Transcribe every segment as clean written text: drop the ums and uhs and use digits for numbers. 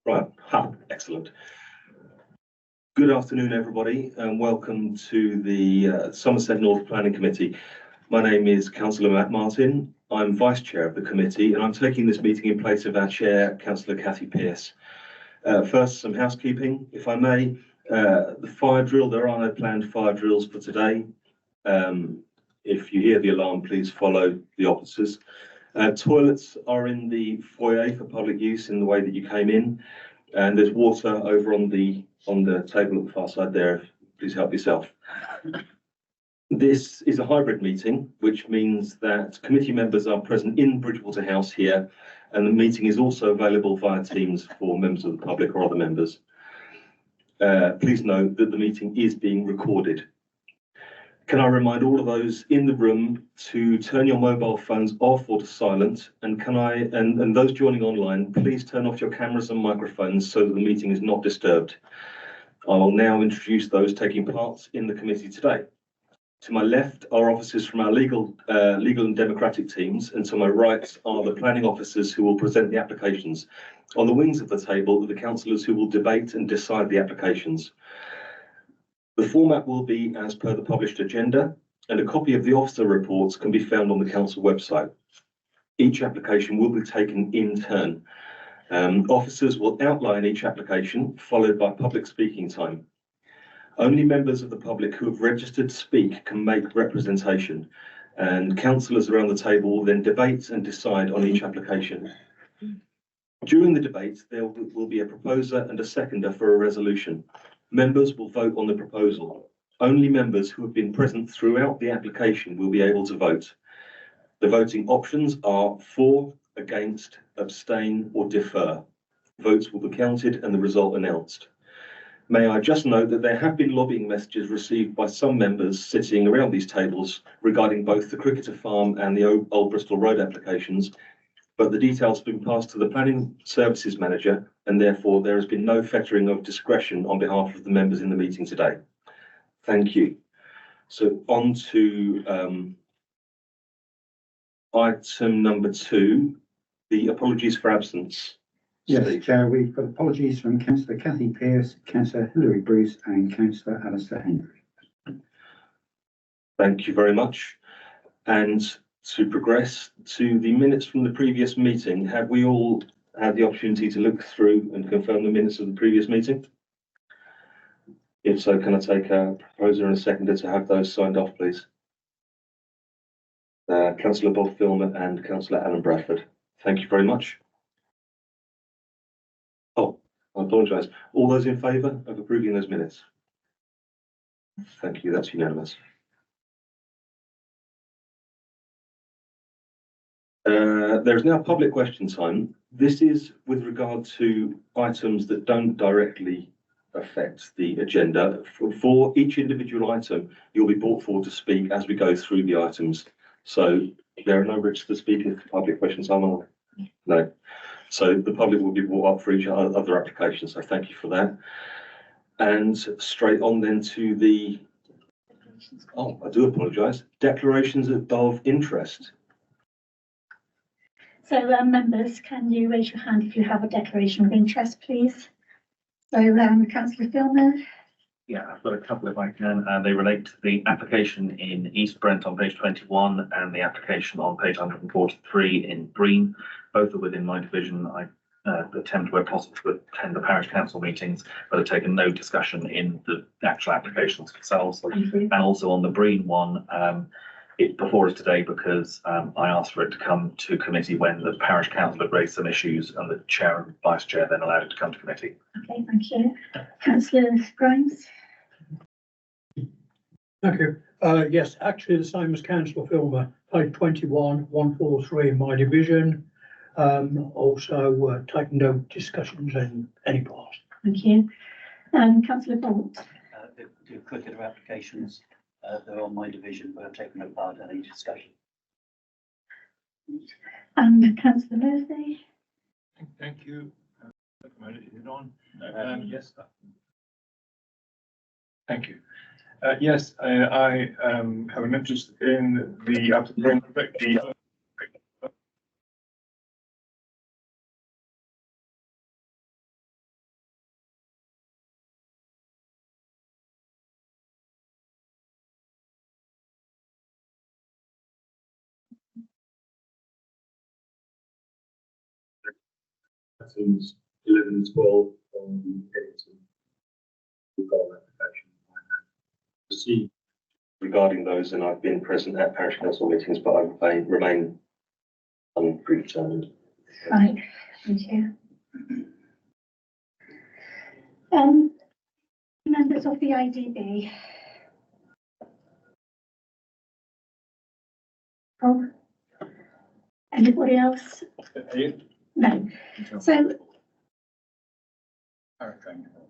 Right, excellent. Good afternoon, everybody, and welcome to the Somerset North Planning Committee. My name is Councillor Matt Martin. I'm Vice Chair of the committee, and I'm taking this meeting in place of our Chair, Councillor Cathy Pearce. First, some housekeeping, if I may. The fire drill, there are no planned fire drills for today. If you hear the alarm, please follow the officers. Toilets are in the foyer for public use in the way that you came in, and there's water over on the table at the far side there. Please help yourself. This is a hybrid meeting, which means that committee members are present in Bridgewater House here, and the meeting is also available via Teams for members of the public or other members. Please note that the meeting is being recorded. Can I remind all of those in the room to turn your mobile phones off or to silent, and and those joining online, please turn off your cameras and microphones so that the meeting is not disturbed. I will now introduce those taking part in the committee today. To my left are officers from our legal and democratic teams, and to my right are the planning officers who will present the applications. On the wings of the table are the councillors who will debate and decide the applications. The format will be as per the published agenda, and a copy of the officer reports can be found on the council website. Each application will be taken in turn. Officers will outline each application, followed by public speaking time. Only members of the public who have registered to speak can make representation, and councillors around the table will then debate and decide on each application. During the debate, there will be a proposer and a seconder for a resolution. Members will vote on the proposal. Only members who have been present throughout the application will be able to vote. The voting options are for, against, abstain, or defer. Votes will be counted and the result announced. May I just note that there have been lobbying messages received by some members sitting around these tables regarding both the Cricketer Farm and the Old Bristol Road applications, but the details have been passed to the Planning Services Manager, and therefore there has been no fettering of discretion on behalf of the members in the meeting today. Thank you. So on to item number 2, the apologies for absence. Yes, Steve. Chair, we've got apologies from Councillor Cathy Pearce, Councillor Hilary Bruce and Councillor Alistair Henry. Thank you very much. And to progress to the minutes from the previous meeting, have we all had the opportunity to look through and confirm the minutes of the previous meeting? If so, can I take a proposer and a seconder to have those signed off, please? Councillor Bob Filmer and Councillor Alan Bradford. Thank you very much. Oh, I apologise. All those in favour of approving those minutes? Thank you, that's unanimous. There is now public question time. This is with regard to items that don't directly affect the agenda. For each individual item, you'll be brought forward to speak as we go through the items. So there are no registered speakers for public questions, are there? No. So the public will be brought up for each other application. So thank you for that. And straight on then to the, oh, I do apologise, declarations of interest. So members, can you raise your hand if you have a declaration of interest, please? So Councillor Filmer. Yeah, I've got a couple if I can. They relate to the application in East Brent on page 21 and the application on page 143 in Breen. Both are within my division. I attempt where possible to attend the parish council meetings, but have taken no discussion in the actual applications themselves. And also on the Breen one, it's before us today because I asked for it to come to committee when the parish council had raised some issues, and the chair and vice chair then allowed it to come to committee. Okay, thank you. Councillor Grimes. Thank you. Yes, actually the same as Councillor Filmer, page 21, 143 in my division. Also taking no discussions in any part. Thank you. Councillor Bolt. The cricketer applications, they're on my division, but I've taken no part in any discussion. And Councillor Murphy. Thank you. Yes. Thank you. Yes, I have an interest in the items 11 and 12 on Kennington. We've got an application received. Regarding those, and I've been present at parish council meetings, but I remain unpredetermined. Right, thank you. Members of the IDB. Oh, anybody else? No. So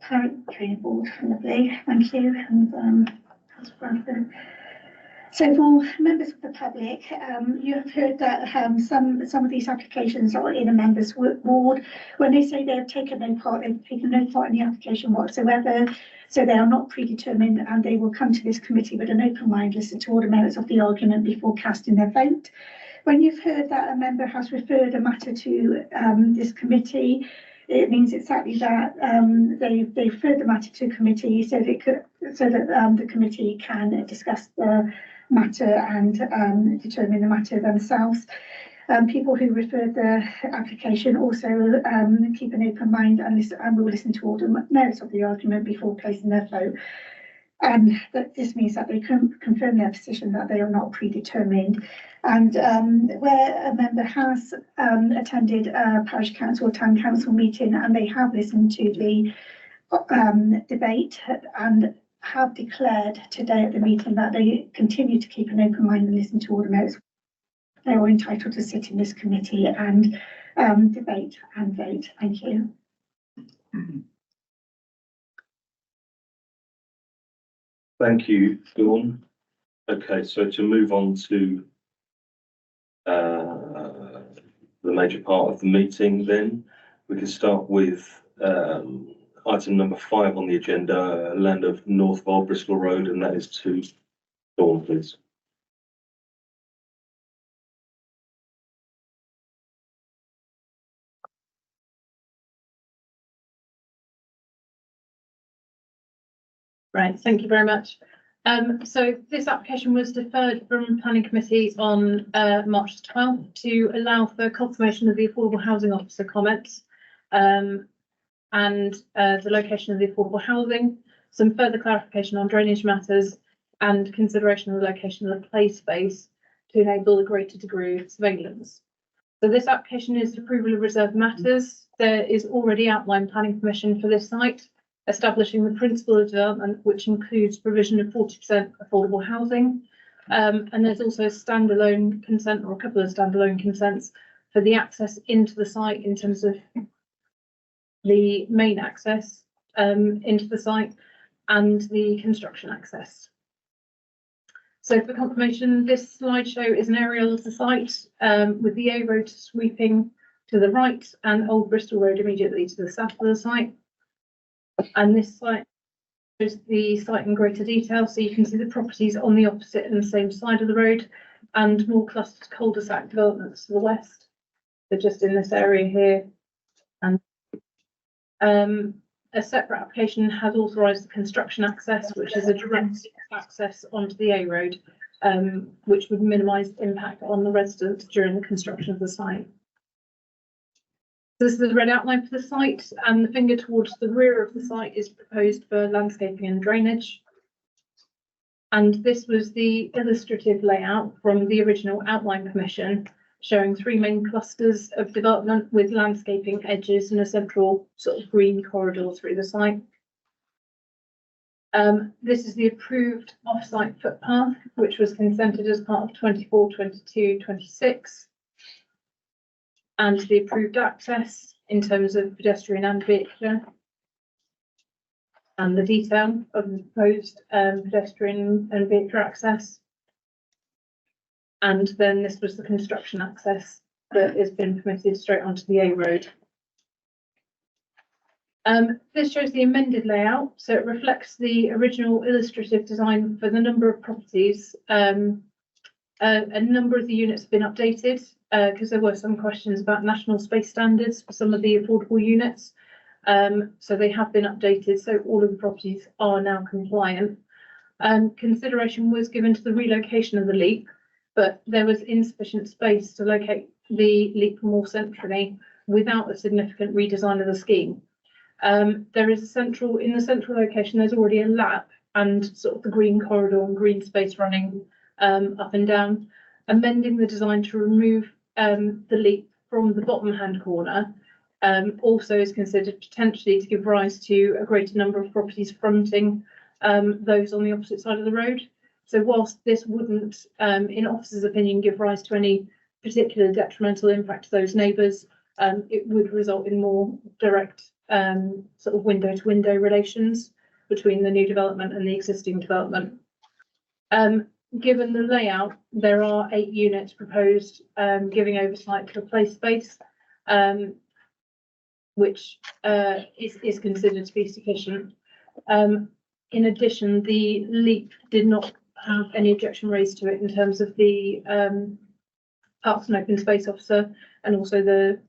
parent training board, lovely, thank you, and that's Bradford. So for members of the public, you have heard that some of these applications are in a members ward. When they say they've taken no part in the application whatsoever, so they are not predetermined, and they will come to this committee with an open mind, listen to all the merits of the argument before casting their vote. When you've heard that a member has referred a matter to this committee, it means exactly that they referred the matter to committee so that the committee can discuss the matter and determine the matter themselves. People who referred the application also keep an open mind and will listen to all the merits of the argument before placing their vote. And this means that they can confirm their position that they are not predetermined. And where a member has attended a parish council or town council meeting and they have listened to the debate and have declared today at the meeting that they continue to keep an open mind and listen to all the merits, they are entitled to sit in this committee and debate and vote. Thank you. Thank you, Dawn. Okay, so to move on to the major part of the meeting, then we can start with item number 5 on the agenda, land of Northvale Bristol Road, and that is to Dawn, please. Right, thank you very much. So this application was deferred from planning committee on March 12th to allow for confirmation of the affordable housing officer comments and the location of the affordable housing, some further clarification on drainage matters and consideration of the location of the play space to enable a greater degree of surveillance. So this application is approval of reserved matters. There is already outlined planning permission for this site, establishing the principle of development, which includes provision of 40% affordable housing. And there's also a standalone consent or a couple of standalone consents for the access into the site in terms of the main access into the site and the construction access. So for confirmation, this slideshow is an aerial of the site with the A Road sweeping to the right and Old Bristol Road immediately to the south of the site. And this site shows the site in greater detail, so you can see the properties on the opposite and the same side of the road and more clustered cul-de-sac developments to the west. So just in this area here. And a separate application has authorised the construction access, which is a direct access onto the A Road, which would minimise impact on the residents during the construction of the site. This is the red outline for the site, and the finger towards the rear of the site is proposed for landscaping and drainage. And this was the illustrative layout from the original outline permission, showing 3 main clusters of development with landscaping edges and a central sort of green corridor through the site. This is the approved off-site footpath, which was consented as part of 24, 22, 26. And the approved access in terms of pedestrian and vehicular. And the detail of the proposed pedestrian and vehicular access. And then this was the construction access that has been permitted straight onto the A Road. This shows the amended layout, so it reflects the original illustrative design for the number of properties. A number of the units have been updated because there were some questions about national space standards for some of the affordable units. So they have been updated, so all of the properties are now compliant. Consideration was given to the relocation of the leap, but there was insufficient space to locate the leap more centrally. without a significant redesign of the scheme. There is in the central location, there's already a lap and sort of the green corridor and green space running up and down. Amending the design to remove the leap from the bottom hand corner also is considered potentially to give rise to a greater number of properties fronting those on the opposite side of the road. So whilst this wouldn't, in officers' opinion, give rise to any particular detrimental impact to those neighbours, it would result in more direct sort of window-to-window relations between the new development and the existing development. Given the layout, there are 8 units proposed, giving oversight to a play space, which is considered to be sufficient. In addition, the leap did not have any objection raised to it in terms of the Parks and Open Space Officer and also the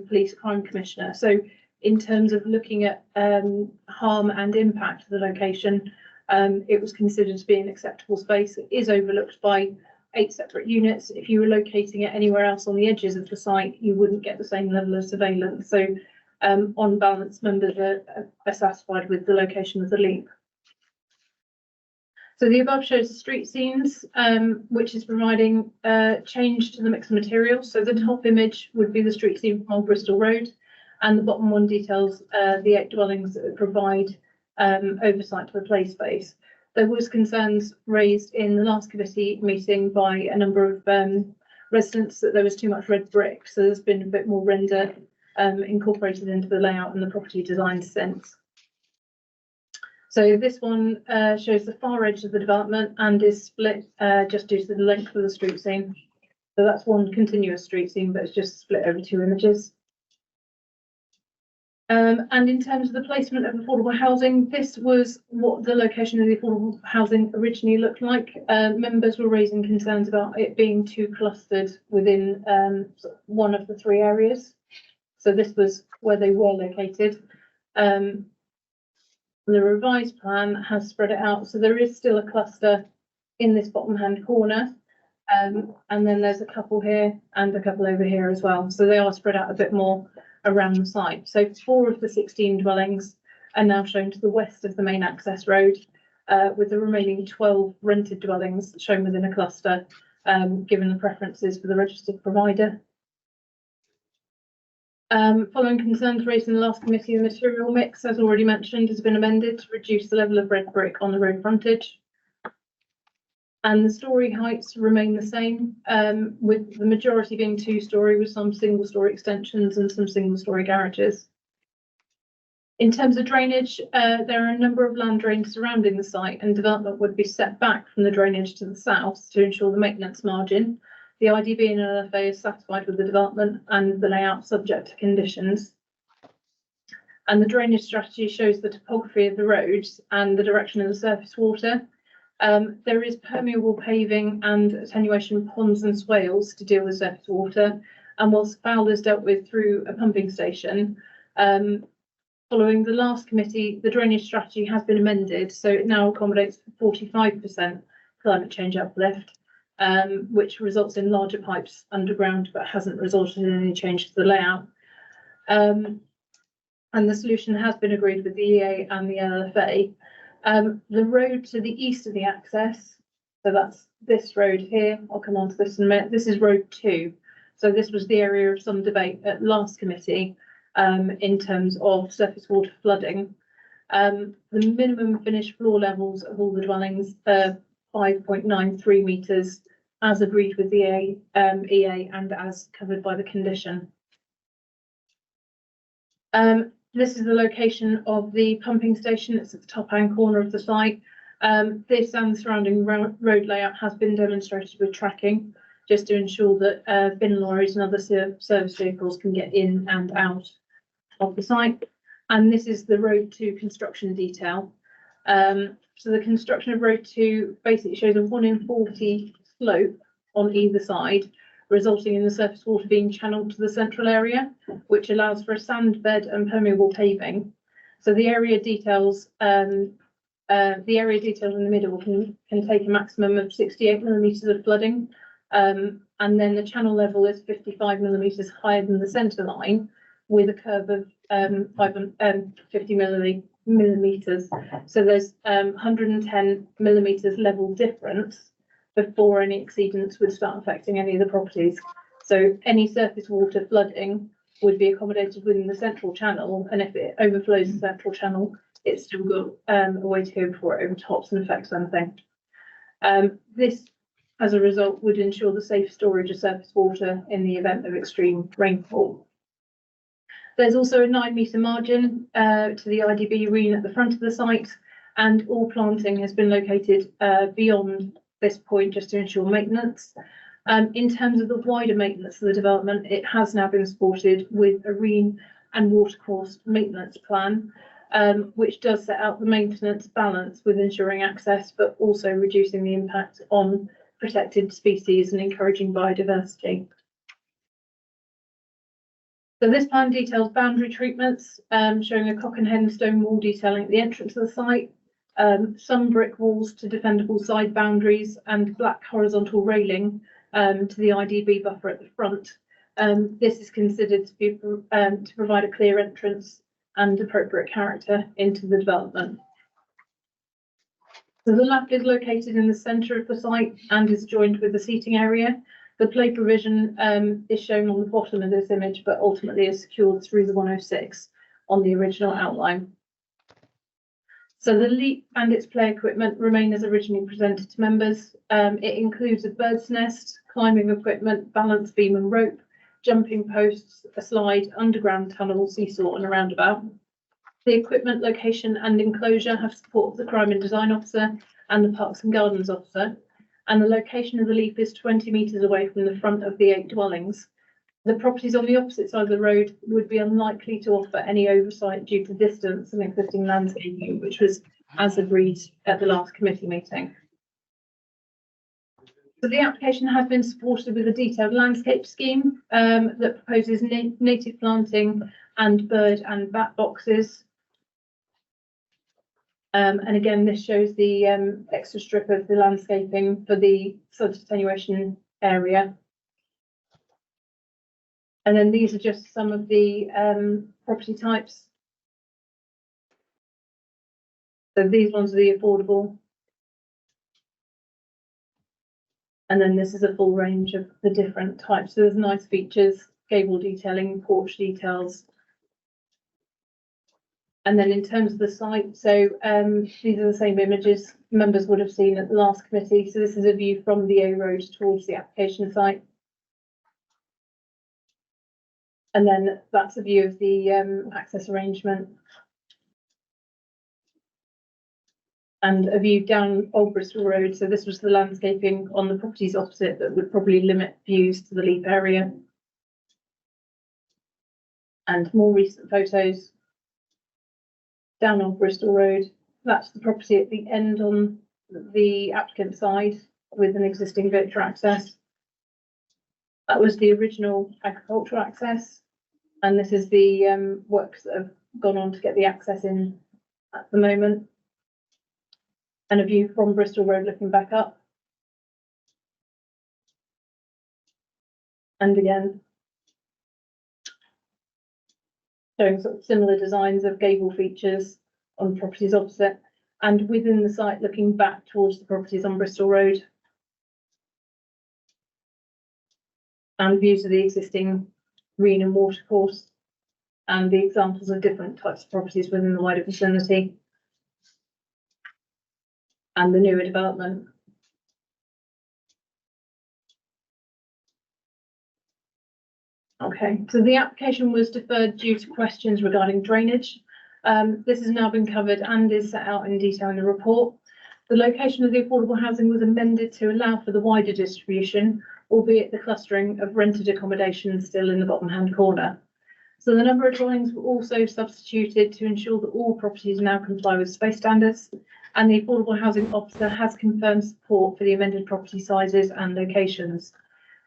Police Crime Commissioner. So in terms of looking at harm and impact of the location, it was considered to be an acceptable space. It is overlooked by 8 separate units. If you were locating it anywhere else on the edges of the site, you wouldn't get the same level of surveillance. So on balance, members are satisfied with the location of the leap. So the above shows the street scenes, which is providing change to the mix of materials. So the top image would be the street scene from Old Bristol Road, and the bottom one details the 8 dwellings that provide oversight to the play space. There was concerns raised in the last committee meeting by a number of residents that there was too much red brick. So there's been a bit more render incorporated into the layout and the property design since. So this one shows the far edge of the development and is split just due to the length of the street scene. So that's one continuous street scene, but it's just split over 2 images. And in terms of the placement of affordable housing, this was what the location of the affordable housing originally looked like. Members were raising concerns about it being too clustered within one of the 3 areas. So this was where they were located. The revised plan has spread it out, so there is still a cluster in this bottom hand corner, and then there's a couple here and a couple over here as well. So they are spread out a bit more around the site. So 4 of the 16 dwellings are now shown to the west of the main access road, with the remaining 12 rented dwellings shown within a cluster, given the preferences for the registered provider. Following concerns raised in the last committee, the material mix, as already mentioned, has been amended to reduce the level of red brick on the road frontage. And the storey heights remain the same, with the majority being 2-storey, with some single-storey extensions and some single-storey garages. In terms of drainage, there are a number of land drains surrounding the site, and development would be set back from the drainage to the south to ensure the maintenance margin. The IDB and LFA is satisfied with the development and the layout subject to conditions. And the drainage strategy shows the topography of the roads and the direction of the surface water. There is permeable paving and attenuation ponds and swales to deal with surface water. And whilst foul is dealt with through a pumping station, following the last committee, the drainage strategy has been amended, so it now accommodates 45% climate change uplift. Which results in larger pipes underground, but hasn't resulted in any change to the layout. And the solution has been agreed with the EA and the LFA. The road to the east of the access, so that's this road here, I'll come on to this in a minute, this is road 2. So this was the area of some debate at last committee in terms of surface water flooding. The minimum finished floor levels of all the dwellings are 5.93 metres, as agreed with the EA and as covered by the condition. This is the location of the pumping station. It's at the top hand corner of the site. This and the surrounding road layout has been demonstrated with tracking, just to ensure that bin lorries and other service vehicles can get in and out of the site. And this is the road 2 construction detail. So the construction of road 2 basically shows a 1 in 40 slope on either side, resulting in the surface water being channeled to the central area, which allows for a sand bed and permeable paving. So the area details in the middle can take a maximum of 68 millimetres of flooding, and then the channel level is 55 millimetres higher than the centre line, with a curve of 50 millimeters. So there's 110 millimeters level difference before any exceedance would start affecting any of the properties. So any surface water flooding would be accommodated within the central channel, and if it overflows the central channel, it's still got a way to go before it overtops and affects anything. This, as a result, would ensure the safe storage of surface water in the event of extreme rainfall. There's also a 9-metre margin to the IDB arena at the front of the site, and all planting has been located beyond this point just to ensure maintenance. In terms of the wider maintenance of the development, it has now been supported with a green and watercourse maintenance plan, which does set out the maintenance balance with ensuring access, but also reducing the impact on protected species and encouraging biodiversity. So this plan details boundary treatments, showing a cock and hen stone wall detailing at the entrance of the site, some brick walls to defendable side boundaries, and black horizontal railing to the IDB buffer at the front. This is considered to be to provide a clear entrance and appropriate character into the development. So the LAP is located in the centre of the site and is joined with the seating area. The play provision is shown on the bottom of this image, but ultimately is secured through the 106 on the original outline. So the LEAP and its play equipment remain as originally presented to members. It includes a bird's nest, climbing equipment, balance beam and rope, jumping posts, a slide, underground tunnel, seesaw and a roundabout. The equipment location and enclosure have support of the Crime and Design Officer and the Parks and Gardens Officer, and the location of the LEAP is 20 metres away from the front of the 8 dwellings. The properties on the opposite side of the road would be unlikely to offer any oversight due to distance and existing landscaping, which was as agreed at the last committee meeting. So the application has been supported with a detailed landscape scheme that proposes native planting and bird and bat boxes. And again, this shows the extra strip of the landscaping for the flood attenuation area. And then these are just some of the property types. So these ones are the affordable. And then this is a full range of the different types. So there's nice features, gable detailing, porch details. And then in terms of the site, so these are the same images members would have seen at the last committee. So this is a view from the A road towards the application site. And then that's a view of the access arrangement. And a view down Old Bristol Road. So this was the landscaping on the properties opposite that would probably limit views to the LEAP area. And more recent photos down Old Bristol Road. That's the property at the end on the applicant side with an existing victor access. That was the original agricultural access. And this is the works that have gone on to get the access in at the moment. And a view from Bristol Road looking back up. And again, showing sort of similar designs of gable features on properties opposite and within the site looking back towards the properties on Bristol Road. And views of the existing green and watercourse and the examples of different types of properties within the wider vicinity. And the newer development. Okay, so the application was deferred due to questions regarding drainage. This has now been covered and is set out in detail in the report. The location of the affordable housing was amended to allow for the wider distribution, albeit the clustering of rented accommodation still in the bottom hand corner. So the number of dwellings were also substituted to ensure that all properties now comply with space standards, and the Affordable Housing Officer has confirmed support for the amended property sizes and locations.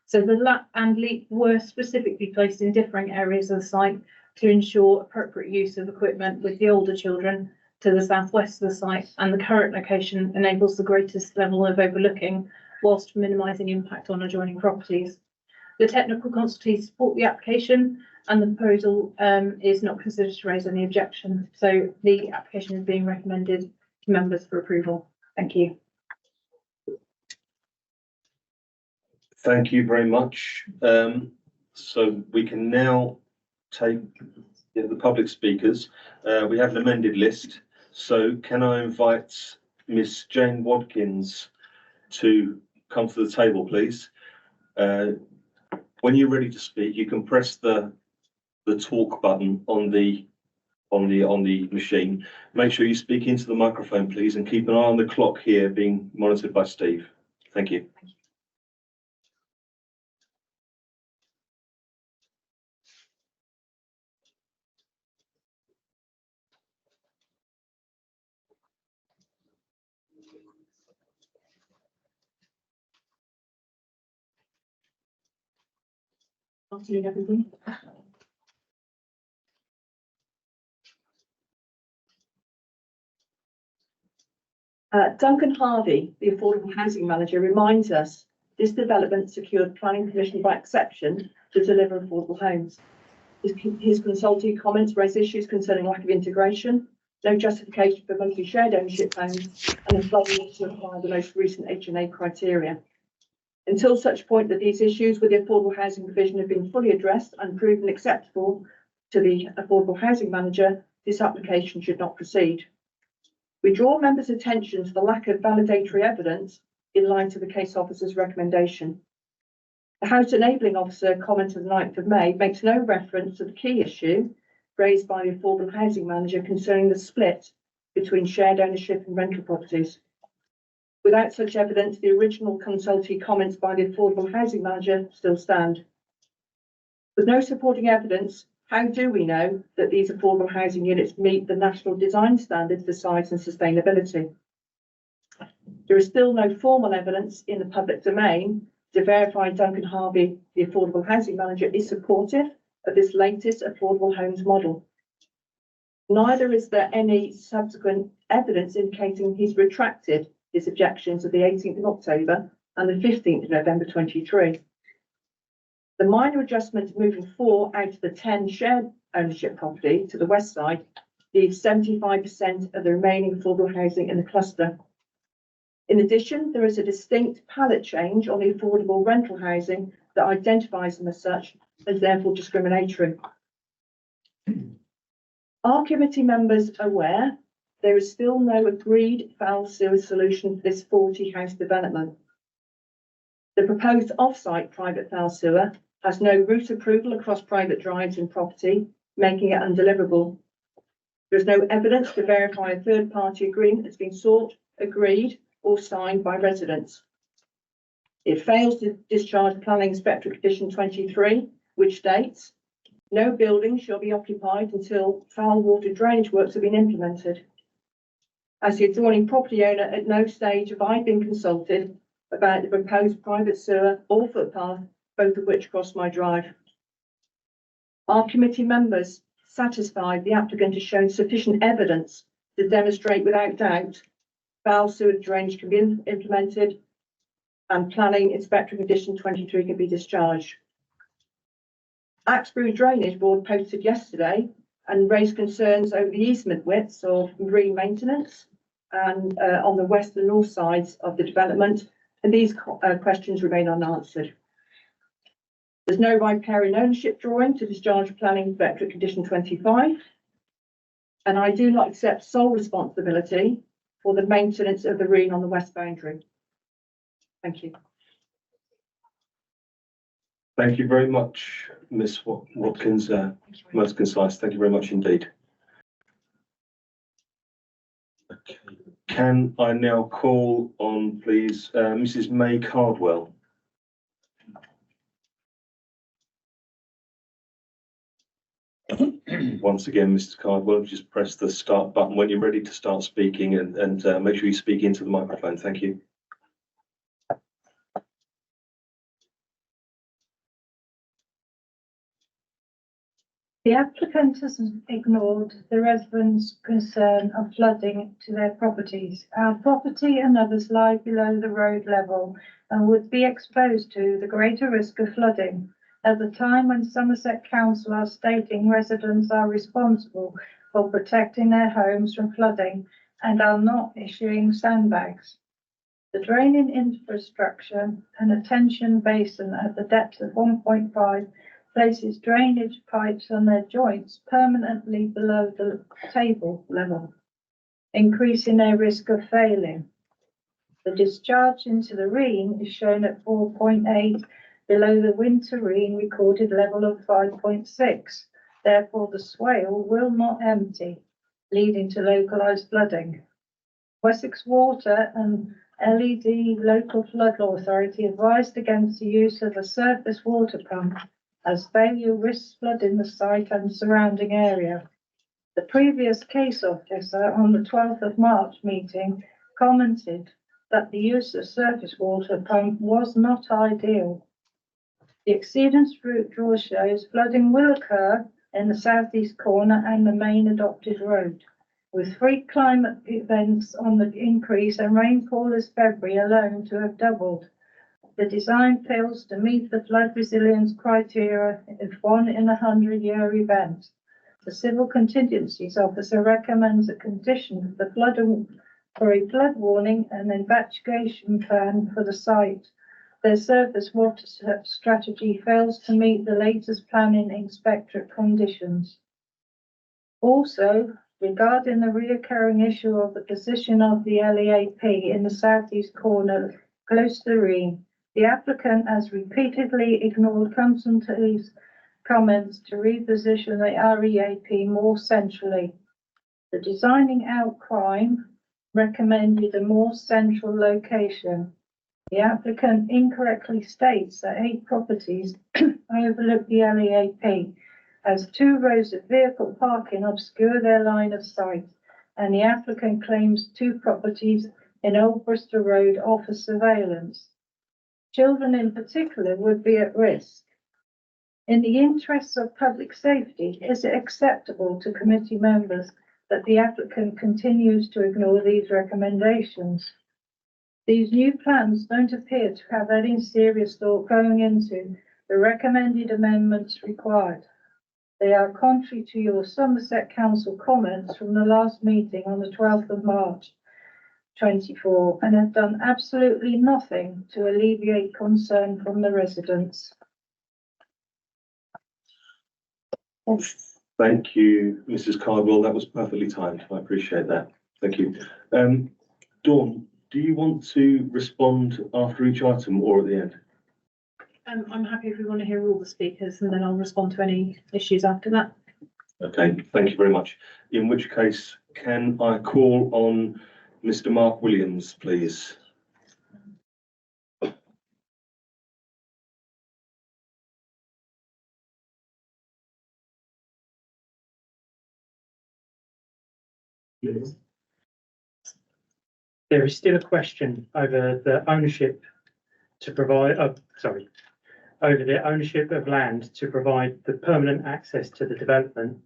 So the LAP and LEAP were specifically placed in differing areas of the site to ensure appropriate use of equipment with the older children to the southwest of the site, and the current location enables the greatest level of overlooking whilst minimising impact on adjoining properties. The technical consultants support the application and the proposal is not considered to raise any objection. So the application is being recommended to members for approval. Thank you. Thank you very much. So we can now take the public speakers. We have an amended list. So can I invite Miss Jane Watkins to come to the table, please? When you're ready to speak, you can press the talk button on the machine. Make sure you speak into the microphone, please, and keep an eye on the clock here being monitored by Steve. Thank you. Afternoon, everyone. Duncan Harvey, the Affordable Housing Manager, reminds us this development secured planning permission by exception to deliver affordable homes. His consulting comments raise issues concerning lack of integration, no justification for monthly shared ownership homes, and a failure to apply the most recent HNA criteria. Until such point that these issues with the affordable housing provision have been fully addressed and proven acceptable to the Affordable Housing Manager, this application should not proceed. We draw members' attention to the lack of validatory evidence in line to the case officer's recommendation. The House Enabling Officer comment of the 9th of May makes no reference to the key issue raised by the Affordable Housing Manager concerning the split between shared ownership and rental properties. Without such evidence, the original consultee comments by the Affordable Housing Manager still stand. With no supporting evidence, how do we know that these affordable housing units meet the national design standards for size and sustainability? There is still no formal evidence in the public domain to verify Duncan Harvey, the Affordable Housing Manager, is supportive of this latest affordable homes model. Neither is there any subsequent evidence indicating he's retracted his objections of the 18th of October and the 15th of November 23. The minor adjustment moving 4 out of the 10 shared ownership property to the west side leaves 75% of the remaining affordable housing in the cluster. In addition, there is a distinct palette change on the affordable rental housing that identifies them as such, and therefore discriminatory. Are committee members aware there is still no agreed foul sewer solution for this 40-house development? The proposed off-site private foul sewer has no route approval across private drives and property, making it undeliverable. There is no evidence to verify a third-party agreement has been sought, agreed, or signed by residents. It fails to discharge Planning Inspectorate Condition 23, which states, no building shall be occupied until foul water drainage works have been implemented. As the adjoining property owner, at no stage have I been consulted about the proposed private sewer or footpath, both of which cross my drive. Are committee members satisfied the applicant has shown sufficient evidence to demonstrate without doubt foul sewer drainage can be implemented and Planning Inspectorate Condition 23 can be discharged? Axbury Drainage Board posted yesterday and raised concerns over the easement widths of marine maintenance and on the west and north sides of the development, and these questions remain unanswered. There's no riparian ownership drawing to discharge Planning Inspectorate Condition 25, and I do not accept sole responsibility for the maintenance of the marine on the west boundary. Thank you. Thank you very much, Ms. Watkins. Most concise. Thank you very much indeed. Okay. Can I now call on, please, Mrs. May Cardwell? Once again, Mrs. Cardwell, just press the start button when you're ready to start speaking and make sure you speak into the microphone. Thank you. The applicant has ignored the residents' concern of flooding to their properties. Our property and others lie below the road level and would be exposed to the greater risk of flooding at the time when Somerset Council are stating residents are responsible for protecting their homes from flooding and are not issuing sandbags. The draining infrastructure and a tension basin at the depth of 1.5 places drainage pipes on their joints permanently below the table level, increasing their risk of failing. The discharge into the Reen is shown at 4.8 below the winter Reen recorded level of 5.6. Therefore, the swale will not empty, leading to localised flooding. Wessex Water and LED Local Flood Authority advised against the use of a surface water pump as failure risks flooding the site and surrounding area. The previous case officer on the 12th of March meeting commented that the use of surface water pump was not ideal. The exceedance route draw shows flooding will occur in the southeast corner and the main adopted road, with 3 climate events on the increase and rainfall this February alone to have doubled. The design fails to meet the flood resilience criteria if 1 in a 100-year event. The Civil Contingencies Officer recommends a condition for a flood warning and evacuation plan for the site. Their surface water strategy fails to meet the latest planning inspectorate conditions. Also, regarding the reoccurring issue of the position of the LEAP in the southeast corner close to the Reen, the applicant has repeatedly ignored Constantine's comments to reposition the REAP more centrally. The designing outcry recommended a more central location. The applicant incorrectly states that 8 properties overlook the LEAP, as 2 rows of vehicle parking obscure their line of sight, and the applicant claims 2 properties in Old Bristol Road offer surveillance. Children in particular would be at risk. In the interests of public safety, is it acceptable to committee members that the applicant continues to ignore these recommendations? These new plans don't appear to have any serious thought going into the recommended amendments required. They are contrary to your Somerset Council comments from the last meeting on the 12th of March 24 and have done absolutely nothing to alleviate concern from the residents. Thank you, Mrs. Cardwell. That was perfectly timed. I appreciate that. Thank you. Dawn, do you want to respond after each item or at the end? I'm happy if we want to hear all the speakers and then I'll respond to any issues after that. Okay, thank you very much. In which case, can I call on Mr. Mark Williams, please? There is still a question over the ownership to provide, over the ownership of land to provide the permanent access to the development.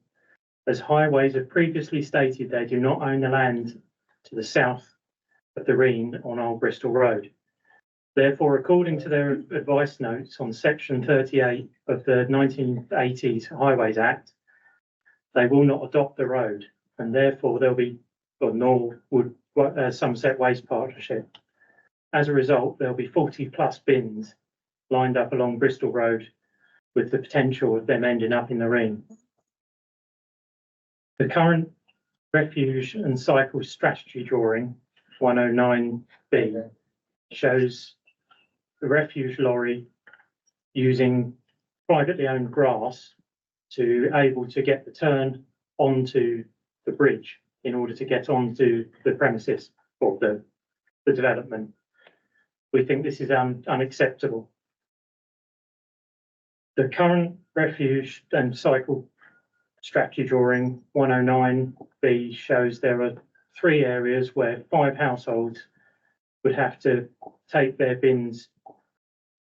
As Highways have previously stated, they do not own the land to the south of the Reen on Old Bristol Road. Therefore, according to their advice notes on section 38 of the 1980s Highways Act, they will not adopt the road, and therefore there'll be, or nor would Somerset Waste Partnership. As a result, there'll be 40+ bins lined up along Bristol Road, with the potential of them ending up in the Reen. The current refuge and cycle strategy drawing 109B shows the refuge lorry using privately owned grass to able to get the turn onto the bridge in order to get onto the premises of the development. We think this is unacceptable. The current refuge and cycle strategy drawing 109B shows there are 3 areas where 5 households would have to take their bins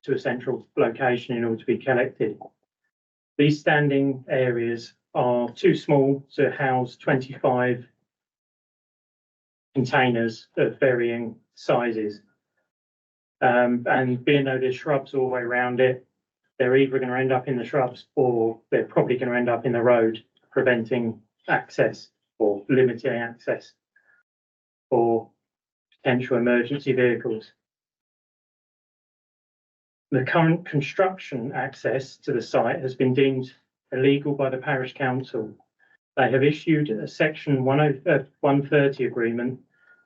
to a central location in order to be collected. These standing areas are too small to house 25 containers of varying sizes. And being though there's shrubs all the way around it, they're either going to end up in the shrubs or they're probably going to end up in the road, preventing access or limiting access for potential emergency vehicles. The current construction access to the site has been deemed illegal by the parish council. They have issued a section 130 agreement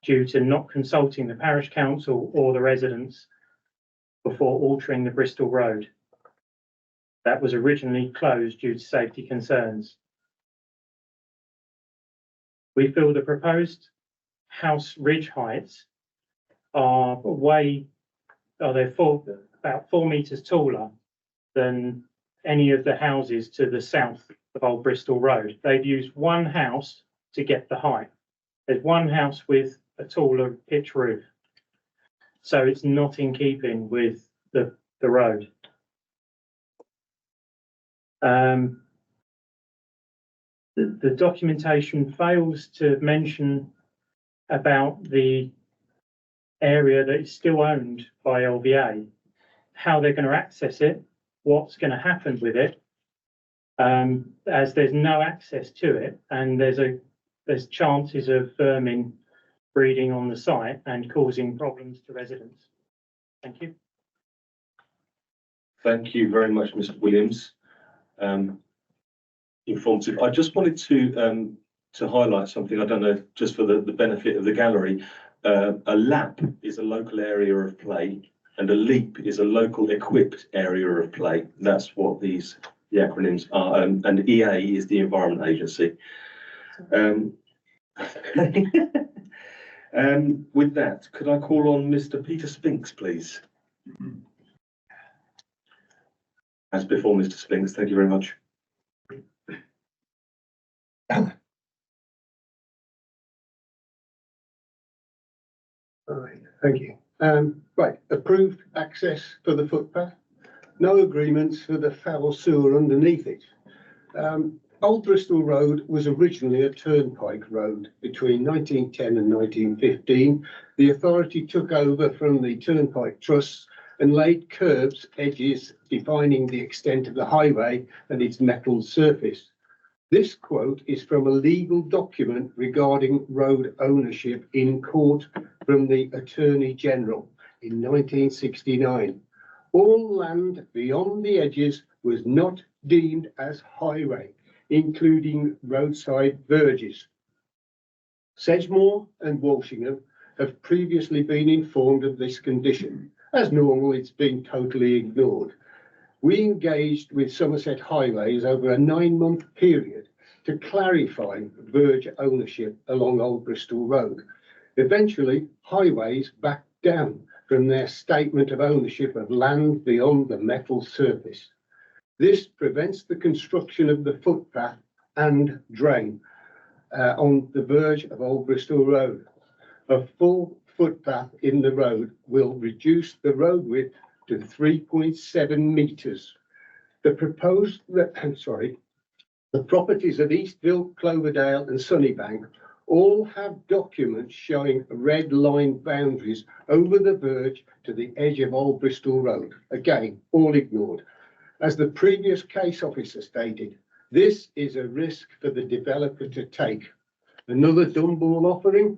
due to not consulting the parish council or the residents before altering the Bristol Road. That was originally closed due to safety concerns. We feel the proposed house ridge heights are about 4 metres taller than any of the houses to the south of Old Bristol Road. They've used one house to get the height. There's one house with a taller pitch roof. So it's not in keeping with the road. The documentation fails to mention about the area that is still owned by LVA, how they're going to access it, what's going to happen with it, as there's no access to it, and there's chances of vermin breeding on the site and causing problems to residents. Thank you. Thank you very much, Mr. Williams. Informative. I just wanted to highlight something. I don't know, just for the benefit of the gallery. A lap is a local area of play, and a LEAP is a local equipped area of play. That's what the acronyms are. And EA is the Environment Agency. With that, could I call on Mr. Peter Spinks, please? As before, Mr. Spinks, thank you very much. Thank you. Right, approved access for the footpath, no agreements for the foul sewer underneath it. Old Bristol Road was originally a turnpike road between 1910 and 1915. The authority took over from the Turnpike Trusts and laid curbs, edges, defining the extent of the highway and its metalled surface. This quote is from a legal document regarding road ownership in court from the Attorney General in 1969. All land beyond the edges was not deemed as highway, including roadside verges. Sedgemoor and Walshingham have previously been informed of this condition. As normal, it's been totally ignored. We engaged with Somerset Highways over a 9-month period to clarify verge ownership along Old Bristol Road. Eventually, Highways backed down from their statement of ownership of land beyond the metal surface. This prevents the construction of the footpath and drain on the verge of Old Bristol Road. A full footpath in the road will reduce the road width to 3.7 metres. The properties of Eastville, Cloverdale and Sunnybank all have documents showing red line boundaries over the verge to the edge of Old Bristol Road. Again, all ignored. As the previous case officer stated, this is a risk for the developer to take. Another dumb ball offering?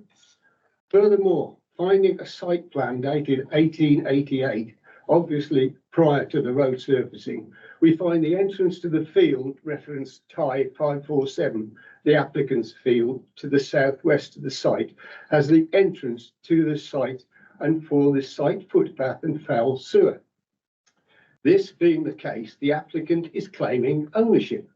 Furthermore, finding a site plan dated 1888, obviously prior to the road surfacing, we find the entrance to the field, reference TIE 547, the applicant's field to the southwest of the site, as the entrance to the site and for the site footpath and foul sewer. This being the case, the applicant is claiming ownership.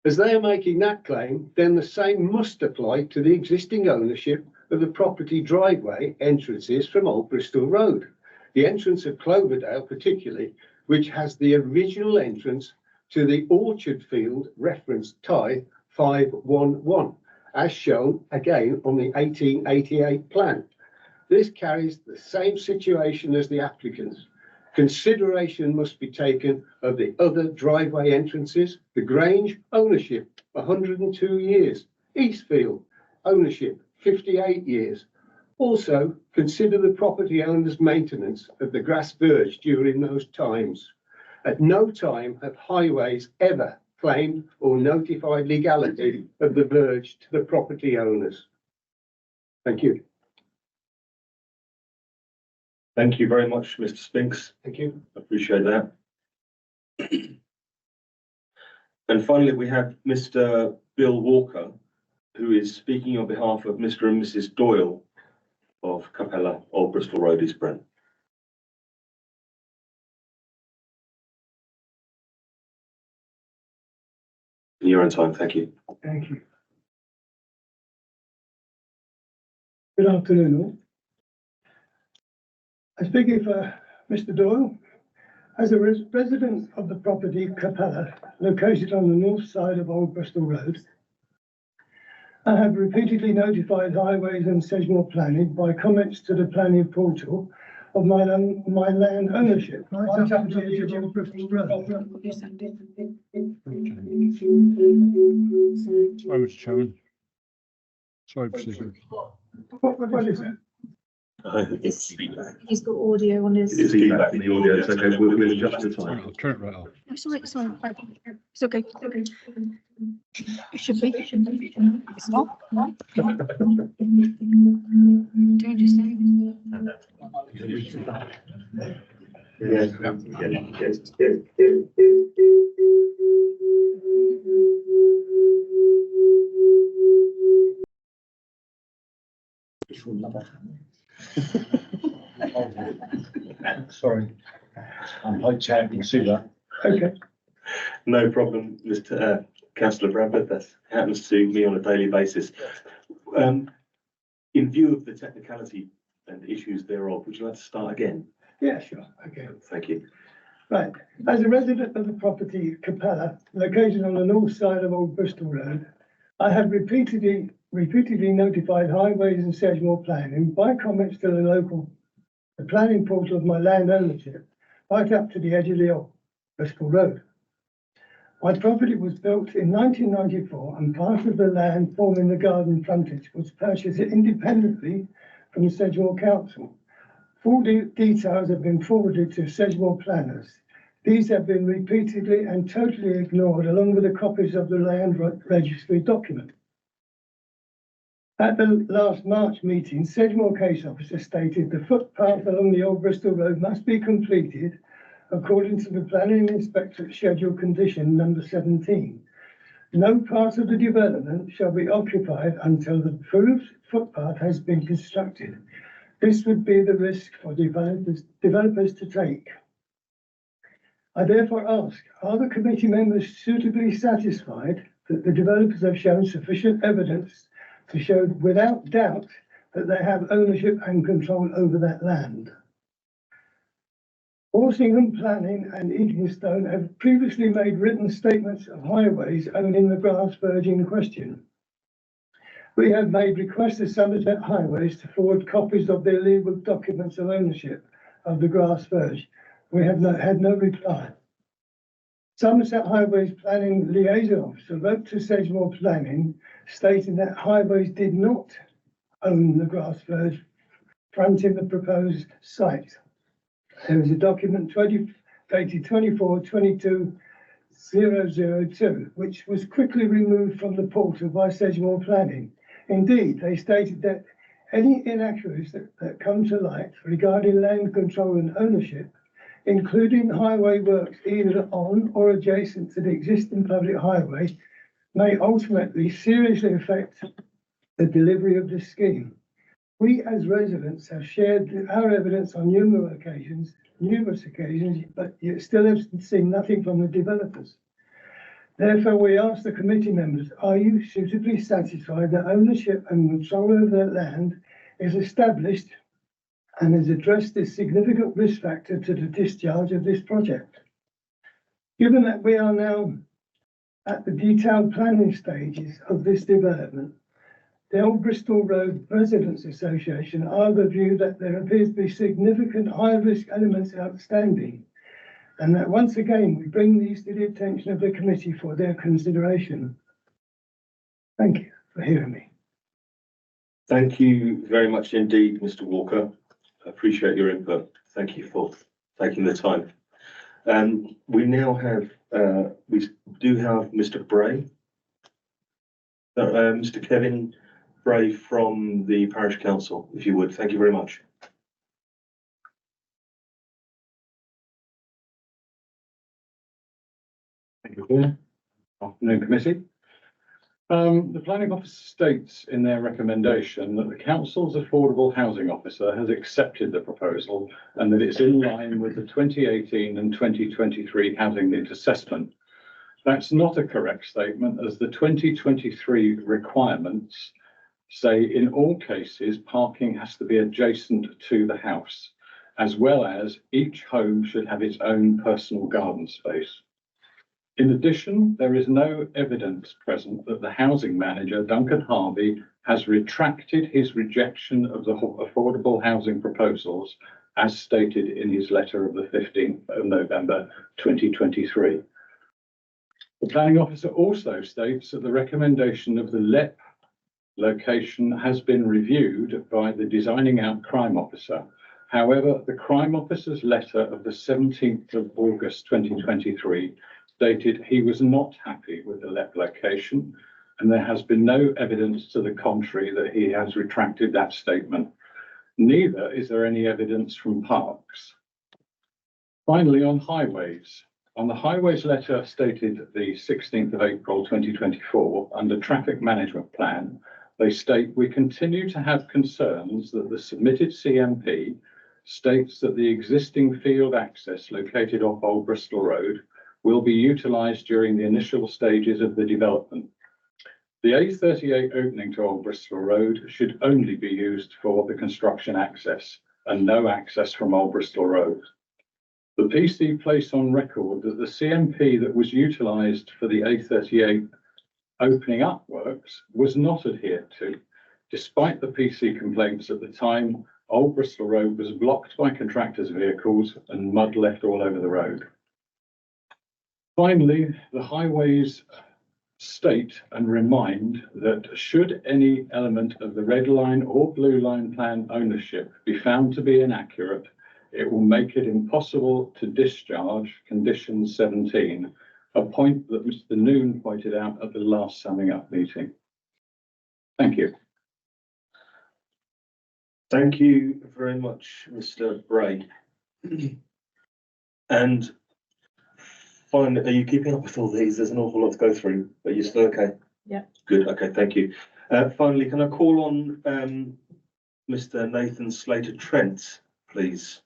As they are making that claim, then the same must apply to the existing ownership of the property driveway entrances from Old Bristol Road. The entrance of Cloverdale particularly, which has the original entrance to the orchard field referenced TIE 511, as shown again on the 1888 plan. This carries the same situation as the applicants. Consideration must be taken of the other driveway entrances. The Grange, ownership 102 years. Eastfield, ownership 58 years. Also, consider the property owner's maintenance of the grass verge during those times. At no time have highways ever claimed or notified legality of the verge to the property owners. Thank you. Thank you very much, Mr. Spinks. Thank you. Appreciate that. And finally, we have Mr. Bill Walker, who is speaking on behalf of Mr. and Mrs. Doyle of Capella, Old Bristol Road, East Brent. You're on time, thank you. Thank you. Good afternoon, all. I'm speaking for Mr. Doyle. As a resident of the property Capella, located on the north side of Old Bristol Road, I have repeatedly notified Highways and Sedgemoor Planning by comments to the planning portal of my land ownership right up to the edge of Old Bristol Road. Sorry, Mr. Chairman. Sorry, President. What is it? He's got audio on his. It's feedback in the audio, it's okay, we'll adjust the time. I'll turn it right off. No, sorry, it's okay. It should be. It's not. Change your settings. Sorry. I'm high chair, you can see that. Okay. No problem, Mr. Councillor Bradford, that happens to me on a daily basis. In view of the technicality and issues thereof, would you like to start again? Yeah, sure. Okay. Thank you. Right. As a resident of the property Capella, located on the north side of Old Bristol Road, I have repeatedly notified Highways and Sedgemoor Planning by comments to the planning portal of my land ownership, right up to the edge of the Old Bristol Road. My property was built in 1994 and part of the land forming the garden frontage was purchased independently from the Sedgemoor Council. Full details have been forwarded to Sedgemoor planners. These have been repeatedly and totally ignored along with the copies of the land registry document. At the last March meeting, Sedgemoor case officer stated the footpath along the Old Bristol Road must be completed according to the planning inspectorate schedule condition number 17. No part of the development shall be occupied until the approved footpath has been constructed. This would be the risk for developers to take. I therefore ask, are the committee members suitably satisfied that the developers have shown sufficient evidence to show without doubt that they have ownership and control over that land? Walsingham Planning and Eatonstone have previously made written statements of Highways owning the grass verge in question. We have made requests to Somerset Highways to forward copies of their legal documents of ownership of the grass verge. We have had no reply. Somerset Highways Planning Liaison Officer wrote to Sedgemoor Planning stating that Highways did not own the grass verge fronting the proposed site. There is a document dated 24/22/002, which was quickly removed from the portal by Sedgemoor Planning. Indeed, they stated that any inaccuracies that come to light regarding land control and ownership, including highway works either on or adjacent to the existing public highway, may ultimately seriously affect the delivery of this scheme. We as residents have shared our evidence on numerous occasions, but yet still have seen nothing from the developers. Therefore, we ask the committee members, are you suitably satisfied that ownership and control over the land is established and has addressed this significant risk factor to the discharge of this project? Given that we are now at the detailed planning stages of this development, the Old Bristol Road Residents Association are of the view that there appears to be significant high-risk elements outstanding, and that once again we bring these to the attention of the committee for their consideration. Thank you for hearing me. Thank you very much indeed, Mr. Walker. I appreciate your input. Thank you for taking the time. We now have, we do have Mr. Bray. Mr. Kevin Bray from the Parish Council, if you would. Thank you very much. Thank you, Chair. Afternoon, committee. The planning officer states in their recommendation that the council's affordable housing officer has accepted the proposal and that it's in line with the 2018 and 2023 housing needs assessment. That's not a correct statement, as the 2023 requirements say in all cases parking has to be adjacent to the house, as well as each home should have its own personal garden space. In addition, there is no evidence present that the housing manager, Duncan Harvey, has retracted his rejection of the affordable housing proposals as stated in his letter of the 15th of November 2023. The planning officer also states that the recommendation of the LEP location has been reviewed by the designing out crime officer. However, the crime officer's letter of the 17th of August 2023 stated he was not happy with the LEP location, and there has been no evidence to the contrary that he has retracted that statement. Neither is there any evidence from Parks. Finally, on highways. On the highways letter stated the 16th of April 2024, under traffic management plan, they state, we continue to have concerns that the submitted CMP states that the existing field access located off Old Bristol Road will be utilised during the initial stages of the development. The A38 opening to Old Bristol Road should only be used for the construction access and no access from Old Bristol Road. The PC placed on record that the CMP that was utilised for the A38 opening up works was not adhered to, despite the PC complaints at the time. Old Bristol Road was blocked by contractors' vehicles and mud left all over the road. Finally, the highways state and remind that should any element of the red line or blue line plan ownership be found to be inaccurate, it will make it impossible to discharge condition 17, a point that Mr. Noon pointed out at the last summing up meeting. Thank you. Thank you very much, Mr. Bray. And finally, are you keeping up with all these? There's an awful lot to go through, but you're still okay? Yeah. Good, okay, thank you. Finally, can I call on Mr. Nathan Slater-Trent, please?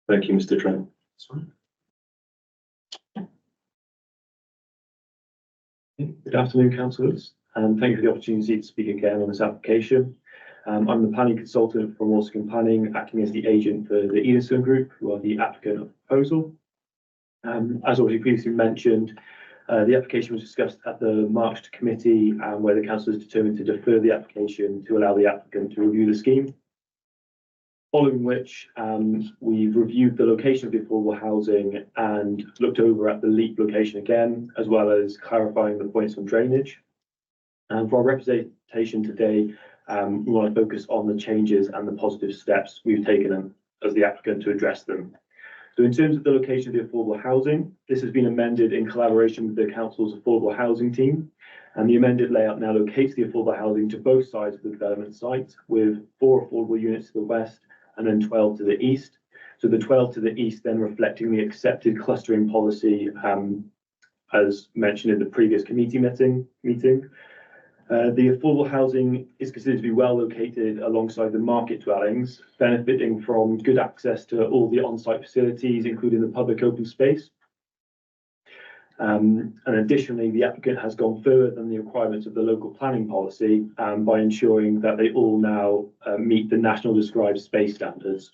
Thank you, Mr. Trent. Good afternoon, councillors, and thank you for the opportunity to speak again on this application. I'm the planning consultant from Walsingham Planning, acting as the agent for the Edison Group, who are the applicant of the proposal. As already previously mentioned, the application was discussed at the March committee, where the council has determined to defer the application to allow the applicant to review the scheme. Following which, we've reviewed the location of the affordable housing and looked over at the LEAP location again, as well as clarifying the points on drainage. And for our representation today, we want to focus on the changes and the positive steps we've taken as the applicant to address them. So in terms of the location of the affordable housing, this has been amended in collaboration with the council's affordable housing team. And the amended layout now locates the affordable housing to both sides of the development site, with 4 affordable units to the west and then 12 to the east. So the 12 to the east then reflecting the accepted clustering policy as mentioned in the previous committee meeting. The affordable housing is considered to be well located alongside the market dwellings, benefiting from good access to all the on-site facilities, including the public open space. And additionally, the applicant has gone further than the requirements of the local planning policy by ensuring that they all now meet the national described space standards.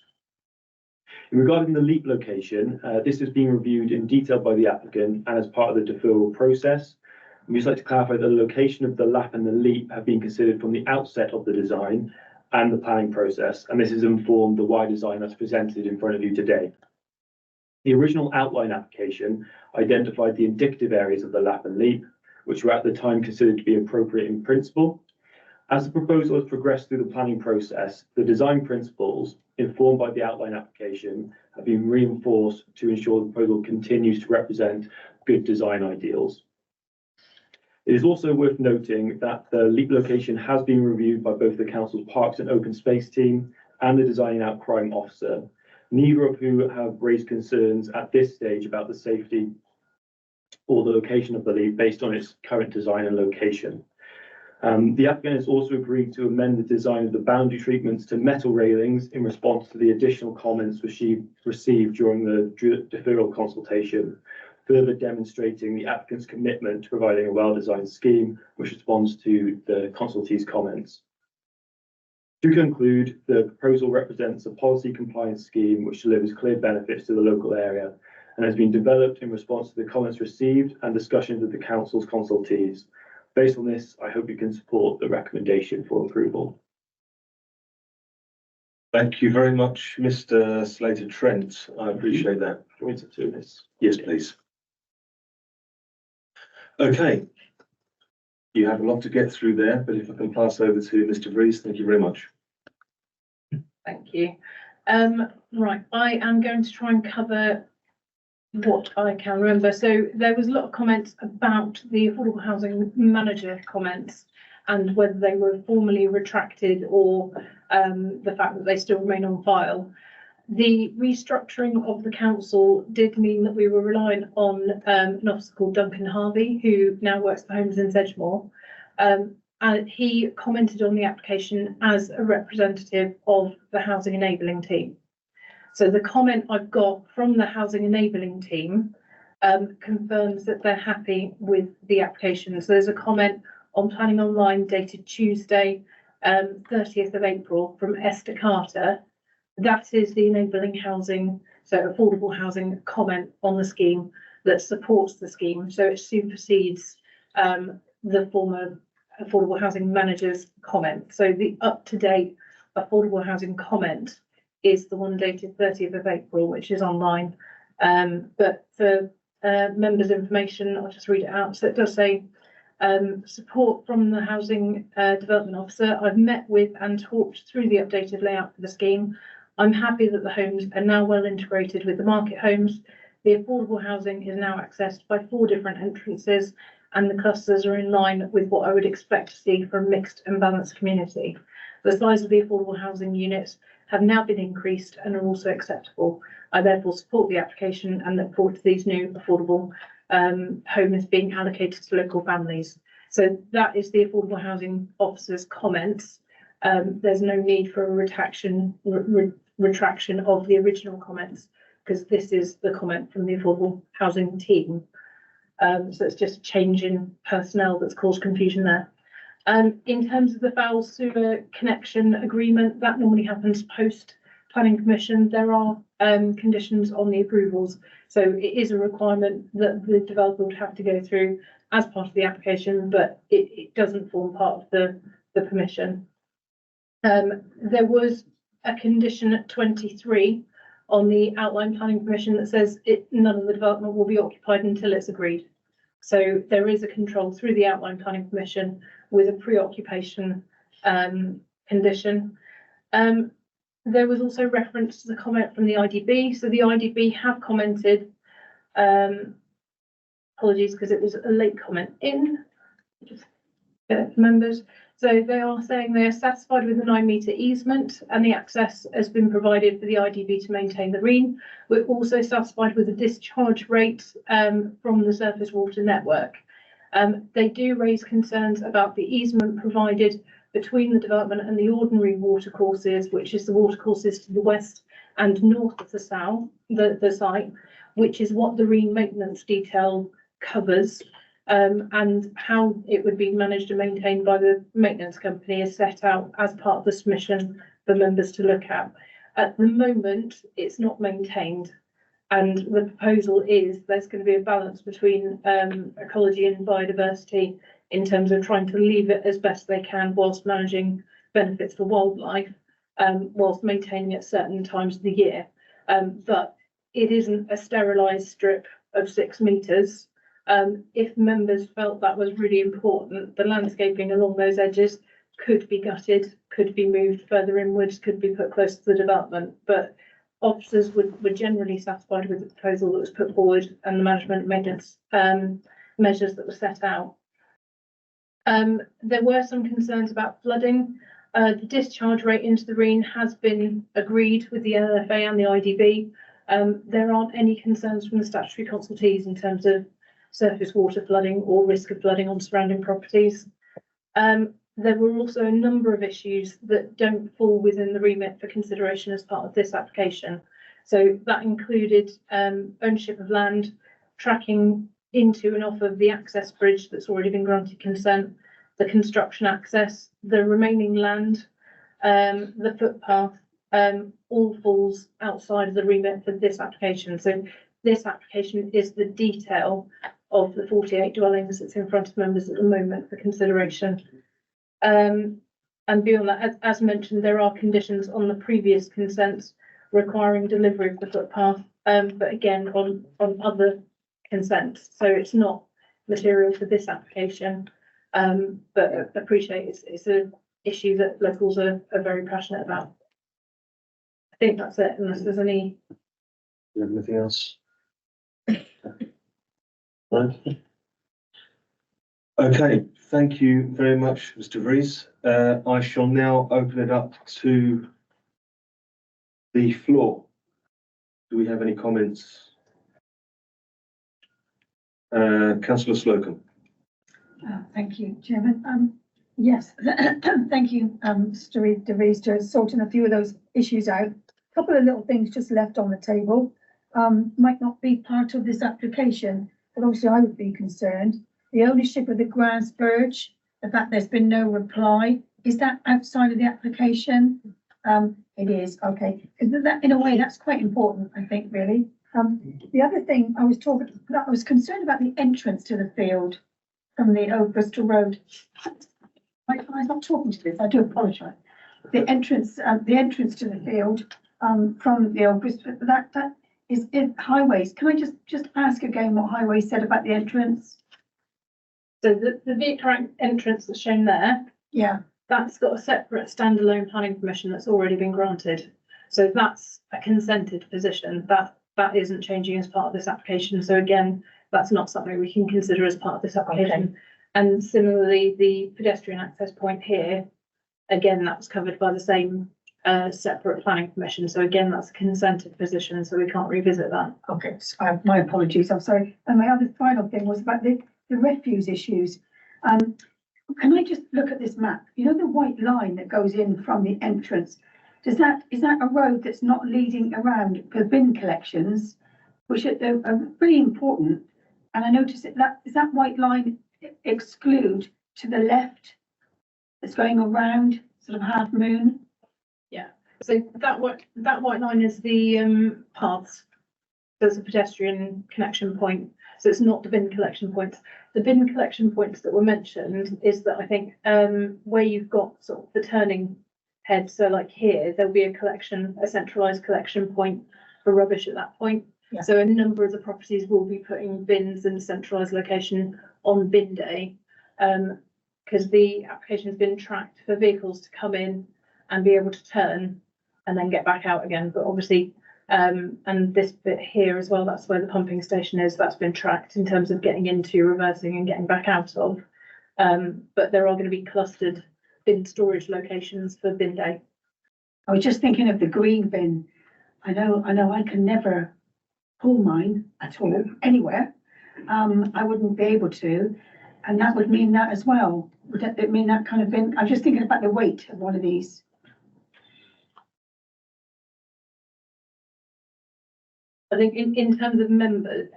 Regarding the LEAP location, this has been reviewed in detail by the applicant and as part of the deferral process. We'd just like to clarify that the location of the lap and the leap have been considered from the outset of the design and the planning process, and this has informed the Y design that's presented in front of you today. The original outline application identified the indicative areas of the lap and leap, which were at the time considered to be appropriate in principle. As the proposal has progressed through the planning process, the design principles informed by the outline application have been reinforced to ensure the proposal continues to represent good design ideals. It is also worth noting that the leap location has been reviewed by both the Council's Parks and Open Space team and the Designing Out Crime Officer, neither of whom have raised concerns at this stage about the safety or the location of the leap based on its current design and location. The applicant has also agreed to amend the design of the boundary treatments to metal railings in response to the additional comments received during the deferral consultation, further demonstrating the applicant's commitment to providing a well-designed scheme which responds to the consultee's comments. To conclude, the proposal represents a policy compliance scheme which delivers clear benefits to the local area and has been developed in response to the comments received and discussions with the council's consultees. Based on this, I hope you can support the recommendation for approval. Thank you very much, Mr. Slater Trent. I appreciate that. Can we do this? Yes, please. Okay. You have a lot to get through there, but if I can pass over to Mr. Breeze, thank you very much. Thank you. Right, I am going to try and cover what I can remember. So there was a lot of comments about the affordable housing manager comments and whether they were formally retracted or the fact that they still remain on file. The restructuring of the council did mean that we were relying on an officer called Duncan Harvey, who now works for Homes in Sedgemoor. And he commented on the application as a representative of the housing enabling team. So the comment I've got from the housing enabling team confirms that they're happy with the application. So there's a comment on Planning Online dated Tuesday, 30th of April from Esther Carter. That is the enabling housing, so affordable housing comment on the scheme that supports the scheme. So it supersedes the former affordable housing manager's comment. So the up-to-date affordable housing comment is the one dated 30th of April, which is online. But for members' information, I'll just read it out. So it does say, support from the Housing Development Officer. I've met with and talked through the updated layout for the scheme. I'm happy that the homes are now well integrated with the market homes. The affordable housing is now accessed by 4 different entrances, and the clusters are in line with what I would expect to see from a mixed and balanced community. The size of the affordable housing units have now been increased and are also acceptable. I therefore support the application and look forward to these new affordable homes being allocated to local families. So that is the affordable housing officer's comments. There's no need for a retraction of the original comments, because this is the comment from the affordable housing team. So it's just a change in personnel that's caused confusion there. In terms of the foul sewer connection agreement, that normally happens post planning permission. There are conditions on the approvals, so it is a requirement that the developer would have to go through as part of the application, but it doesn't form part of the permission. There was a condition at 23 on the outline planning permission that says none of the development will be occupied until it's agreed. So there is a control through the outline planning permission with a pre-occupation condition. There was also reference to the comment from the IDB. So the IDB have commented, apologies because it was a late comment in, just members. So they are saying they are satisfied with the 9-metre easement and the access has been provided for the IDB to maintain the green. We're also satisfied with the discharge rate from the surface water network. They do raise concerns about the easement provided between the development and the ordinary watercourses, which is the watercourses to the west and north of the site, which is what the green maintenance detail covers. And how it would be managed and maintained by the maintenance company is set out as part of the submission for members to look at. At the moment, it's not maintained. And the proposal is there's going to be a balance between ecology and biodiversity in terms of trying to leave it as best they can whilst managing benefits for wildlife, whilst maintaining at certain times of the year. But it isn't a sterilised strip of 6 metres. If members felt that was really important, the landscaping along those edges could be gutted, could be moved further inwards, could be put close to the development. But officers were generally satisfied with the proposal that was put forward and the management maintenance measures that were set out. There were some concerns about flooding. The discharge rate into the Reen has been agreed with the LFA and the IDB. There aren't any concerns from the statutory consultees in terms of surface water flooding or risk of flooding on surrounding properties. There were also a number of issues that don't fall within the remit for consideration as part of this application. So that included ownership of land, tracking into and off of the access bridge that's already been granted consent, the construction access, the remaining land, the footpath, all falls outside of the remit for this application. So this application is the detail of the 48 dwellings that's in front of members at the moment for consideration. And beyond that, as mentioned, there are conditions on the previous consents requiring delivery of the footpath, but again, on other consents. So it's not material for this application, but appreciate it's an issue that locals are very passionate about. I think that's it, unless there's any. Anything else? No? Okay, thank you very much, Mr. Vries. I shall now open it up to the floor. Do we have any comments? Councillor Slocum. Thank you, Chairman. Yes, thank you, Mr. De Vries, for sorting a few of those issues out. A couple of little things just left on the table. Might not be part of this application, but obviously I would be concerned. The ownership of the grass verge, the fact there's been no reply, is that outside of the application? It is, okay. That, in a way, that's quite important, I think, really. The other thing I was concerned about the entrance to the field from the Old Bristol Road. I'm not talking to this, I do apologise. The entrance to the field from the Old Bristol, that is in highways. Can I just ask again what highway said about the entrance? So the vehicle entrance that's shown there, yeah, that's got a separate standalone planning permission that's already been granted. So that's a consented position. That isn't changing as part of this application. So again, that's not something we can consider as part of this application. Okay. And similarly, the pedestrian access point here, again, that was covered by the same separate planning permission. So again, that's a consented position, so we can't revisit that. Okay, so, my apologies, I'm sorry. And my other final thing was about the refuse issues. Can I just look at this map? You know the white line that goes in from the entrance? Is that a road that's not leading around for bin collections, which are really important? And I noticed that is that white line exclude to the left that's going around sort of Half Moon? Yeah, so that white line is the paths. There's a pedestrian connection point, so it's not the bin collection points. The bin collection points that were mentioned is that I think where you've got sort of the turning head, so like here, there'll be a centralised collection point for rubbish at that point. Yeah. So a number of the properties will be putting bins in a centralised location on bin day, because the application has been tracked for vehicles to come in and be able to turn and then get back out again. But obviously, and this bit here as well, that's where the pumping station is. That's been tracked in terms of getting into, reversing and getting back out of. But there are going to be clustered bin storage locations for bin day. I was just thinking of the green bin. I know I can never pull mine at all anywhere. I wouldn't be able to, and that would mean that as well. Would it mean that kind of bin? I'm just thinking about the weight of one of these. I think in terms of members,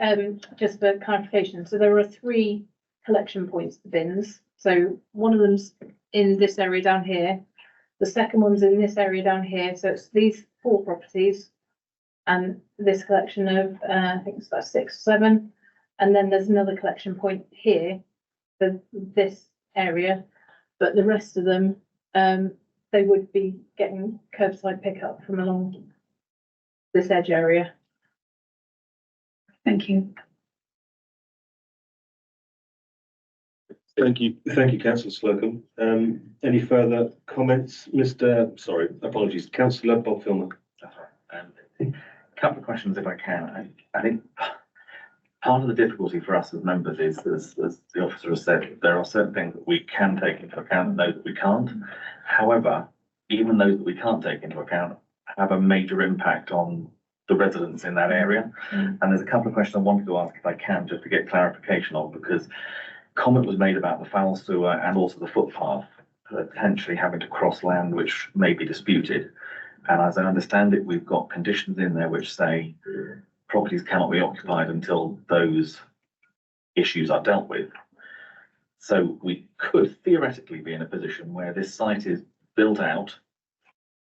just for clarification, so there are 3 collection points for bins. So one of them's in this area down here. The second one's in this area down here. So it's these 4 properties. and this collection of, I think it's about 6 or 7. And then there's another collection point here for this area, but the rest of them, they would be getting curbside pickup from along this edge area. Thank you. Thank you, councillor Slocum. Any further comments, apologies, councillor Bob Filmer. That's right. Couple of questions if I can. I think part of the difficulty for us as members is, as the officer has said, there are certain things that we can take into account and those that we can't. However, even those that we can't take into account have a major impact on the residents in that area. And there's a couple of questions I wanted to ask if I can, just to get clarification on, because comment was made about the foul sewer and also the footpath potentially having to cross land which may be disputed. And as I understand it, we've got conditions in there which say properties cannot be occupied until those issues are dealt with. So we could theoretically be in a position where this site is built out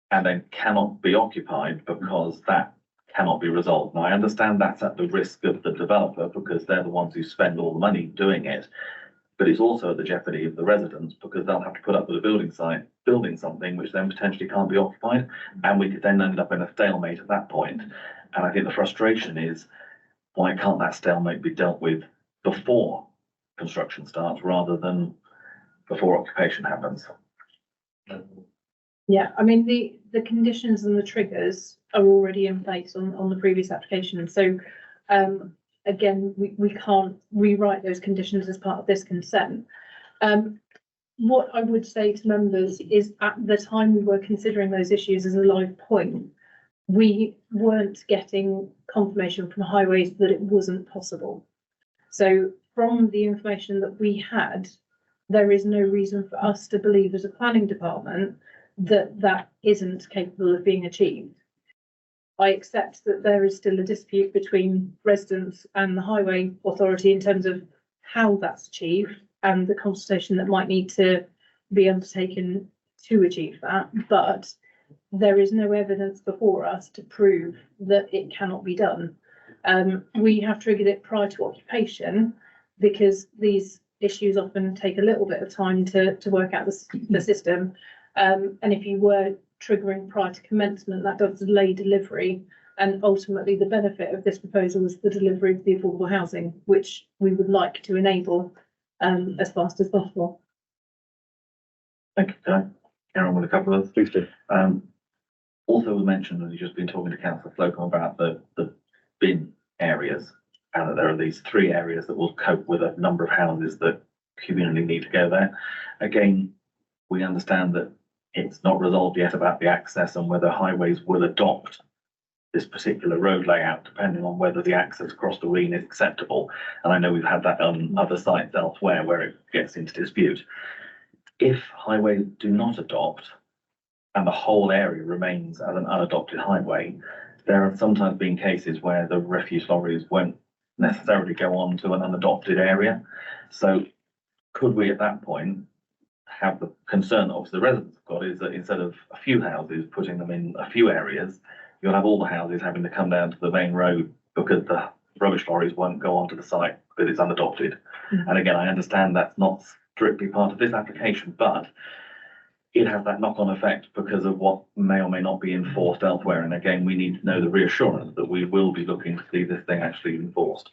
and then cannot be occupied because that cannot be resolved. Now, I understand that's at the risk of the developer because they're the ones who spend all the money doing it, but it's also at the jeopardy of the residents because they'll have to put up with a building site, building something which then potentially can't be occupied, and we could then end up in a stalemate at that point. And I think the frustration is, why can't that stalemate be dealt with before construction starts rather than before occupation happens? Yeah, I mean, the conditions and the triggers are already in place on the previous application. So, again, we can't rewrite those conditions as part of this consent. What I would say to members is at the time we were considering those issues as a live point, we weren't getting confirmation from Highways that it wasn't possible. So from the information that we had, there is no reason for us to believe as a planning department that that isn't capable of being achieved. I accept that there is still a dispute between residents and the highway authority in terms of how that's achieved and the consultation that might need to be undertaken to achieve that, but there is no evidence before us to prove that it cannot be done. We have triggered it prior to occupation because these issues often take a little bit of time to work out the system. And if you were triggering prior to commencement, that does delay delivery. And ultimately, the benefit of this proposal is the delivery of the affordable housing, which we would like to enable as fast as possible. Thank you. Can I carry on with a couple of others? Please do. Also was mentioned, and you've just been talking to Councillor Slocum about the bin areas, and that there are these 3 areas that will cope with a number of houses that communally need to go there. Again, we understand that it's not resolved yet about the access and whether Highways will adopt this particular road layout, depending on whether the access across the green is acceptable. And I know we've had that on other sites elsewhere where it gets into dispute. If Highways do not adopt and the whole area remains as an unadopted highway, there have sometimes been cases where the refuse lorries won't necessarily go on to an unadopted area. So could we at that point have the concern of the residents have got is that instead of a few houses putting them in a few areas, you'll have all the houses having to come down to the main road because the rubbish lorries won't go onto the site because it's unadopted. And again, I understand that's not strictly part of this application, but it has that knock-on effect because of what may or may not be enforced elsewhere. And again, we need to know the reassurance that we will be looking to see this thing actually enforced.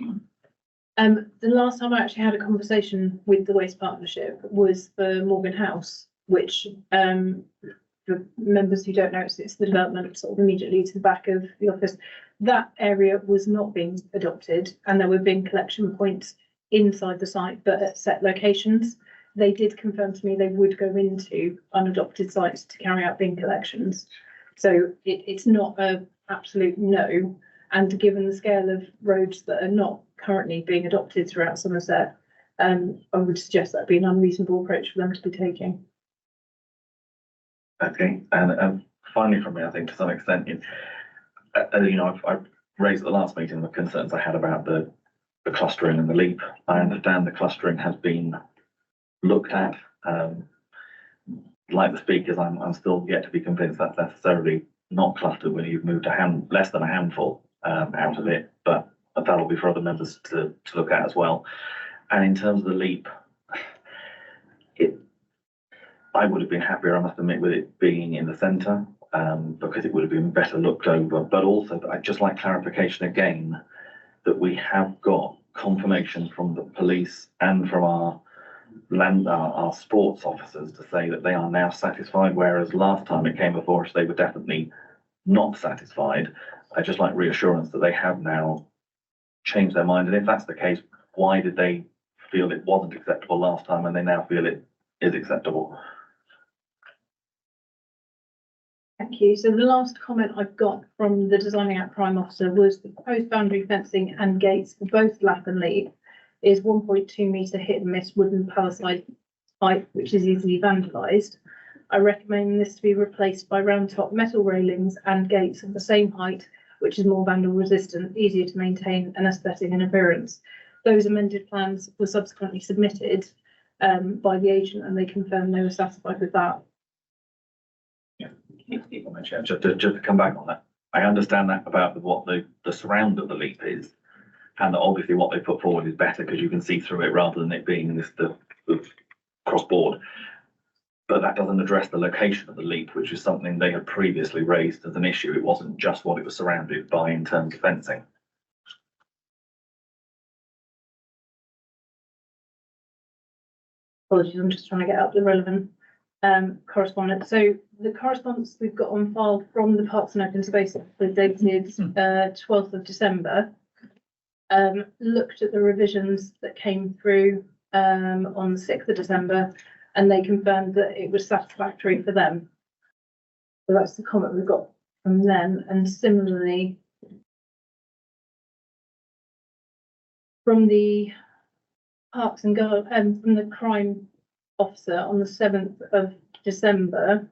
The last time I actually had a conversation with the Waste Partnership was for Morgan House, which for members who don't know, it's the development sort of immediately to the back of the office. That area was not being adopted, and there were bin collection points inside the site, but at set locations. They did confirm to me they would go into unadopted sites to carry out bin collections. So it's not an absolute no. And given the scale of roads that are not currently being adopted throughout Somerset, I would suggest that would be an unreasonable approach for them to be taking. Okay, and finally from me, I think to some extent, I've raised at the last meeting the concerns I had about the clustering and the leap. I understand the clustering has been looked at. Like the speakers, I'm still yet to be convinced that's necessarily not cluttered when you've moved less than a handful out of it, but that'll be for other members to look at as well. And in terms of the leap, I would have been happier, I must admit, with it being in the centre, because it would have been better looked over. But also, I'd just like clarification again that we have got confirmation from the police and from our sports officers to say that they are now satisfied, whereas last time it came before us, they were definitely not satisfied. I'd just like reassurance that they have now changed their mind. And if that's the case, why did they feel it wasn't acceptable last time and they now feel it is acceptable? Thank you. So the last comment I've got from the Designing Act Crime Officer was the proposed boundary fencing and gates for both Lap and Leap is 1.2 metre hit and miss wooden palisade pipe, which is easily vandalised. I recommend this to be replaced by round top metal railings and gates of the same height, which is more vandal resistant, easier to maintain, and aesthetic in appearance. Those amended plans were subsequently submitted by the agent, and they confirmed they were satisfied with that. Just to come back on that, I understand that about what the surround of the leap is, and that obviously what they put forward is better because you can see through it rather than it being the cross board. But that doesn't address the location of the leap, which is something they had previously raised as an issue. It wasn't just what it was surrounded by in terms of fencing. Apologies, I'm just trying to get up the relevant correspondence. So the correspondence we've got on file from the Parks and Open Space dated 12th of December looked at the revisions that came through on the 6th of December, and they confirmed that it was satisfactory for them. So that's the comment we've got from them. And similarly, from the Parks and from the crime officer on the 7th of December,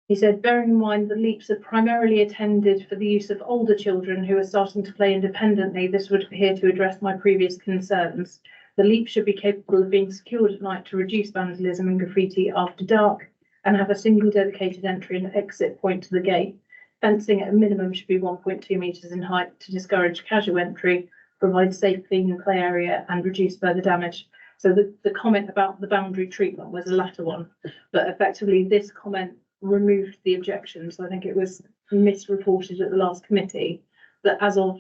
he said, bearing in mind the leaps are primarily intended for the use of older children who are starting to play independently, this would appear to address my previous concerns. The leap should be capable of being secured at night to reduce vandalism and graffiti after dark and have a single dedicated entry and exit point to the gate. Fencing at a minimum should be 1.2 metres in height to discourage casual entry, provide safe clean play area and reduce further damage. So the comment about the boundary treatment was the latter one, but effectively this comment removed the objection. So I think it was misreported at the last committee that as of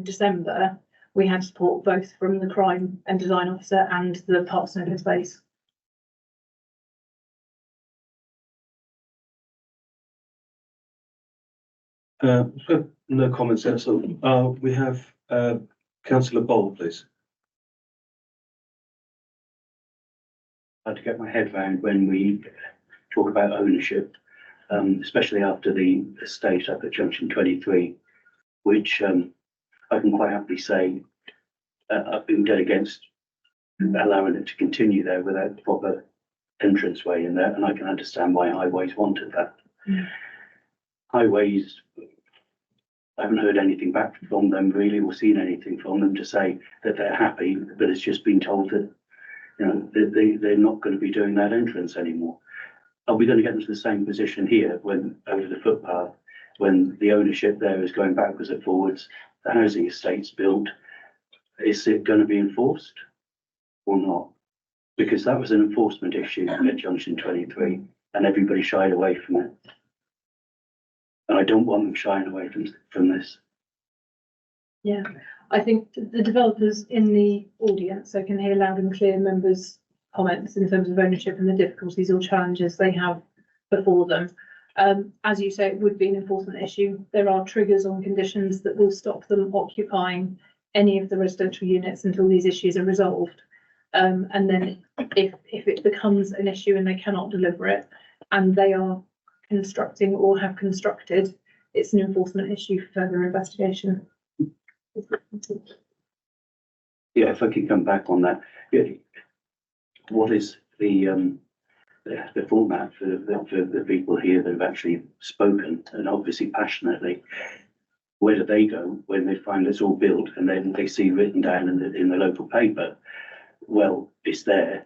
December, we had support both from the crime and design officer and the Parks and Open Space. No comments there. So we have Councillor Bold, please. I had to get my head around when we talk about ownership, especially after the estate up at Junction 23, which I can quite happily say I've been dead against allowing it to continue there without the proper entranceway in there, and I can understand why Highways wanted that. Highways, I haven't heard anything back from them really, or seen anything from them to say that they're happy, but it's just been told that, you know, they're not going to be doing that entrance anymore. Are we going to get into the same position here when over the footpath, when the ownership there is going backwards and forwards, the housing estate's built? Is it going to be enforced or not? Because that was an enforcement issue at Junction 23 and everybody shied away from it. And I don't want them shying away from this. Yeah, I think the developers in the audience, so can hear loud and clear members' comments in terms of ownership and the difficulties or challenges they have before them. As you say, it would be an enforcement issue. There are triggers on conditions that will stop them occupying any of the residential units until these issues are resolved. And then if it becomes an issue and they cannot deliver it and they are constructing or have constructed, it's an enforcement issue for further investigation. Yeah, if I could come back on that. What is the format for the people here that have actually spoken and obviously passionately? Where do they go when they find it's all built and then they see written down in the local paper, well, it's there,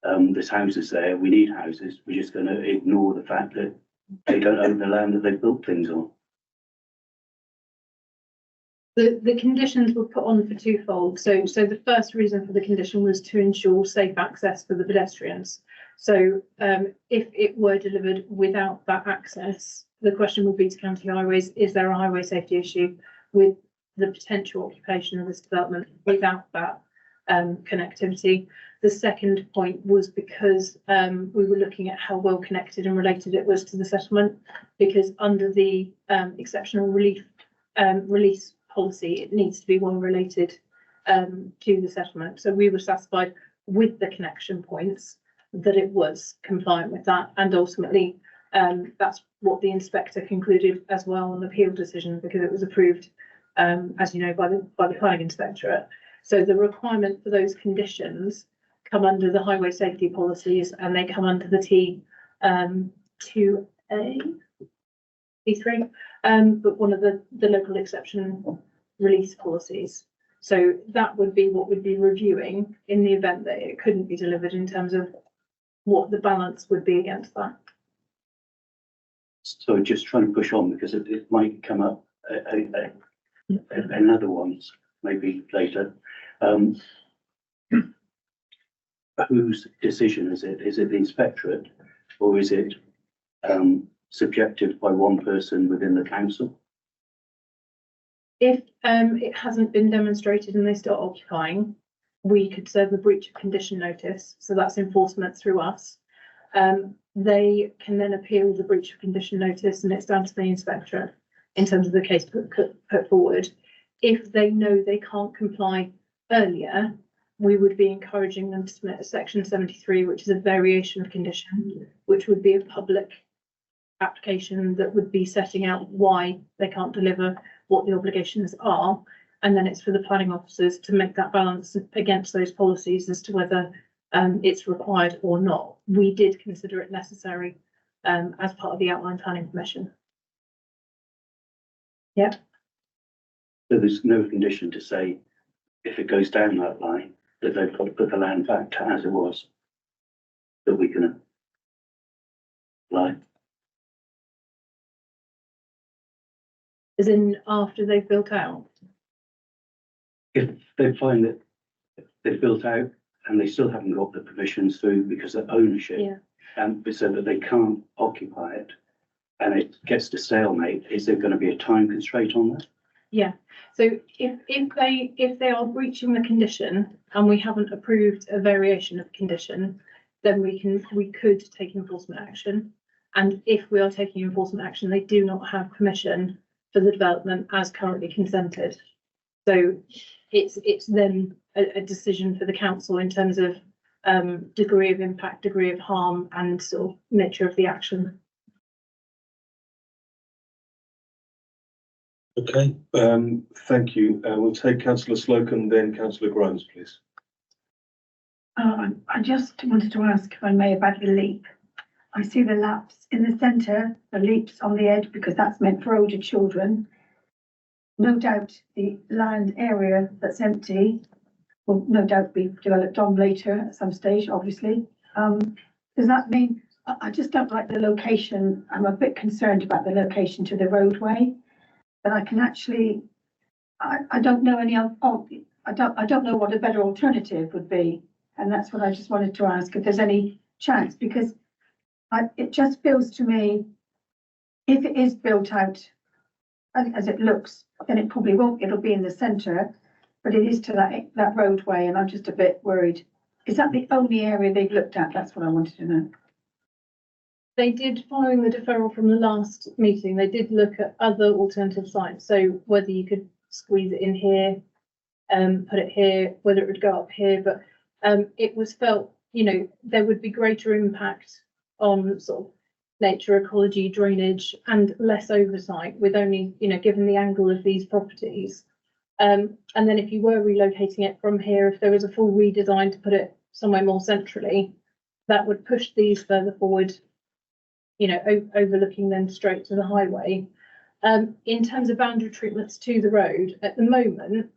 there's houses there, we need houses, we're just going to ignore the fact that they don't own the land that they've built things on. The conditions were put on for twofold. So the first reason for the condition was to ensure safe access for the pedestrians. So if it were delivered without that access, the question would be to County Highways, is there a highway safety issue with the potential occupation of this development without that connectivity? The second point was because we were looking at how well connected and related it was to the settlement, because under the exceptional release policy, it needs to be well related to the settlement. So we were satisfied with the connection points that it was compliant with that, and ultimately that's what the inspector concluded as well on the appeal decision, because it was approved, as you know, by the planning inspectorate. So the requirement for those conditions come under the highway safety policies, and they come under the T2A, T3, but one of the local exception release policies. So that would be what we'd be reviewing in the event that it couldn't be delivered, in terms of what the balance would be against that. So just trying to push on, because it might come up another ones maybe later. Whose decision is it? Is it the inspectorate, or is it subjective by one person within the council? If it hasn't been demonstrated and they start occupying, we could serve the breach of condition notice. So that's enforcement through us. They can then appeal the breach of condition notice, and it's down to the inspectorate in terms of the case put forward. If they know they can't comply earlier, we would be encouraging them to submit a section 73, which is a variation of condition, which would be a public application that would be setting out why they can't deliver, what the obligations are, and then it's for the planning officers to make that balance against those policies as to whether it's required or not. We did consider it necessary as part of the outline planning permission. Yeah. So there's no condition to say, if it goes down that line, that they've got to put the land back to as it was, that we can apply. As in after they've built out? If they find that they've built out and they still haven't got the permissions through because of ownership, Yeah. and so that they can't occupy it, and it gets to stalemate, is there going to be a time constraint on that? Yeah, so if they are breaching the condition and we haven't approved a variation of condition, then we could take enforcement action. And if we are taking enforcement action, they do not have permission for the development as currently consented. So it's then a decision for the council in terms of degree of impact, degree of harm, and sort of nature of the action. Okay, thank you. We'll take Councillor Slocum, then Councillor Grimes, please. I just wanted to ask, if I may, about the leap. I see the laps in the centre, the leaps on the edge, because that's meant for older children. No doubt the land area that's empty will no doubt be developed on later at some stage, obviously. Does that mean, I just don't like the location. I'm a bit concerned about the location to the roadway. But I can actually, I don't know any other, I don't know what a better alternative would be. And that's what I just wanted to ask, if there's any chance, because it just feels to me, if it is built out as it looks, then it probably won't, it'll be in the centre, but it is to that roadway, and I'm just a bit worried. Is that the only area they've looked at? That's what I wanted to know. They did, following the deferral from the last meeting, they did look at other alternative sites. So whether you could squeeze it in here, put it here, whether it would go up here, but it was felt, you know, there would be greater impact on sort of nature, ecology, drainage, and less oversight with only, you know, given the angle of these properties. And then if you were relocating it from here, if there was a full redesign to put it somewhere more centrally, that would push these further forward, you know, overlooking them straight to the highway. In terms of boundary treatments to the road, at the moment,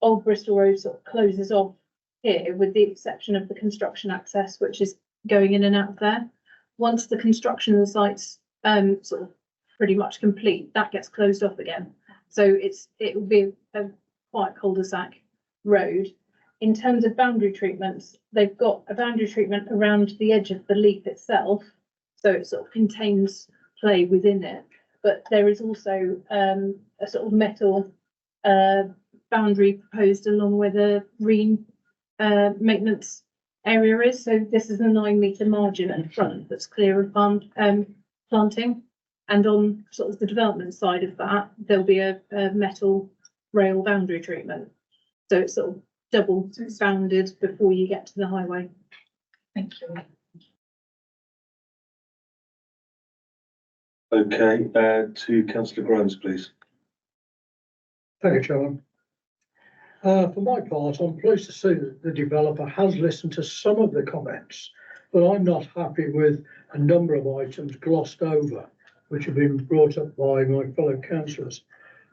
Old Bristol Road sort of closes off here, with the exception of the construction access, which is going in and out of there. Once the construction of the site's sort of pretty much complete, that gets closed off again. So it will be a quite cul-de-sac road. In terms of boundary treatments, they've got a boundary treatment around the edge of the leaf itself, so it sort of contains play within it. But there is also a sort of metal boundary proposed along where the green maintenance area is. So this is a 9-metre margin at the front that's clear of planting. And on sort of the development side of that, there'll be a metal rail boundary treatment. So it's sort of double bounded before you get to the highway. Thank you. Okay, to councillor Grimes, please. Thank you, Chairman. For my part, I'm pleased to see that the developer has listened to some of the comments, but I'm not happy with a number of items glossed over, which have been brought up by my fellow councillors.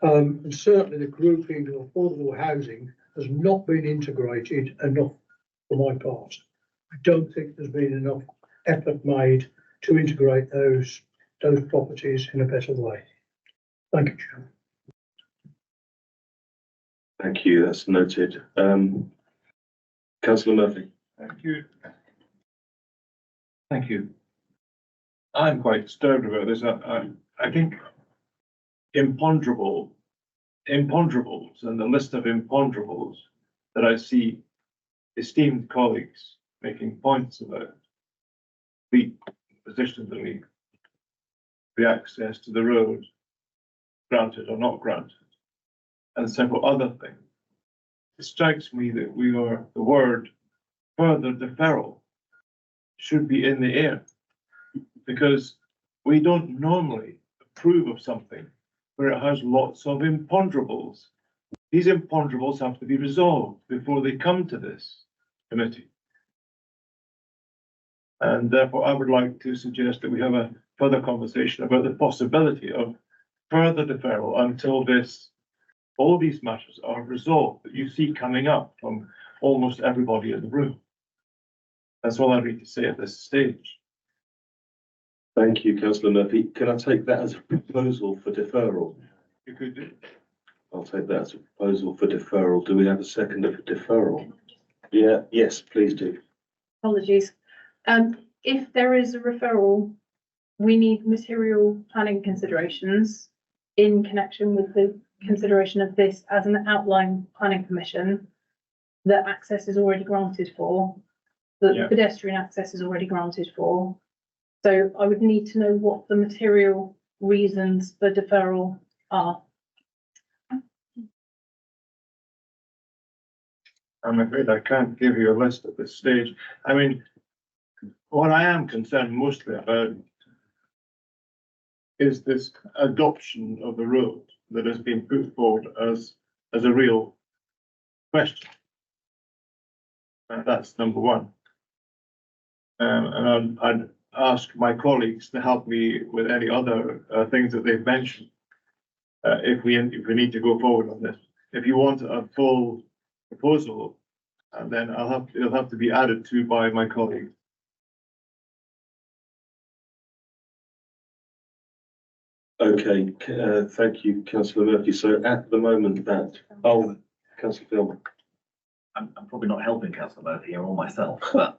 And certainly the grouping of affordable housing has not been integrated enough for my part. I don't think there's been enough effort made to integrate those properties in a better way. Thank you, Chairman. Thank you, that's noted. Councillor Murphy. Thank you. Thank you. I'm quite disturbed about this. I think imponderables and the list of imponderables that I see esteemed colleagues making points about the position of the league, the access to the road, granted or not granted, and several other things. It strikes me that the word further deferral should be in the air, because we don't normally approve of something where it has lots of imponderables. These imponderables have to be resolved before they come to this committee. And therefore, I would like to suggest that we have a further conversation about the possibility of further deferral until all these matters are resolved that you see coming up from almost everybody in the room. That's all I need to say at this stage. Thank you, councillor Murphy. Can I take that as a proposal for deferral? You could do. I'll take that as a proposal for deferral. Do we have a seconder for deferral? Yeah, yes, please do. Apologies. If there is a referral, we need material planning considerations in connection with the consideration of this as an outline planning permission that access is already granted for, that pedestrian access is already granted for. So I would need to know what the material reasons for deferral are. I'm afraid I can't give you a list at this stage. I mean, what I am concerned mostly about is this adoption of the road that has been put forward as a real question. That's number one. And I'd ask my colleagues to help me with any other things that they've mentioned if we need to go forward on this. If you want a full proposal, then it'll have to be added to by my colleague. Okay, thank you, councillor Murphy. So at the moment councillor Philman. I'm probably not helping councillor Murphy here or myself, but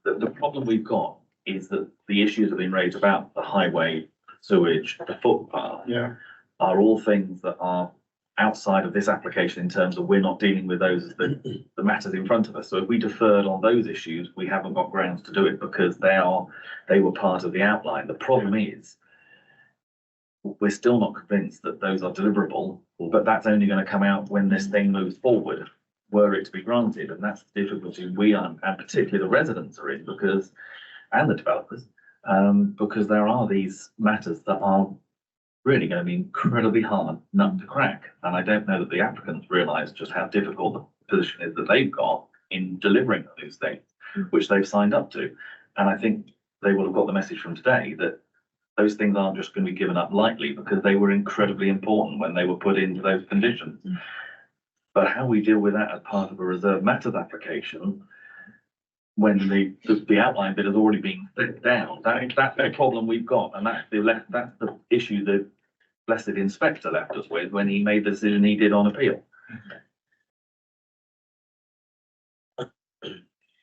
the problem we've got is that the issues that have been raised about the highway, sewage, the footpath, are all things that are outside of this application in terms of we're not dealing with those as the matters in front of us. So if we deferred on those issues, we haven't got grounds to do it because they were part of the outline. The problem is we're still not convinced that those are deliverable, but that's only going to come out when this thing moves forward, were it to be granted. And that's the difficulty we are, and particularly the residents are in, and the developers, because there are these matters that are really going to be incredibly hard nut to crack. And I don't know that the applicants realise just how difficult the position is that they've got in delivering those things, which they've signed up to. And I think they will have got the message from today that those things aren't just going to be given up lightly because they were incredibly important when they were put into those conditions. But how we deal with that as part of a reserved matters application when the outline bit has already been put down. That's the problem we've got, and that's the issue that blessed inspector left us with when he made the decision he did on appeal.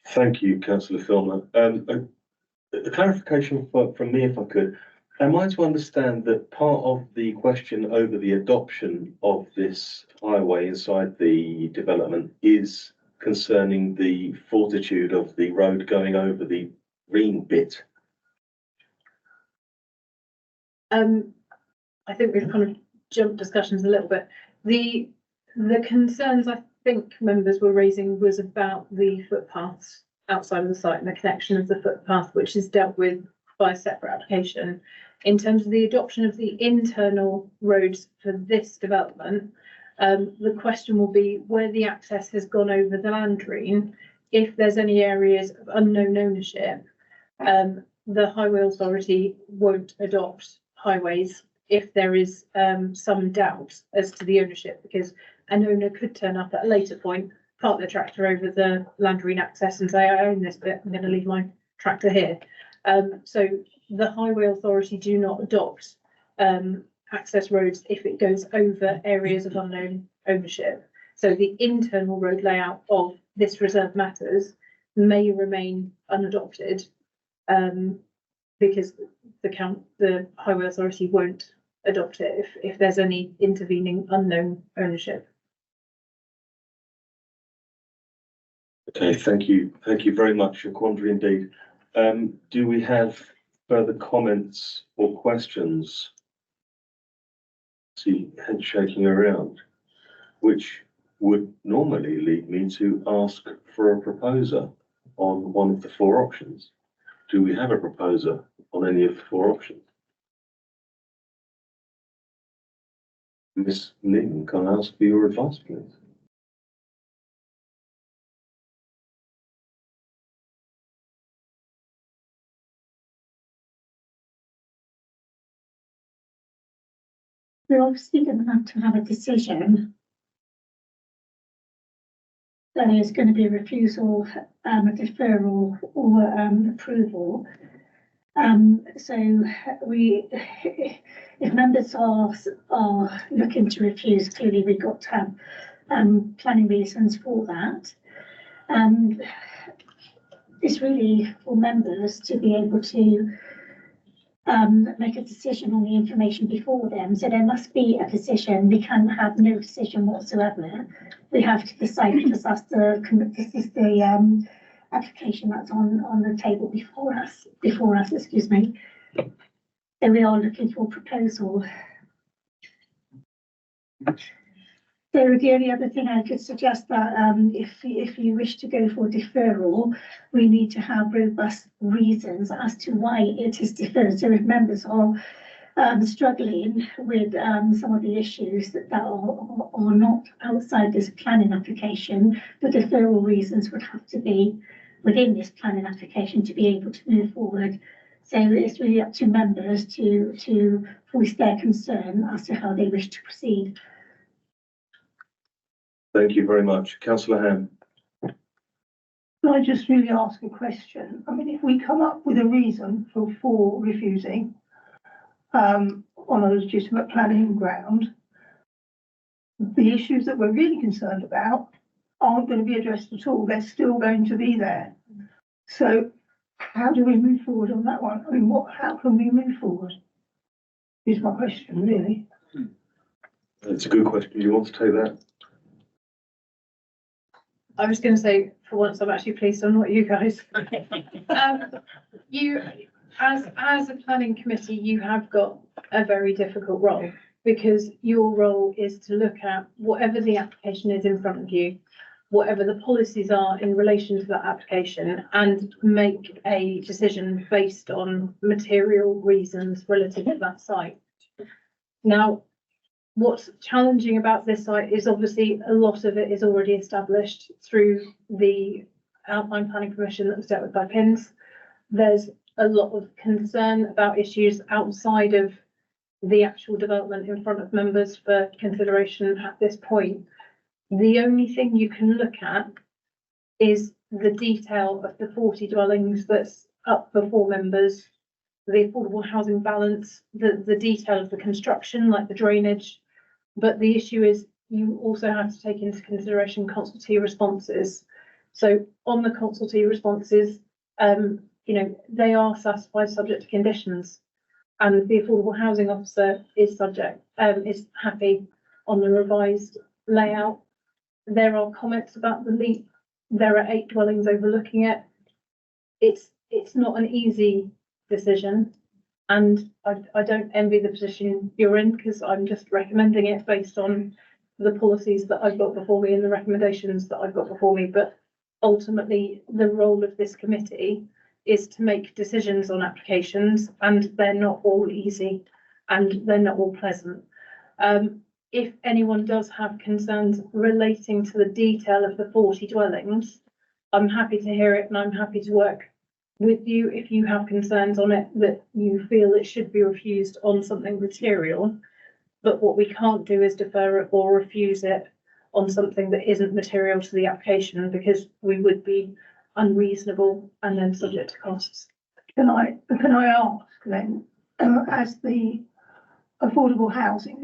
Thank you, councillor Filmer. A clarification from me, if I could. Am I to understand that part of the question over the adoption of this highway inside the development is concerning the fortitude of the road going over the green bit? I think we've kind of jumped discussions a little bit. The concerns I think members were raising was about the footpaths outside of the site and the connection of the footpath, which is dealt with by a separate application. In terms of the adoption of the internal roads for this development, the question will be where the access has gone over the land green. If there's any areas of unknown ownership, the Highway Authority won't adopt highways if there is some doubt as to the ownership, because an owner could turn up at a later point, park the tractor over the land green access and say, I own this bit, I'm going to leave my tractor here. So the Highway Authority do not adopt access roads if it goes over areas of unknown ownership. So the internal road layout of this reserve matters may remain unadopted because the Highway Authority won't adopt it if there's any intervening unknown ownership. Okay, thank you. Thank you very much. A quandary indeed. Do we have further comments or questions? See head shaking around, which would normally lead me to ask for a proposer on one of the four options. Do we have a proposer on any of the four options? Miss Ning, can I ask for your advice, please? We're obviously going to have a decision. There is going to be a refusal, a deferral, or approval. So if members are looking to refuse, clearly we've got to have planning reasons for that. And it's really for members to be able to make a decision on the information before them. So there must be a decision. We can have no decision whatsoever. We have to decide because this is the application that's on the table before us, excuse me. So we are looking for a proposal. So the only other thing I could suggest that if you wish to go for deferral, we need to have robust reasons as to why it is deferred. So if members are struggling with some of the issues that are not outside this planning application, the deferral reasons would have to be within this planning application to be able to move forward. So it's really up to members to voice their concern as to how they wish to proceed. Thank you very much. Councillor Ham. Can I just really ask a question? I mean, if we come up with a reason for refusing on a legitimate planning ground, the issues that we're really concerned about aren't going to be addressed at all. They're still going to be there. So how do we move forward on that one? I mean, how can we move forward? Is my question, really. That's a good question. Do you want to take that? I was going to say, for once, I'm actually pleased I'm not you guys. You, as a planning committee, you have got a very difficult role because your role is to look at whatever the application is in front of you, whatever the policies are in relation to that application, and make a decision based on material reasons relative to that site. Now, what's challenging about this site is obviously a lot of it is already established through the outline planning permission that was dealt with by PINS. There's a lot of concern about issues outside of the actual development in front of members for consideration at this point. The only thing you can look at is the detail of the 40 dwellings that's up for 4 members, the affordable housing balance, the detail of the construction, like the drainage. But the issue is you also have to take into consideration consultee responses. So on the consultee responses, you know, they are satisfied subject to conditions, and the affordable housing officer is happy on the revised layout. There are comments about the leap. There are 8 dwellings overlooking it. It's not an easy decision, and I don't envy the position you're in, because I'm just recommending it based on the policies that I've got before me and the recommendations that I've got before me. But ultimately, the role of this committee is to make decisions on applications, and they're not all easy and they're not all pleasant. If anyone does have concerns relating to the detail of the 40 dwellings, I'm happy to hear it, and I'm happy to work with you if you have concerns on it that you feel it should be refused on something material. But what we can't do is defer it or refuse it on something that isn't material to the application, because we would be unreasonable and then subject to costs. Can I ask then, as the affordable housing,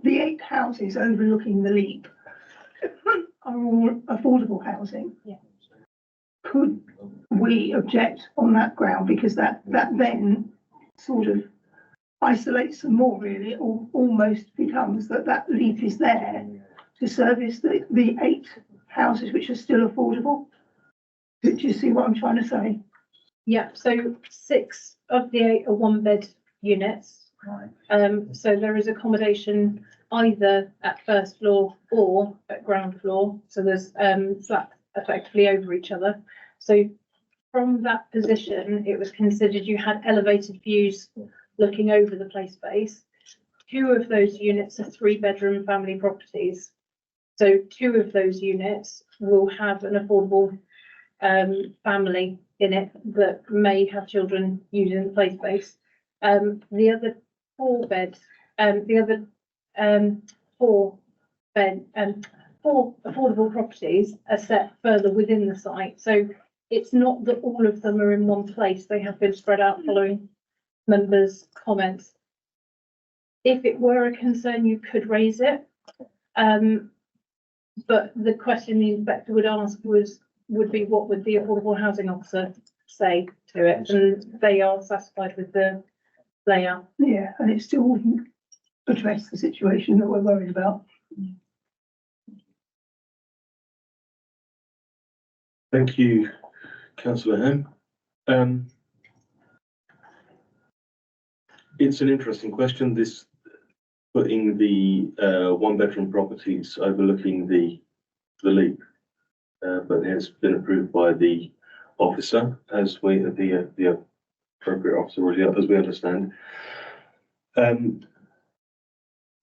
the 8 houses overlooking the leap are all affordable housing? Yeah. Could we object on that ground? Because that then sort of isolates them more, really. It almost becomes that leap is there to service the 8 houses which are still affordable. Do you see what I'm trying to say? Yeah, so 6 of the 8 are 1-bed units. Right. So there is accommodation either at first floor or at ground floor. So there's flats effectively over each other. So from that position, it was considered you had elevated views looking over the play space. 2 of those units are 3-bedroom family properties. So 2 of those units will have an affordable family in it that may have children using the play space. The other 4 affordable properties are set further within the site. So it's not that all of them are in one place. They have been spread out following members' comments. If it were a concern, you could raise it. But the question the inspector would ask would be what would the affordable housing officer say to it? And they are satisfied with the layout. Yeah, and it still wouldn't address the situation that we're worried about. Thank you, Councillor Ham. It's an interesting question, this putting the 1-bedroom properties overlooking the leap, but it has been approved by the officer as the appropriate officer, as we understand.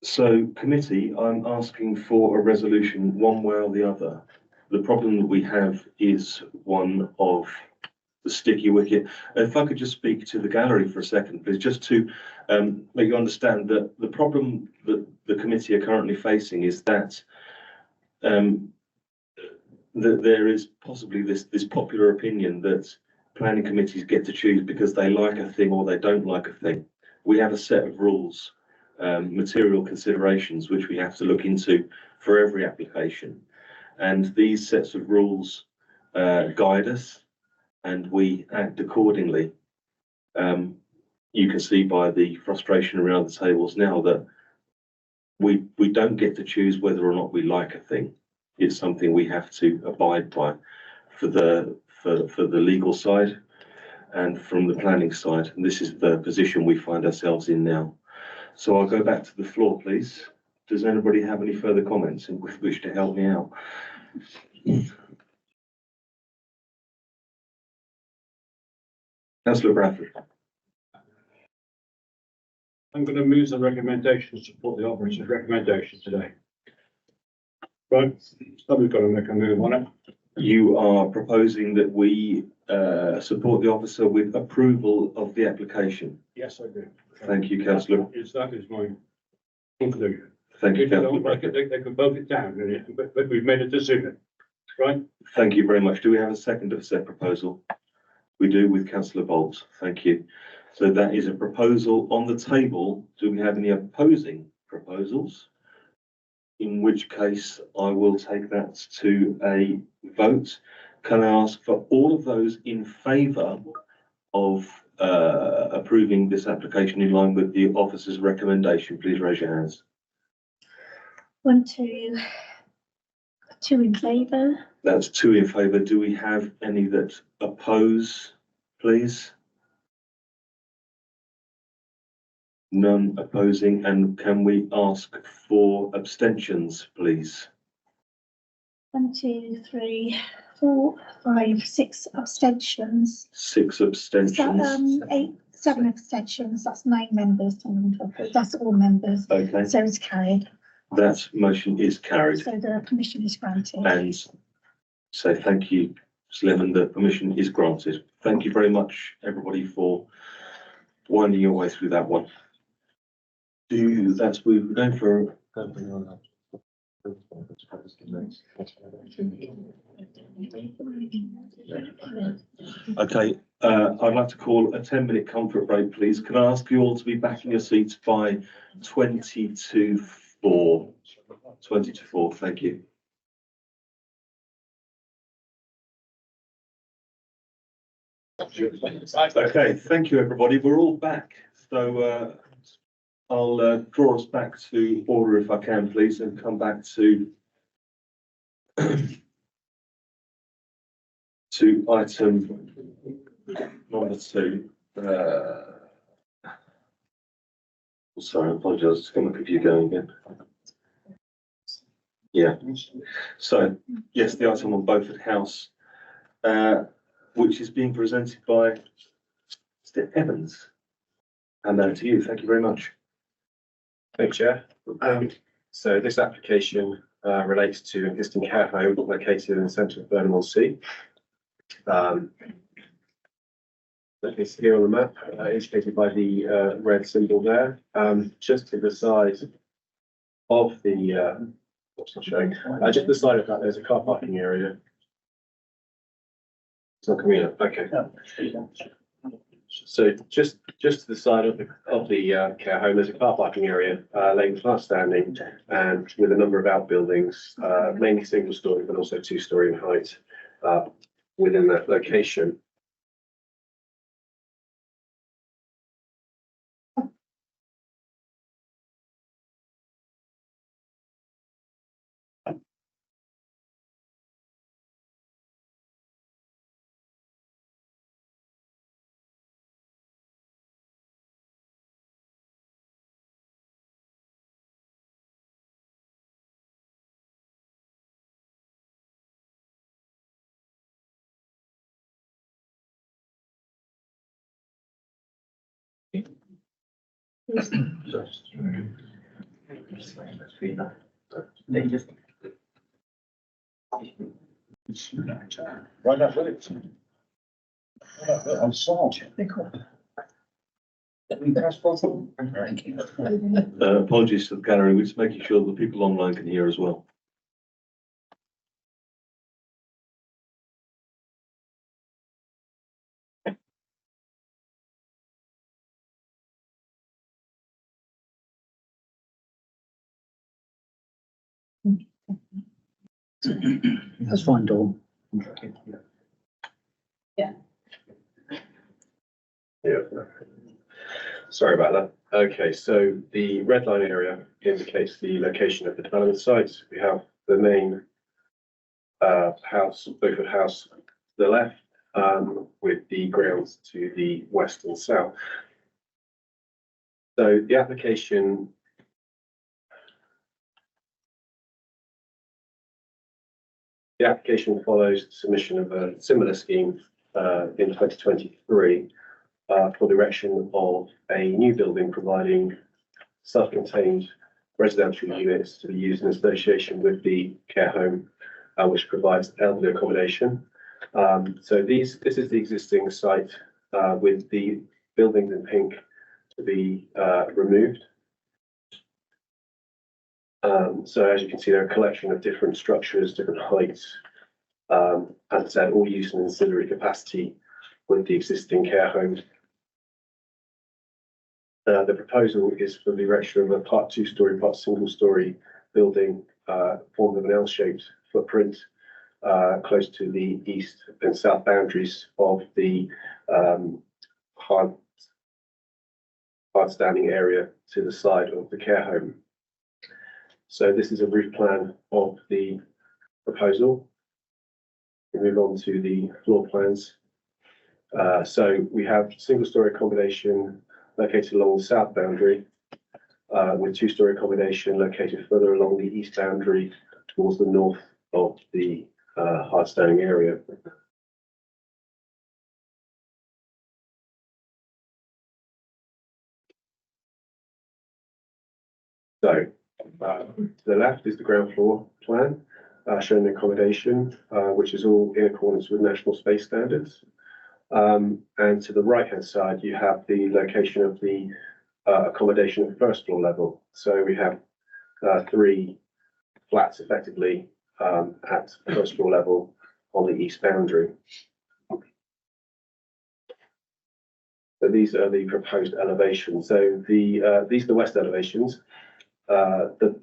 So committee, I'm asking for a resolution one way or the other. The problem that we have is one of the sticky wicket. If I could just speak to the gallery for a second, please, just to make you understand that the problem that the committee are currently facing is that that there is possibly this popular opinion that planning committees get to choose because they like a thing or they don't like a thing. We have a set of rules, material considerations, which we have to look into for every application. And these sets of rules guide us, and we act accordingly. You can see by the frustration around the tables now that we don't get to choose whether or not we like a thing. It's something we have to abide by for the legal side and from the planning side. And this is the position we find ourselves in now. So I'll go back to the floor, please. Does anybody have any further comments and wish to help me out? Councillor Bradford. I'm going to move the recommendation to support the operator's recommendation today. Right, somebody's got to make a move on it. You are proposing that we support the officer with approval of the application. Yes, I do. Thank you, Councillor. That is my conclusion. Thank you, If they don't Councillor. like it, they can vote it down, but we've made a decision, right? Thank you very much. Do we have a second of said proposal? We do, with councillor Bolt. Thank you. So that is a proposal on the table. Do we have any opposing proposals? In which case I will take that to a vote. Can I ask for all of those in favour of approving this application in line with the officer's recommendation? Please raise your hands. 1, 2, 2 in favour. That's 2 in favour. Do we have any that oppose, please? None opposing. And can we ask for abstentions, please? 1, 2, 3, 4, 5, 6 abstentions. 6 abstentions. So, 8, 7 abstentions. That's 9 members. That's all members. Okay, So it's carried. that motion is carried. So the permission is granted. And so thank you, Lemon, the permission is granted. Thank you very much, everybody, for winding your way through that one. We're going for. Okay, I'd like to call a 10-minute comfort break, please. Can I ask you all to be back in your seats by 20 to 4? 20 to 4, thank you. Okay, thank you, everybody. We're all back. So I'll draw us back to order if I can, please, and come back to item number 2. Sorry, I apologise. It's going to keep you going again. Yeah. So yes, the item on Beaufort House, which is being presented by Mr. Evans. And over to you. Thank you very much. Thanks, Chair. So this application relates to an existing care home located in the centre of Burnham on Sea. That is here on the map, indicated by the red symbol there. Just to the side of the, what's not showing? Just to the side of that, there's a car parking area. It's not coming up. Okay. So just to the side of the care home, there's a car parking area, laying flat standing, and with a number of outbuildings, mainly single story, but also 2-story in height, within that location. Right up with it. I'm sorry. Apologies to the gallery. We're just making sure that people online can hear as well. That's fine, Dawn. Yeah. Yeah. Sorry about that. Okay, so the red line area indicates the location of the development sites. We have the main house, Beaufort House, to the left, with the grounds to the west and south. So the application follows the submission of a similar scheme in 2023 for the erection of a new building providing self-contained residential units to be used in association with the care home, which provides elderly accommodation. So this is the existing site with the buildings in pink to be removed. So as you can see, there are a collection of different structures, different heights, As I said, all use and ancillary capacity with the existing care home. The proposal is for the erection of a part 2-story, part single-story building, formed of an L-shaped footprint, close to the east and south boundaries of the hard standing area to the side of the care home. So this is a roof plan of the proposal. We move on to the floor plans. So we have single-story accommodation located along the south boundary, with 2-story accommodation located further along the east boundary towards the north of the hard standing area. So to the left is the ground floor plan, showing the accommodation, which is all in accordance with national space standards. And to the right-hand side, you have the location of the accommodation at first floor level. So we have 3 flats effectively at first floor level on the east boundary. So these are the proposed elevations. So these are the west elevations. The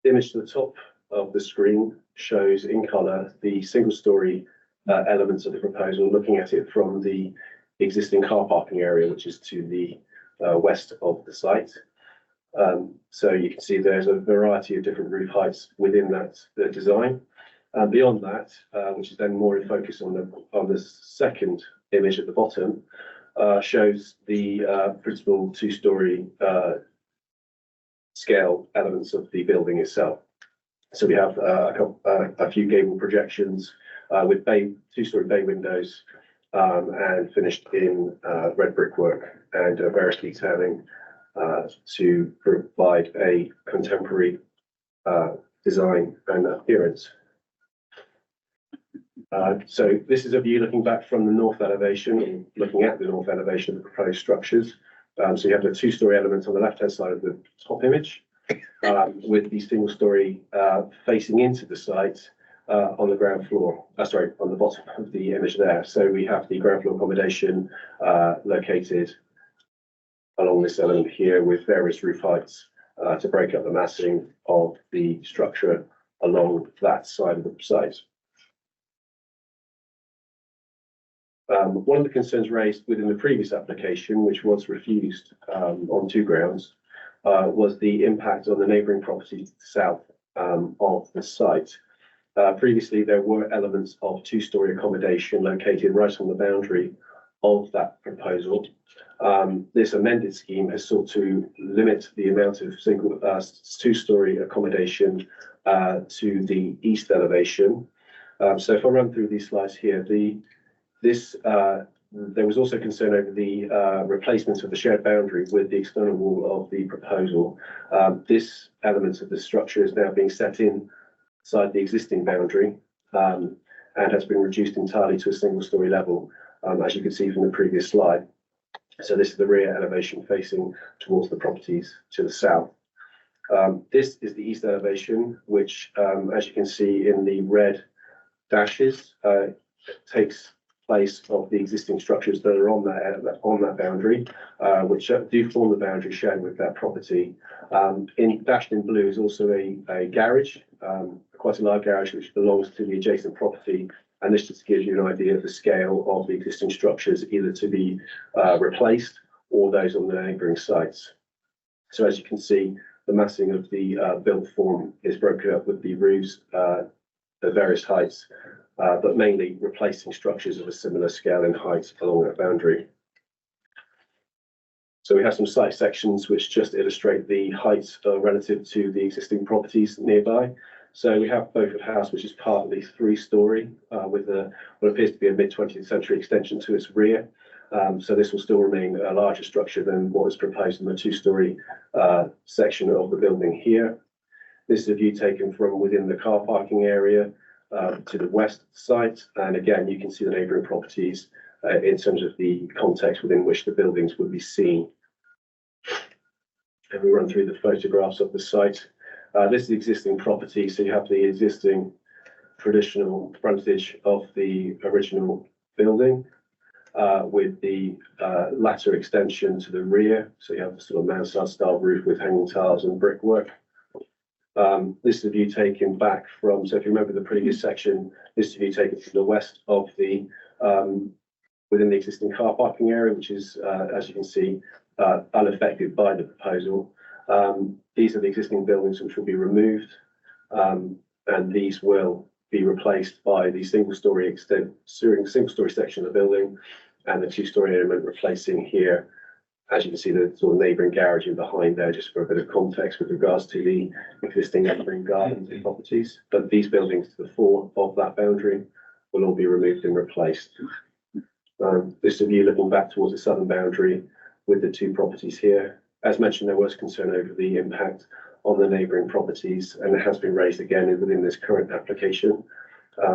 image to the top of the screen shows in colour the single-story elements of the proposal, looking at it from the existing car parking area, which is to the west of the site. So you can see there's a variety of different roof heights within that design. Beyond that, which is then more in focus on the second image at the bottom, shows the principal 2-story scale elements of the building itself. So we have a few gable projections with 2-story bay windows and finished in red brickwork and various detailing to provide a contemporary design and appearance. So this is a view looking back from the north elevation, looking at the north elevation of the proposed structures. So you have the 2-story element on the left-hand side of the top image, with the single-story facing into the site on the ground floor. On the bottom of the image there. So we have the ground floor accommodation located along this element here with various roof heights to break up the massing of the structure along that side of the site. One of the concerns raised within the previous application, which was refused on 2 grounds, was the impact on the neighbouring property to the south of the site. Previously, there were elements of 2-story accommodation located right on the boundary of that proposal. This amended scheme has sought to limit the amount of single 2-story accommodation to the east elevation. So if I run through these slides here, there was also concern over the replacement of the shared boundary with the external wall of the proposal. This element of the structure is now being set inside the existing boundary and has been reduced entirely to a single-story level, as you can see from the previous slide. So this is the rear elevation facing towards the properties to the south. This is the east elevation, which, as you can see in the red dashes, takes place of the existing structures that are on that boundary, which do form the boundary shared with that property. Dashed in blue is also a garage, quite a large garage, which belongs to the adjacent property. And this just gives you an idea of the scale of the existing structures, either to be replaced or those on the neighbouring sites. So as you can see, the massing of the built form is broken up with the roofs at various heights, but mainly replacing structures of a similar scale and height along that boundary. So we have some site sections which just illustrate the heights relative to the existing properties nearby. So we have Beaufort House, which is partly 3-story, with what appears to be a mid-20th century extension to its rear. So this will still remain a larger structure than what was proposed in the 2-story section of the building here. This is a view taken from within the car parking area to the west site. And again, you can see the neighbouring properties in terms of the context within which the buildings would be seen. And we run through the photographs of the site. This is the existing property. So you have the existing traditional frontage of the original building, with the latter extension to the rear. So you have the sort of mansard style roof with hanging tiles and brickwork. This is a view taken back from, so if you remember the previous section, this is a view taken from the west of the, within the existing car parking area, which is, as you can see, unaffected by the proposal. These are the existing buildings which will be removed, and these will be replaced by the single-story single-story section of the building, and the two-story element replacing here. As you can see, the sort of neighbouring garage in behind there, just for a bit of context with regards to the existing neighbouring gardens and properties. But these buildings to the fore of that boundary will all be removed and replaced. This is a view looking back towards the southern boundary with the two properties here. As mentioned, there was concern over the impact on the neighbouring properties, and it has been raised again within this current application.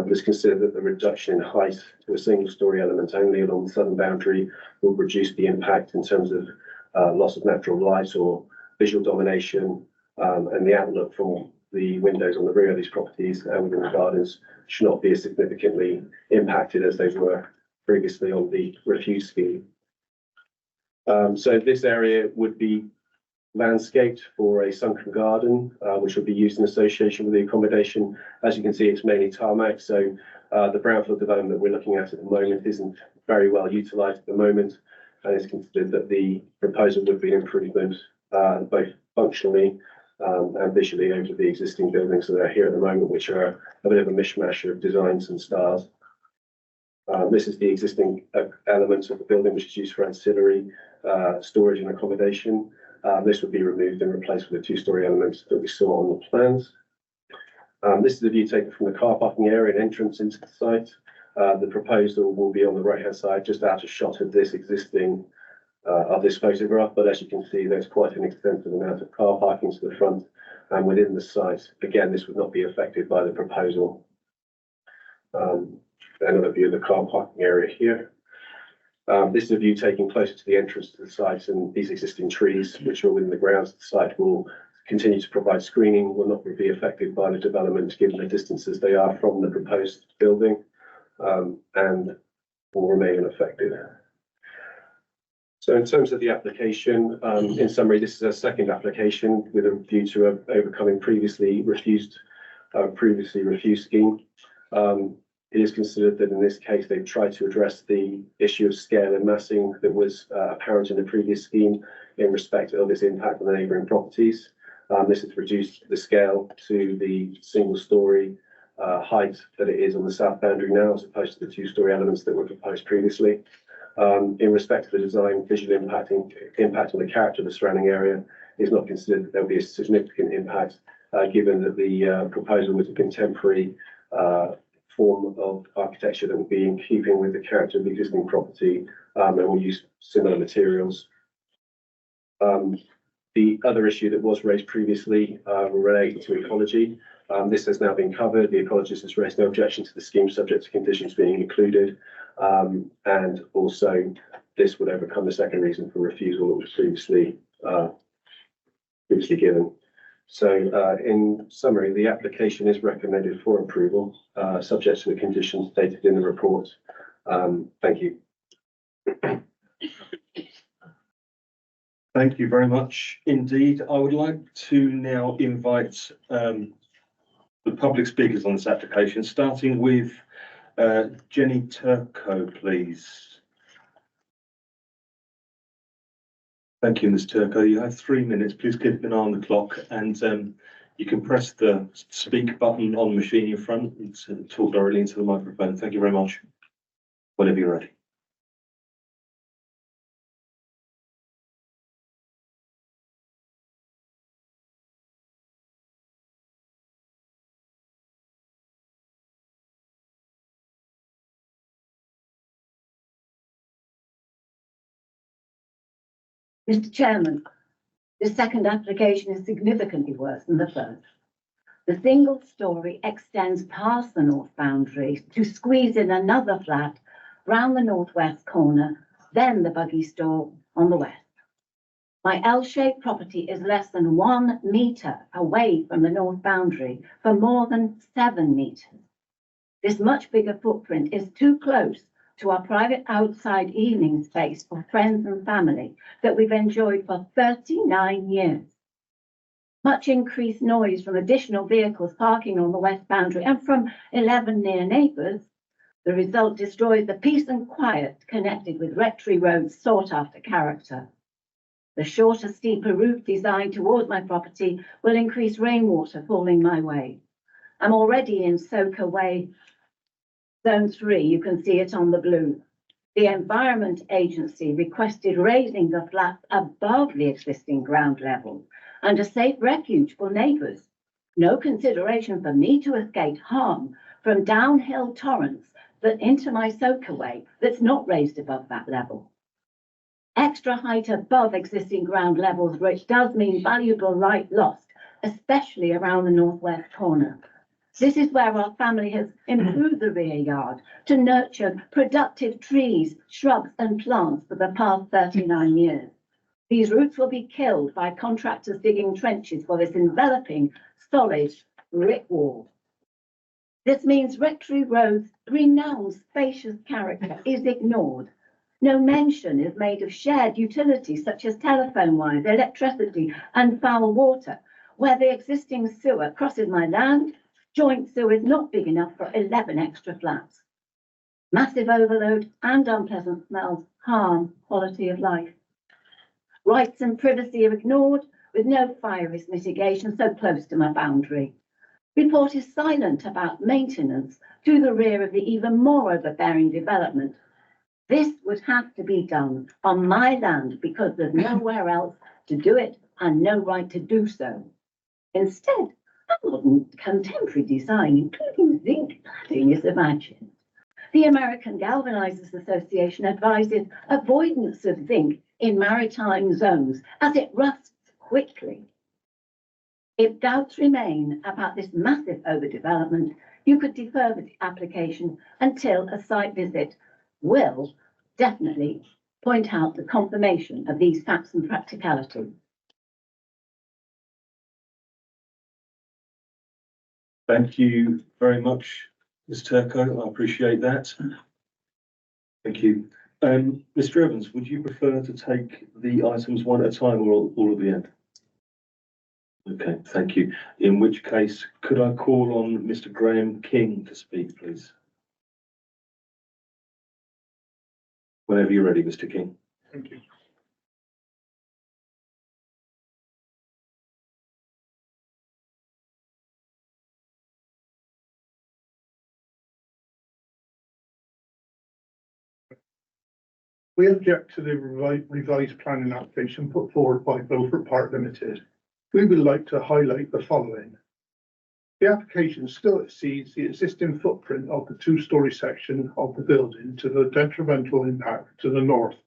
It's considered that the reduction in height to a single-story element only along the southern boundary will reduce the impact in terms of loss of natural light or visual domination, and the outlook from the windows on the rear of these properties and within the gardens should not be as significantly impacted as they were previously on the refuse scheme. So this area would be landscaped for a sunken garden, which would be used in association with the accommodation. As you can see, it's mainly tarmac, so the brownfield development we're looking at the moment isn't very well utilised at the moment, and it's considered that the proposal would be an improvement both functionally and visually over the existing buildings that are here at the moment, which are a bit of a mishmash of designs and styles. This is the existing elements of the building, which is used for ancillary storage and accommodation. This would be removed and replaced with the two-story elements that we saw on the plans. This is the view taken from the car parking area and entrance into the site. The proposal will be on the right-hand side, just out of shot of this existing, of this photograph. But as you can see, there's quite an extensive amount of car parking to the front and within the site. Again, this would not be affected by the proposal. Another view of the car parking area here. This is a view taken closer to the entrance to the site, and these existing trees, which are within the grounds of the site, will continue to provide screening, will not be affected by the development given the distances they are from the proposed building, and will remain unaffected. So in terms of the application, in summary, this is a second application with a view to overcoming previously refused scheme. It is considered that in this case, they've tried to address the issue of scale and massing that was apparent in the previous scheme in respect of its impact on the neighbouring properties. This has reduced the scale to the single-story height that it is on the south boundary now, as opposed to the two-story elements that were proposed previously. In respect to the design, visual impact on the character of the surrounding area is not considered that there will be a significant impact, given that the proposal was a contemporary form of architecture that will be in keeping with the character of the existing property, and will use similar materials. The other issue that was raised previously related to ecology. This has now been covered. The ecologist has raised no objection to the scheme subject to conditions being included, and also this would overcome the second reason for refusal that was previously given. So in summary, the application is recommended for approval, subject to the conditions stated in the report. Thank you. Thank you very much indeed. I would like to now invite the public speakers on this application, starting with Jenny Turco, please. Thank you, Ms. Turco. You have 3 minutes. Please keep an eye on the clock, and you can press the speak button on the machine in your front and talk directly into the microphone. Thank you very much. Whenever you're ready. Mr. Chairman, the second application is significantly worse than the first. The single story extends past the north boundary to squeeze in another flat round the northwest corner, then the buggy store on the west. My L-shaped property is less than 1 metre away from the north boundary for more than 7 metres. This much bigger footprint is too close to our private outside evening space for friends and family that we've enjoyed for 39 years. Much increased noise from additional vehicles parking on the west boundary and from 11 near neighbours. The result destroys the peace and quiet connected with Rectory Road's sought-after character. The shorter, steeper roof design towards my property will increase rainwater falling my way. I'm already in Soka Way, Zone 3, you can see it on the blue. The Environment Agency requested raising the flats above the existing ground level and a safe refuge for neighbours. No consideration for me to escape harm from downhill torrents that into my Soka Way that's not raised above that level. Extra height above existing ground levels, which does mean valuable light lost, especially around the northwest corner. This is where our family has improved the rear yard to nurture productive trees, shrubs and plants for the past 39 years. These roots will be killed by contractors digging trenches for this enveloping, solid brick wall. This means Rectory Road's renowned spacious character is ignored. No mention is made of shared utilities such as telephone wires, electricity and foul water. Where the existing sewer crosses my land, joint sewer is not big enough for 11 extra flats. Massive overload and unpleasant smells harm quality of life. Rights and privacy are ignored with no fire risk mitigation so close to my boundary. Report is silent about maintenance to the rear of the even more overbearing development. This would have to be done on my land because there's nowhere else to do it and no right to do so. Instead, a modern contemporary design, including zinc cladding, is imagined. The American Galvanizers Association advises avoidance of zinc in maritime zones as it rusts quickly. If doubts remain about this massive overdevelopment, you could defer the application until a site visit will definitely point out the confirmation of these facts and practicality. Thank you very much, Ms. Turco. I appreciate that. Thank you. Mr. Evans, would you prefer to take the items one at a time or all at the end? Okay, thank you. In which case, could I call on Mr. Graham King to speak, please? Whenever you're ready, Mr. King. Thank you. We object to the revised planning application put forward by Beaufort Park Limited. We would like to highlight the following. The application still exceeds the existing footprint of the two-storey section of the building to the detrimental impact to the north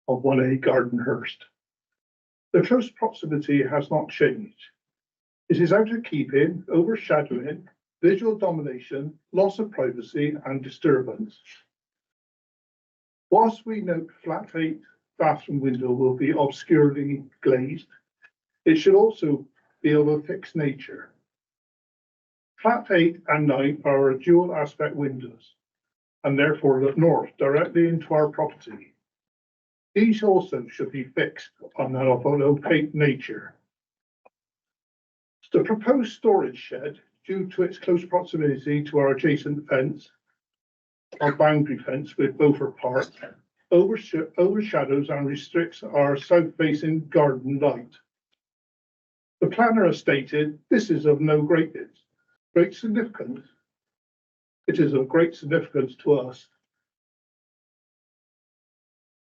of 1A Gardenhurst. The close proximity has not changed. It is out of keeping, overshadowing, visual domination, loss of privacy and disturbance. Whilst we note flat 8 bathroom window will be obscurely glazed, it should also be of a fixed nature. Flat 8 and 9 are dual aspect windows and therefore look north directly into our property. These also should be fixed on an opaque nature. The proposed storage shed, due to its close proximity to our adjacent fence, our boundary fence with Beaufort Park, overshadows and restricts our south-facing garden light. The planner has stated this is of no great significance. It is of great significance to us.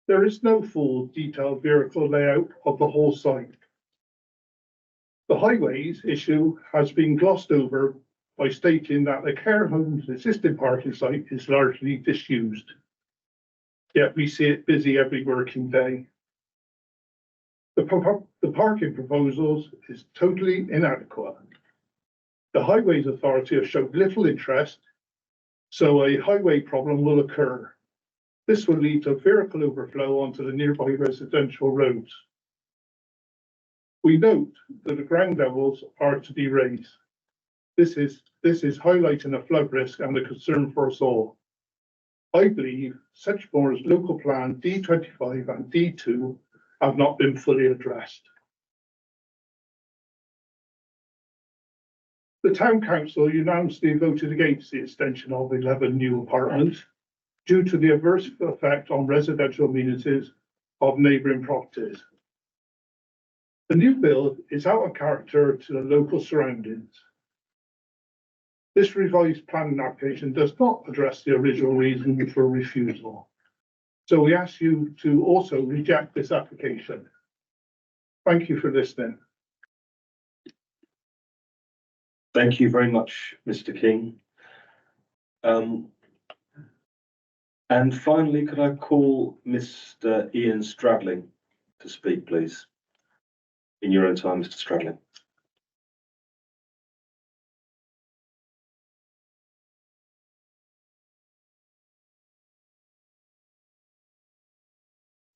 There is no full detailed vehicle layout of the whole site. The highways issue has been glossed over by stating that the care home's existing parking site is largely disused. Yet we see it busy every working day. The parking proposals is totally inadequate. The Highways Authority has showed little interest, so a highway problem will occur. This will lead to vehicle overflow onto the nearby residential roads. We note that the ground levels are to be raised. This is highlighting a flood risk and a concern for us all. I believe Sedgemoor's local plan D25 and D2 have not been fully addressed. The town council unanimously voted against the extension of 11 new apartments due to the adverse effect on residential amenities of neighbouring properties. The new build is out of character to the local surroundings. This revised planning application does not address the original reason for refusal. So we ask you to also reject this application. Thank you for listening. Thank you very much, Mr. King. And finally, could I call Mr. Ian Stradling to speak, please? In your own time, Mr. Stradling.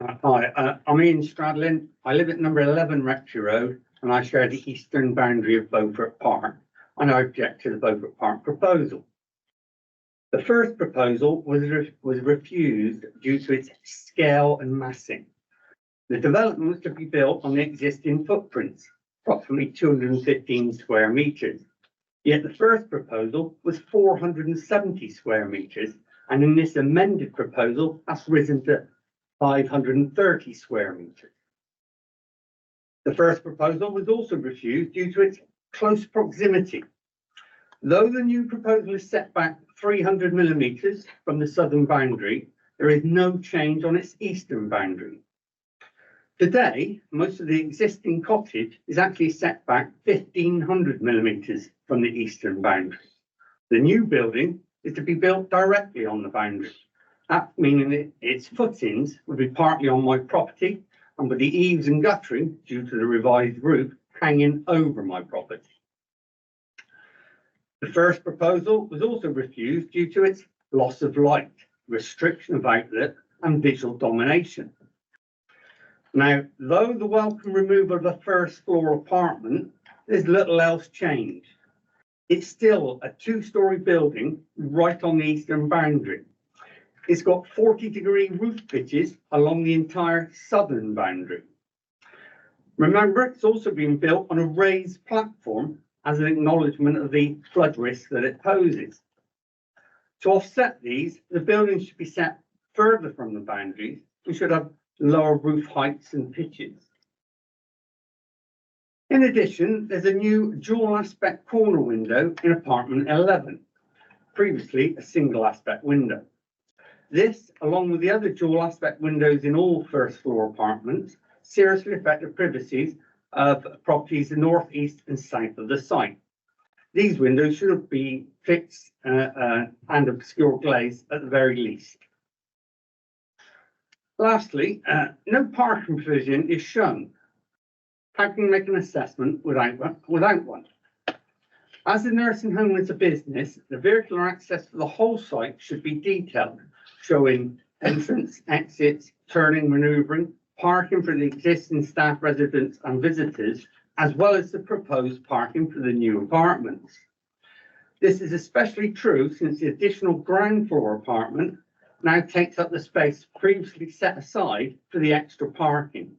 Hi, I'm Ian Stradlin. I live at number 11 Rectory Road and I share the eastern boundary of Beaufort Park, and I object to the Beaufort Park proposal. The first proposal was refused due to its scale and massing. The development was to be built on the existing footprints, approximately 215 square metres. Yet the first proposal was 470 square metres, and in this amended proposal has risen to 530 square metres. The first proposal was also refused due to its close proximity. Though the new proposal is set back 300 millimetres from the southern boundary, there is no change on its eastern boundary. Today, most of the existing cottage is actually set back 1,500 millimetres from the eastern boundary. The new building is to be built directly on the boundary. That meaning that its footings will be partly on my property and with the eaves and guttering due to the revised roof hanging over my property. The first proposal was also refused due to its loss of light, restriction of outlet and visual domination. Now, though the welcome removal of the first floor apartment, there's little else changed. It's still a 2-storey building right on the eastern boundary. It's got 40-degree roof pitches along the entire southern boundary. Remember, it's also been built on a raised platform as an acknowledgement of the flood risk that it poses. To offset these, the building should be set further from the boundaries and should have lower roof heights and pitches. In addition, there's a new dual aspect corner window in apartment 11, previously a single aspect window. This, along with the other dual aspect windows in all first floor apartments, seriously affect the privacies of properties north, east and south of the site. These windows should be fixed and obscure glaze at the very least. Lastly, no parking provision is shown. How can you make an assessment without one? As the nursing home is a business, the vehicular access for the whole site should be detailed, showing entrance, exits, turning, manoeuvring, parking for the existing staff, residents and visitors, as well as the proposed parking for the new apartments. This is especially true since the additional ground floor apartment now takes up the space previously set aside for the extra parking.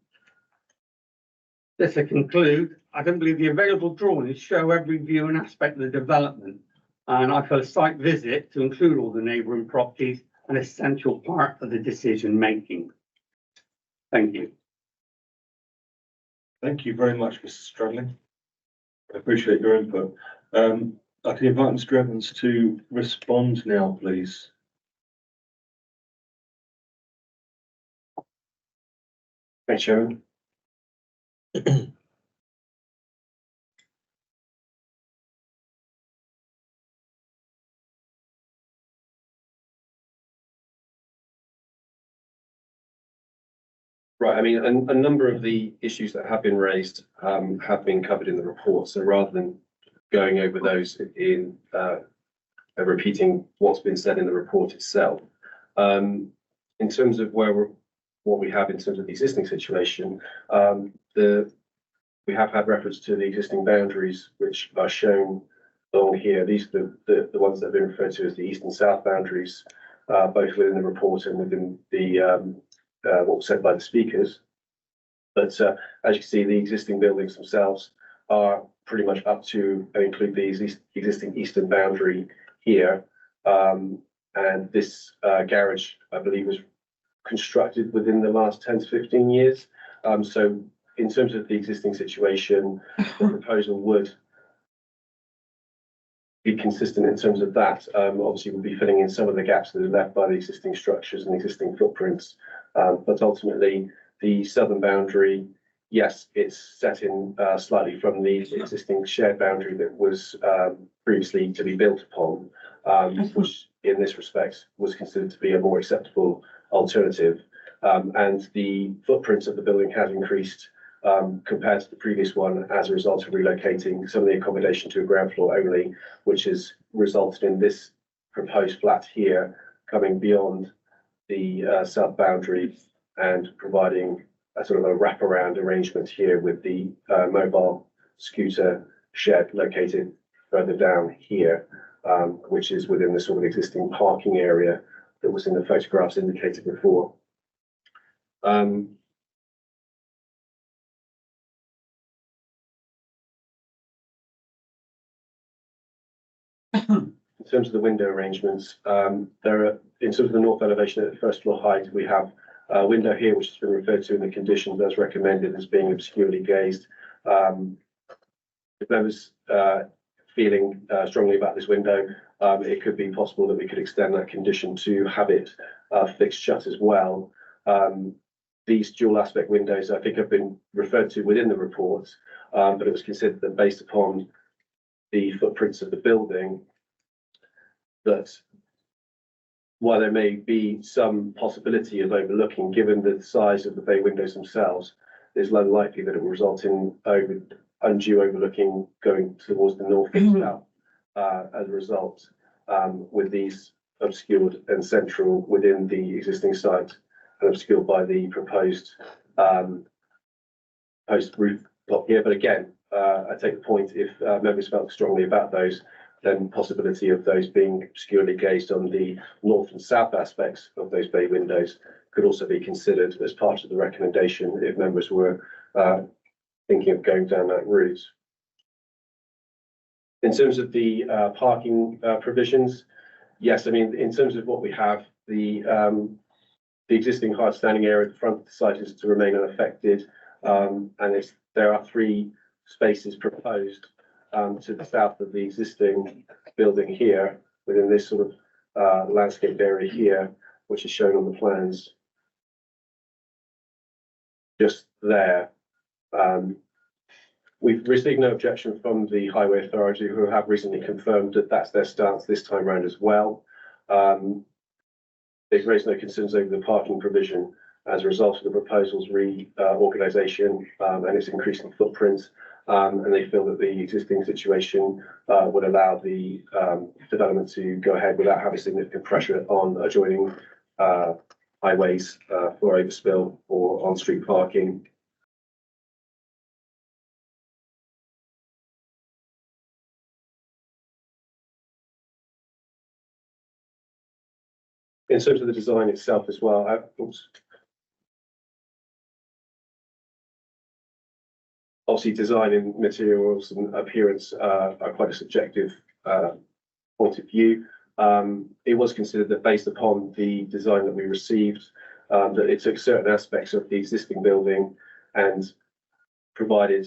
Just to conclude, I don't believe the available drawings show every view and aspect of the development, and I feel a site visit to include all the neighbouring properties an essential part of the decision making. Thank you. Thank you very much, Mr. Stradling. I appreciate your input. I can invite Mr. Evans to respond now, please. Thanks, Sharon. Right, I mean, a number of the issues that have been raised have been covered in the report. So rather than going over those in repeating what's been said in the report itself, in terms of what we have in terms of the existing situation, we have had reference to the existing boundaries, which are shown along here. These are the ones that have been referred to as the east and south boundaries, both within the report and within the what was said by the speakers. But as you can see, the existing buildings themselves are pretty much up to and include the existing eastern boundary here. And this garage, I believe, was constructed within the last 10 to 15 years. So in terms of the existing situation, the proposal would be consistent in terms of that. Obviously, we'll be filling in some of the gaps that are left by the existing structures and existing footprints. But ultimately, the southern boundary, yes, it's set in slightly from the existing shared boundary that was previously to be built upon, which in this respect was considered to be a more acceptable alternative. And the footprint of the building has increased compared to the previous one as a result of relocating some of the accommodation to a ground floor only, which has resulted in this proposed flat here coming beyond the south boundary and providing a sort of a wraparound arrangement here with the mobile scooter shed located further down here, which is within the sort of existing parking area that was in the photographs indicated before. In terms of the window arrangements, there are, in terms of the north elevation at the first floor height, we have a window here which has been referred to in the conditions as recommended as being obscurely glazed. If members feeling strongly about this window, it could be possible that we could extend that condition to have it fixed shut as well. These dual aspect windows, I think, have been referred to within the report, but it was considered that based upon the footprints of the building, that while there may be some possibility of overlooking, given the size of the bay windows themselves, it's unlikely that it will result in undue overlooking going towards the north and south as a result, with these obscured and central within the existing site and obscured by the proposed post roof block here. But again, I take the point, if members felt strongly about those, then possibility of those being obscurely glazed on the north and south aspects of those bay windows could also be considered as part of the recommendation if members were thinking of going down that route. In terms of the parking provisions, yes, I mean, in terms of what we have, the existing hard standing area at the front of the site is to remain unaffected, and there are 3 spaces proposed to the south of the existing building here within this sort of landscape area here, which is shown on the plans just there. We've received no objection from the Highway Authority, who have recently confirmed that that's their stance this time round as well. They've raised no concerns over the parking provision as a result of the proposal's reorganisation and its increasing footprint. And they feel that the existing situation would allow the development to go ahead without having significant pressure on adjoining highways for overspill or on-street parking. In terms of the design itself as well, obviously design and materials and appearance are quite a subjective point of view. It was considered that based upon the design that we received, that it took certain aspects of the existing building and provided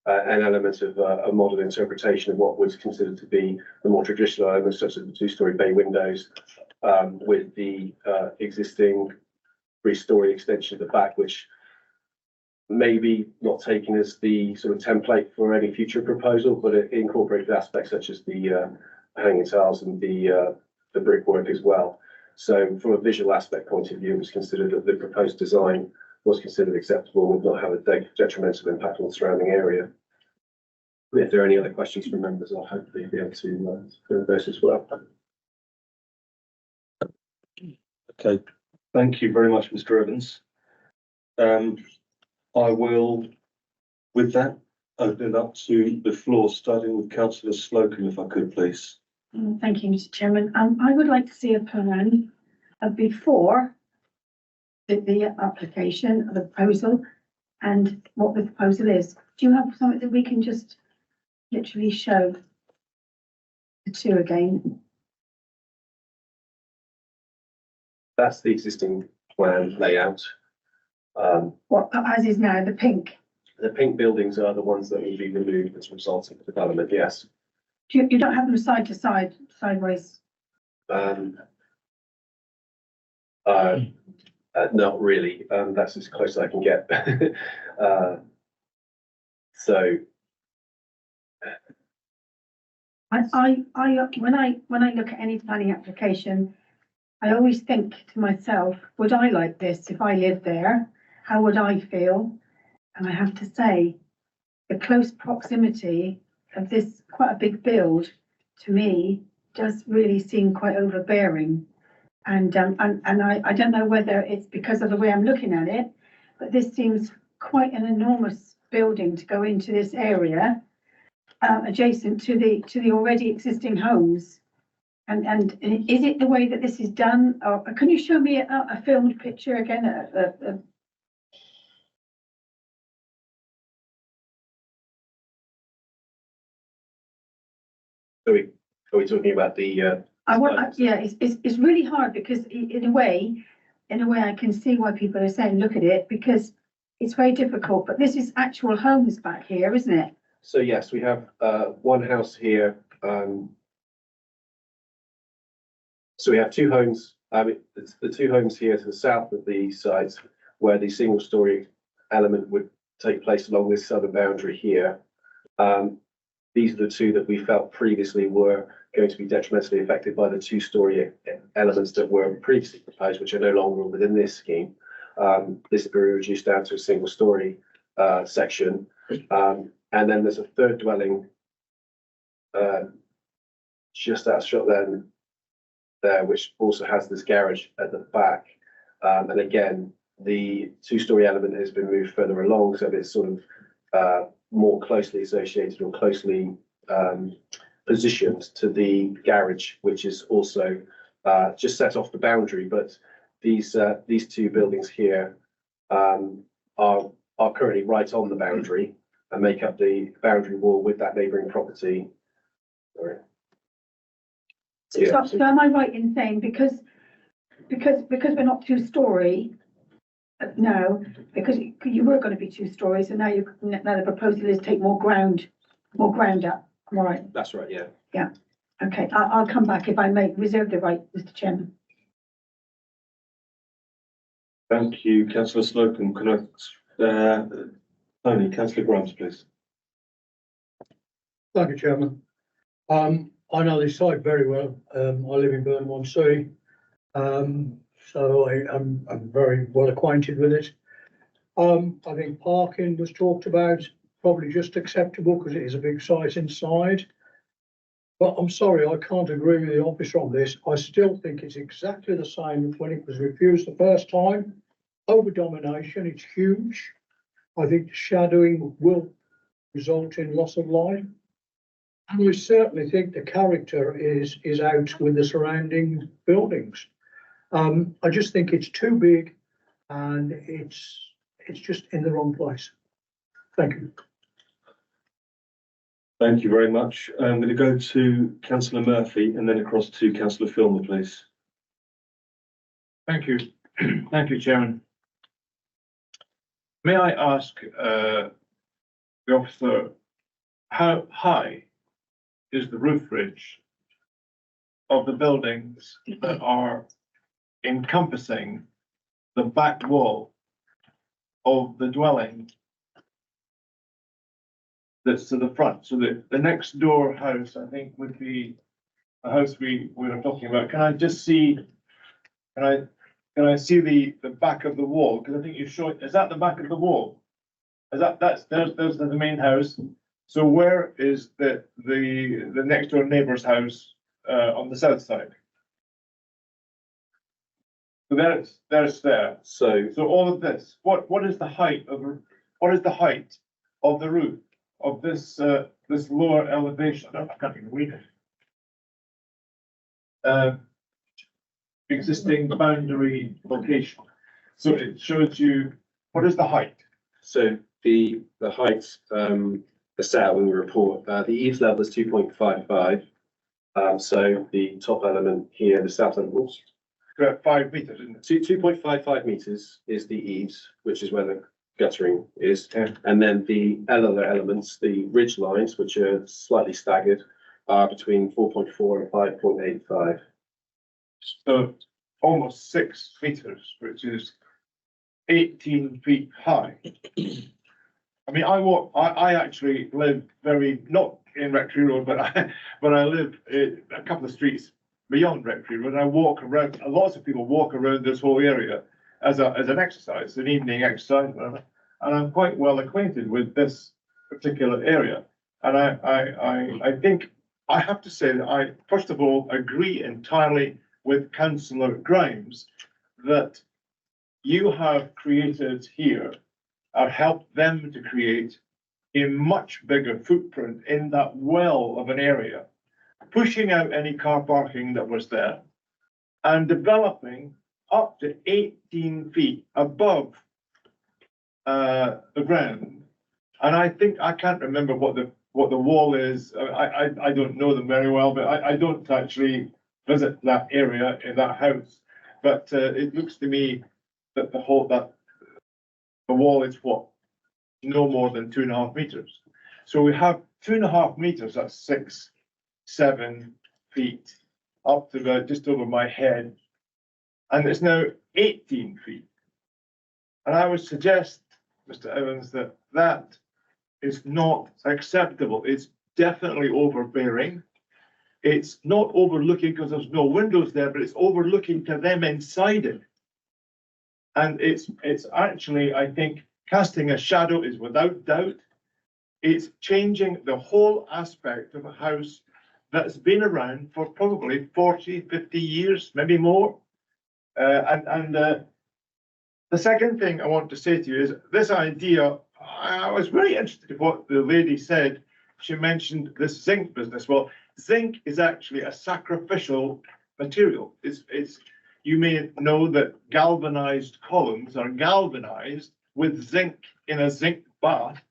an element of a modern interpretation of what was considered to be the more traditional elements, such as the 2-story bay windows, with the existing 3-story extension at the back, which maybe not taken as the sort of template for any future proposal, but it incorporated aspects such as the hanging tiles and the brickwork as well. So from a visual aspect point of view, it was considered that the proposed design was considered acceptable and would not have a detrimental impact on the surrounding area. If there are any other questions from members, I'll hopefully be able to go those as well. Okay, thank you very much, Mr. Evans. I will, with that, open it up to the floor, starting with councillor Slocum, if I could, please. Thank you, Mr. Chairman. I would like to see a plan before the application, the proposal, and what the proposal is. Do you have something that we can just literally show the two again? That's the existing plan layout. What, as is now, the pink? The pink buildings are the ones that will be removed as a result of the development, yes. You don't have them side to side, sideways? Not really. That's as close as I can get. So. When I look at any planning application, I always think to myself, would I like this if I lived there? How would I feel? And I have to say, the close proximity of this quite a big build, to me, does really seem quite overbearing. And I don't know whether it's because of the way I'm looking at it, but this seems quite an enormous building to go into this area, adjacent to the already existing homes. And is it the way that this is done? Or can you show me a filmed picture again? Are we talking about the? Yeah, it's really hard because in a way I can see why people are saying, look at it, because it's very difficult, but this is actual homes back here, isn't it? So yes, we have one house here. So we have two homes. It's the two homes here to the south of the site where the single story element would take place along this southern boundary here. These are the two that we felt previously were going to be detrimentally affected by the two-story elements that were previously proposed, which are no longer within this scheme. This will be reduced down to a single-story section. And then there's a third dwelling just out of shot there, which also has this garage at the back. And again, the two-story element has been moved further along, so it's sort of more closely associated or closely positioned to the garage, which is also just set off the boundary. But these two buildings here are currently right on the boundary and make up the boundary wall with that neighbouring property. Sorry. So am I right in saying because we're not two-story now, because you were going to be two stories, and now the proposal is take more ground up. Am I right? That's right. Yeah. Yeah. Okay. I'll come back if I may reserve the right, Mr. Chairman. Thank you, councillor Slocum. Can I, Tony, councillor Grimes, please. Thank you, Chairman. I know this site very well. I live in Burnham-on-Sea, so I'm very well acquainted with it. I think parking was talked about, probably just acceptable because it is a big site inside. But I'm sorry, I can't agree with the officer on this. I still think it's exactly the same as when it was refused the first time. Over domination, it's huge. I think shadowing will result in loss of light. And we certainly think the character is out with the surrounding buildings. I just think it's too big and it's just in the wrong place. Thank you. Thank you very much. I'm going to go to councillor Murphy and then across to councillor Filmer, please. Thank you. Thank you, Chairman. May I ask the officer, how high is the roof ridge of the buildings that are encompassing the back wall of the dwelling that's to the front? So the next door house, I think, would be a house we were talking about. Can I just see, can I see the back of the wall? Because I think you showed, is that the back of the wall? Is there's the main house. So where is the next door neighbour's house on the south side? So there's there. So all of this, what is the height of the roof of this, this lower elevation, I can't even read it. Existing boundary location. So it shows you, what is the height? So the height, the set out in the report, the eaves level is 2.55. So the top element here, the south element, About 5 meters, isn't it? 2.55 meters is the eaves, which is where the guttering is. And then the other elements, the ridge lines, which are slightly staggered, are between 4.4 and 5.85. So almost 6 meters, which is 18 feet high. I mean, I actually live not in Rectory Road, but I live a couple of streets beyond Rectory Road. I walk around, lots of people walk around this whole area as an exercise, an evening exercise, and I'm quite well acquainted with this particular area. And I think I have to say that I, first of all, agree entirely with Councillor Grimes that you have created here, or helped them to create, a much bigger footprint in that well of an area, pushing out any car parking that was there and developing up to 18 feet above the ground. And I think, I can't remember what the wall is. I don't know them very well, but I don't actually visit that area in that house. But it looks to me that the wall is what? No more than 2.5 meters. So we have 2.5 meters, that's 6, 7 feet up to about just over my head. And it's now 18 feet. And I would suggest, Mr. Evans, that that is not acceptable. It's definitely overbearing. It's not overlooking because there's no windows there, but it's overlooking to them inside it. And it's actually, I think, casting a shadow is without doubt. It's changing the whole aspect of a house that's been around for probably 40, 50 years, maybe more. The second thing I want to say to you is this idea, I was very interested in what the lady said. She mentioned this zinc business. Well, zinc is actually a sacrificial material. You may know that galvanized columns are galvanized with zinc in a zinc bath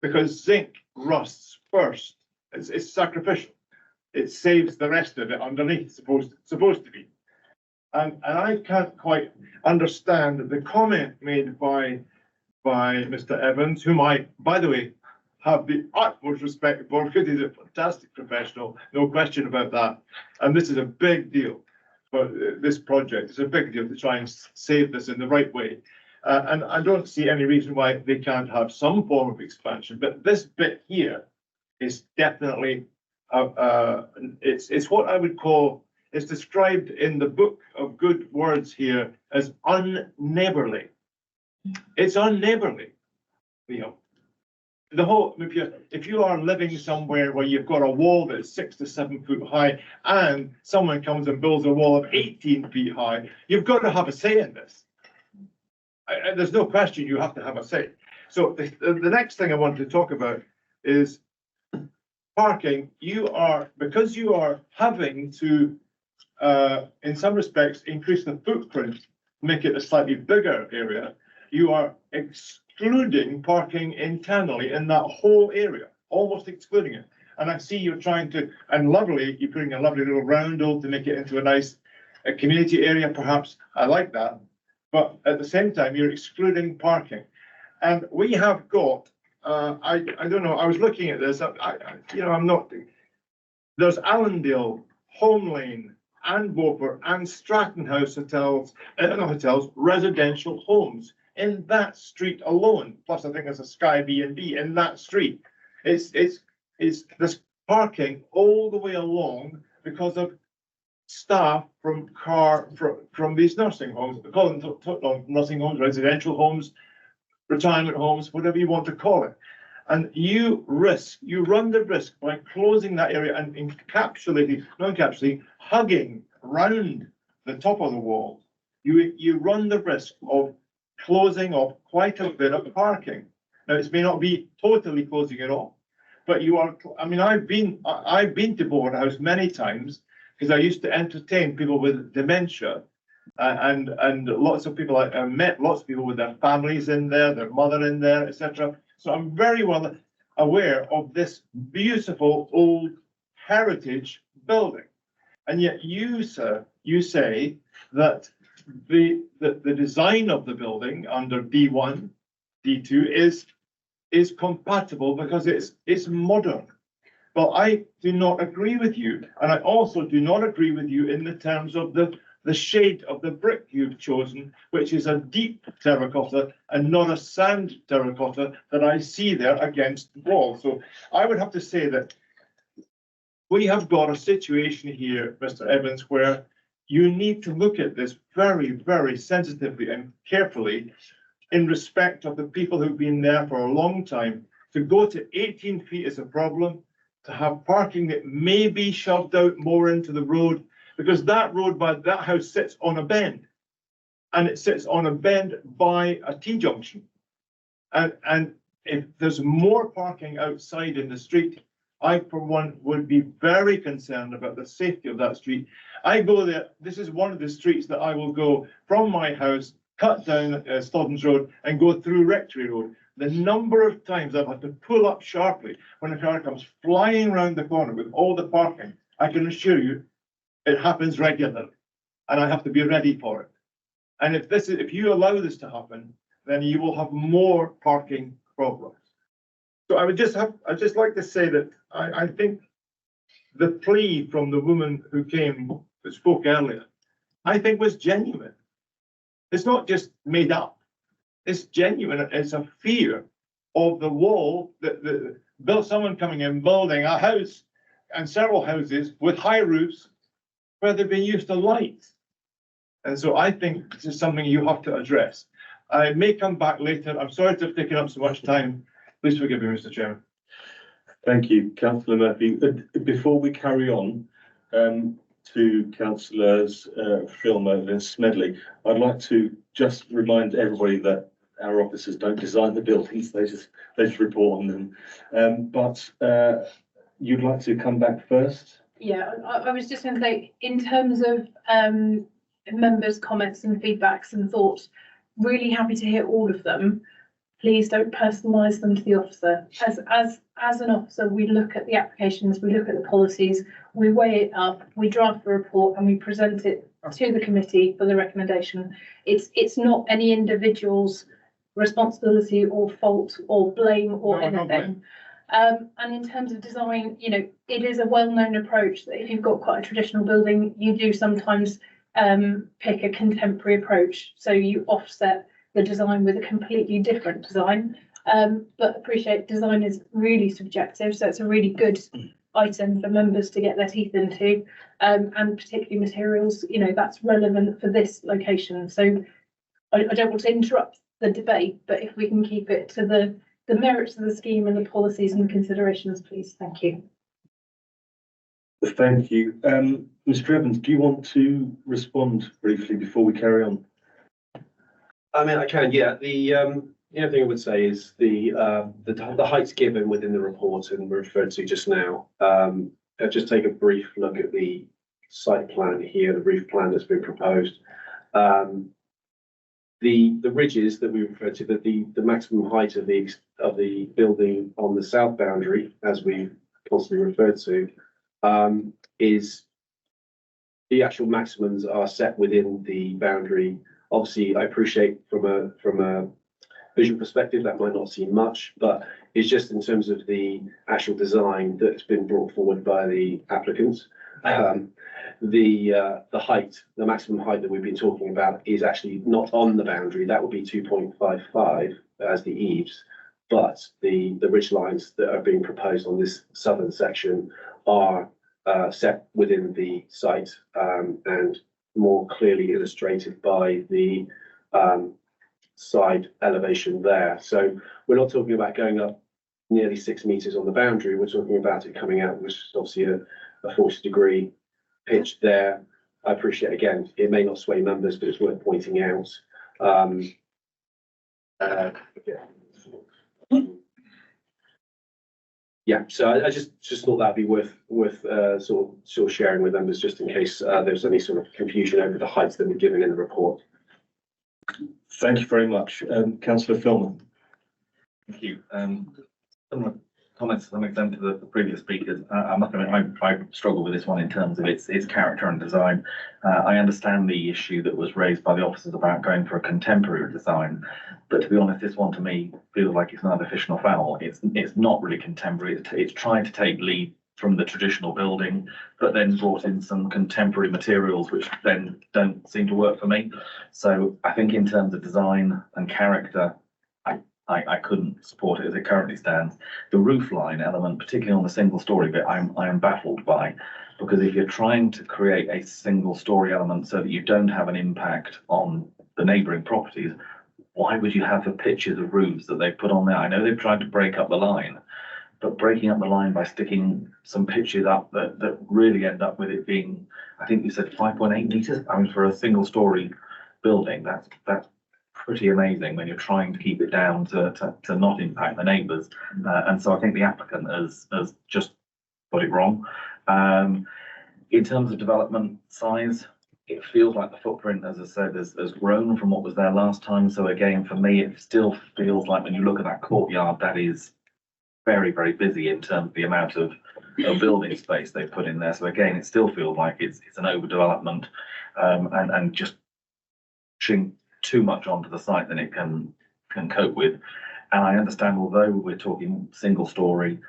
because zinc rusts first. It's sacrificial. It saves the rest of it underneath, supposed to be. And I can't quite understand the comment made by Mr. Evans, whom I, by the way, have the utmost respect for because he's a fantastic professional, no question about that. And this is a big deal for this project. It's a big deal to try and save this in the right way. And I don't see any reason why they can't have some form of expansion. But this bit here is definitely, it's what I would call, it's described in the book of good words here as unneighbourly. It's unneighbourly, you know. The whole, if you are living somewhere where you've got a wall that's 6 to 7 foot high and someone comes and builds a wall of 18 feet high, you've got to have a say in this. There's no question you have to have a say. So the next thing I want to talk about is parking. Because you are having to, in some respects, increase the footprint, make it a slightly bigger area, you are excluding parking internally in that whole area, almost excluding it. And I see you're trying to, and lovely, you're putting a lovely little roundel to make it into a nice community area, perhaps. I like that. But at the same time, you're excluding parking. And we have got, I don't know, I was looking at this, there's Allendale, Home Lane, and Beaufort, and Stratton House hotels, residential homes in that street alone. Plus, I think there's a Sky B&B in that street. It's this parking all the way along because of staff from these nursing homes. We call them nursing homes, residential homes, retirement homes, whatever you want to call it. And you run the risk by closing that area and hugging round the top of the wall. You run the risk of closing off quite a bit of parking. Now, it may not be totally closing it off, but you are, I mean, I've been to Bourne House many times because I used to entertain people with dementia. And lots of people, I met lots of people with their families in there, their mother in there, etc. So I'm very well aware of this beautiful old heritage building. And yet you, sir, you say that the design of the building under D1, D2 is compatible because it's modern. But I do not agree with you. And I also do not agree with you in the terms of the shade of the brick you've chosen, which is a deep terracotta and not a sand terracotta that I see there against the wall. So I would have to say that we have got a situation here, Mr. Evans, where you need to look at this very, very sensitively and carefully in respect of the people who've been there for a long time. To go to 18 feet is a problem. To have parking that may be shoved out more into the road, because that road by that house sits on a bend, and it sits on a bend by a T-junction. And if there's more parking outside in the street, I, for one, would be very concerned about the safety of that street. I go there, this is one of the streets that I will go from my house, cut down Sloddens Road and go through Rectory Road. The number of times I've had to pull up sharply when a car comes flying around the corner with all the parking, I can assure you, it happens regularly, and I have to be ready for it. And if you allow this to happen, then you will have more parking problems. So I'd just like to say that I think the plea from the woman who spoke earlier, I think was genuine. It's not just made up. It's genuine. It's a fear of the wall that someone coming in, building a house and several houses with high roofs where they're being used to lights. And so I think this is something you have to address. I may come back later. I'm sorry to have taken up so much time. Please forgive me, Mr. Chairman. Thank you, Councillor Murphy. Before we carry on to Councillors Filmer and Smedley, I'd like to just remind everybody that our officers don't design the buildings, they just report on them. But you'd like to come back first? Yeah, I was just going to say, in terms of members' comments and feedbacks and thoughts, really happy to hear all of them. Please don't personalise them to the officer. As an officer, we look at the applications, we look at the policies, we weigh it up, we draft a report, and we present it to the committee for the recommendation. It's not any individual's responsibility or fault or blame or anything. And in terms of design, you know, it is a well-known approach that if you've got quite a traditional building, you do sometimes pick a contemporary approach. So you offset the design with a completely different design. But appreciate design is really subjective, so it's a really good item for members to get their teeth into. And particularly materials, you know, that's relevant for this location. So I don't want to interrupt the debate, but if we can keep it to the merits of the scheme and the policies and considerations, please. Thank you. Thank you. Mr. Evans, do you want to respond briefly before we carry on? I mean, I can, yeah. The other thing I would say is the heights given within the report and referred to just now. I'll just take a brief look at the site plan here, the roof plan that's been proposed. The ridges that we referred to, that the maximum height of the building on the south boundary, as we constantly referred to, is the actual maximums are set within the boundary. Obviously, I appreciate from a visual perspective that might not seem much, but it's just in terms of the actual design that's been brought forward by the applicants. The height, the maximum height that we've been talking about is actually not on the boundary. That would be 2.55 as the eaves, but the ridge lines that are being proposed on this southern section are set within the site and more clearly illustrated by the side elevation there. So we're not talking about going up nearly 6 meters on the boundary. We're talking about it coming out, which is obviously a 40-degree pitch there. I appreciate, again, it may not sway members, but it's worth pointing out. Yeah, so I just thought that'd be worth sort of sharing with members, just in case there's any sort of confusion over the heights that were given in the report. Thank you very much. Councillor Filmer. Thank you. Similar comments to some extent to the previous speakers. I must admit, I struggle with this one in terms of its character and design. I understand the issue that was raised by the officers about going for a contemporary design, but to be honest, this one to me feels like it's neither fish nor fowl. It's not really contemporary. It's trying to take lead from the traditional building, but then brought in some contemporary materials which then don't seem to work for me. So I think in terms of design and character, I couldn't support it as it currently stands. The roof line element, particularly on the single story bit, I am baffled by, because if you're trying to create a single story element so that you don't have an impact on the neighbouring properties, why would you have the pictures of roofs that they've put on there? I know they've tried to break up the line, but breaking up the line by sticking some pictures up that really end up with it being, I think you said 5.8 metres. I mean, for a single story building, that's pretty amazing when you're trying to keep it down to not impact the neighbours. And so I think the applicant has just got it wrong. In terms of development size, it feels like the footprint, as I said, has grown from what was there last time. So again, for me, it still feels like when you look at that courtyard, that is very, very busy in terms of the amount of building space they put in there. So again, it still feels like it's an overdevelopment and just pushing too much onto the site than it can cope with. And I understand, although we're talking single story,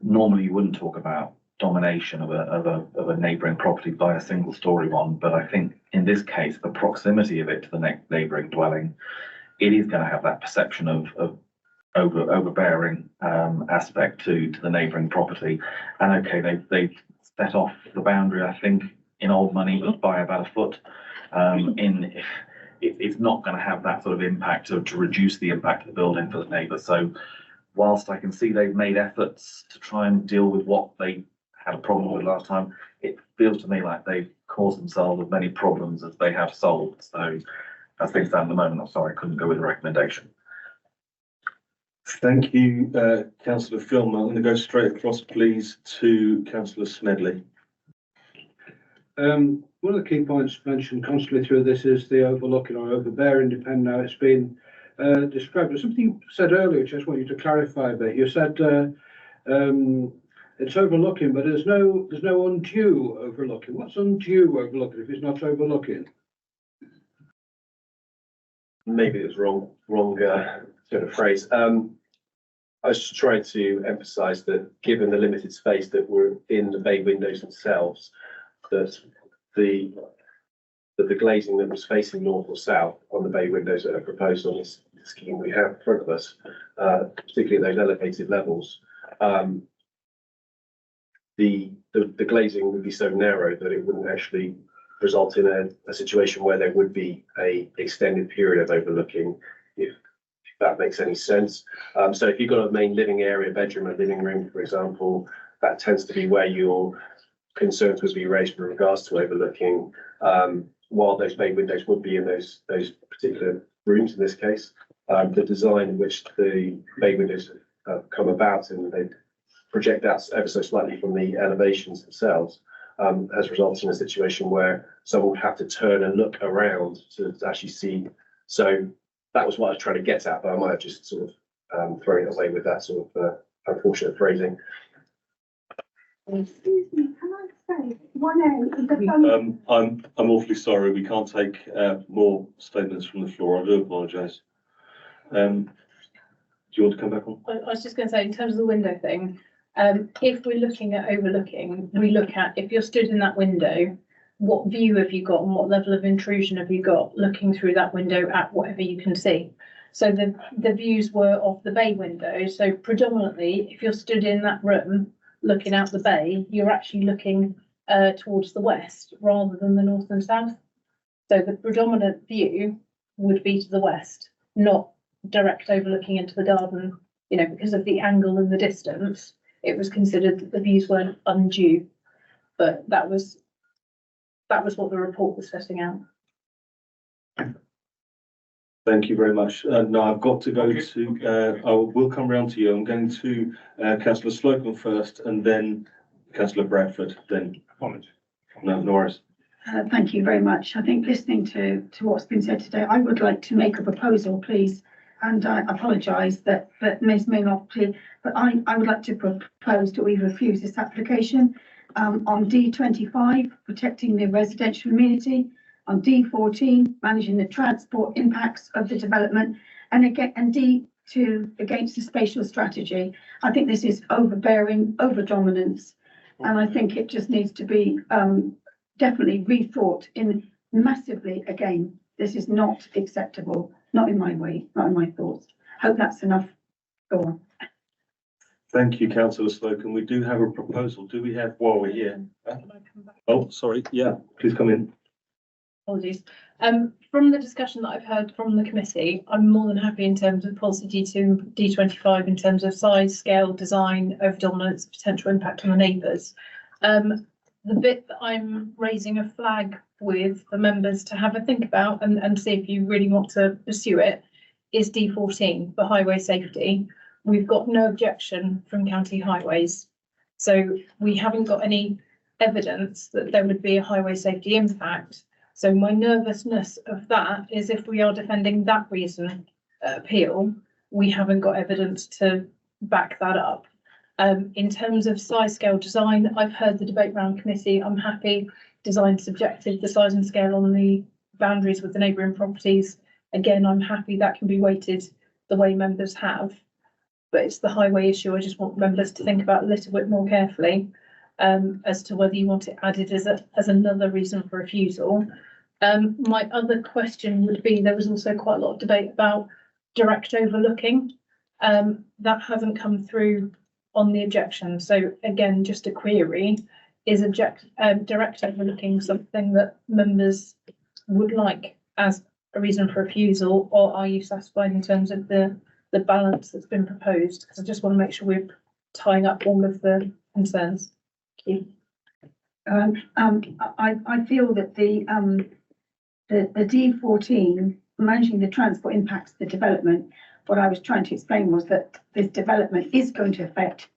normally you wouldn't talk about domination of a neighbouring property by a single story one, but I think in this case, the proximity of it to the neighbouring dwelling, it is going to have that perception of overbearing aspect to the neighbouring property. And okay, they've set off the boundary, I think, in old money by about a foot. It's not going to have that sort of impact to reduce the impact of the building for the neighbour. So whilst I can see they've made efforts to try and deal with what they had a problem with last time, it feels to me like they've caused themselves as many problems as they have solved. So as things stand at the moment, I'm sorry I couldn't go with the recommendation. Thank you, Councillor Filmer. I'm going to go straight across, please, to Councillor Smedley. One of the key points mentioned constantly through this is the overlooking or overbearing, depending how it's been described. There's something you said earlier, which I just want you to clarify a bit. You said it's overlooking, but there's no undue overlooking. What's undue overlooking if it's not overlooking? Maybe it was wrong sort of phrase. I was just trying to emphasise that given the limited space that were in the bay windows themselves, that the glazing that was facing north or south on the bay windows that are proposed on this scheme we have in front of us, particularly at those elevated levels, the glazing would be so narrow that it wouldn't actually result in a situation where there would be a extended period of overlooking, if that makes any sense. So if you've got a main living area, bedroom or living room, for example, that tends to be where your concerns would be raised with regards to overlooking, while those bay windows would be in those particular rooms in this case. The design in which the bay windows have come about and they project out ever so slightly from the elevations themselves has resulted in a situation where someone would have to turn and look around to actually see. So that was what I was trying to get at, but I might have just sort of thrown it away with that sort of unfortunate phrasing. Excuse me, can I say, 1A, I'm awfully sorry, we can't take more statements from the floor. I do apologise. Do you want to come back on? I was just going to say, in terms of the window thing, if we're looking at overlooking, we look at, if you're stood in that window, what view have you got and what level of intrusion have you got looking through that window at whatever you can see? So the views were of the bay window. So predominantly, if you're stood in that room looking out the bay, you're actually looking towards the west rather than the north and south. So the predominant view would be to the west, not direct overlooking into the garden, you know, because of the angle and the distance. It was considered that the views weren't undue, but that was what the report was setting out. Thank you very much. No, I've got to go to, we'll come round to you. I'm going to councillor Slocum first and then councillor Bradford, then. No, no worries. Thank you very much. I think listening to what's been said today, I would like to make a proposal, please. And I apologise that Ms may not be, but I would like to propose that we refuse this application. On D25, protecting the residential amenity. On D14, managing the transport impacts of the development. And again, and D2, against the spatial strategy. I think this is overbearing, over dominance. And I think it just needs to be definitely rethought in massively again. This is not acceptable, not in my way, not in my thoughts. Hope that's enough. Go on. Thank you, councillor Slocum. We do have a proposal. Do we have, while we're here? Oh, sorry. Yeah, please come in. Apologies. From the discussion that I've heard from the committee, I'm more than happy in terms of policy D2, D25 in terms of size, scale, design, over dominance, potential impact on the neighbours. The bit that I'm raising a flag with the members to have a think about and see if you really want to pursue it is D14 for highway safety. We've got no objection from County Highways. So we haven't got any evidence that there would be a highway safety impact. So my nervousness of that is if we are defending that reason appeal, we haven't got evidence to back that up. In terms of size, scale, design, I've heard the debate round committee. I'm happy. Design subjective, the size and scale on the boundaries with the neighbouring properties. Again, I'm happy that can be weighted the way members have. But it's the highway issue. I just want members to think about a little bit more carefully as to whether you want it added as another reason for refusal. My other question would be, there was also quite a lot of debate about direct overlooking. That hasn't come through on the objection. So again, just a query, is direct overlooking something that members would like as a reason for refusal, or are you satisfied in terms of the balance that's been proposed? Because I just want to make sure we're tying up all of the concerns. Thank you. I feel that the D14, managing the transport impacts of the development, what I was trying to explain was that this development is going to affect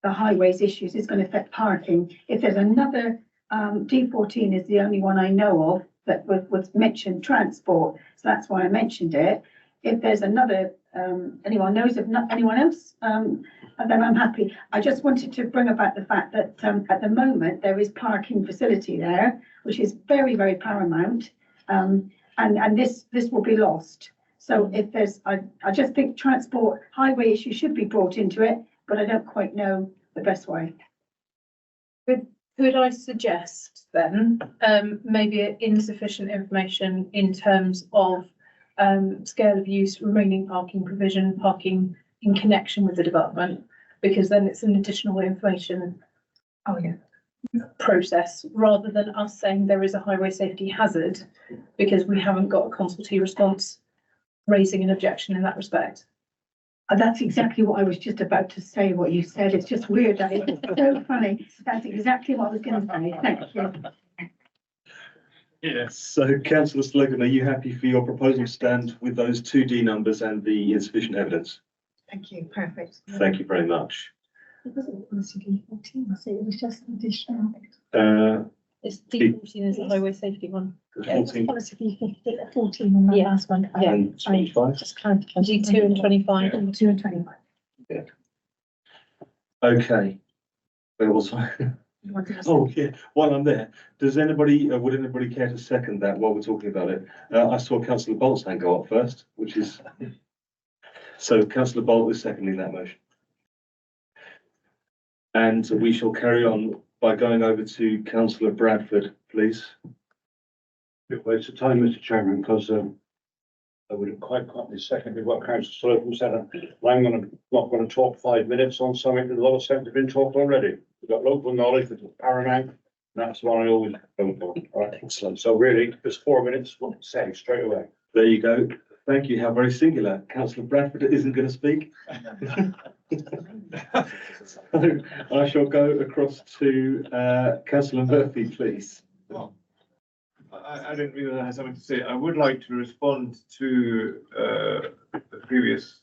the highways issues, is going to affect parking. If there's another, D14 is the only one I know of that was mentioned transport, so that's why I mentioned it. If there's another, anyone knows of anyone else, then I'm happy. I just wanted to bring about the fact that at the moment there is parking facility there, which is very, very paramount, and this will be lost. So if there's, I just think transport highway issue should be brought into it, but I don't quite know the best way. Could I suggest then maybe insufficient information in terms of scale of use, remaining parking provision, parking in connection with the development, because then it's an additional information process rather than us saying there is a highway safety hazard, because we haven't got a consultee response raising an objection in that respect. That's exactly what I was just about to say, what you said. It's just weird. That is so funny. That's exactly what I was going to say. Thank you. Yes. So councillor Slocum, are you happy for your proposal to stand with those 2D numbers and the insufficient evidence? Thank you, perfect. Thank you very much. It wasn't policy D14, I say it was just additional. It's D14 is the highway safety one. Yeah, it was policy D14 on that last one. Yeah. And 25? Just clarified. D2 and 25. And 2 and 25. Yeah. Okay. Where was I? Oh, yeah. While I'm there, does anybody, would anybody care to second that while we're talking about it? I saw councillor Bolt's hand go up first, which is, so councillor Bolt is seconding that motion. And we shall carry on by going over to councillor Bradford, please. Bit waste of time, Mr. Chairman, because I would have quite seconded what Councillor Slocum said. I'm not going to talk 5 minutes on something that a lot of sense has been talked already. We've got local knowledge that is paramount, and that's what I always go for. All right, excellent. So really, just 4 minutes, what to say straight away. There you go. Thank you. How very singular. Councillor Bradford isn't going to speak. So I shall go across to Councillor Murphy, please. I didn't realize I had something to say. I would like to respond to the previous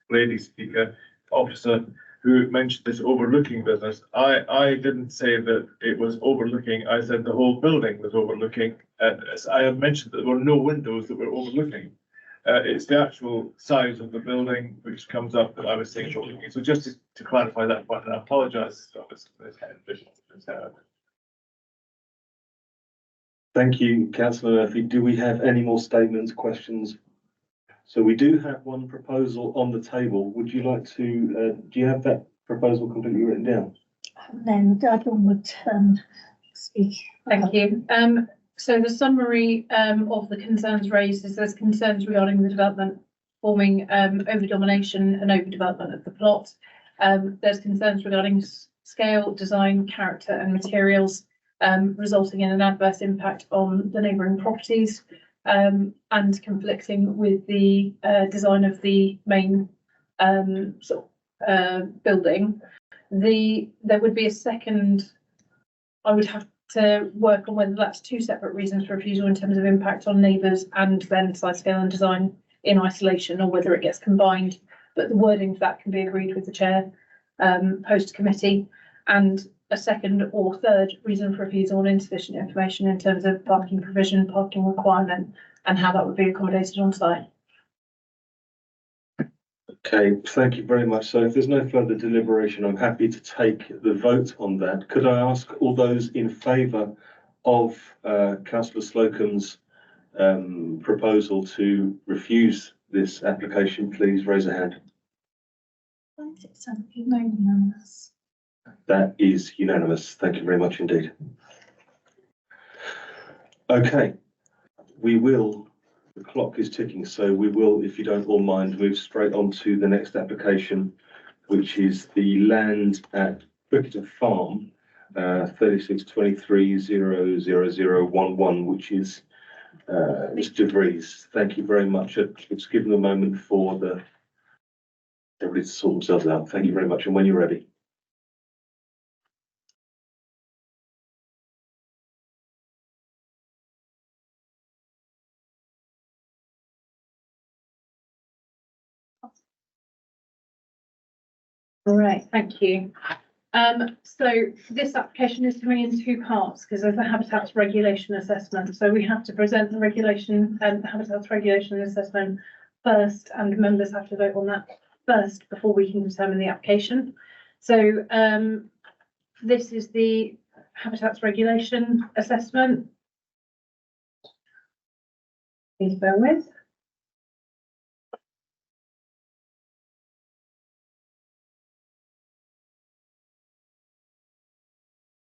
lady speaker, officer, who mentioned this overlooking business. I didn't say that it was overlooking. I said the whole building was overlooking. As I have mentioned that there were no windows that were overlooking. It's the actual size of the building which comes up that I was saying overlooking. So just to clarify that point, and I apologise for this visual. Thank you, Councillor Murphy. Do we have any more statements, questions? So we do have one proposal on the table. Would you like to, do you have that proposal completely written down? Then Douglas would speak. Thank you. So the summary of the concerns raised is there's concerns regarding the development forming over-domination and overdevelopment of the plot. There's concerns regarding scale, design, character and materials, resulting in an adverse impact on the neighbouring properties, and conflicting with the design of the main building. There would be a second, I would have to work on whether that's two separate reasons for refusal in terms of impact on neighbours and then size, scale and design in isolation, or whether it gets combined. But the wording for that can be agreed with the chair post committee. And a second or third reason for refusal on insufficient information in terms of parking provision, parking requirement, and how that would be accommodated on site. Okay, thank you very much. So if there's no further deliberation, I'm happy to take the vote on that. Could I ask all those in favour of Councillor Slocum's proposal to refuse this application, please raise a hand. That is unanimous. Thank you very much indeed. Okay, the clock is ticking, so we will, if you don't all mind, move straight on to the next application, which is the land at Cricketer Farm, 3623-00011, which is Mr. Vries. Thank you very much. It's given a moment for everybody to sort themselves out. Thank you very much, and when you're ready. All right, thank you. So this application is coming in two parts because there's a habitats regulation assessment. So we have to present the regulation and the habitats regulation assessment first, and members have to vote on that first before we can determine the application. So this is the habitats regulation assessment. Please bear with.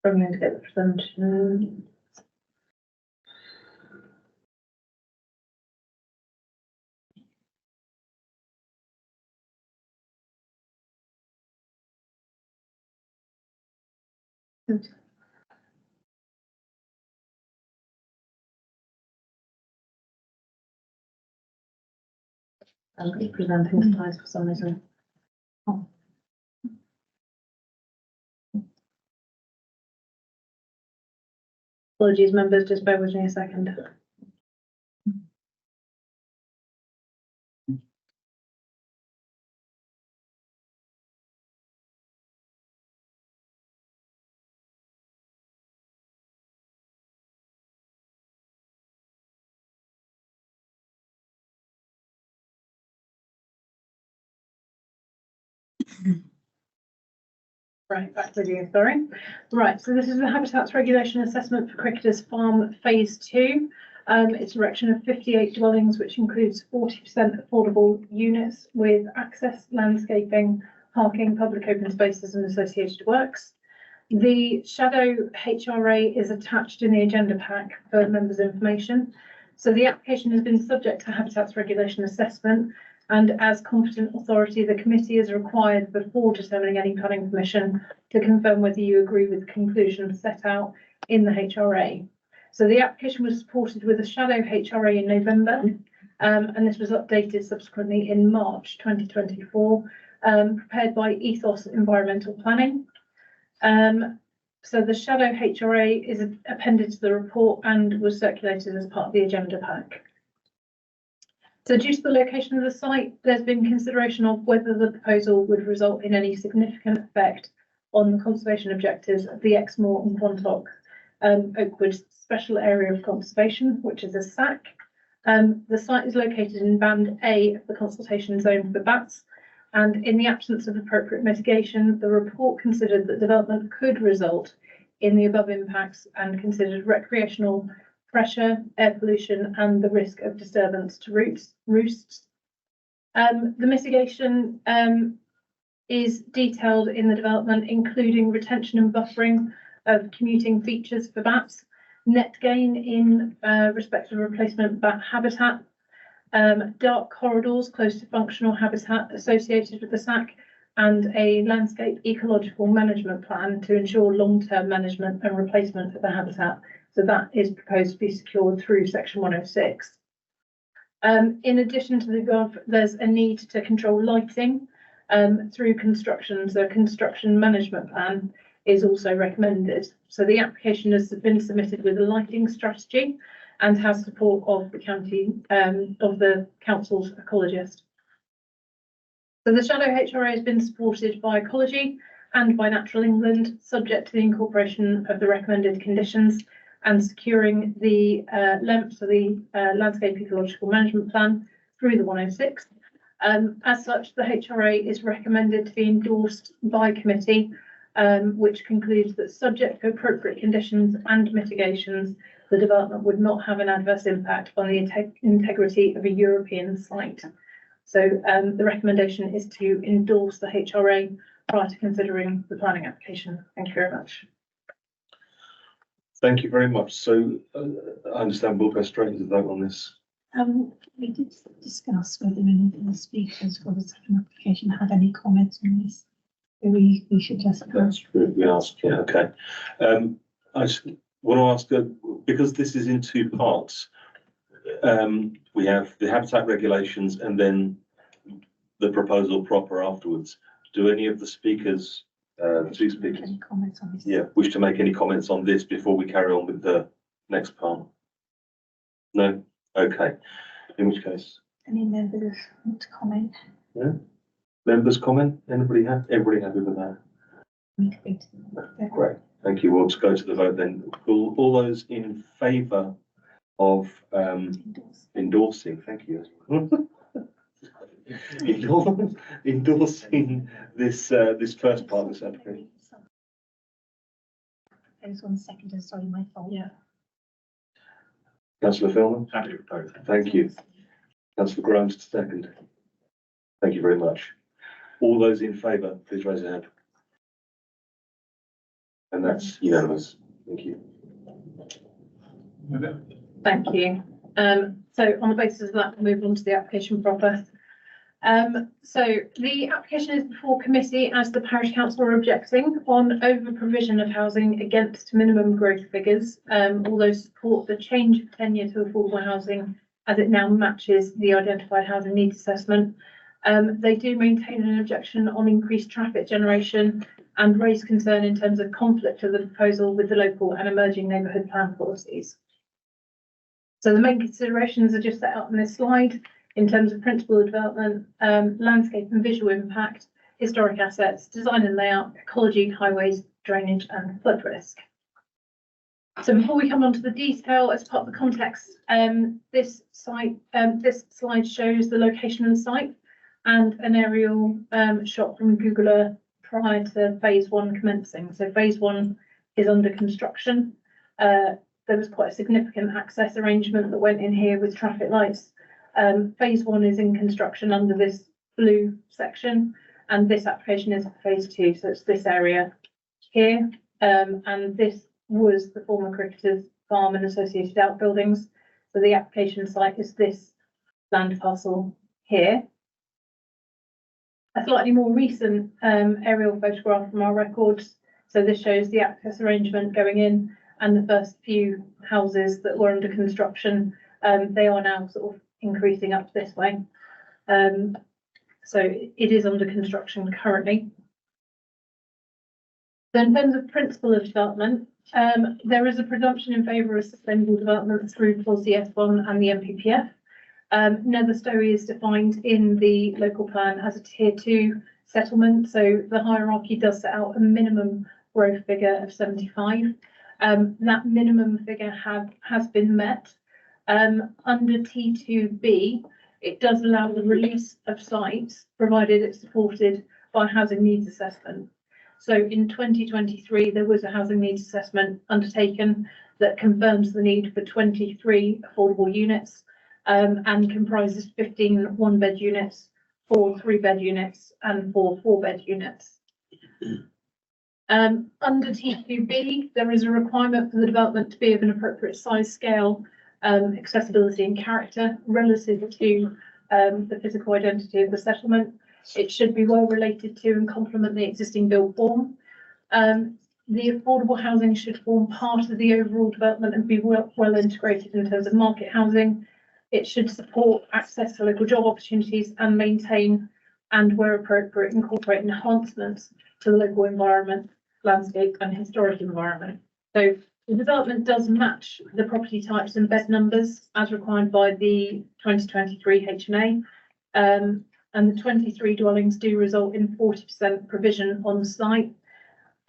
I'm going to get the presentation. Good. I'm presenting slides for some reason. Oh. Apologies, members, just bear with me a second. Right, back with you, sorry. Right, so this is the Habitats Regulation Assessment for Cricketers Farm Phase 2. It's erection of 58 dwellings, which includes 40% affordable units with access, landscaping, parking, public open spaces and associated works. The shadow HRA is attached in the agenda pack for members' information. So the application has been subject to Habitats Regulation Assessment, and as competent authority, the committee is required before determining any planning permission to confirm whether you agree with the conclusions set out in the HRA. So the application was supported with a shadow HRA in November, and this was updated subsequently in March 2024, prepared by Ethos Environmental Planning. So the shadow HRA is appended to the report and was circulated as part of the agenda pack. So due to the location of the site, there's been consideration of whether the proposal would result in any significant effect on the conservation objectives of the Exmoor and Quantock Oakwood Special Area of Conservation, which is a SAC. The site is located in Band A of the consultation zone for bats, and in the absence of appropriate mitigation, the report considered that development could result in the above impacts and considered recreational pressure, air pollution, and the risk of disturbance to roosts. The mitigation is detailed in the development, including retention and buffering of commuting features for bats, net gain in respect of replacement bat habitat, dark corridors close to functional habitat associated with the SAC, and a landscape ecological management plan to ensure long-term management and replacement of the habitat. So that is proposed to be secured through section 106. In addition to the above, there's a need to control lighting through construction. So a construction management plan is also recommended. So the application has been submitted with a lighting strategy and has support of the county, of the council's ecologist. So the shadow HRA has been supported by Ecology and by Natural England, subject to the incorporation of the recommended conditions and securing the LEMP, so the Landscape Ecological Management Plan, through the 106. As such, the HRA is recommended to be endorsed by committee, which concludes that subject to appropriate conditions and mitigations, the development would not have an adverse impact on the integrity of a European site. So the recommendation is to endorse the HRA prior to considering the planning application. Thank you very much. Thank you very much. So I understand we'll go straight into the vote on this. We did discuss whether any of the speakers for the second application had any comments on this. We should just. We asked, yeah, okay. I just want to ask, because this is in two parts, we have the habitat regulations and then the proposal proper afterwards. Do any of the speakers, the two speakers, any comments on this? yeah, wish to make any comments on this before we carry on with the next part? No? Okay. In which case? Any members want to comment? Yeah. Members comment? Everybody happy with that? Great. Thank you. We'll just go to the vote then. All those in favour of endorsing, thank you. Endorsing this this first part of this application. Those one second, sorry, my fault. Yeah. Councillor Philman? Happy to propose. Thank you. Councillor Grimes, second. Thank you very much. All those in favour, please raise your hand. And that's unanimous. Thank you. Thank you. So on the basis of that, we'll move on to the application proper. So the application is before committee as the parish council are objecting on over provision of housing against minimum growth figures. Although support the change of tenure to affordable housing as it now matches the identified housing needs assessment. They do maintain an objection on increased traffic generation and raise concern in terms of conflict of the proposal with the local and emerging neighbourhood plan policies. So the main considerations are just set out in this slide in terms of principle of development, landscape and visual impact, historic assets, design and layout, ecology, highways, drainage and flood risk. So before we come on to the detail, as part of the context, this slide shows the location of the site and an aerial shot from Google Earth prior to phase one commencing. So phase one is under construction. There was quite a significant access arrangement that went in here with traffic lights. Phase one is in construction under this blue section, and this application is for phase two. So it's this area here, and this was the former cricketers' farm and associated outbuildings. So the application site is this land parcel here. A slightly more recent aerial photograph from our records. So this shows the access arrangement going in and the first few houses that were under construction. They are now sort of increasing up this way. So it is under construction currently. So in terms of principle of development, there is a presumption in favour of sustainable development through policy S1 and the MPPF. Netherstowe is defined in the local plan as a tier 2 settlement, so the hierarchy does set out a minimum growth figure of 75. That minimum figure has been met. Under T2B, it does allow the release of sites, provided it's supported by housing needs assessment. So in 2023, there was a housing needs assessment undertaken that confirms the need for 23 affordable units and comprises 15 one-bed units, 4 3-bed units and 4 4-bed units. Under T2B, there is a requirement for the development to be of an appropriate size, scale, accessibility and character relative to the physical identity of the settlement. It should be well related to and complement the existing built form. The affordable housing should form part of the overall development and be well integrated in terms of market housing. It should support access to local job opportunities and maintain, and where appropriate, incorporate enhancements to the local environment, landscape and historic environment. So the development does match the property types and bed numbers as required by the 2023 HNA. And the 23 dwellings do result in 40% provision on site.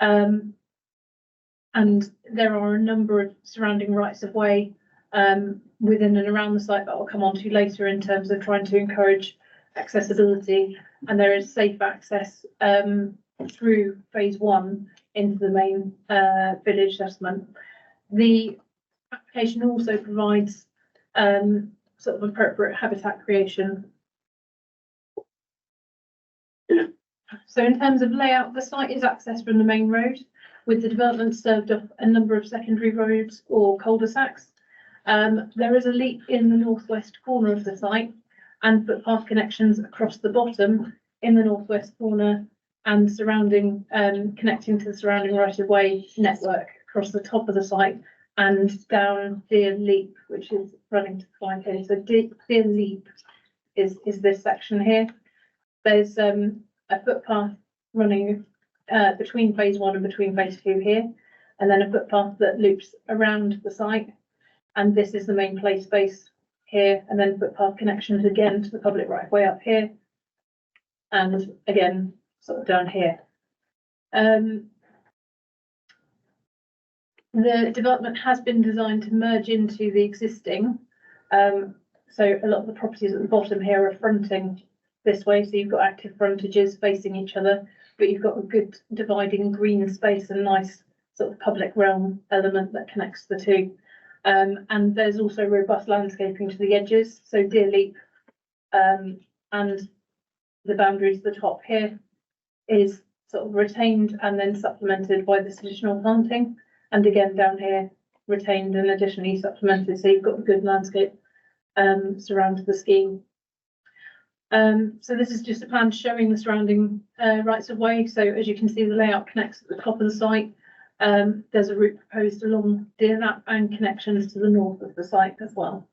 And there are a number of surrounding rights of way within and around the site that I'll come on to later in terms of trying to encourage accessibility. And there is safe access through phase 1 into the main village settlement. The application also provides sort of appropriate habitat creation. So in terms of layout, the site is accessed from the main road, with the development served off a number of secondary roads or cul-de-sacs. There is a leap in the northwest corner of the site and footpath connections across the bottom in the northwest corner and surrounding, connecting to the surrounding right-of-way network across the top of the site and down Deer Leap, which is running to the fine here. So Deer Leap is this section here. There's a footpath running between phase 1 and between phase 2 here, and then a footpath that loops around the site. And this is the main play space here, and then footpath connections again to the public right of way up here, and again sort of down here. The development has been designed to merge into the existing. So a lot of the properties at the bottom here are fronting this way, so you've got active frontages facing each other, but you've got a good dividing green space and nice sort of public realm element that connects the two. And there's also robust landscaping to the edges, so Deer Leap and the boundaries to the top here is sort of retained and then supplemented by this additional planting, and again down here retained and additionally supplemented, so you've got a good landscape surrounding the scheme. So this is just a plan showing the surrounding rights of way. So as you can see, the layout connects at the top of the site. There's a route proposed along Deer Lap and connections to the north of the site as well.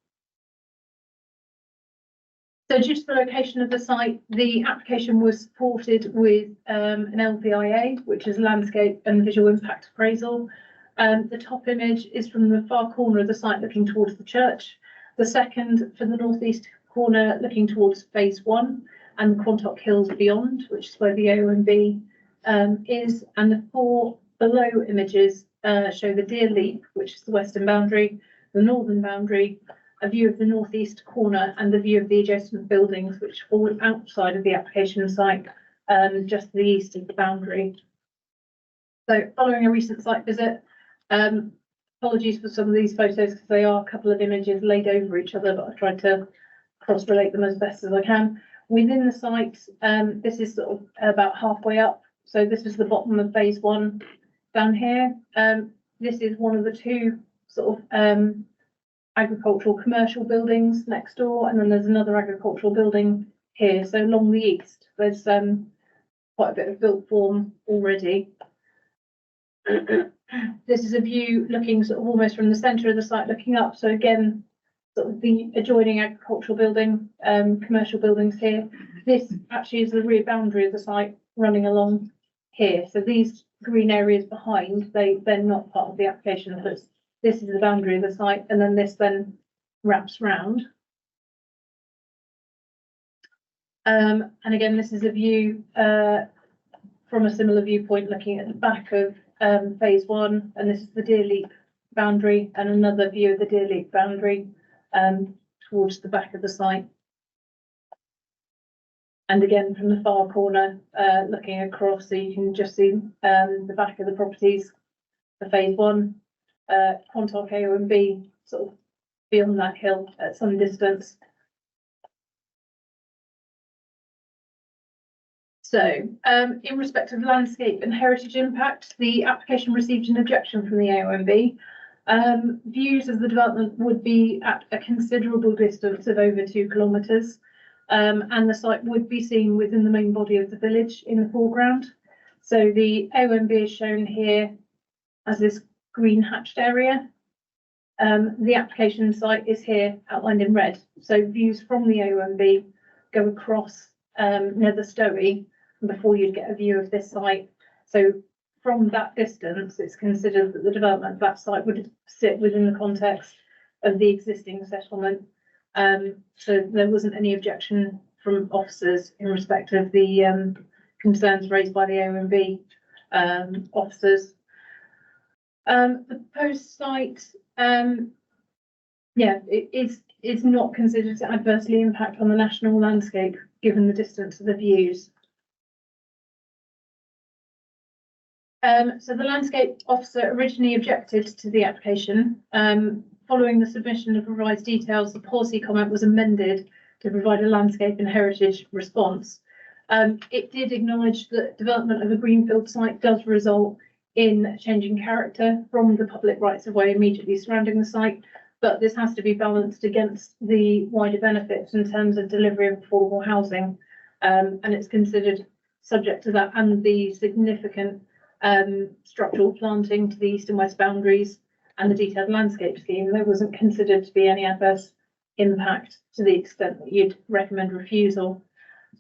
So due to the location of the site, the application was supported with an LVIA, which is landscape and visual impact appraisal. The top image is from the far corner of the site looking towards the church. The second for the northeast corner looking towards phase 1 and the Quantock Hills beyond, which is where the OMB is. And the 4 below images show the Deer Leap, which is the western boundary, the northern boundary, a view of the northeast corner and the view of the adjacent buildings, which fall outside of the application site, just to the east of the boundary. So following a recent site visit, apologies for some of these photos because they are a couple of images laid over each other, but I've tried to cross-relate them as best as I can. Within the site, this is sort of about halfway up. So this is the bottom of phase 1 down here. This is one of the 2 sort of agricultural commercial buildings next door, and then there's another agricultural building here. So along the east, there's quite a bit of built form already. This is a view looking sort of almost from the centre of the site looking up. So again, sort of the adjoining agricultural building, commercial buildings here. This actually is the rear boundary of the site running along here. So these green areas behind, they're not part of the application, because this is the boundary of the site, and then this then wraps round. And again, this is a view from a similar viewpoint, looking at the back of phase one, and this is the Deer Leap boundary, and another view of the Deer Leap boundary towards the back of the site. And again, from the far corner, looking across, so you can just see the back of the properties for phase one, Quantark AONB sort of beyond that hill at some distance. So, in respect of landscape and heritage impact, the application received an objection from the AONB. Views of the development would be at a considerable distance of over 2 kilometres. And the site would be seen within the main body of the village in the foreground. So the AONB is shown here as this green hatched area. The application site is here outlined in red. So views from the AONB go across Nether Stowey before you'd get a view of this site. So from that distance, it's considered that the development of that site would sit within the context of the existing settlement. So there wasn't any objection from officers in respect of the concerns raised by the AONB officers. The proposed site, it's not considered to adversely impact on the national landscape given the distance of the views. So the landscape officer originally objected to the application. Following the submission of revised details, the policy comment was amended to provide a landscape and heritage response. It did acknowledge that development of a greenfield site does result in changing character from the public rights of way immediately surrounding the site, but this has to be balanced against the wider benefits in terms of delivery of affordable housing. And it's considered subject to that and the significant structural planting to the east and west boundaries and the detailed landscape scheme. There wasn't considered to be any adverse impact to the extent that you'd recommend refusal.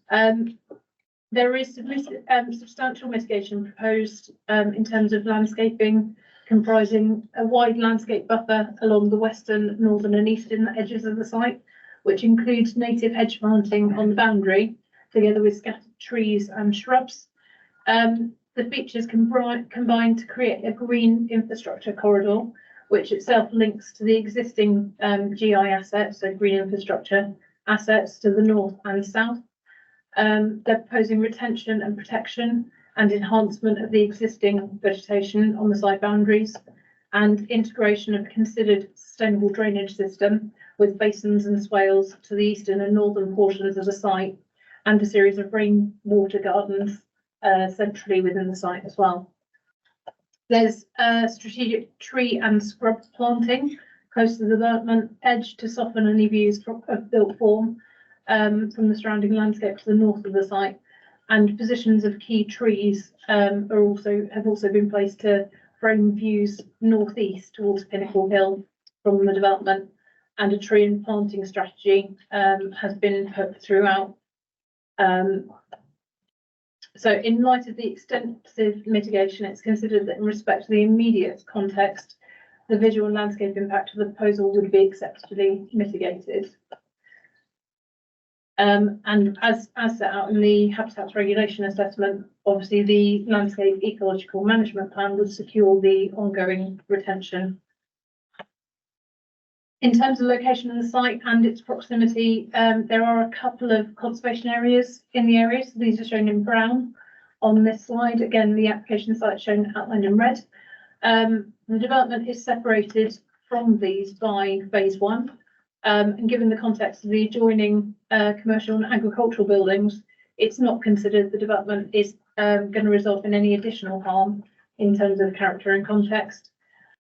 There is substantial mitigation proposed in terms of landscaping, comprising a wide landscape buffer along the western, northern and eastern edges of the site, which includes native hedge planting on the boundary, together with scattered trees and shrubs. The features combine to create a green infrastructure corridor, which itself links to the existing GI assets, so green infrastructure assets to the north and south. They're proposing retention and protection and enhancement of the existing vegetation on the site boundaries, and integration of a considered sustainable drainage system with basins and swales to the eastern and northern portions of the site, and a series of rainwater gardens centrally within the site as well. There's strategic tree and scrub planting close to the development edge to soften any views of built form from the surrounding landscape to the north of the site, and positions of key trees have also been placed to frame views northeast towards Pinnacle Hill from the development, and a tree and planting strategy has been put throughout. So in light of the extensive mitigation, it's considered that in respect to the immediate context, the visual and landscape impact of the proposal would be acceptably mitigated. And as set out in the Habitats Regulation Assessment, obviously the landscape ecological management plan would secure the ongoing retention. In terms of location of the site and its proximity, there are a couple of conservation areas in the area. So these are shown in brown on this slide. Again, the application site shown outlined in red. The development is separated from these by phase one. And given the context of the adjoining commercial and agricultural buildings, it's not considered the development is going to result in any additional harm in terms of character and context.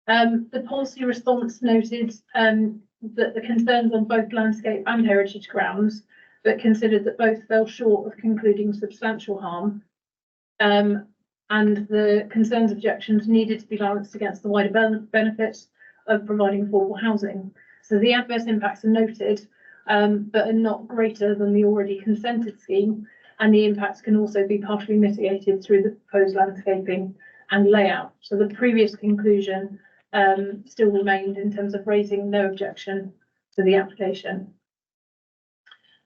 The policy response noted that the concerns on both landscape and heritage grounds, but considered that both fell short of concluding substantial harm. And the concerns objections needed to be balanced against the wider benefits of providing affordable housing. So the adverse impacts are noted, but are not greater than the already consented scheme, and the impacts can also be partially mitigated through the proposed landscaping and layout. So the previous conclusion still remained in terms of raising no objection to the application.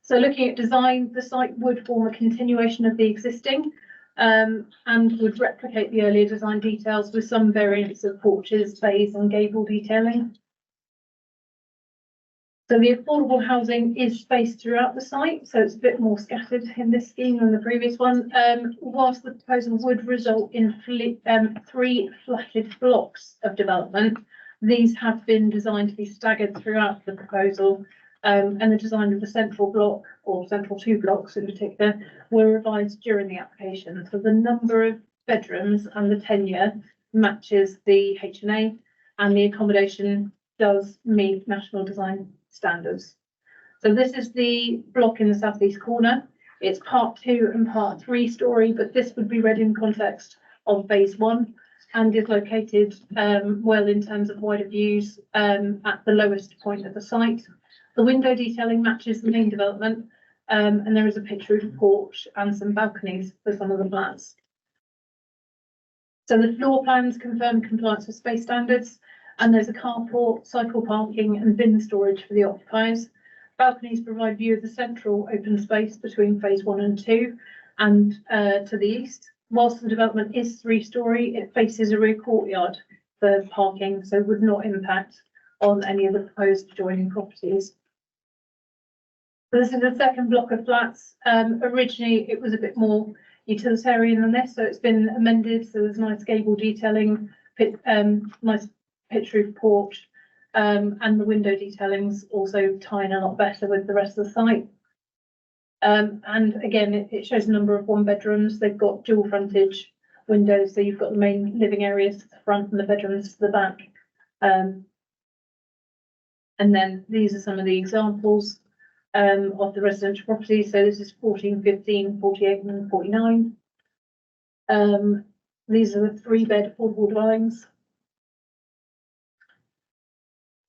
So looking at design, the site would form a continuation of the existing and would replicate the earlier design details with some variants of porches, bays and gable detailing. So the affordable housing is spaced throughout the site, so it's a bit more scattered in this scheme than the previous one. Whilst the proposal would result in 3 flatted blocks of development, these have been designed to be staggered throughout the proposal, and the design of the central block, or central 2 blocks in particular, were revised during the application. So the number of bedrooms and the tenure matches the H&A, and the accommodation does meet national design standards. So this is the block in the southeast corner. It's part 2 and part 3 story, but this would be read in context of phase 1 and is located well in terms of wider views at the lowest point of the site. The window detailing matches the main development, and there is a pitch roof porch and some balconies for some of the flats. So the floor plans confirm compliance with space standards, and there's a carport, cycle parking and bin storage for the occupiers. Balconies provide view of the central open space between phase 1 and 2 and to the east. Whilst the development is 3-storey, it faces a rear courtyard for parking, so would not impact on any of the proposed adjoining properties. This is the second block of flats. Originally, it was a bit more utilitarian than this, so it's been amended. So there's nice gable detailing, nice pitch roof porch, and the window detailings also tie in a lot better with the rest of the site. And again, it shows a number of 1-bedrooms. They've got dual frontage windows, so you've got the main living areas to the front and the bedrooms to the back. And then these are some of the examples of the residential properties. So this is 14, 15, 48 and 49. These are the 3-bed affordable dwellings.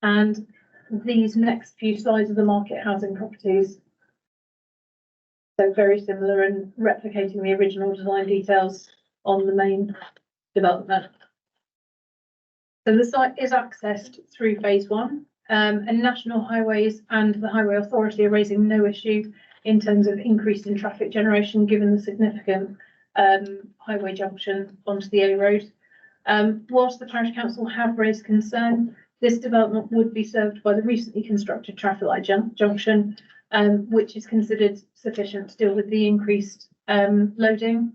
And these next few slides are the market housing properties. So very similar and replicating the original design details on the main development. So the site is accessed through phase 1, and National Highways and the Highway Authority are raising no issue in terms of increase in traffic generation, given the significant highway junction onto the A road. Whilst the Parish Council have raised concern, this development would be served by the recently constructed traffic light junction, which is considered sufficient to deal with the increased loading.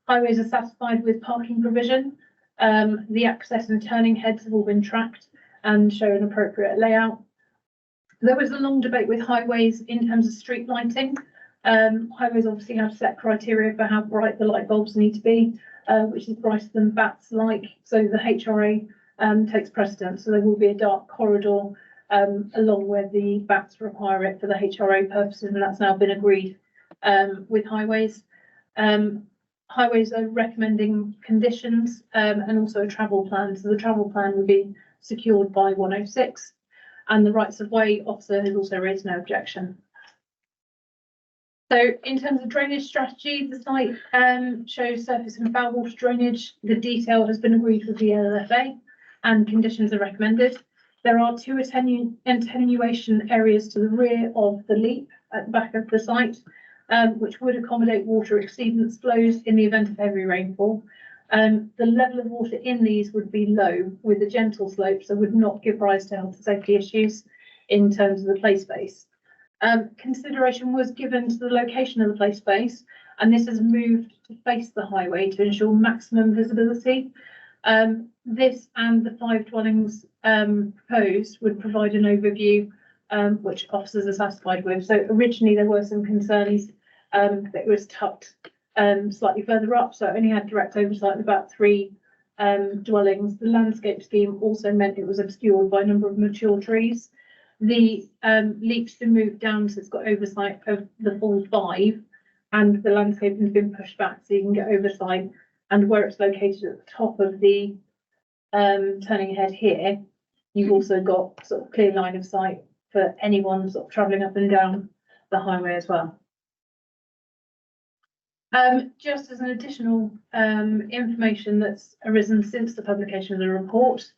Highways are satisfied with parking provision. The access and turning heads have all been tracked and show an appropriate layout. There was a long debate with Highways in terms of street lighting. Highways obviously have set criteria for how bright the light bulbs need to be, which is brighter than BATs like. So the HRA takes precedence. So there will be a dark corridor along where the BATs require it for the HRA purposes, and that's now been agreed with Highways. Highways are recommending conditions and also a travel plan. So the travel plan would be secured by 106, and the rights of way officer has also raised no objection. So in terms of drainage strategy, the site shows surface and foul water drainage. The detail has been agreed with the LFA and conditions are recommended. There are 2 attenuation areas to the rear of the leap at the back of the site, which would accommodate water exceedance flows in the event of heavy rainfall. The level of water in these would be low with a gentle slope, so would not give rise to health and safety issues in terms of the play space. Consideration was given to the location of the play space, and this has moved to face the highway to ensure maximum visibility. This and the 5 dwellings proposed would provide an overview which officers are satisfied with. So originally there were some concerns that it was tucked slightly further up, so it only had direct oversight of about 3 dwellings. The landscape scheme also meant it was obscured by a number of mature trees. The leap's been moved down, so it's got oversight of the full 5, and the landscaping has been pushed back so you can get oversight. And where it's located at the top of the turning head here, you've also got sort of clear line of sight for anyone sort of travelling up and down the highway as well. Just as an additional information that's arisen since the publication of the report,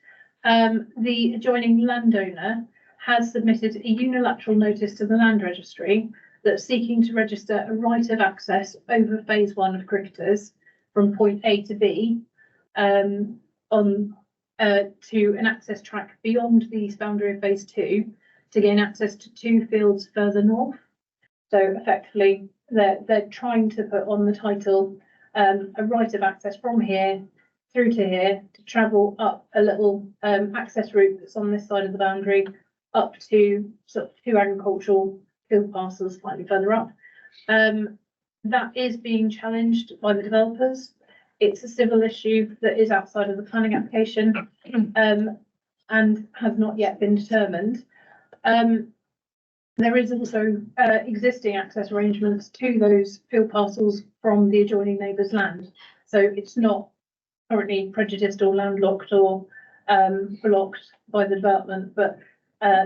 the adjoining landowner has submitted a unilateral notice to the land registry that's seeking to register a right of access over phase 1 of Cricketers from point A to B on to an access track beyond the east boundary of phase 2 to gain access to 2 fields further north. So effectively, they're trying to put on the title a right of access from here through to here to travel up a little access route that's on this side of the boundary up to sort of 2 agricultural field parcels slightly further up. That is being challenged by the developers. It's a civil issue that is outside of the planning application and has not yet been determined. There is also existing access arrangements to those field parcels from the adjoining neighbour's land. So it's not currently prejudiced or landlocked or blocked by the development, but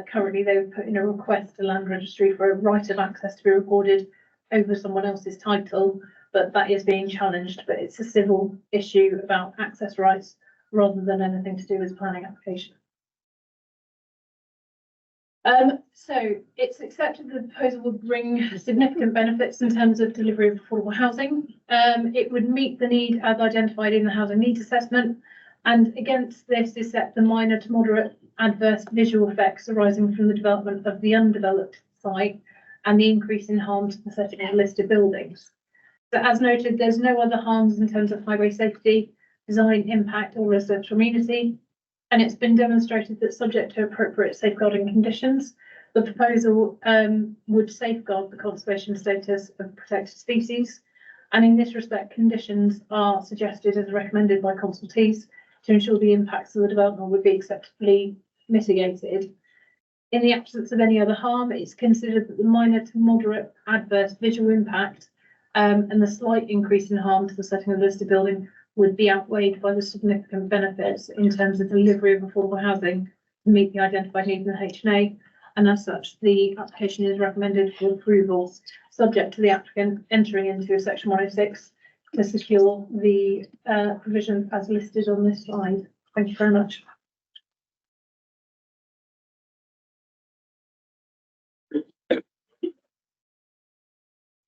currently they've put in a request to land registry for a right of access to be recorded over someone else's title, but that is being challenged. But it's a civil issue about access rights rather than anything to do with planning application. So it's accepted the proposal would bring significant benefits in terms of delivery of affordable housing. It would meet the need as identified in the housing needs assessment, and against this is set the minor to moderate adverse visual effects arising from the development of the undeveloped site and the increase in harm to the setting of listed buildings. So as noted, there's no other harms in terms of highway safety, design impact or residential amenity. And it's been demonstrated that subject to appropriate safeguarding conditions, the proposal would safeguard the conservation status of protected species. And in this respect, conditions are suggested as recommended by consultees to ensure the impacts of the development would be acceptably mitigated. In the absence of any other harm, it's considered that the minor to moderate adverse visual impact and the slight increase in harm to the setting of the listed building would be outweighed by the significant benefits in terms of delivery of affordable housing to meet the identified needs in the HNA. And as such, the application is recommended for approval, subject to the applicant entering into Section 106 to secure the provision as listed on this slide. Thank you very much.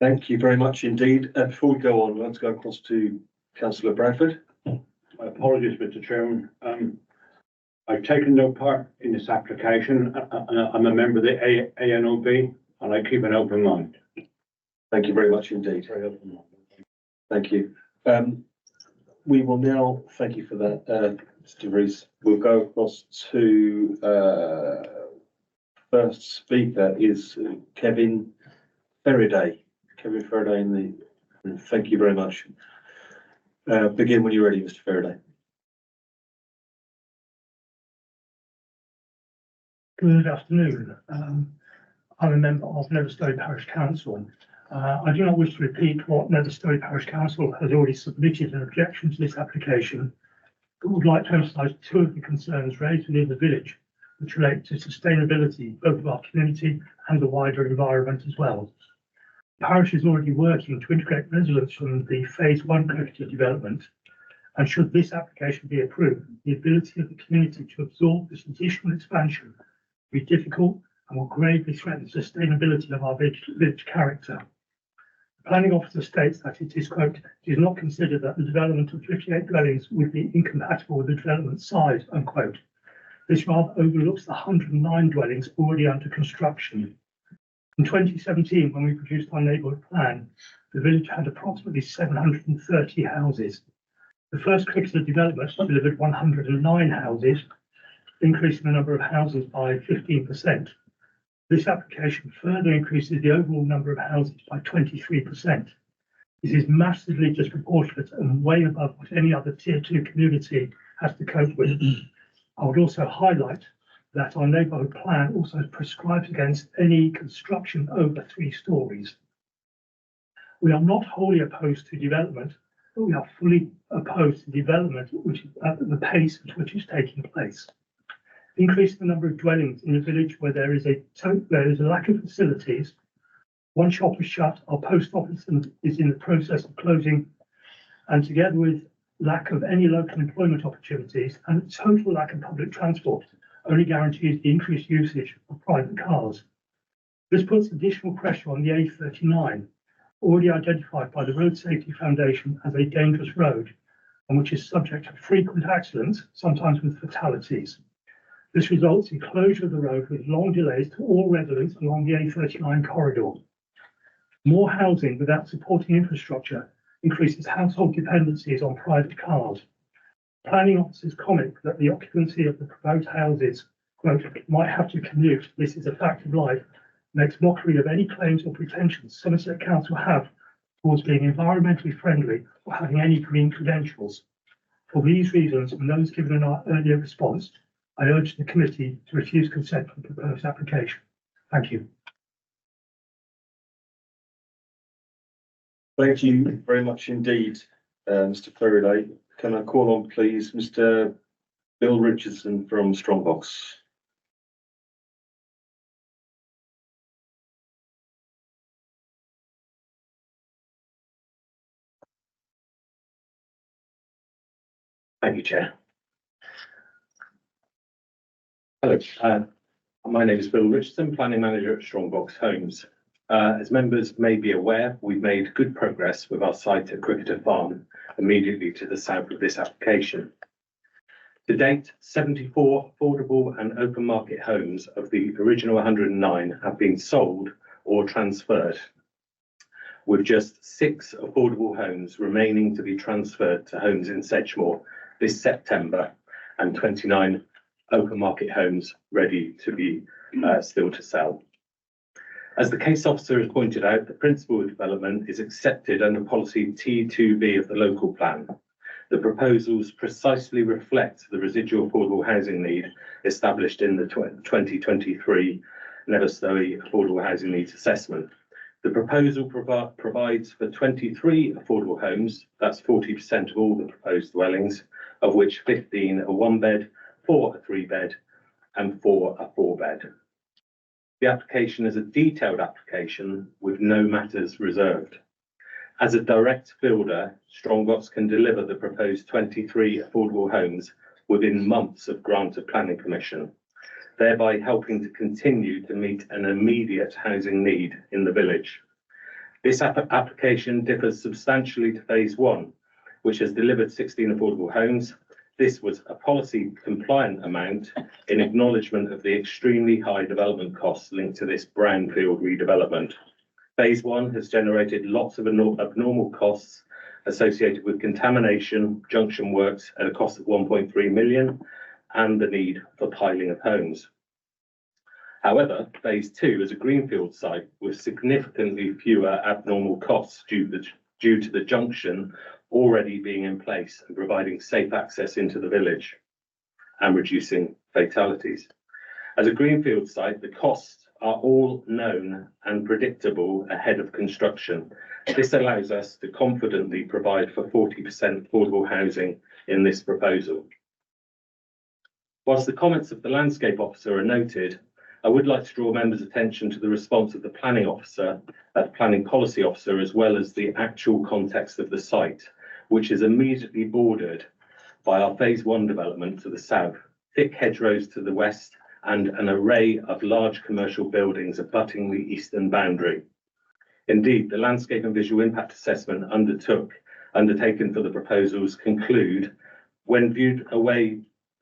Thank you very much indeed. Before we go on, let's go across to Councillor Bradford. My apologies, Mr. Chairman. I've taken no part in this application. I'm a member of the ANOB and I keep an open mind. Thank you very much indeed. Very open mind. Thank you. We will now, thank you for that, Mr. Rees. We'll go across to first speaker is Kevin Faraday. Kevin Faraday thank you very much. Begin when you're ready, Mr. Faraday. Good afternoon. I'm a member of Netherstowe Parish Council. I do not wish to repeat what Netherstowe Parish Council has already submitted in objection to this application, but would like to emphasise 2 of the concerns raised within the village, which relate to sustainability, both of our community and the wider environment as well. The parish is already working to integrate residents from the phase 1 Cricketer development, and should this application be approved, the ability of the community to absorb this additional expansion will be difficult and will gravely threaten the sustainability of our village character. The planning officer states that it is, quote, "It is not considered that the development of 58 dwellings would be incompatible with the development size," unquote. This rather overlooks the 109 dwellings already under construction. In 2017, when we produced our neighbourhood plan, the village had approximately 730 houses. The first Cricketer development delivered 109 houses, increasing the number of houses by 15%. This application further increases the overall number of houses by 23%. This is massively disproportionate and way above what any other Tier 2 community has to cope with. I would also highlight that our neighbourhood plan also prescribes against any construction over 3 stories. We are not wholly opposed to development, but we are fully opposed to development which is at the pace at which it's taking place. Increasing the number of dwellings in a village where there is a lack of facilities One shop is shut, our post office is in the process of closing, and together with lack of any local employment opportunities and a total lack of public transport, only guarantees the increased usage of private cars. This puts additional pressure on the A39, already identified by the Road Safety Foundation as a dangerous road, and which is subject to frequent accidents, sometimes with fatalities. This results in closure of the road with long delays to all residents along the A39 corridor. More housing without supporting infrastructure increases household dependencies on private cars. Planning officers comment that the occupancy of the proposed houses, quote, might have to commute, this is a fact of life, makes mockery of any claims or pretensions Somerset Council have towards being environmentally friendly or having any green credentials. For these reasons and those given in our earlier response, I urge the committee to refuse consent for the proposed application. Thank you. Thank you very much indeed, Mr. Faraday. Can I call on, please, Mr. Bill Richardson from Strongbox? Thank you, Chair. Hello, my name is Bill Richardson, Planning Manager at Strongbox Homes. As members may be aware, we've made good progress with our site at Cricketer Farm, immediately to the south of this application. To date, 74 affordable and open market homes of the original 109 have been sold or transferred, with just 6 affordable homes remaining to be transferred to homes in Sedgemoor this September, and 29 open market homes ready to be still to sell. As the case officer has pointed out, the principle of development is accepted under policy T2B of the local plan. The proposals precisely reflect the residual affordable housing need established in the 2023 Never Stowe Affordable Housing Needs Assessment. The proposal provides for 23 affordable homes, that's 40% of all the proposed dwellings, of which 15 are 1-bed, 4 are 3-bed, and 4 are 4-bed. The application is a detailed application with no matters reserved. As a direct builder, Strongbox can deliver the proposed 23 affordable homes within months of grant of planning permission, thereby helping to continue to meet an immediate housing need in the village. This application differs substantially to phase 1, which has delivered 16 affordable homes. This was a policy compliant amount in acknowledgement of the extremely high development costs linked to this brownfield redevelopment. Phase 1 has generated lots of abnormal costs associated with contamination, junction works at a cost of 1.3 million, and the need for piling of homes. However, phase 2 is a greenfield site with significantly fewer abnormal costs due to the junction already being in place and providing safe access into the village and reducing fatalities. As a greenfield site, the costs are all known and predictable ahead of construction. This allows us to confidently provide for 40% affordable housing in this proposal. Whilst the comments of the landscape officer are noted, I would like to draw members' attention to the response of the planning officer, planning policy officer, as well as the actual context of the site, which is immediately bordered by our phase 1 development to the south, thick hedgerows to the west, and an array of large commercial buildings abutting the eastern boundary. Indeed, the landscape and visual impact assessment undertaken for the proposals conclude, when viewed away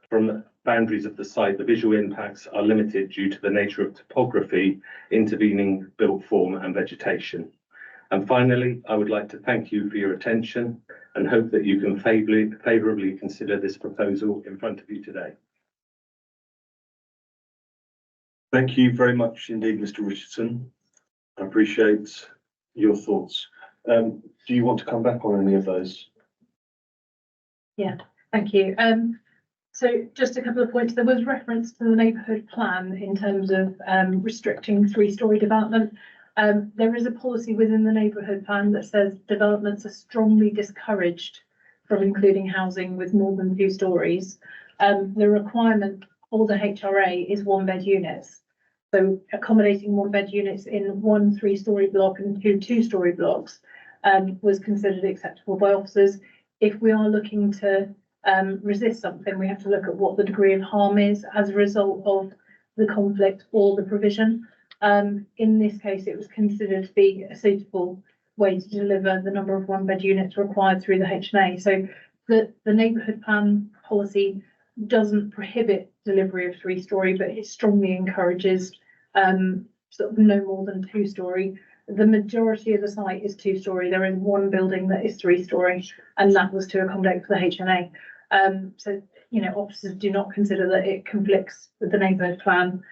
from the boundaries of the site, the visual impacts are limited due to the nature of topography, intervening built form and vegetation. And finally, I would like to thank you for your attention and hope that you can favourably consider this proposal in front of you today. Thank you very much indeed, Mr. Richardson. I appreciate your thoughts. Do you want to come back on any of those? Yeah, thank you. So just a couple of points. There was reference to the neighbourhood plan in terms of restricting 3-storey development. There is a policy within the neighbourhood plan that says developments are strongly discouraged from including housing with more than 2 storeys. The requirement for the HRA is 1-bed units. So accommodating 1-bed units in 1 3-story block and 2 2-story blocks was considered acceptable by officers. If we are looking to resist something, we have to look at what the degree of harm is as a result of the conflict or the provision. In this case, it was considered to be a suitable way to deliver the number of 1-bed units required through the HNA. So the neighbourhood plan policy doesn't prohibit delivery of 3-story, but it strongly encourages sort of no more than 2-story. The majority of the site is 2-story. There is 1 building that is 3-story, and that was to accommodate for the HNA. So, you know, officers do not consider that it conflicts with the neighbourhood plan.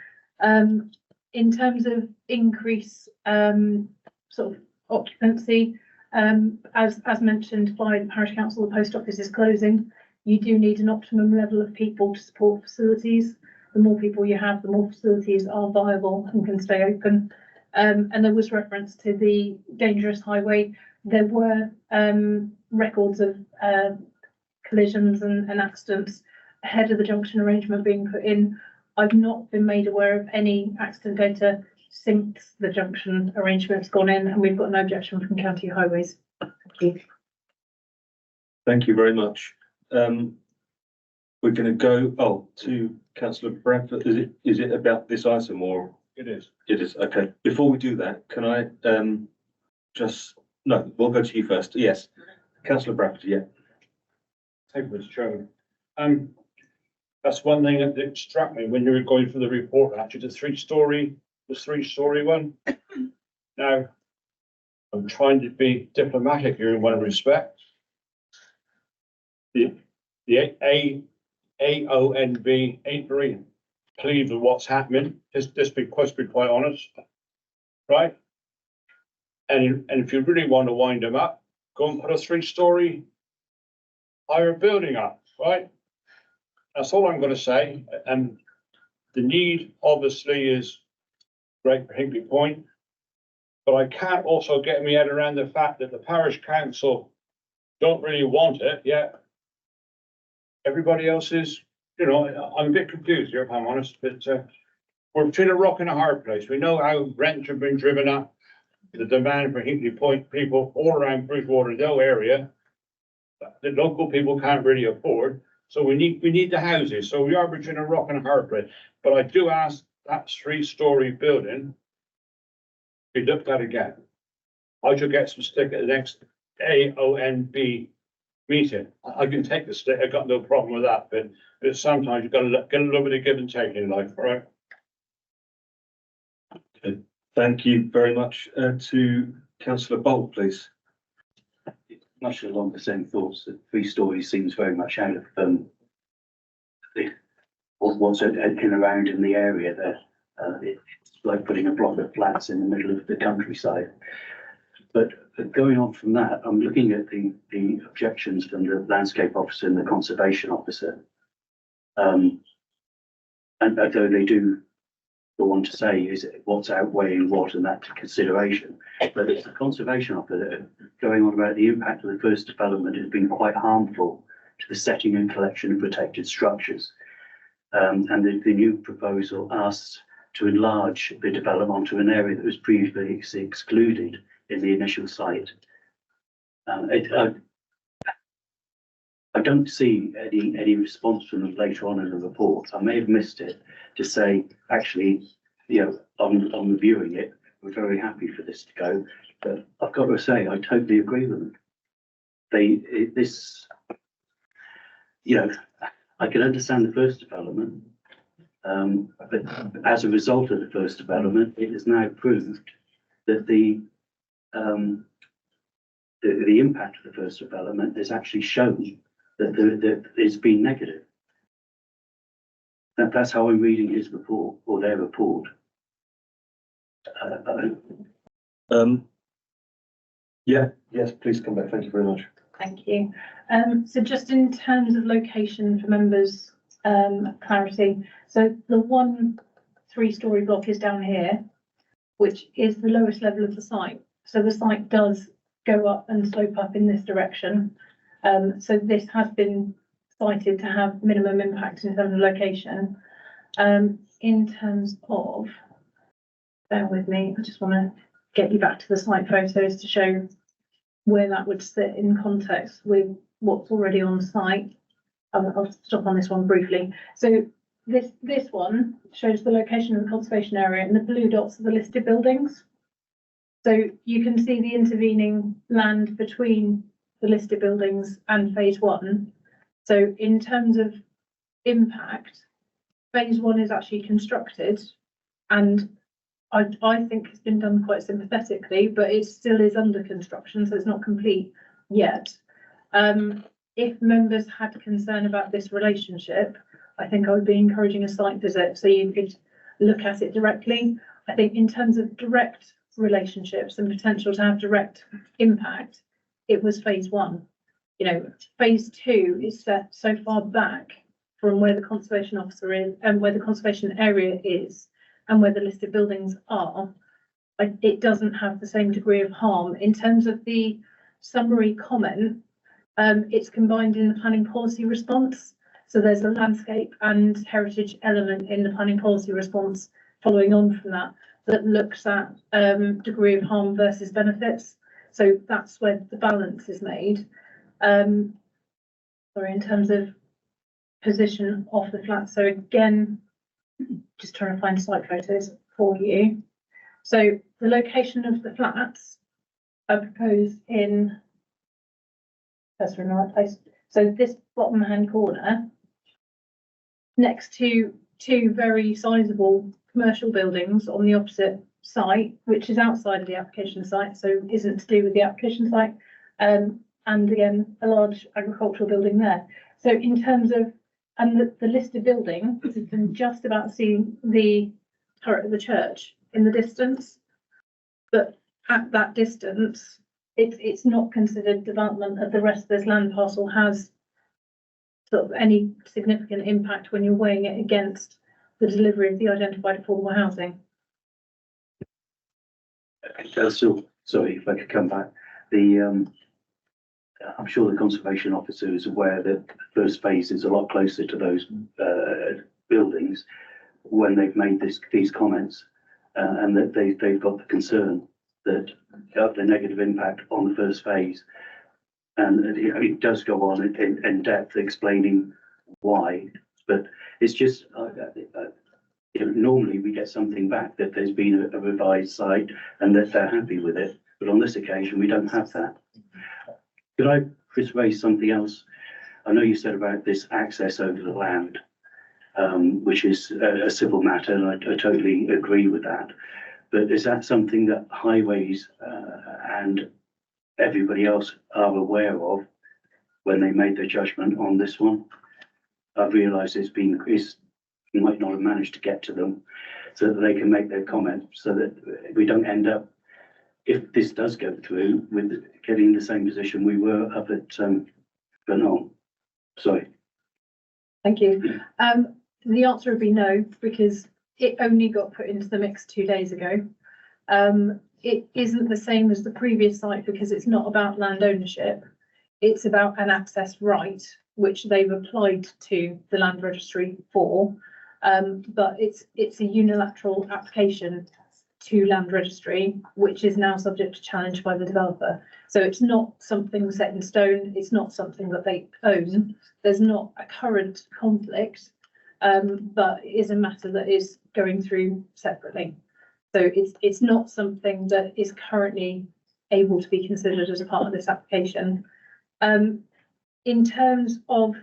In terms of increase, sort of occupancy, as mentioned by the parish council, the post office is closing. You do need an optimum level of people to support facilities. The more people you have, the more facilities are viable and can stay open. And there was reference to the dangerous highway. There were records of collisions and accidents ahead of the junction arrangement being put in. I've not been made aware of any accident data since the junction arrangement's gone in, and we've got no objection from County Highways. Thank you. Thank you very much. We're going to go to Councillor Bradford. Is it about this item or? It is. It is. Okay. Before we do that, can I no, we'll go to you first. Yes, Councillor Bradford. Yeah. Thank you, Mr. Chairman. That's one thing that struck me when you were going through the report, actually, the 3-story one. Now, I'm trying to be diplomatic here in one respect. The AONB ain't very pleased with what's happening. Just be quite honest, right? And if you really want to wind them up, go and put a 3-story higher building up, right? That's all I'm going to say. And the need obviously is great for Hinkley Point, but I can't also get my head around the fact that the parish council don't really want it yet. Everybody else is, you know, I'm a bit confused here, if I'm honest, but we're between a rock and a hard place. We know how rents have been driven up, the demand for Hinkley Point people all around Bridgewater Hill area, the local people can't really afford. So we need the houses. So we are between a rock and a hard place. But I do ask that 3-story building be looked at again. I should get some stick at the next AONB meeting. I can take the stick. I've got no problem with that. But sometimes you've got to get a little bit of give and take in life, right? Okay. Thank you very much. To Councillor Bolt, please. Much along the same thoughts, that 3-story seems very much out of what's in around in the area there. It's like putting a block of flats in the middle of the countryside. But going on from that, I'm looking at the objections from the landscape officer and the conservation officer. And although they do go on to say is what's outweighing what and that to consideration, but it's the conservation officer going on about the impact of the first development has been quite harmful to the setting and collection of protected structures. And the new proposal asks to enlarge the development onto an area that was previously excluded in the initial site. I don't see any response from them later on in the report. I may have missed it to say, actually, you know, on reviewing it, we're very happy for this to go. But I've got to say, I totally agree with them. You know, I can understand the first development, but as a result of the first development, it is now proved that the impact of the first development is actually shown that it's been negative. That's how I'm reading his report or their report. Yes, please come back. Thank you very much. Thank you. So just in terms of location for members' clarity, so the 1 3-story block is down here, which is the lowest level of the site. So the site does go up and slope up in this direction. So this has been cited to have minimum impact in terms of location. In terms of bear with me, I just want to get you back to the site photos to show where that would sit in context with what's already on site. I'll stop on this one briefly. So this one shows the location of the conservation area, and the blue dots are the listed buildings. So you can see the intervening land between the listed buildings and phase one. So in terms of impact, phase one is actually constructed, and I think it's been done quite sympathetically, but it still is under construction, so it's not complete yet. If members had concern about this relationship, I think I would be encouraging a site visit so you could look at it directly. I think in terms of direct relationships and potential to have direct impact, it was phase one. You know, phase two is set so far back from where the conservation officer is and where the conservation area is and where the listed buildings are. It doesn't have the same degree of harm. In terms of the summary comment, it's combined in the planning policy response. So there's a landscape and heritage element in the planning policy response following on from that looks at degree of harm versus benefits. So that's where the balance is made. Sorry, in terms of position of the flat. So again, just trying to find site photos for you. So the location of the flats are proposed in, that's in the right place. So this bottom hand corner, next to two very sizable commercial buildings on the opposite site, which is outside of the application site, so isn't to do with the application site, and again, a large agricultural building there. So in terms of, and the listed building, you can just about see the turret of the church in the distance, but at that distance, it's not considered development of the rest of this land parcel has sort of any significant impact when you're weighing it against the delivery of the identified affordable housing. So, sorry, if I could come back, I'm sure the conservation officer is aware that the first phase is a lot closer to those buildings when they've made these comments, and that they've got the concern that of the negative impact on the first phase. And it does go on in depth explaining why, but it's just, normally we get something back that there's been a revised site and that they're happy with it, but on this occasion, we don't have that. Could I just raise something else? I know you said about this access over the land, which is a civil matter, and I totally agree with that. But is that something that highways and everybody else are aware of when they made their judgment on this one? I've realised you might not have managed to get to them so that they can make their comment, so that we don't end up, if this does go through, with getting the same position we were up at Bernal. Sorry. Thank you. The answer would be no, because it only got put into the mix 2 days ago. It isn't the same as the previous site because it's not about land ownership. It's about an access right, which they've applied to the land registry for. But it's a unilateral application to land registry, which is now subject to challenge by the developer. So it's not something set in stone. It's not something that they own. There's not a current conflict, but it is a matter that is going through separately. So it's not something that is currently able to be considered as a part of this application. In terms of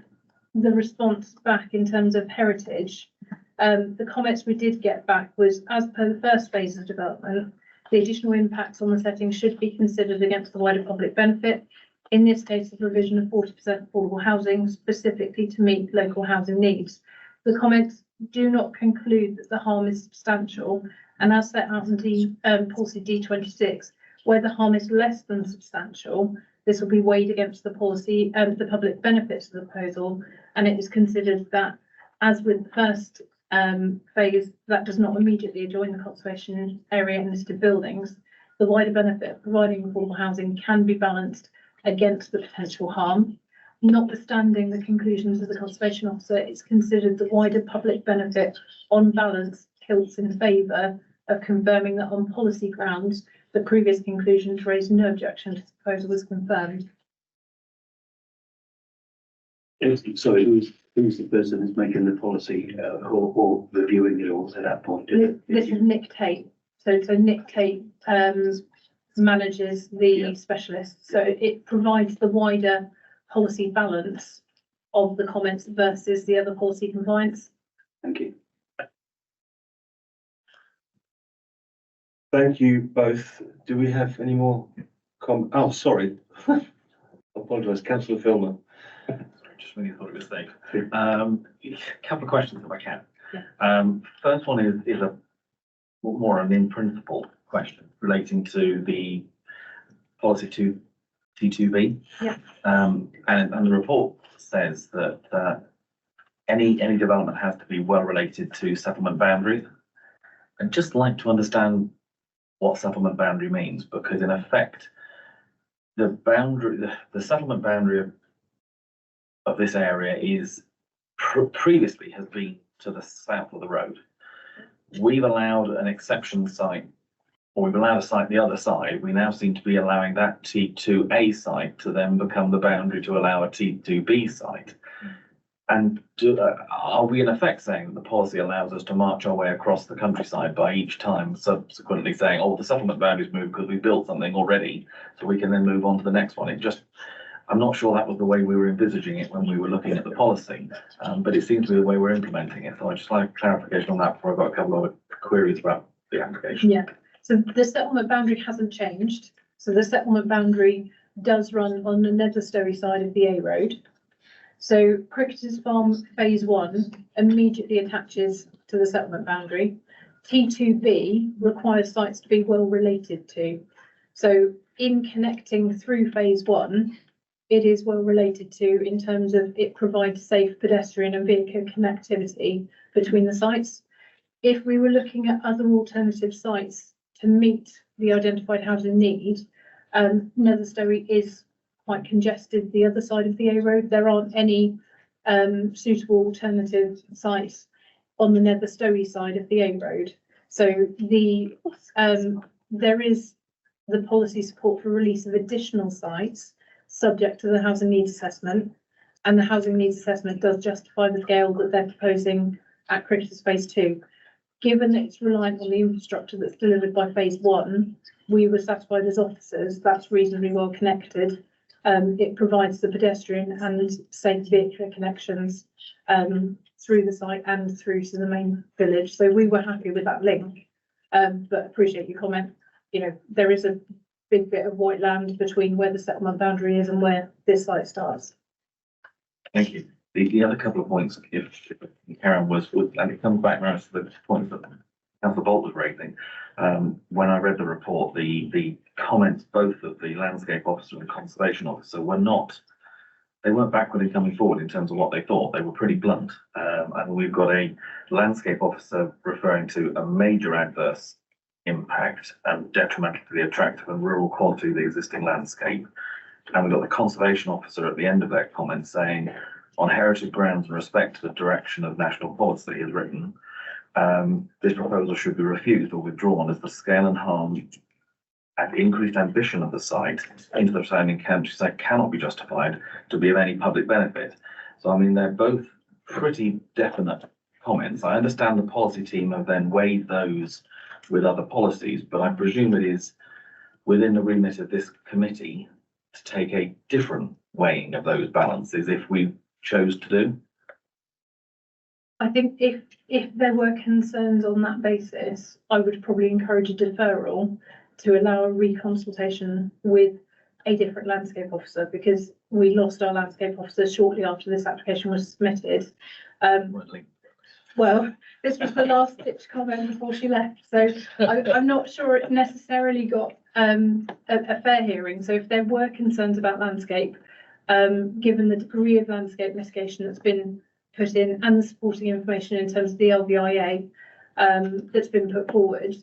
the response back in terms of heritage, the comments we did get back was, as per the first phase of development, the additional impacts on the setting should be considered against the wider public benefit. In this case, the provision of 40% affordable housing specifically to meet local housing needs. The comments do not conclude that the harm is substantial, and as set out in policy D26, where the harm is less than substantial, this will be weighed against the policy and the public benefits of the proposal, and it is considered that, as with the first phase, that does not immediately adjoin the conservation area and listed buildings. The wider benefit of providing affordable housing can be balanced against the potential harm. Notwithstanding the conclusions of the conservation officer, it's considered the wider public benefit on balance tilts in favour of confirming that on policy grounds, the previous conclusion to raise no objection to the proposal was confirmed. Sorry, who's the person who's making the policy, or reviewing it all at that point? This is Nick Tate. So Nick Tate manages the specialists. So it provides the wider policy balance of the comments versus the other policy compliance. Thank you. Thank you both. Do we have any more oh, sorry. Apologise, councillor Filmer. Just when you thought it was safe. Couple of questions if I can. Yeah. First one is a more an in principle question relating to the policy T2B. Yeah. And the report says that any development has to be well related to settlement boundaries. I'd just like to understand what settlement boundary means, because in effect, the settlement boundary of this area is previously has been to the south of the road. We've allowed an exception site, or we've allowed a site the other side. We now seem to be allowing that T2A site to then become the boundary to allow a T2B site. And are we in effect saying that the policy allows us to march our way across the countryside by each time subsequently saying, oh, the settlement boundaries move because we built something already, so we can then move on to the next one? I'm not sure that was the way we were envisaging it when we were looking at the policy, but it seems to be the way we're implementing it. So I just like clarification on that before I've got a couple of queries about the application. Yeah, so the settlement boundary hasn't changed. So the settlement boundary does run on the Netherstory side of the A Road. So Cricketers Farm Phase 1 immediately attaches to the settlement boundary. T2B requires sites to be well related to. So in connecting through Phase 1, it is well related to in terms of it provides safe pedestrian and vehicle connectivity between the sites. If we were looking at other alternative sites to meet the identified housing need, Netherstory is quite congested the other side of the A Road. There aren't any suitable alternative sites on the Netherstory side of the A Road. So there is the policy support for release of additional sites subject to the housing needs assessment, and the housing needs assessment does justify the scale that they're proposing at Cricketers Phase 2. Given that it's reliant on the infrastructure that's delivered by Phase 1, we were satisfied as officers that's reasonably well connected. It provides the pedestrian and safe vehicular connections through the site and through to the main village. So we were happy with that link, but appreciate your comment. You know, there is a big bit of white land between where the settlement boundary is and where this site starts. Thank you. The other couple of points, if Karen was, and it comes back around to the point that Councillor Bolt was raising. When I read the report, the comments both of the landscape officer and the conservation officer they weren't backward in coming forward in terms of what they thought. They were pretty blunt. And we've got a landscape officer referring to a major adverse impact and detrimental to the attractive and rural quality of the existing landscape. And we've got the conservation officer at the end of that comment saying, on heritage grounds and respect to the direction of national policy as written, this proposal should be refused or withdrawn as the scale and harm and increased ambition of the site into the surrounding countryside cannot be justified to be of any public benefit. So, I mean, they're both pretty definite comments. I understand the policy team have then weighed those with other policies, but I presume it is within the remit of this committee to take a different weighing of those balances if we chose to do. I think if there were concerns on that basis, I would probably encourage a deferral to allow a reconsultation with a different landscape officer, because we lost our landscape officer shortly after this application was submitted. Well, this was the last ditch comment before she left, so I'm not sure it necessarily got a fair hearing. So if there were concerns about landscape, given the degree of landscape mitigation that's been put in and the supporting information in terms of the LVIA that's been put forward,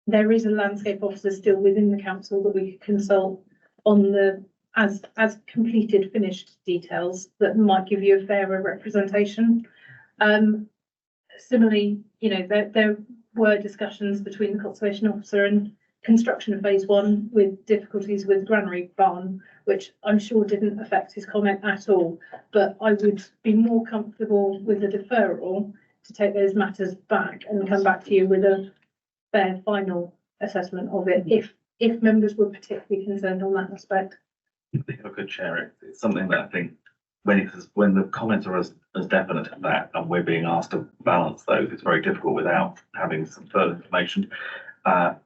there is a landscape officer still within the council that we could consult on the as completed finished details that might give you a fairer representation. similarly, you know, there were discussions between the conservation officer and construction of phase one with difficulties with granary barn, which I'm sure didn't affect his comment at all. But I would be more comfortable with a deferral to take those matters back and come back to you with a fair final assessment of it, if members were particularly concerned on that aspect. If I could share it, it's something that I think when the comments are as definite as that, and we're being asked to balance those, it's very difficult without having some further information.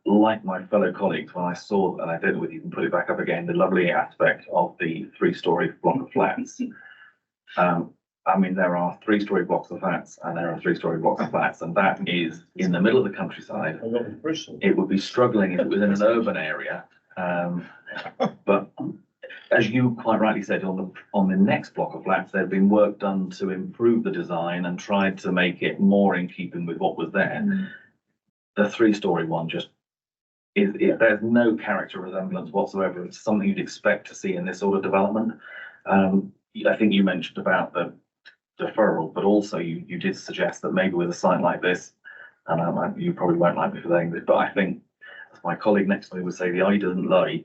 Like my fellow colleagues, when I saw, and I don't know whether you can put it back up again, the lovely aspect of the 3-story block of flats. I mean, there are 3-story blocks of flats and there are 3-story blocks of flats, and that is in the middle of the countryside. It would be struggling if it was in an urban area. But as you quite rightly said, on the next block of flats, there had been work done to improve the design and tried to make it more in keeping with what was there. The 3-story one just there's no character resemblance whatsoever. It's something you'd expect to see in this sort of development. I think you mentioned about the deferral, but also you did suggest that maybe with a site like this, and you probably won't like me for saying this, but I think, as my colleague next to me would say, the eye doesn't lie.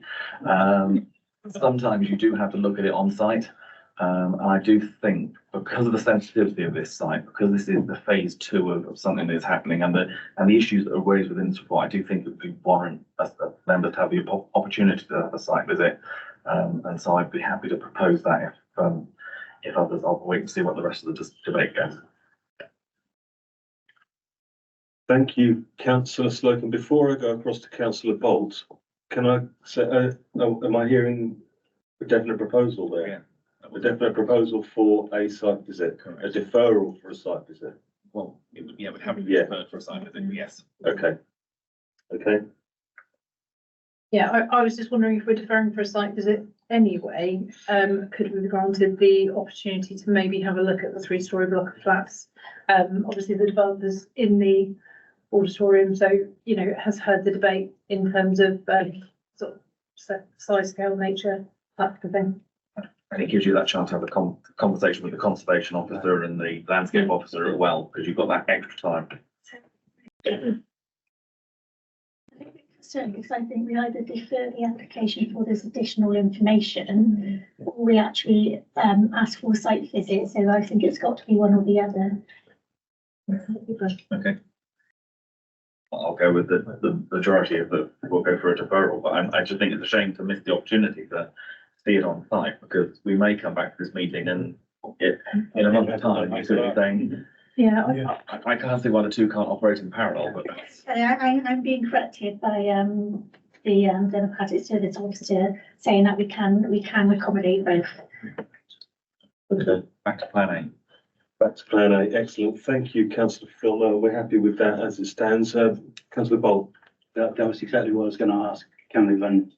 Sometimes you do have to look at it on site. And I do think, because of the sensitivity of this site, because this is the phase 2 of something that is happening, and the issues that are raised within this report, I do think it would warrant members to have the opportunity to have a site visit. And so I'd be happy to propose that if others. I'll wait and see what the rest of the debate goes. Thank you, Councillor Slocum. Before I go across to Councillor Bolt, can I say, am I hearing a definite proposal there? Yeah. A definite proposal for a site visit, a deferral for a site visit. Well, it would have to be deferred for a site visit, yes. Okay. Okay. Yeah, I was just wondering if we're deferring for a site visit anyway, could we be granted the opportunity to maybe have a look at the 3-story block of flats? Obviously the developers in the auditorium, so, you know, has heard the debate in terms of sort of size, scale, nature, that kind of thing. And it gives you that chance to have a conversation with the conservation officer and the landscape officer as well, because you've got that extra time. Certainly, because I think we either defer the application for this additional information, or we actually ask for a site visit. So I think it's got to be one or the other. Okay. I'll go with the majority of we'll go for a deferral, but I just think it's a shame to miss the opportunity to see it on site, because we may come back to this meeting and in a month's time, you're sort of saying, yeah, I can't see why the two can't operate in parallel, but I'm being corrected by the Democratic Service Officer saying that we can accommodate both. Okay. Back to plan A. Back to plan A. Excellent. Thank you, Councillor Filmer. We're happy with that as it stands. Councillor Bolt. That was exactly what I was going to ask. Can we run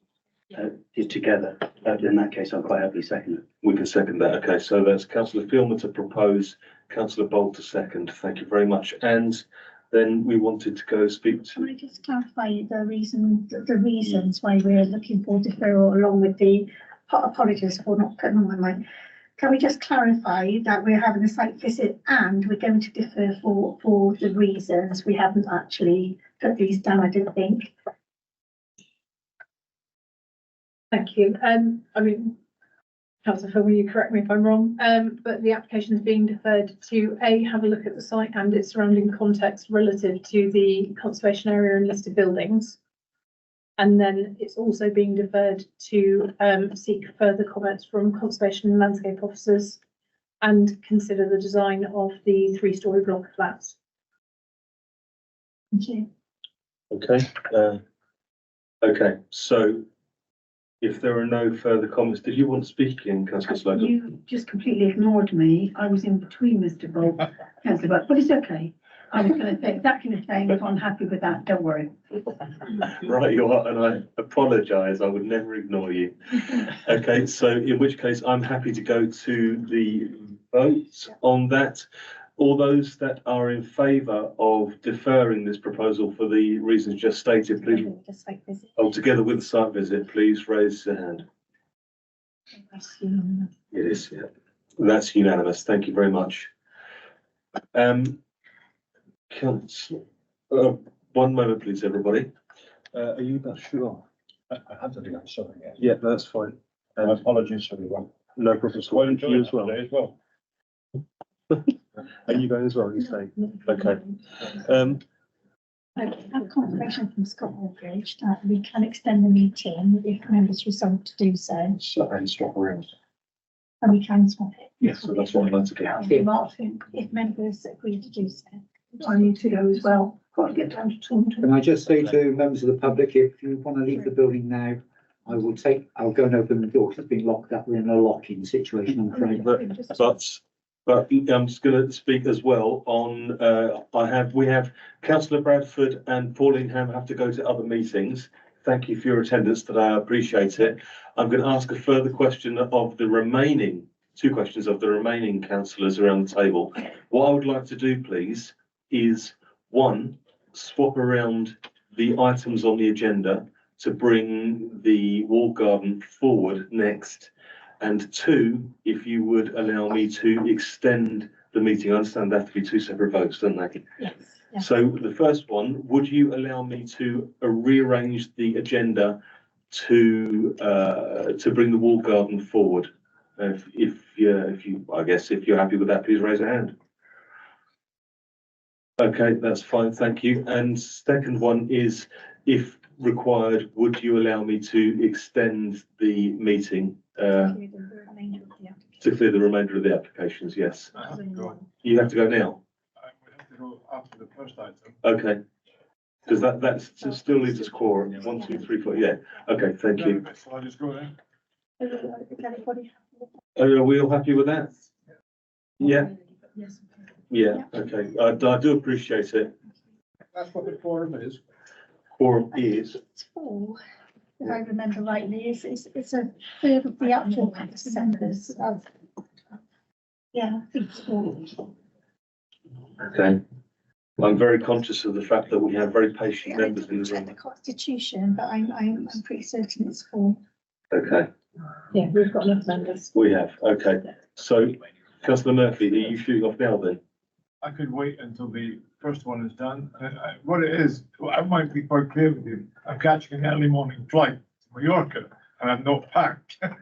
it together? In that case, I'll quite happily second it. We can second that. Okay, so that's Councillor Filmer to propose, Councillor Bolt to second. Thank you very much. And then we wanted to go speak to. Can I just clarify the reasons why we're looking for deferral, along with the apologies for not putting on my mind. Can we just clarify that we're having a site visit and we're going to defer for the reasons? We haven't actually put these down, I didn't think. Thank you. I mean, Councillor Phil, will you correct me if I'm wrong? But the application is being deferred to have a look at the site and its surrounding context relative to the conservation area and listed buildings. And then it's also being deferred to seek further comments from conservation and landscape officers and consider the design of the 3-story block of flats. Thank you. Okay. Okay, so if there are no further comments, did you want to speak again, Councillor Slocum? You just completely ignored me. I was in between Mr. Bolt, Councillor Bolt, but it's okay. I was going to say exactly the same. If I'm happy with that, don't worry. Right, you are, and I apologise. I would never ignore you. Okay, so in which case I'm happy to go to the vote on that. All those that are in favour of deferring this proposal for the reasons just stated, please. Together with the site visit, please raise your hand. It is, yeah. That's unanimous. Thank you very much. Council, one moment, please, everybody. Are you not sure? I have to do something else. Yeah, that's fine. My apologies to everyone. No problem. So Quite you enjoying as well. today as well. Are you going as well? You staying? Okay. I have confirmation from Scott Aldridge that we can extend the meeting if members resolve to do so, So, and stop around. and we can swap it. Yes, so that's what I'd like to get. Okay, Martin, If members agree to do so. I need to go as well. Got to get down to Taunton. Can I just say to members of the public, if you want to leave the building now, I'll go and open the door. It's been locked up. We're in a lock-in situation, I'm afraid. But I'm just going to speak as well on, we have councillor Bradford and Paulingham have to go to other meetings. Thank you for your attendance today. I appreciate it. I'm going to ask a further question of the remaining, two questions of the remaining councillors around the table. What I would like to do, please, is one, swap around the items on the agenda to bring the wall garden forward next. And two, if you would allow me to extend the meeting. I understand they have to be two separate votes, don't they? Yes. So the first one, would you allow me to rearrange the agenda to bring the wall garden forward? If you, I guess, if you're happy with that, please raise a hand. Okay, that's fine, thank you. And second one is, if required, would you allow me to extend the meeting to clear the remainder of the applications? Yes. I have to go. You have to go now? We have to go after the first item. Okay. Because that's still leaves us quorum. 1, 2, 3, 4. Yeah. Okay, thank you. So I'll just go there. Are we all happy with that? Yeah. Yes. Yeah. Okay. I do appreciate it. That's what the quorum is. Quorum is. It's four, if I remember rightly, it's a third of the actual members of. Yeah, I think it's four. Okay. I'm very conscious of the fact that we have very patient I members in didn't the check the room. constitution, but I'm pretty certain it's four. Okay, Yeah, we've got enough members. we have. Okay. So, Councillor Murphy, are you shooting off now then? I could wait until the first one is done. What it is, I might be quite clear with you. I'm catching an early morning flight to Mallorca and I'm not packed. I've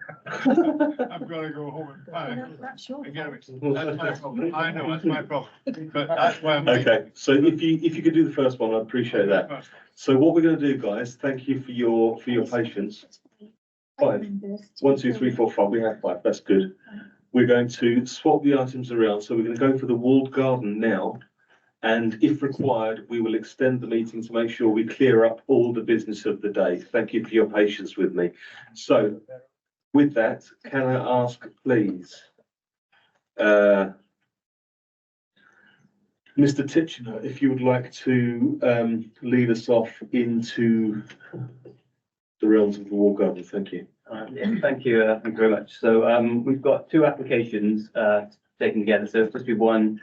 got to go home and pack. That's your Again, fault. that's my problem. I know, that's my problem. But that's why I'm. Okay, so if you could do the first one, I appreciate that. So what we're going to do, guys, thank you for your patience. 5. 1, 2, 3, 4, 5. We have 5. That's good. We're going to swap the items around. So we're going to go for the walled garden now. And if required, we will extend the meeting to make sure we clear up all the business of the day. Thank you for your patience with me. So with that, can I ask, please, Mr. Titchener, if you would like to lead us off into the realms of the wall garden. Thank you. Yeah, thank you. Thank you very much. So we've got two applications taken together. So it's supposed to be one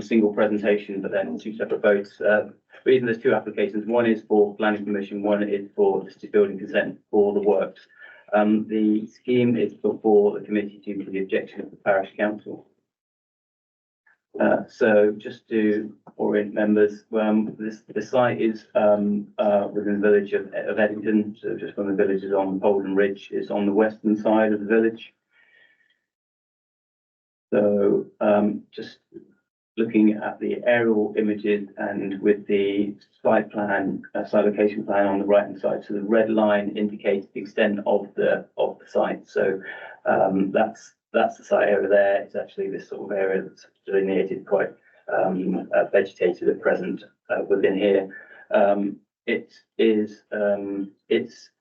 single presentation, but then two separate votes. The reason there's two applications, one is for planning permission, one is for listed building consent for the works. The scheme is before the committee due to the objection of the parish council. So just to orient members, the site is within the village of Eddington, so just when the village is on Polden Ridge, is on the western side of the village. So just looking at the aerial images and with the site plan, site location plan on the right hand side, so the red line indicates the extent of the site. So that's the site area there. It's actually this sort of area that's delineated quite vegetated at present within here. It's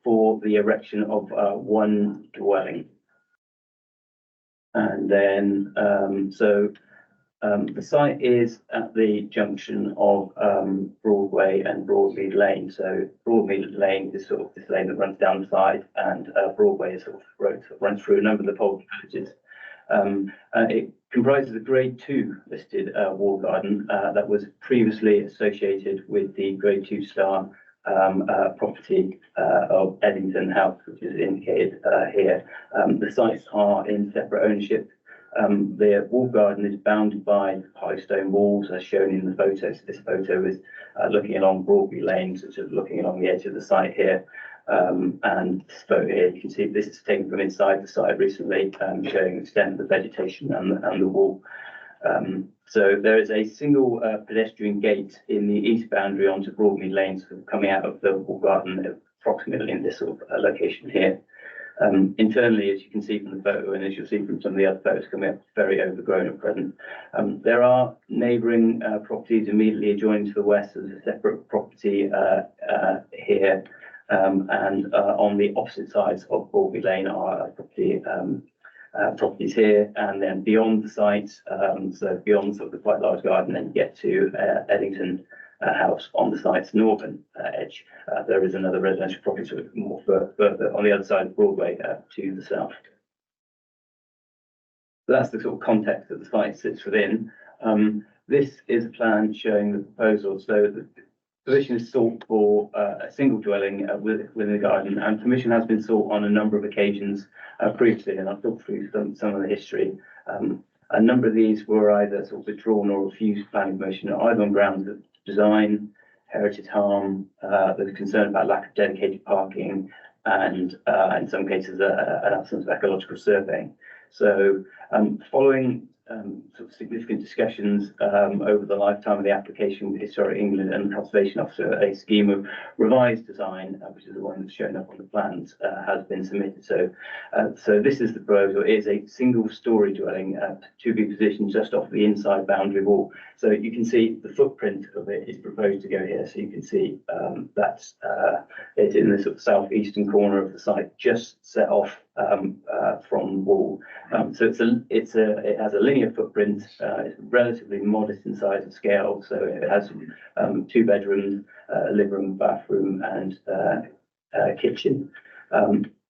for the erection of one dwelling. And then, the site is at the junction of Broadway and Broadmead Lane. So Broadmead Lane is sort of this lane that runs down the side, and Broadway is sort of road that runs through a number of the Polden villages. It comprises a Grade 2 listed wall garden that was previously associated with the Grade 2 star property of Eddington House, which is indicated here. The sites are in separate ownership. The wall garden is bounded by high stone walls as shown in the photo. So this photo is looking along Broadby Lane, sort of looking along the edge of the site here. And this photo here, you can see this is taken from inside the site recently, showing the extent of the vegetation and the wall. So there is a single pedestrian gate in the east boundary onto Broadmead Lane, sort of coming out of the wall garden approximately in this sort of location here. Internally, as you can see from the photo, and as you'll see from some of the other photos coming up, very overgrown at present. There are neighbouring properties immediately adjoining to the west. There's a separate property here, and on the opposite sides of Broadby Lane are properties here, and then beyond the site, so beyond sort of the quite large garden, then you get to Eddington House on the site's northern edge. There is another residential property sort of more further on the other side of Broadway to the south. So that's the sort of context that the site sits within. This is a plan showing the proposal. So the position is sought for a single dwelling within the garden, and permission has been sought on a number of occasions previously, and I'll talk through some of the history. A number of these were either sort of withdrawn or refused planning permission, either on grounds of design, heritage harm, there's concern about lack of dedicated parking, and in some cases an absence of ecological surveying. So following sort of significant discussions over the lifetime of the application with Historic England and the Conservation Officer, a scheme of revised design, which is the one that's shown up on the plans, has been submitted. So this is the proposal. It is a single-storey dwelling to be positioned just off the inside boundary wall. So you can see the footprint of it is proposed to go here. So you can see that's it's in the sort of southeastern corner of the site, just set off from the wall. So it has a linear footprint. It's relatively modest in size and scale. So it has 2 bedrooms, a living room, bathroom, and kitchen.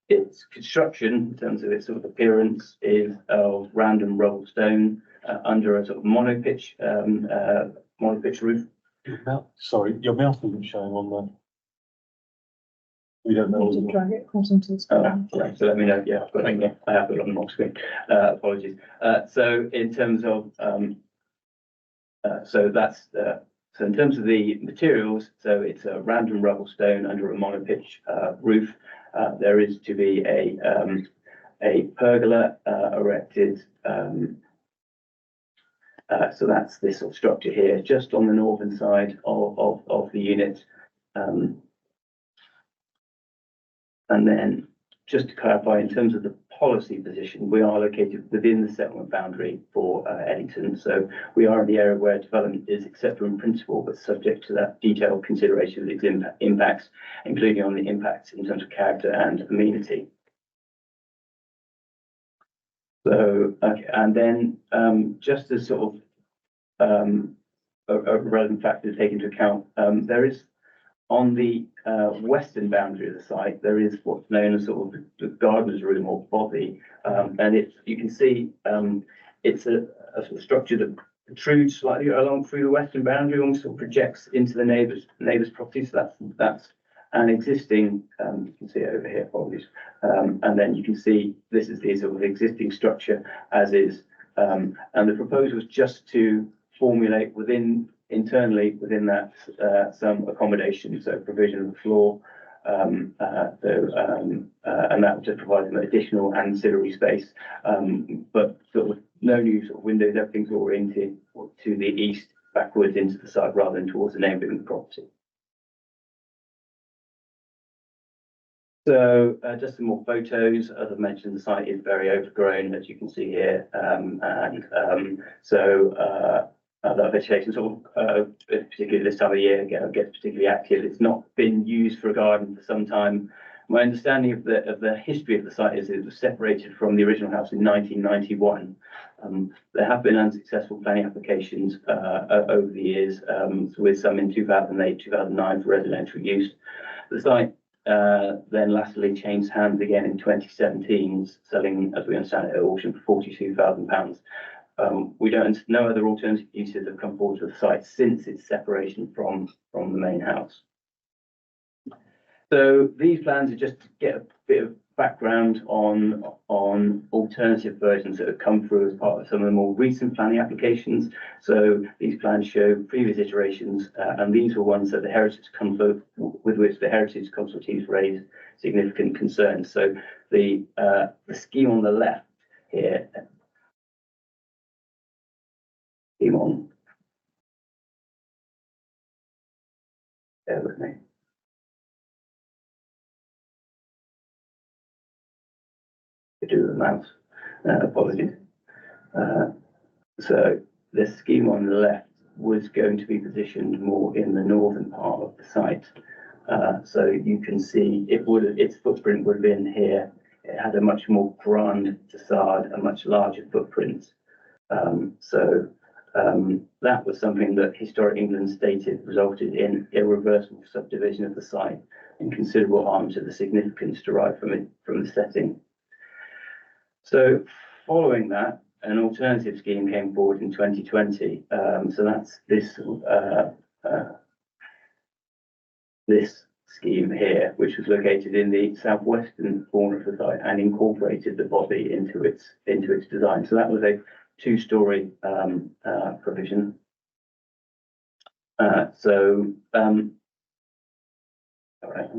Its construction, in terms of its sort of appearance, is of random rolled stone under a sort of monopitch roof. Sorry, your mouth isn't showing on the. We don't know. Need to drag it across onto the screen. Right, so let me know. Yeah, I have got it on the wrong screen. Apologies. So in terms of so in terms of the materials, so it's a random rubble stone under a monopitch roof. There is to be a pergola erected. So that's this sort of structure here, just on the northern side of the unit. And then, just to clarify, in terms of the policy position, we are located within the settlement boundary for Eddington. So we are in the area where development is acceptable in principle, but subject to that detailed consideration of its impacts, including on the impacts in terms of character and amenity. So, okay, and then just as sort of a relevant factor to take into account, there is on the western boundary of the site, there is what's known as sort of the gardener's room or bothy, and you can see it's a sort of structure that protrudes slightly along through the western boundary, almost sort of projects into the neighbour's property. So that's an existing. You can see it over here, apologies, and then you can see this is the sort of existing structure as is, and the proposal is just to formulate internally within that some accommodation, so provision of the floor, and that just provides them additional ancillary space, but sort of no new sort of windows. Everything's oriented to the east, backwards into the side rather than towards the neighbouring property. So just some more photos. As I mentioned, the site is very overgrown, as you can see here, that vegetation sort of, particularly this time of year, gets particularly active. It's not been used for a garden for some time. My understanding of the history of the site is it was separated from the original house in 1991. There have been unsuccessful planning applications over the years, with some in 2008, 2009 for residential use. The site then lastly changed hands again in 2017, selling, as we understand it, at auction for £42,000. No other alternative uses have come forward to the site since its separation from the main house. So these plans are just to get a bit of background on alternative versions that have come through as part of some of the more recent planning applications. So these plans show previous iterations, and these were ones that the Heritage Council, with which the Heritage Consultees raised significant concerns. So the scheme on the left here, scheme on, bear with me. To do the mouse, apologies. So the scheme on the left was going to be positioned more in the northern part of the site. So you can see its footprint would have been here. It had a much more grand facade, a much larger footprint. That was something that Historic England stated resulted in irreversible subdivision of the site and considerable harm to the significance derived from the setting. So following that, an alternative scheme came forward in 2020. So that's this scheme here, which was located in the southwestern corner of the site and incorporated the body into its design. So that was a two-story provision. All right,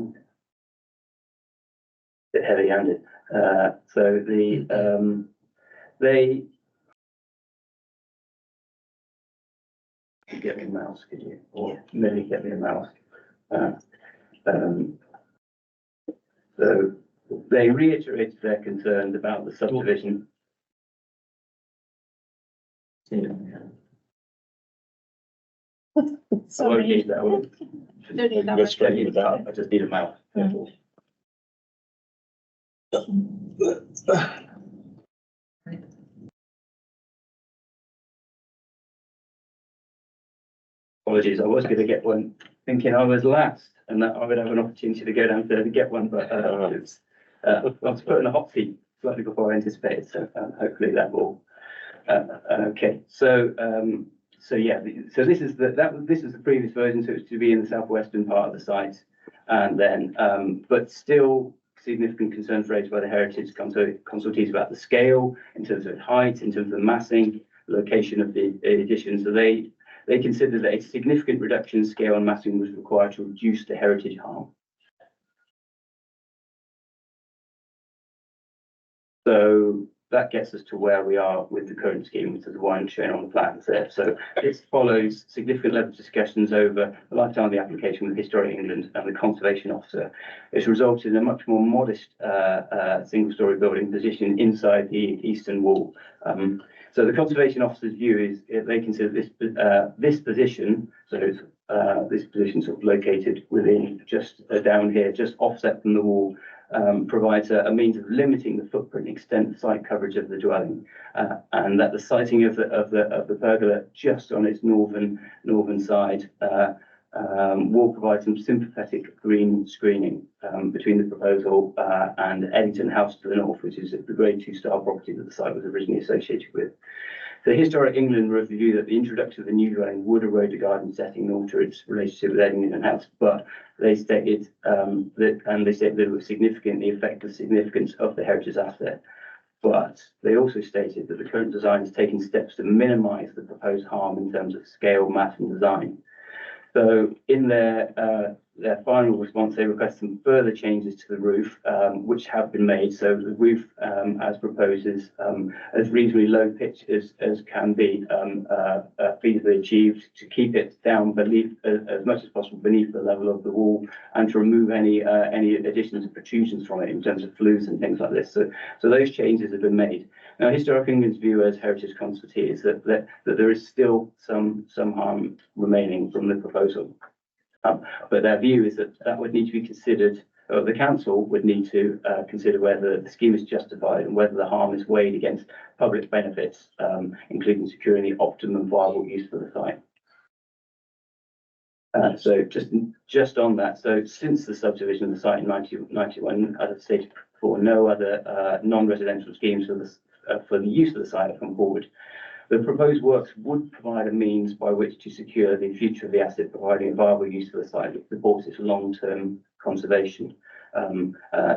bit heavy-handed. So they get me a mouse, could you? Or maybe get me a mouse. So they reiterated their concerns about the subdivision. Sorry. I won't go straight with that. I just need a mouse. Apologies, I was going to get one thinking I was last and that I would have an opportunity to go down there to get one, but I was put in a hot seat slightly before I anticipated, so hopefully that will. Okay, so yeah, so this is the previous version, so it's to be in the southwestern part of the site, and then but still significant concerns raised by the Heritage Consultees about the scale, in terms of height, in terms of the massing, location of the addition. So they considered that a significant reduction in scale and massing was required to reduce the heritage harm. So that gets us to where we are with the current scheme, which is the one shown on the plans there. So this follows significant level of discussions over the lifetime of the application with Historic England and the Conservation Officer. It's resulted in a much more modest single-storey building positioned inside the eastern wall. So the Conservation Officer's view is they consider this position, so this position sort of located within just down here, just offset from the wall, provides a means of limiting the footprint, extent, site coverage of the dwelling, and that the siting of the pergola just on its northern side will provide some sympathetic green screening between the proposal and Eddington House to the north, which is the Grade 2 style property that the site was originally associated with. The Historic England were of the view that the introduction of the new dwelling would erode the garden setting and alter its relationship with Eddington House, but they stated that it would significantly affect the significance of the heritage asset. But they also stated that the current design is taking steps to minimise the proposed harm in terms of scale, mass and design. So in their final response, they request some further changes to the roof, which have been made. So the roof, as proposed, is as reasonably low pitch as can be feasibly achieved, to keep it down beneath as much as possible beneath the level of the wall, and to remove any additions and protrusions from it in terms of flues and things like this. So those changes have been made. Now, Historic England's view as Heritage Consultee is that there is still some harm remaining from the proposal. But their view is that would need to be considered, or the council would need to consider whether the scheme is justified and whether the harm is weighed against public benefits, including securing the optimum viable use for the site. So just on that, so since the subdivision of the site in 1991, as I stated before, no other non-residential schemes for the use of the site have come forward. The proposed works would provide a means by which to secure the future of the asset, providing a viable use for the site that supports its long-term conservation.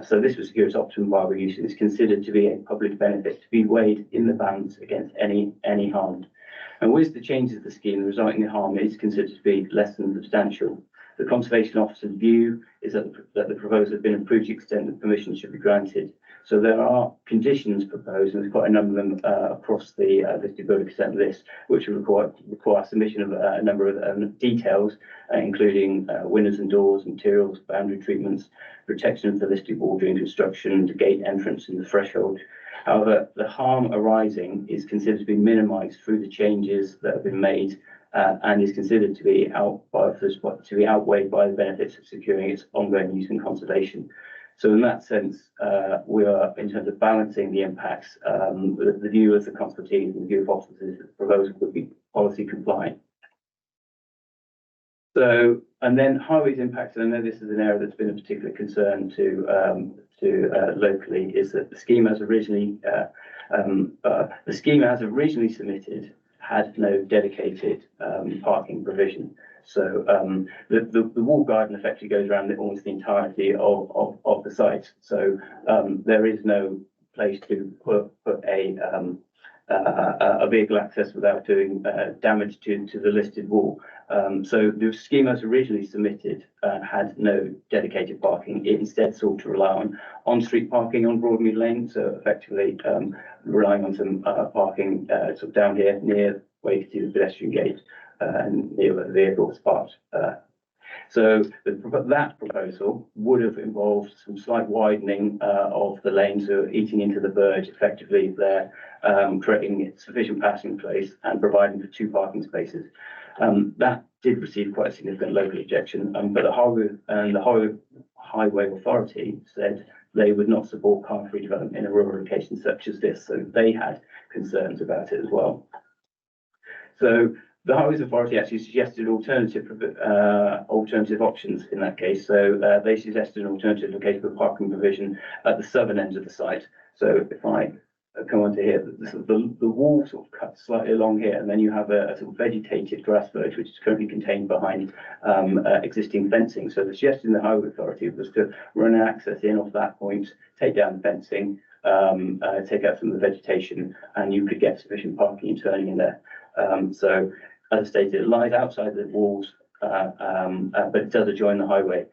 So this was secure its optimum viable use and is considered to be a public benefit to be weighed in the balance against any harm. And with the changes of the scheme, the resulting harm is considered to be less than substantial. The Conservation Officer's view is that the proposal has been approved to the extent that permission should be granted. So there are conditions proposed, and there's quite a number of them across the listed building consent list, which require submission of a number of details, including windows and doors, materials, boundary treatments, protection of the listed wall during construction, the gate entrance and the threshold. However, the harm arising is considered to be minimised through the changes that have been made and is considered to be outweighed by the benefits of securing its ongoing use and conservation. So in that sense, we are, in terms of balancing the impacts, the view of the consultees and the view of officers is that the proposal would be policy compliant. So, and then highways impacts, and I know this is an area that's been a particular concern to locally, is that the scheme as originally submitted had no dedicated parking provision. So the wall garden effectively goes around almost the entirety of the site. So there is no place to put a vehicle access without doing damage to the listed wall. So the scheme as originally submitted had no dedicated parking. It instead sought to rely on street parking on Broadmead Lane. So effectively relying on some parking sort of down here near where you can see the pedestrian gate and near where the vehicle was parked. So that proposal would have involved some slight widening of the lanes, so eating into the verge effectively there, creating sufficient passing place and providing for 2 parking spaces. That did receive quite a significant local objection, but the Highway Authority said they would not support car-free development in a rural location such as this, so they had concerns about it as well. So the Highways Authority actually suggested alternative options in that case. So they suggested an alternative location for parking provision at the southern end of the site. So if I come on to here, the wall sort of cuts slightly along here, and then you have a sort of vegetated grass verge, which is currently contained behind existing fencing. So the suggestion of the Highway Authority was to run an access in off that point, take down the fencing, take out some of the vegetation, and you could get sufficient parking and turning in there. So as I stated, it lies outside the walls, but it does adjoin the highway.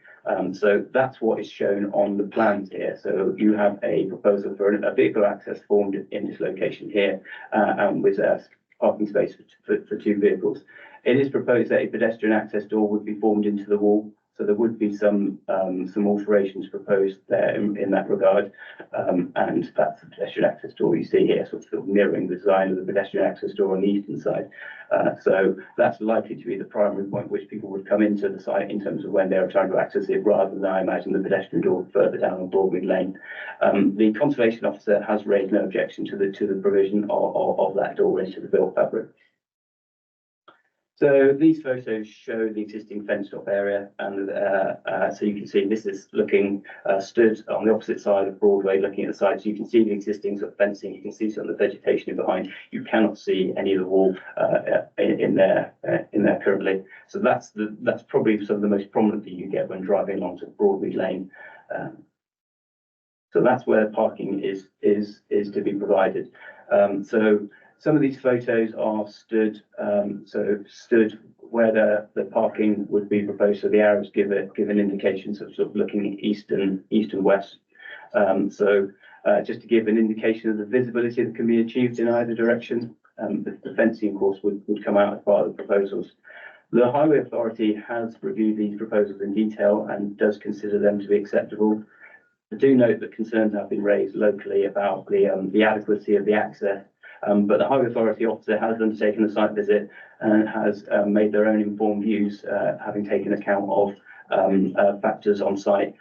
So that's what is shown on the plans here. So you have a proposal for a vehicle access formed in this location here, with a parking space for 2 vehicles. It is proposed that a pedestrian access door would be formed into the wall. So there would be some alterations proposed there in that regard. And that's the pedestrian access door you see here, sort of mirroring the design of the pedestrian access door on the eastern side. So that's likely to be the primary point which people would come into the site in terms of when they're trying to access it, rather than, I imagine, the pedestrian door further down on Broadmead Lane. The Conservation Officer has raised no objection to the provision of that door into the built fabric. So these photos show the existing fenced off area, and so you can see this is looking stood on the opposite side of Broadway, looking at the side. So you can see the existing sort of fencing. You can see some of the vegetation in behind. You cannot see any of the wall in there currently. So that's probably some of the most prominent view you get when driving along to Broadmead Lane. So that's where parking is to be provided. So some of these photos are stood where the parking would be proposed. So the arrows give an indication, sort of looking east and west. Just to give an indication of the visibility that can be achieved in either direction, the fencing, of course, would come out as part of the proposals. The Highway Authority has reviewed these proposals in detail and does consider them to be acceptable. I do note that concerns have been raised locally about the adequacy of the access. But the Highway Authority officer has undertaken a site visit and has made their own informed views, having taken account of factors on site.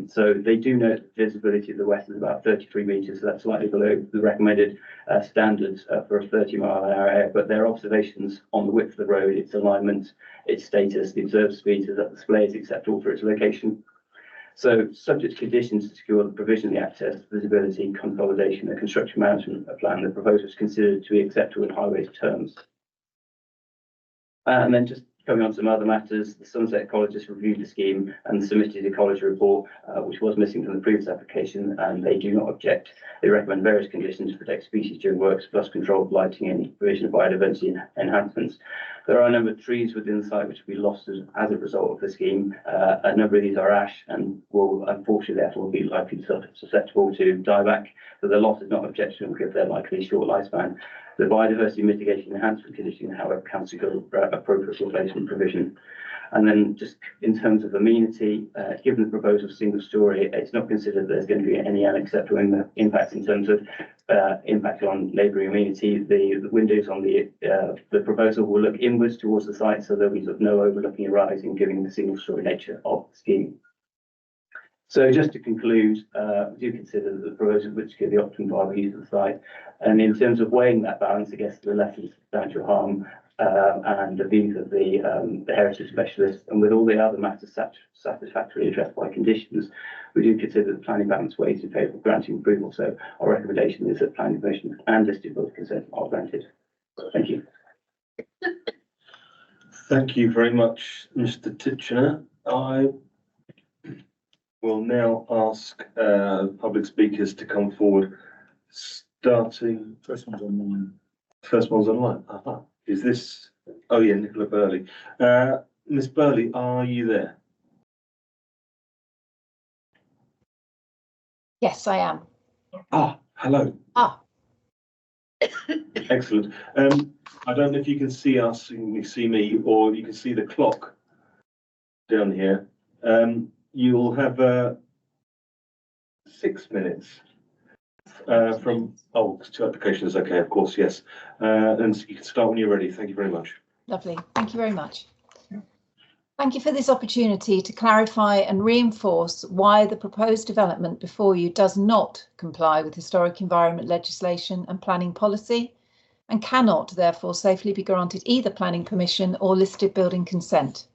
So they do note that visibility of the west is about 33 metres, so that's slightly below the recommended standards for a 30-mile-an-hour area. But their observations on the width of the road, its alignment, its status, the observed speeds that display is acceptable for its location. So subject to conditions to secure the provision of the access, visibility, consolidation and construction management plan, the proposal is considered to be acceptable in highways terms. And then just Coming on to some other matters, the Sunset Ecologists reviewed the scheme and submitted a ecology report, which was missing from the previous application, and they do not object. They recommend various conditions to protect species during works, plus controlled lighting and provision of biodiversity enhancements. There are a number of trees within the site which will be lost as a result of the scheme. A number of these are ash and will unfortunately therefore be likely susceptible to dieback. So the loss is not objectionable because they're likely short lifespan. The biodiversity mitigation enhancement condition, however, council appropriate replacement provision. And then just in terms of amenity, given the proposal single story, it's not considered there's going to be any unacceptable impact in terms of impact on neighbouring amenity. The windows on the proposal will look inwards towards the site, so there'll be sort of no overlooking horizon, given the single story nature of the scheme. So just to conclude, we do consider the proposal which give the optimum viable use of the site. And in terms of weighing that balance against the less substantial harm and the views of the heritage specialist, and with all the other matters satisfactorily addressed by conditions, we do consider the planning balance weighs in favour of granting approval. So our recommendation is that planning permission and listed building consent are granted. Thank you. Thank you very much, Mr. Titchener. I will now ask public speakers to come forward, starting. First one's online. First one's online. Aha. Is this? Oh yeah, Nicola Burley. Miss Burley, are you there? Yes, I am. Ah, hello. Ah. Excellent. I don't know if you can see us, you can see me, or you can see the clock down here. You'll have 6 minutes from, oh, 2 applications, okay, of course, yes. And you can start when you're ready. Thank you very much. Lovely. Thank you very much. Thank you for this opportunity to clarify and reinforce why the proposed development before you does not comply with historic environment legislation and planning policy, and cannot therefore safely be granted either planning permission or listed building consent.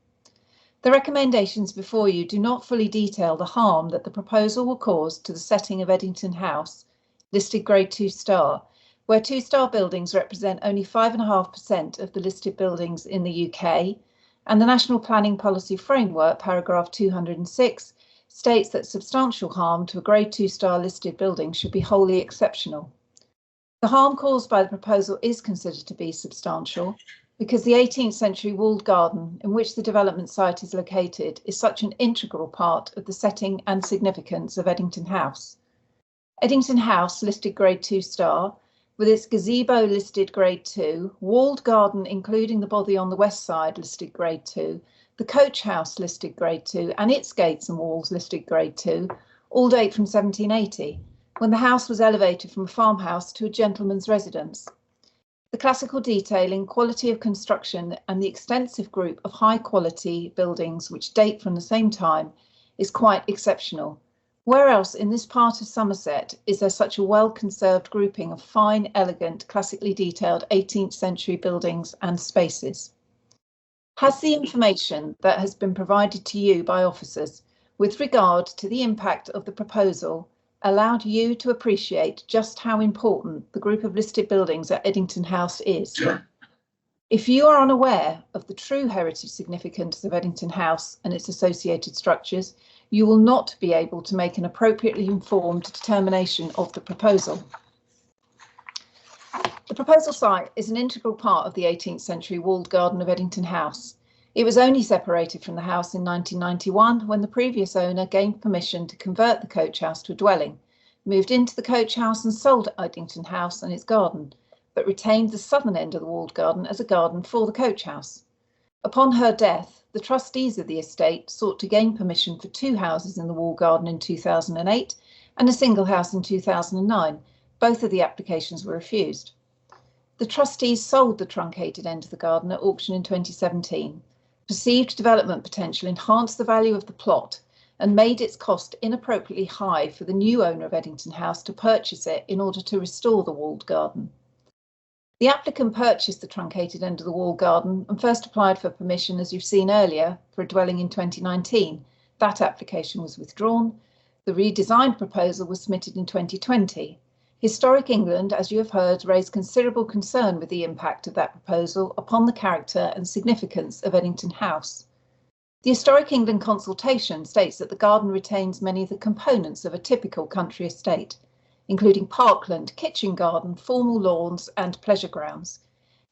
The recommendations before you do not fully detail the harm that the proposal will cause to the setting of Eddington House, listed Grade 2 star, where 2-star buildings represent only 5.5% of the listed buildings in the UK, and the National Planning Policy Framework, paragraph 206, states that substantial harm to a Grade 2 star listed building should be wholly exceptional. The harm caused by the proposal is considered to be substantial because the 18th century walled garden in which the development site is located is such an integral part of the setting and significance of Eddington House. Eddington House, listed Grade 2 star, with its gazebo listed Grade 2, walled garden including the bothy on the west side listed Grade 2, the coach house listed Grade 2 and its gates and walls listed Grade 2, all date from 1780, when the house was elevated from a farmhouse to a gentleman's residence. The classical detailing, quality of construction and the extensive group of high quality buildings which date from the same time is quite exceptional. Where else in this part of Somerset is there such a well-conserved grouping of fine, elegant, classically detailed 18th century buildings and spaces? Has the information that has been provided to you by officers with regard to the impact of the proposal allowed you to appreciate just how important the group of listed buildings at Eddington House is? If you are unaware of the true heritage significance of Eddington House and its associated structures, you will not be able to make an appropriately informed determination of the proposal. The proposal site is an integral part of the 18th century walled garden of Eddington House. It was only separated from the house in 1991 when the previous owner gained permission to convert the coach house to a dwelling, moved into the coach house and sold Eddington House and its garden, but retained the southern end of the walled garden as a garden for the coach house. Upon her death, the trustees of the estate sought to gain permission for 2 houses in the walled garden in 2008 and a single house in 2009. Both of the applications were refused. The trustees sold the truncated end of the garden at auction in 2017. Perceived development potential enhanced the value of the plot and made its cost inappropriately high for the new owner of Eddington House to purchase it in order to restore the walled garden. The applicant purchased the truncated end of the walled garden and first applied for permission, as you've seen earlier, for a dwelling in 2019. That application was withdrawn. The redesigned proposal was submitted in 2020. Historic England, as you have heard, raised considerable concern with the impact of that proposal upon the character and significance of Eddington House. The Historic England consultation states that the garden retains many of the components of a typical country estate, including parkland, kitchen garden, formal lawns and pleasure grounds.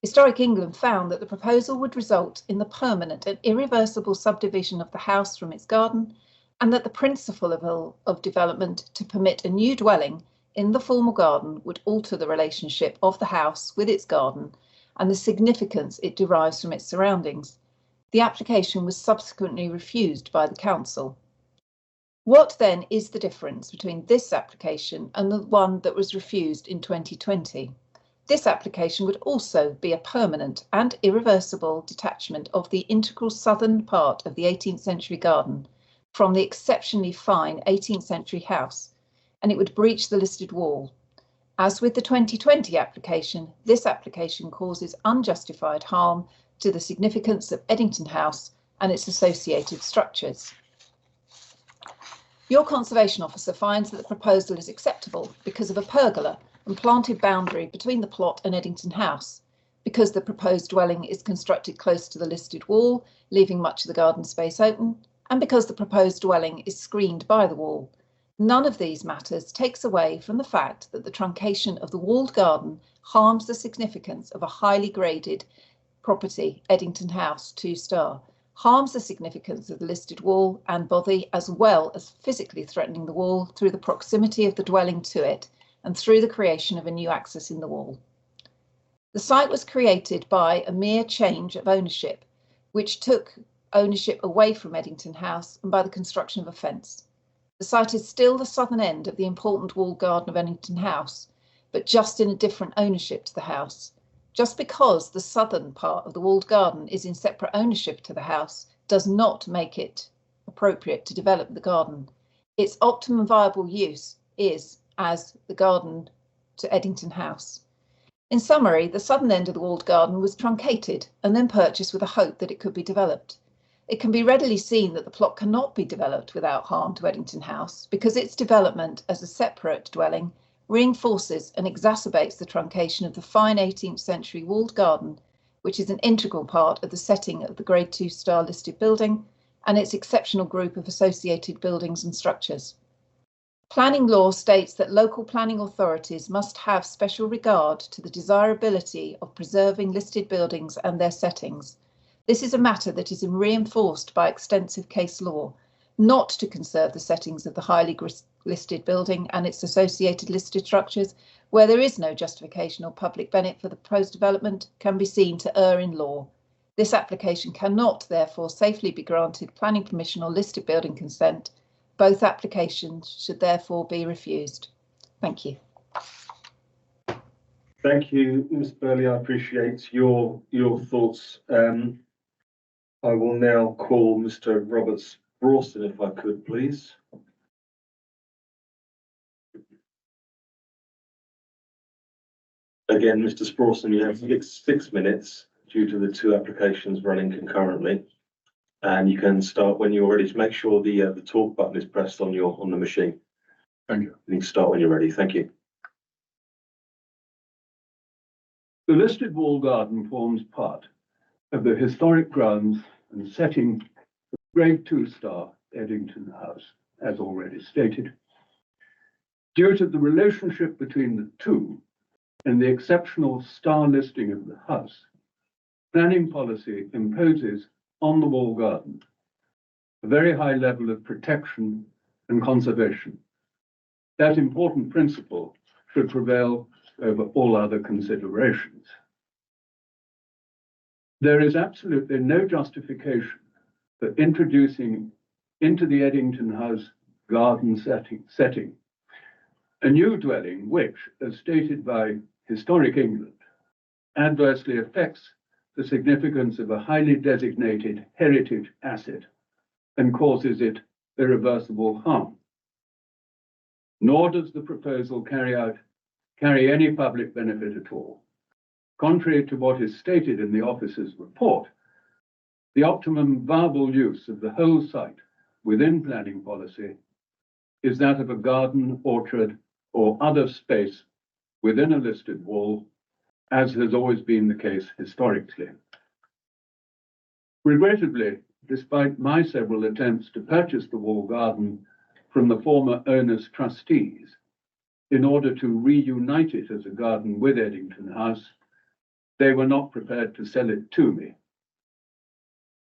Historic England found that the proposal would result in the permanent and irreversible subdivision of the house from its garden, and that the principle of development to permit a new dwelling in the formal garden would alter the relationship of the house with its garden and the significance it derives from its surroundings. The application was subsequently refused by the council. What then is the difference between this application and the one that was refused in 2020? This application would also be a permanent and irreversible detachment of the integral southern part of the 18th century garden from the exceptionally fine 18th century house, and it would breach the listed wall. As with the 2020 application, this application causes unjustified harm to the significance of Eddington House and its associated structures. Your Conservation Officer finds that the proposal is acceptable because of a pergola and planted boundary between the plot and Eddington House, because the proposed dwelling is constructed close to the listed wall, leaving much of the garden space open, and because the proposed dwelling is screened by the wall. None of these matters takes away from the fact that the truncation of the walled garden harms the significance of a highly graded property, Eddington House 2-star, harms the significance of the listed wall and body, as well as physically threatening the wall through the proximity of the dwelling to it and through the creation of a new access in the wall. The site was created by a mere change of ownership, which took ownership away from Eddington House, and by the construction of a fence. The site is still the southern end of the important walled garden of Eddington House, but just in a different ownership to the house. Just because the southern part of the walled garden is in separate ownership to the house does not make it appropriate to develop the garden. Its optimum viable use is as the garden to Eddington House. In summary, the southern end of the walled garden was truncated and then purchased with a hope that it could be developed. It can be readily seen that the plot cannot be developed without harm to Eddington House, because its development as a separate dwelling reinforces and exacerbates the truncation of the fine 18th century walled garden, which is an integral part of the setting of the Grade 2-star listed building and its exceptional group of associated buildings and structures. Planning law states that local planning authorities must have special regard to the desirability of preserving listed buildings and their settings. This is a matter that is reinforced by extensive case law, not to conserve the settings of the highly listed building and its associated listed structures, where there is no justification or public benefit for the proposed development, can be seen to err in law. This application cannot, therefore, safely be granted planning permission or listed building consent. Both applications should therefore be refused. Thank you. Thank you, Ms. Burley. I appreciate your thoughts. I will now call Mr. Robert Sprawston, if I could, please. Again, Mr. Sprawston, you have six minutes due to the two applications running concurrently. And you can start when you're ready. To make sure the talk button is pressed on the machine. Thank you. You can start when you're ready. Thank you. The listed wall garden forms part of the historic grounds and setting of Grade 2-star Eddington House, as already stated. Due to the relationship between the two and the exceptional star listing of the house, planning policy imposes on the wall garden a very high level of protection and conservation. That important principle should prevail over all other considerations. There is absolutely no justification for introducing into the Eddington House garden setting a new dwelling which, as stated by Historic England, adversely affects the significance of a highly designated heritage asset and causes it irreversible harm. Nor does the proposal carry any public benefit at all. Contrary to what is stated in the officer's report, the optimum viable use of the whole site within planning policy is that of a garden, orchard, or other space within a listed wall, as has always been the case historically. Regrettably, despite my several attempts to purchase the wall garden from the former owner's trustees in order to reunite it as a garden with Eddington House, they were not prepared to sell it to me.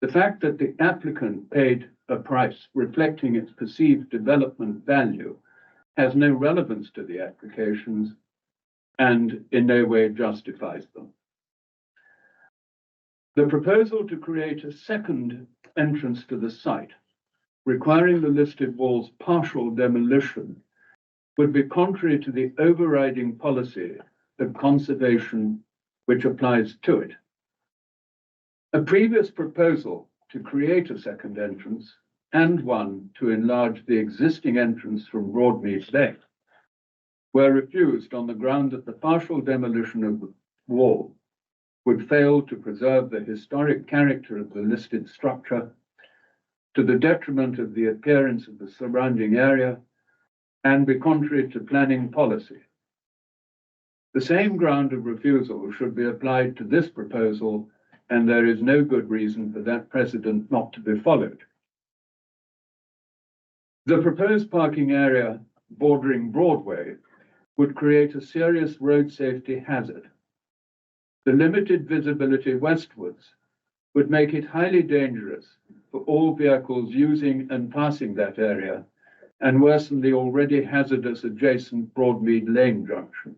The fact that the applicant paid a price reflecting its perceived development value has no relevance to the applications and in no way justifies them. The proposal to create a second entrance to the site, requiring the listed wall's partial demolition, would be contrary to the overriding policy of conservation which applies to it. A previous proposal to create a second entrance and one to enlarge the existing entrance from Broadmead Lane were refused on the ground that the partial demolition of the wall would fail to preserve the historic character of the listed structure to the detriment of the appearance of the surrounding area and be contrary to planning policy. The same ground of refusal should be applied to this proposal, and there is no good reason for that precedent not to be followed. The proposed parking area bordering Broadway would create a serious road safety hazard. The limited visibility westwards would make it highly dangerous for all vehicles using and passing that area and worsen the already hazardous adjacent Broadmead Lane junction.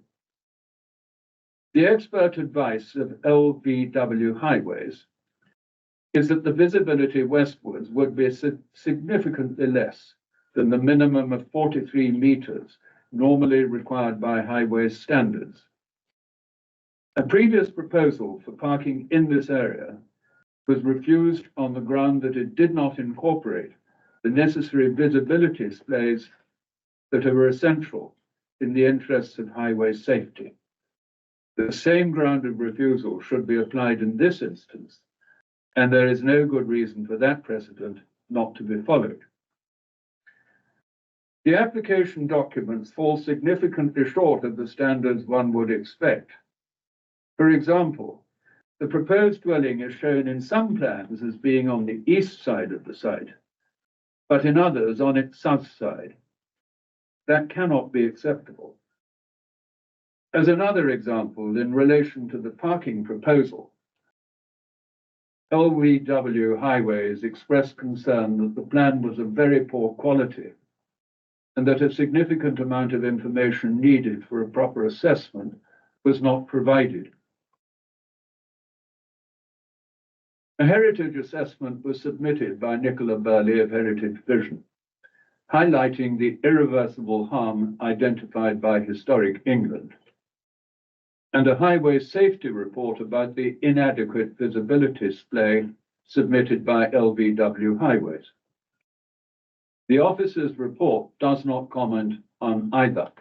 The expert advice of LVW Highways is that the visibility westwards would be significantly less than the minimum of 43 meters normally required by highway standards. A previous proposal for parking in this area was refused on the ground that it did not incorporate the necessary visibility displays that are essential in the interests of highway safety. The same ground of refusal should be applied in this instance, and there is no good reason for that precedent not to be followed. The application documents fall significantly short of the standards one would expect. For example, the proposed dwelling is shown in some plans as being on the east side of the site, but in others on its south side. That cannot be acceptable. As another example, in relation to the parking proposal, LVW Highways expressed concern that the plan was of very poor quality and that a significant amount of information needed for a proper assessment was not provided. A heritage assessment was submitted by Nicola Burley of Heritage Vision, highlighting the irreversible harm identified by Historic England, and a highway safety report about the inadequate visibility display submitted by LVW Highways. The officer's report does not comment on either.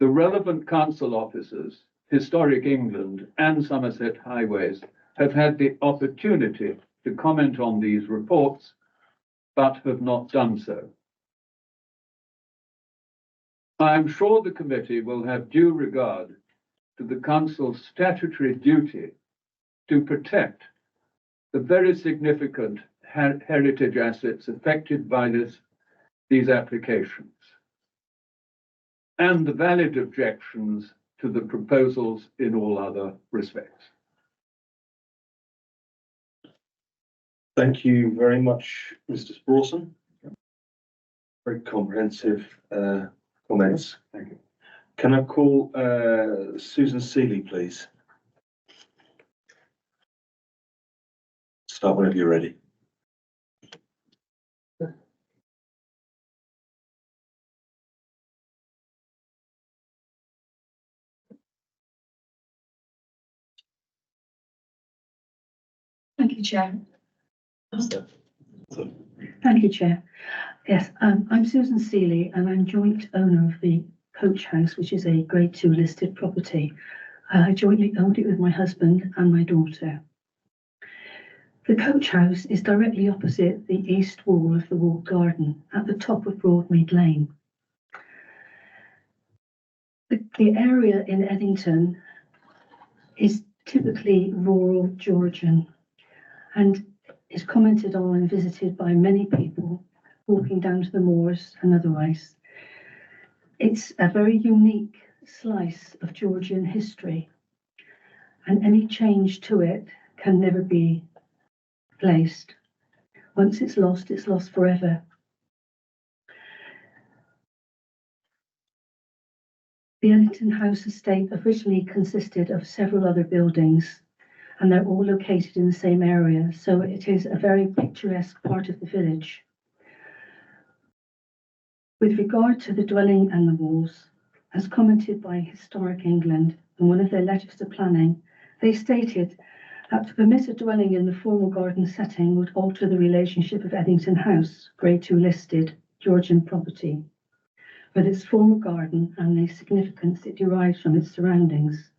The relevant council officers, Historic England and Somerset Highways, have had the opportunity to comment on these reports, but have not done so. I am sure the committee will have due regard to the council's statutory duty to protect the very significant heritage assets affected by these applications and the valid objections to the proposals in all other respects. Thank you very much, Mr. Sprawson. Very comprehensive comments. Thank you. Can I call Susan Seeley, please? Start whenever you're ready. Thank you, Chair. Thank you, Chair. Yes, I'm Susan Seeley and I'm joint owner of the Coach House, which is a Grade 2 listed property. I jointly owned it with my husband and my daughter. The Coach House is directly opposite the east wall of the walled garden at the top of Broadmead Lane. The area in Eddington is typically rural Georgian and is commented on and visited by many people walking down to the moors and otherwise. It's a very unique slice of Georgian history, and any change to it can never be placed. Once it's lost forever. The Eddington House estate originally consisted of several other buildings, and they're all located in the same area, so it is a very picturesque part of the village. With regard to the dwelling and the walls, as commented by Historic England in one of their letters to planning, they stated that to permit a dwelling in the formal garden setting would alter the relationship of Eddington House, Grade 2 listed Georgian property, with its formal garden and the significance it derives from its surroundings.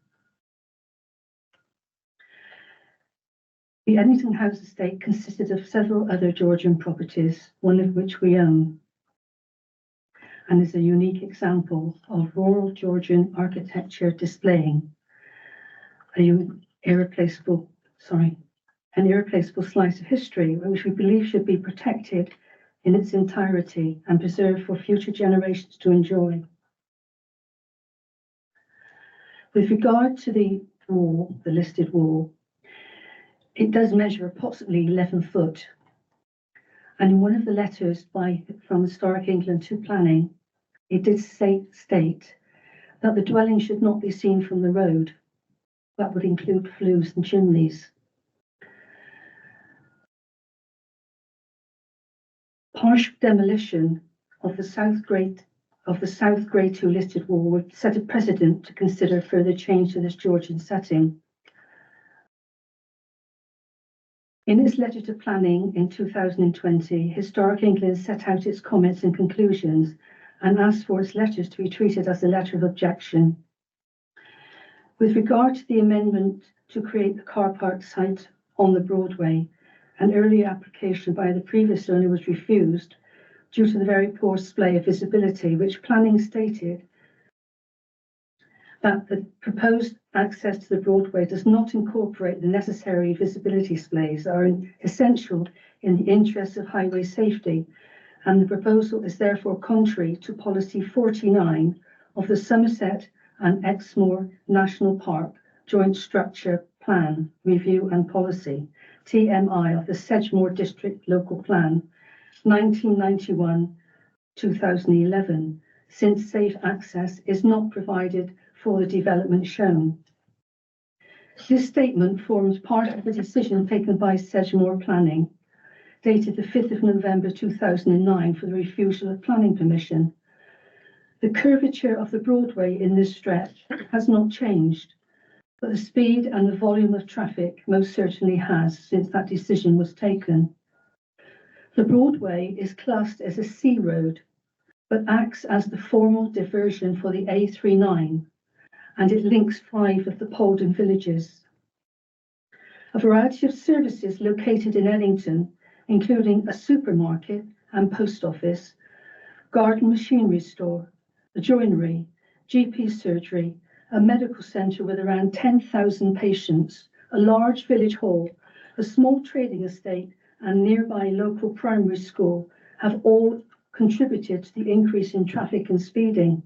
The Eddington House estate consisted of several other Georgian properties, one of which we own, and is a unique example of rural Georgian architecture displaying an irreplaceable slice of history, which we believe should be protected in its entirety and preserved for future generations to enjoy. With regard to the wall, the listed wall, it does measure approximately 11 foot. And in one of the letters from Historic England to planning, it did state that the dwelling should not be seen from the road. That would include flues and chimneys. Partial demolition of the South Grade 2 listed wall would set a precedent to consider further change to this Georgian setting. In its letter to planning in 2020, Historic England set out its comments and conclusions and asked for its letters to be treated as a letter of objection. With regard to the amendment to create the car park site on the Broadway, an earlier application by the previous owner was refused due to the very poor display of visibility, which planning stated that the proposed access to the Broadway does not incorporate the necessary visibility displays that are essential in the interests of highway safety, and the proposal is therefore contrary to policy 49 of the Somerset and Exmoor National Park Joint Structure Plan Review and Policy, TMI, of the Sedgemoor District Local Plan, 1991-2011, since safe access is not provided for the development shown. This statement forms part of the decision taken by Sedgemoor Planning, dated the 5th of November 2009, for the refusal of planning permission. The curvature of the Broadway in this stretch has not changed, but the speed and the volume of traffic most certainly has since that decision was taken. The Broadway is classed as a C road, but acts as the formal diversion for the A39, and it links 5 of the Poldham villages. A variety of services located in Eddington, including a supermarket and post office, garden machinery store, a joinery, GP surgery, a medical centre with around 10,000 patients, a large village hall, a small trading estate, and nearby local primary school have all contributed to the increase in traffic and speeding.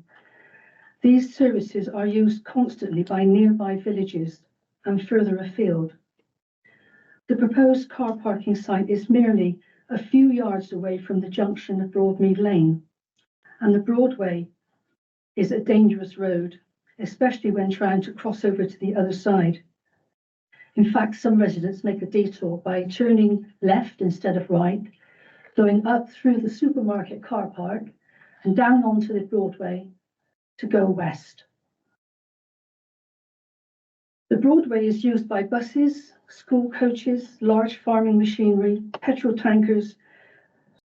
These services are used constantly by nearby villages and further afield. The proposed car parking site is merely a few yards away from the junction of Broadmead Lane, and the Broadway is a dangerous road, especially when trying to cross over to the other side. In fact, some residents make a detour by turning left instead of right, going up through the supermarket car park and down onto the Broadway to go west. The Broadway is used by buses, school coaches, large farming machinery, petrol tankers,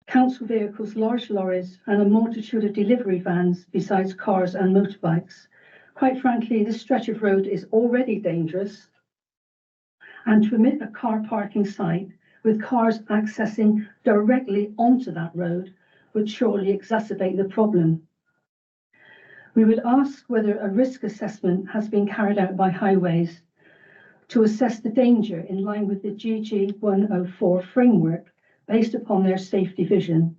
council vehicles, large lorries, and a multitude of delivery vans besides cars and motorbikes. Quite frankly, this stretch of road is already dangerous, and to permit a car parking site with cars accessing directly onto that road would surely exacerbate the problem. We would ask whether a risk assessment has been carried out by Highways to assess the danger in line with the GG 104 framework based upon their safety vision.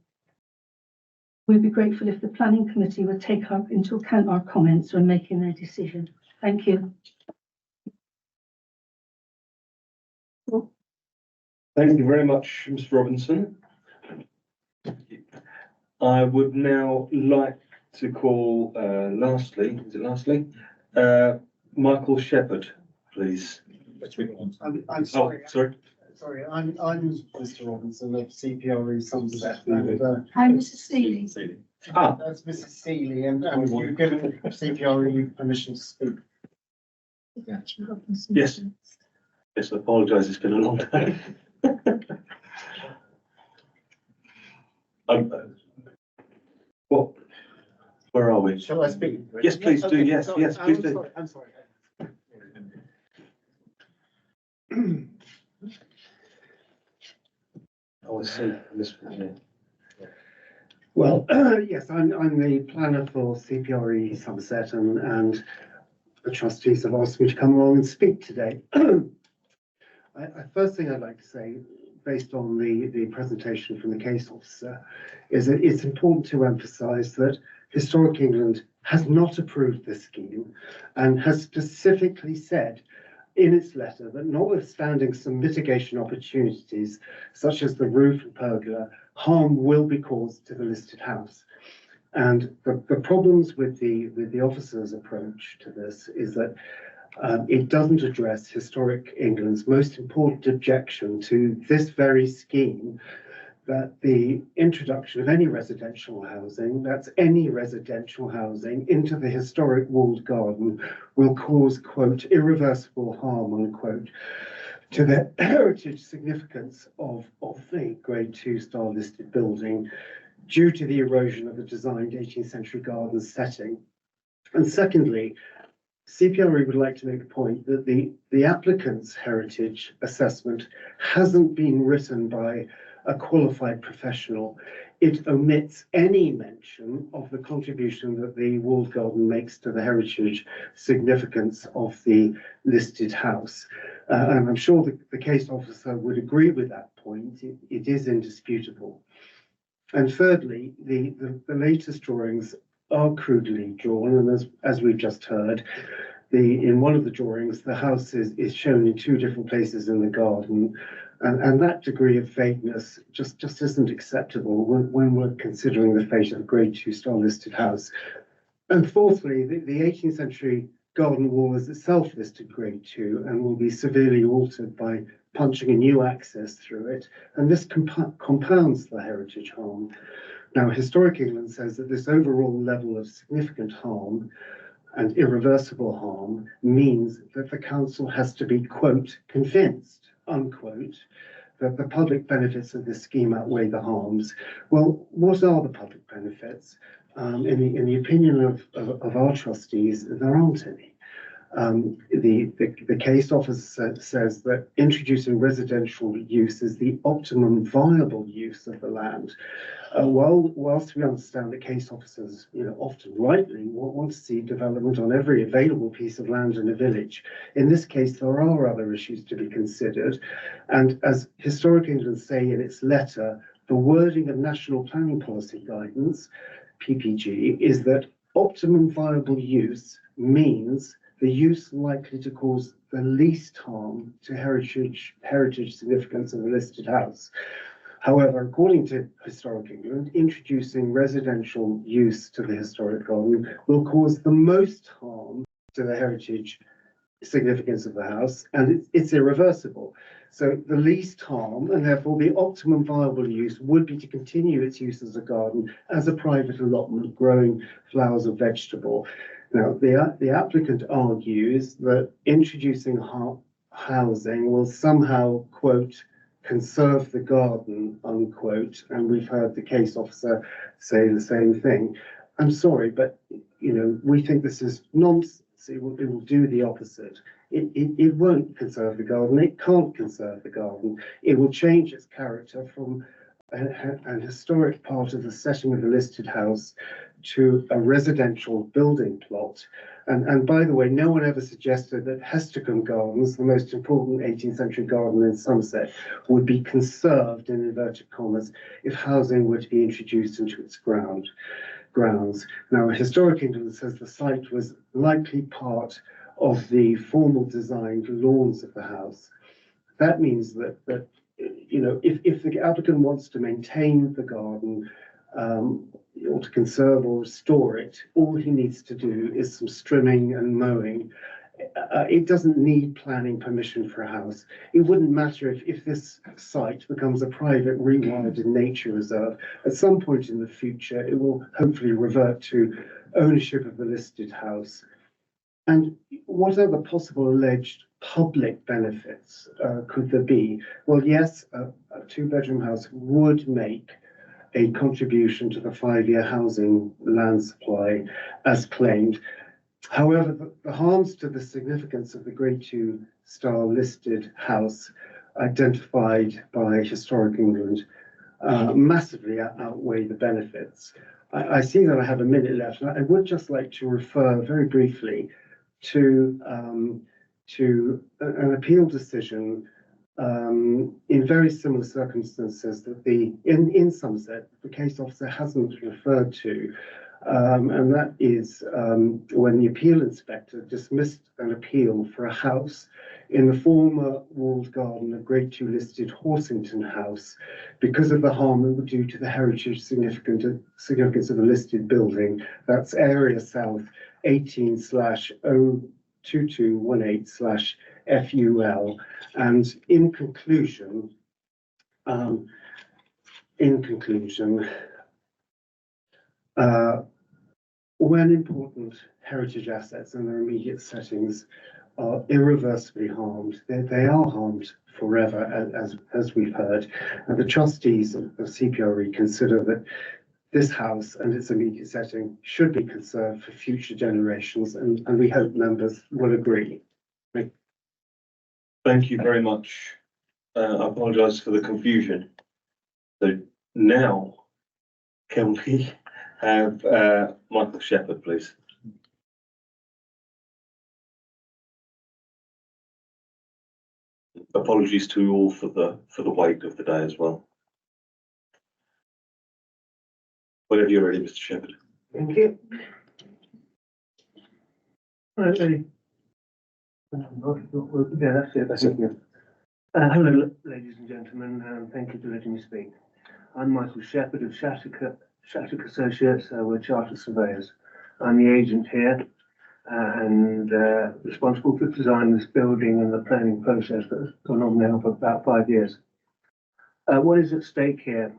We'd be grateful if the planning committee would take up into account our comments when making their decision. Thank you. Thank you very much, Mr. Robinson. I would now like to call, lastly, Michael Shepherd, please. I'm sorry. Oh, sorry. Sorry, I'm Mr. Robinson of CPRE Somerset. And, I'm Mrs. Seeley. Ah. That's Mrs. Seeley, and you've given CPRE permission to speak. Yes. Yes, I apologise, it's been a long day. What? Where are we? Shall I speak? Yes, please do. Okay, Yes, sorry, yes, please do. I'm sorry. Oh, I see. This one here. Well, yes, I'm the planner for CPRE Somerset, and the trustees have asked me to come along and speak today. First thing I'd like to say, based on the presentation from the case officer, is that it's important to emphasise that Historic England has not approved this scheme and has specifically said in its letter that notwithstanding some mitigation opportunities, such as the roof and pergola, harm will be caused to the listed house. And the problems with the officer's approach to this is that it doesn't address Historic England's most important objection to this very scheme, that the introduction of any residential housing, that's any residential housing, into the historic walled garden will cause, quote, irreversible harm, unquote, to the heritage significance of the Grade 2 style listed building due to the erosion of the designed 18th century garden setting. And secondly, CPRE would like to make the point that the applicant's heritage assessment hasn't been written by a qualified professional. It omits any mention of the contribution that the walled garden makes to the heritage significance of the listed house. And I'm sure the case officer would agree with that point. It is indisputable. And thirdly, the latest drawings are crudely drawn, and as we've just heard, in one of the drawings, the house is shown in two different places in the garden, and that degree of vagueness just isn't acceptable when we're considering the fate of a Grade 2 style listed house. And fourthly, the 18th century garden wall is itself listed Grade 2 and will be severely altered by punching a new access through it, and this compounds the heritage harm. Now, Historic England says that this overall level of significant harm and irreversible harm means that the council has to be, quote, convinced, unquote, that the public benefits of this scheme outweigh the harms. Well, what are the public benefits? In the opinion of our trustees, there aren't any. The case officer says that introducing residential use is the optimum viable use of the land. Whilst we understand that case officers, often rightly want to see development on every available piece of land in a village, in this case there are other issues to be considered. And as Historic England say in its letter, the wording of National Planning Policy Guidance, PPG, is that optimum viable use means the use likely to cause the least harm to heritage significance of a listed house. However, according to Historic England, introducing residential use to the historic garden will cause the most harm to the heritage significance of the house, and it's irreversible. So the least harm, and therefore the optimum viable use, would be to continue its use as a garden, as a private allotment, growing flowers or vegetable. Now, the applicant argues that introducing housing will somehow, quote, conserve the garden, unquote, and we've heard the case officer say the same thing. I'm sorry, but, we think this is nonsense. It will do the opposite. It won't conserve the garden. It can't conserve the garden. It will change its character from an historic part of the setting of the listed house to a residential building plot. And by the way, no one ever suggested that Hestercombe Gardens, the most important 18th century garden in Somerset, would be conserved in inverted commas if housing were to be introduced into its grounds. Now, Historic England says the site was likely part of the formal designed lawns of the house. That means that you know, if the applicant wants to maintain the garden, or to conserve or restore it, all he needs to do is some trimming and mowing. It doesn't need planning permission for a house. It wouldn't matter if this site becomes a private rewilded nature reserve. At some point in the future, it will hopefully revert to ownership of the listed house. And what are the possible alleged public benefits could there be? Well, yes, a two-bedroom house would make a contribution to the 5-year housing land supply as claimed. However, the harms to the significance of the Grade 2 style listed house identified by Historic England massively outweigh the benefits. I see that I have a minute left, and I would just like to refer very briefly to an appeal decision in very similar circumstances that in Somerset, the case officer hasn't referred to, and that is when the appeal inspector dismissed an appeal for a house in the former walled garden of Grade 2 listed Horsington House because of the harm that would do to the heritage significance of the listed building. That's Area South 18/02218/FUL. And in conclusion, when important heritage assets and their immediate settings are irreversibly harmed, they are harmed forever, as we've heard. And the trustees of CPRE consider that this house and its immediate setting should be conserved for future generations, and we hope members will agree. Thank you very much. I apologise for the confusion. So now, can we have Michael Shepherd, please? Apologies to you all for the wait of the day as well. Whenever you're ready, Mr. Shepherd. Thank you. Okay. Yeah, that's it. That's it. Hello, ladies and gentlemen, and thank you for letting me speak. I'm Michael Shepherd of Shattuck Associates. We're chartered surveyors. I'm the agent here and responsible for designing this building and the planning process that's gone on now for about 5 years. What is at stake here?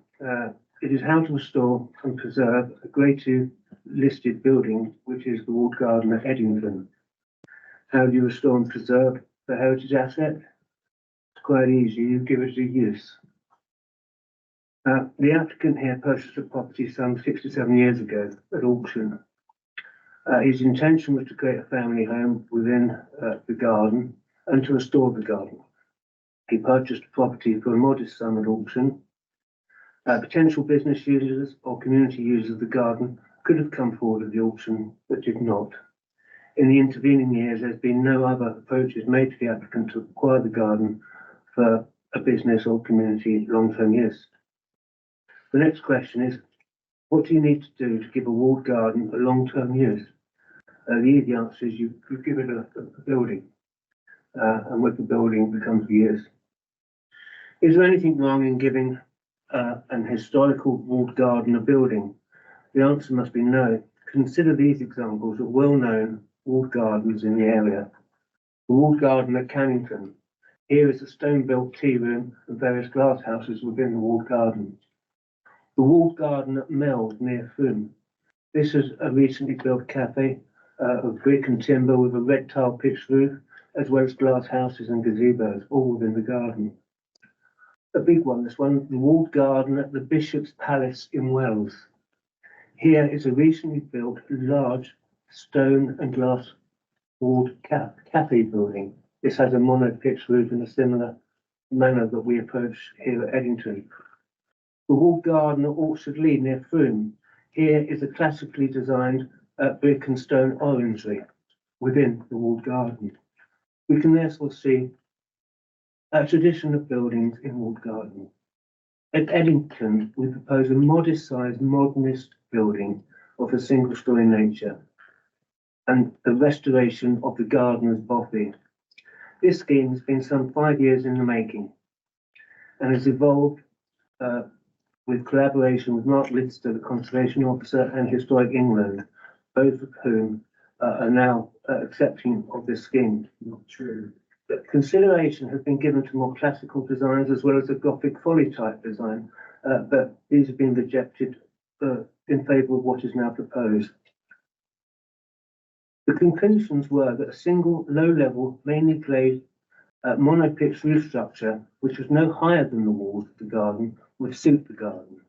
It is how to restore and preserve a Grade 2 listed building, which is the walled garden at Eddington. How do you restore and preserve the heritage asset? It's quite easy, you give it a use. The applicant here purchased a property some 67 years ago at auction. His intention was to create a family home within the garden and to restore the garden. He purchased a property for a modest sum at auction. Potential business users or community users of the garden could have come forward at the auction, but did not. In the intervening years, there's been no other approaches made to the applicant to acquire the garden for a business or community long-term use. The next question is, what do you need to do to give a walled garden a long-term use? The easy answer is you give it a building, and with the building becomes the use. Is there anything wrong in giving an historical walled garden a building? The answer must be no. Consider these examples of well-known walled gardens in the area. The walled garden at Cannington. Here is a stone-built tea room and various glass houses within the walled garden. The walled garden at Meld near Frome. This is a recently built cafe of brick and timber with a red tile pitched roof, as well as glass houses and gazebos, all within the garden. A big one, this one, the walled garden at the Bishop's Palace in Wells. Here is a recently built large stone and glass walled cafe building. This has a mono pitched roof in a similar manner that we approach here at Eddington. The walled garden at Orchard Lee near Frome. Here is a classically designed brick and stone orangery within the walled garden. We can therefore see a tradition of buildings in walled garden. At Eddington, we propose a modest-sized modernist building of a single-storey nature and the restoration of the gardener's bothy. This scheme has been some 5 years in the making and has evolved with collaboration with Mark Lidster, the Conservation Officer, and Historic England, both of whom are now accepting of this scheme. Not true. Consideration has been given to more classical designs as well as a Gothic folly type design, but these have been rejected in favour of what is now proposed. The conclusions were that a single low-level, mainly glazed monopitch roof structure, which was no higher than the walls of the garden, would suit the garden.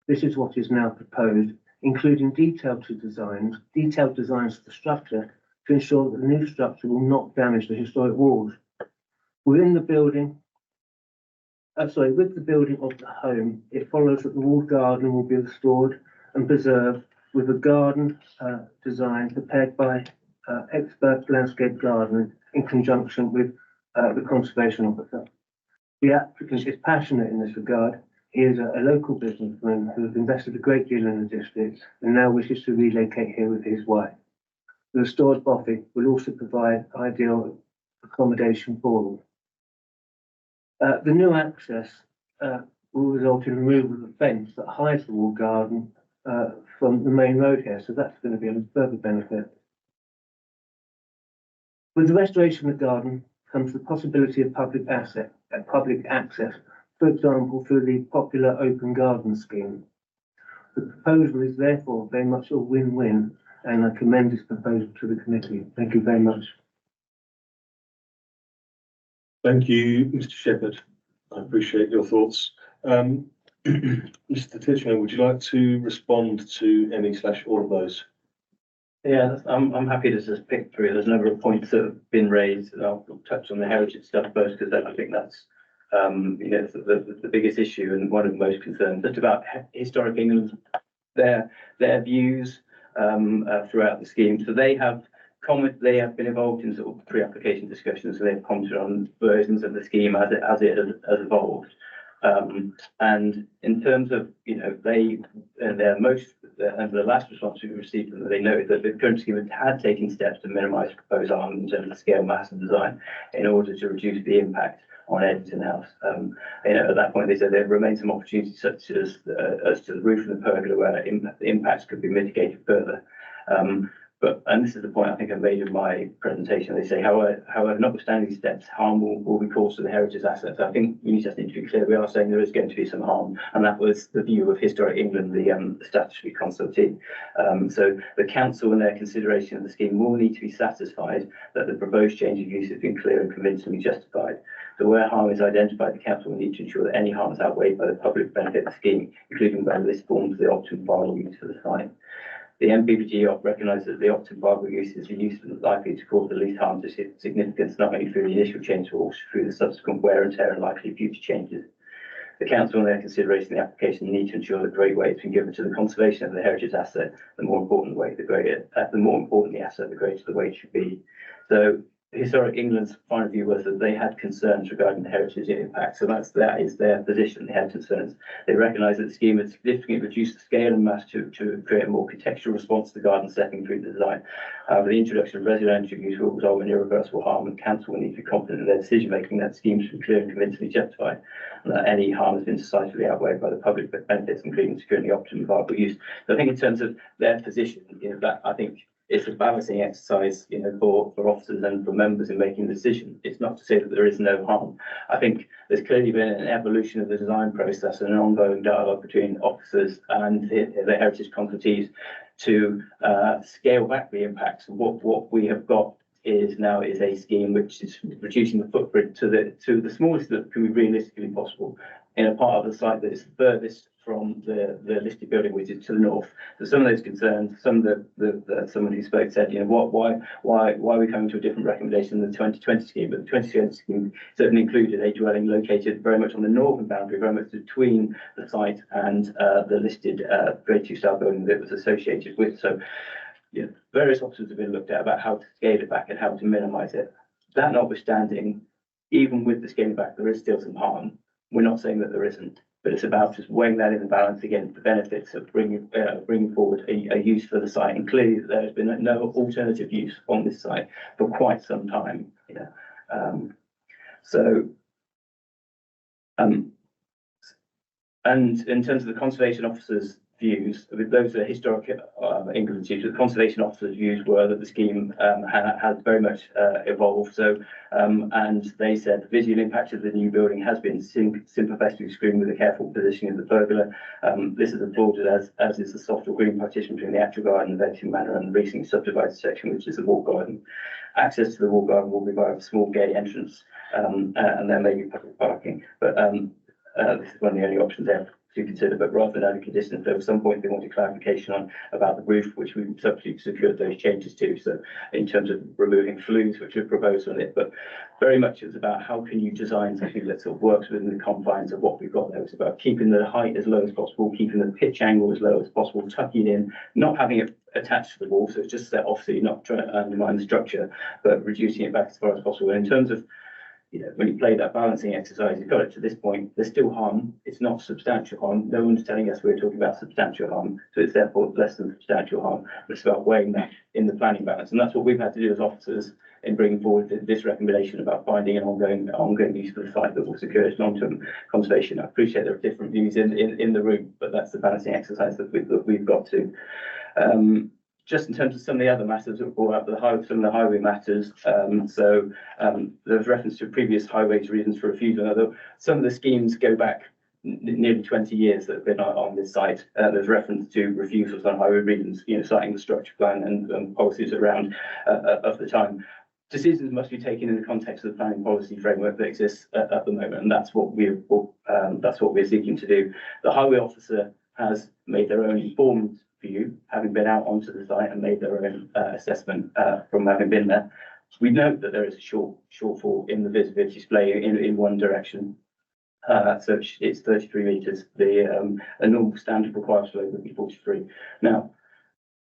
This is what is now proposed, including detailed designs for the structure to ensure that the new structure will not damage the historic walls. Within the building, with the building of the home, it follows that the walled garden will be restored and preserved with a garden design prepared by expert landscape gardeners in conjunction with the conservation officer. The applicant is passionate in this regard. He is a local businessman who has invested a great deal in the district and now wishes to relocate here with his wife. The restored bothy will also provide ideal accommodation for them. The new access will result in removal of the fence that hides the walled garden from the main road here, so that's going to be a further benefit. With the restoration of the garden comes the possibility of public access, for example, through the popular open garden scheme. The proposal is therefore very much a win-win, and I commend this proposal to the committee. Thank you very much. Thank you, Mr. Shepherd. I appreciate your thoughts. Mr. Titchman, would you like to respond to any/all of those? Yeah, I'm happy to just pick through. There's a number of points that have been raised. I'll touch on the heritage stuff first because I think that's the biggest issue and one of the most concerns. Just about Historic England, their views throughout the scheme. So they have been involved in sort of pre-application discussions. So they've commented on versions of the scheme as it has evolved. And in terms of, the last response we received from them, they noted that the current scheme had taken steps to minimise proposed harm in terms of scale, mass and design in order to reduce the impact on Eddington House. At that point, they said there remain some opportunities such as to the roof and the pergola where the impacts could be mitigated further. And this is the point I think I made in my presentation. They say, however, notwithstanding these steps, harm will be caused to the heritage assets. I think we just need to be clear. We are saying there is going to be some harm, and that was the view of Historic England, the statutory consultee. So the council, in their consideration of the scheme, will need to be satisfied that the proposed change of use has been clear and convincingly justified. So where harm is identified, the council will need to ensure that any harm is outweighed by the public benefit of the scheme, including whether this forms the optimum viable use for the site. The MPPG recognises that the optimum viable use is a use that is likely to cause the least harm to significance, not only through the initial change, but also through the subsequent wear and tear and likely future changes. The council, in their consideration of the application, need to ensure that great weight has been given to the conservation of the heritage asset. The more important the asset, the greater the weight should be. So Historic England's final view was that they had concerns regarding the heritage impact. So that is their position. They had concerns. They recognised that the scheme had significantly reduced the scale and mass to create a more contextual response to the garden setting through the design. However, the introduction of residential use will result in irreversible harm, and council will need to be confident in their decision making that schemes should be clear and convincingly justified, and that any harm has been decisively outweighed by the public benefits, including securing the optimum viable use. So I think in terms of their position, that I think it's a balancing exercise, for officers and for members in making the decision. It's not to say that there is no harm. I think there's clearly been an evolution of the design process and an ongoing dialogue between officers and the heritage consultees to scale back the impacts. What we have got is a scheme which is reducing the footprint to the smallest that can be realistically possible in a part of the site that is furthest from the listed building, which is to the north. So some of those concerns, some of someone who spoke said, you know, why are we coming to a different recommendation than the 2020 scheme? But the 2020 scheme certainly included a dwelling located very much on the northern boundary, very much between the site and the listed Grade 2 style building that it was associated with. So, you know, various options have been looked at about how to scale it back and how to minimise it. That notwithstanding, even with the scaling back, there is still some harm. We're not saying that there isn't, but it's about just weighing that in the balance against the benefits of bringing forward a use for the site. And clearly, there has been no alternative use on this site for quite some time. Yeah. And in terms of the conservation officer's views, those are historic England views. The conservation officer's views were that the scheme has very much evolved. So, and they said the visual impact of the new building has been sympathetically screened with a careful positioning of the pergola. This is applauded as is the soft or green partition between the actual garden, the Vention Manor, and the recently subdivided section, which is the walled garden. Access to the walled garden will be via a small gate entrance, and there may be public parking. But this is one of the only options there to consider, but rather than adding conditions, there was some point they wanted clarification on about the roof, which we subsequently secured those changes to. So in terms of removing flues, which we proposed on it, but very much it's about how can you design something that sort of works within the confines of what we've got there. It's about keeping the height as low as possible, keeping the pitch angle as low as possible, tucking in, not having it attached to the wall, so it's just set off so you're not trying to undermine the structure, but reducing it back as far as possible. And in terms of, you know, when you play that balancing exercise, you've got it to this point, there's still harm. It's not substantial harm. No one's telling us we're talking about substantial harm, so it's therefore less than substantial harm. It's about weighing that in the planning balance. And that's what we've had to do as officers in bringing forward this recommendation about finding an ongoing use for the site that will secure its long-term conservation. I appreciate there are different views in the room, but that's the balancing exercise that we've got to. Just in terms of some of the other matters that were brought up, some of the highway matters. There was reference to previous highways reasons for refusal. Some of the schemes go back nearly 20 years that have been on this site. There's reference to refusals on highway reasons, you know, citing the structure plan and policies around of the time. Decisions must be taken in the context of the planning policy framework that exists at the moment, and that's what we're seeking to do. The highway officer has made their own informed view, having been out onto the site and made their own assessment from having been there. We note that there is a shortfall in the visibility display in one direction. So it's 33 metres. A normal standard required flow would be 43. Now,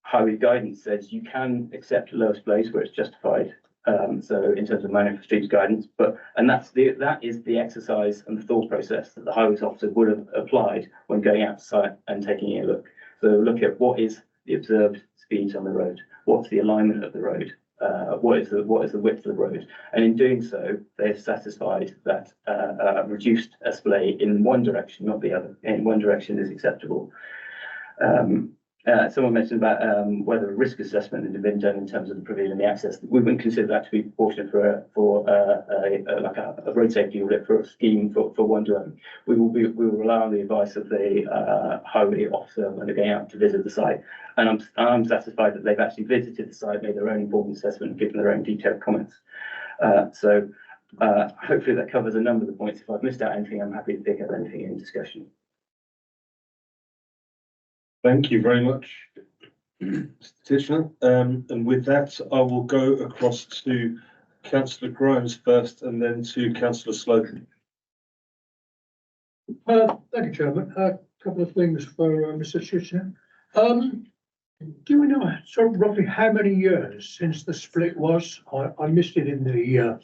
highway guidance says you can accept lowest place where it's justified. So in terms of Management Street's guidance, that is the exercise and the thought process that the highways officer would have applied when going out to site and taking a look. So look at what is the observed speeds on the road, what's the alignment of the road, what is the width of the road, and in doing so, they've satisfied that reduced display in one direction, not the other. In one direction is acceptable. Someone mentioned about whether a risk assessment had been done in terms of the provision and the access. We wouldn't consider that to be proportionate for a road safety audit for a scheme for one dwelling. We will rely on the advice of the highway officer when they're going out to visit the site. And I'm satisfied that they've actually visited the site, made their own informed assessment, and given their own detailed comments. Hopefully that covers a number of the points. If I've missed out anything, I'm happy to pick up anything in discussion. Thank you very much, Mr. Titchener. And with that, I will go across to Councillor Grimes first and then to Councillor Slocum. Thank you, Chairman. A couple of things for Mr. Titchener. Do we know sort of roughly how many years since the split was? I missed it in the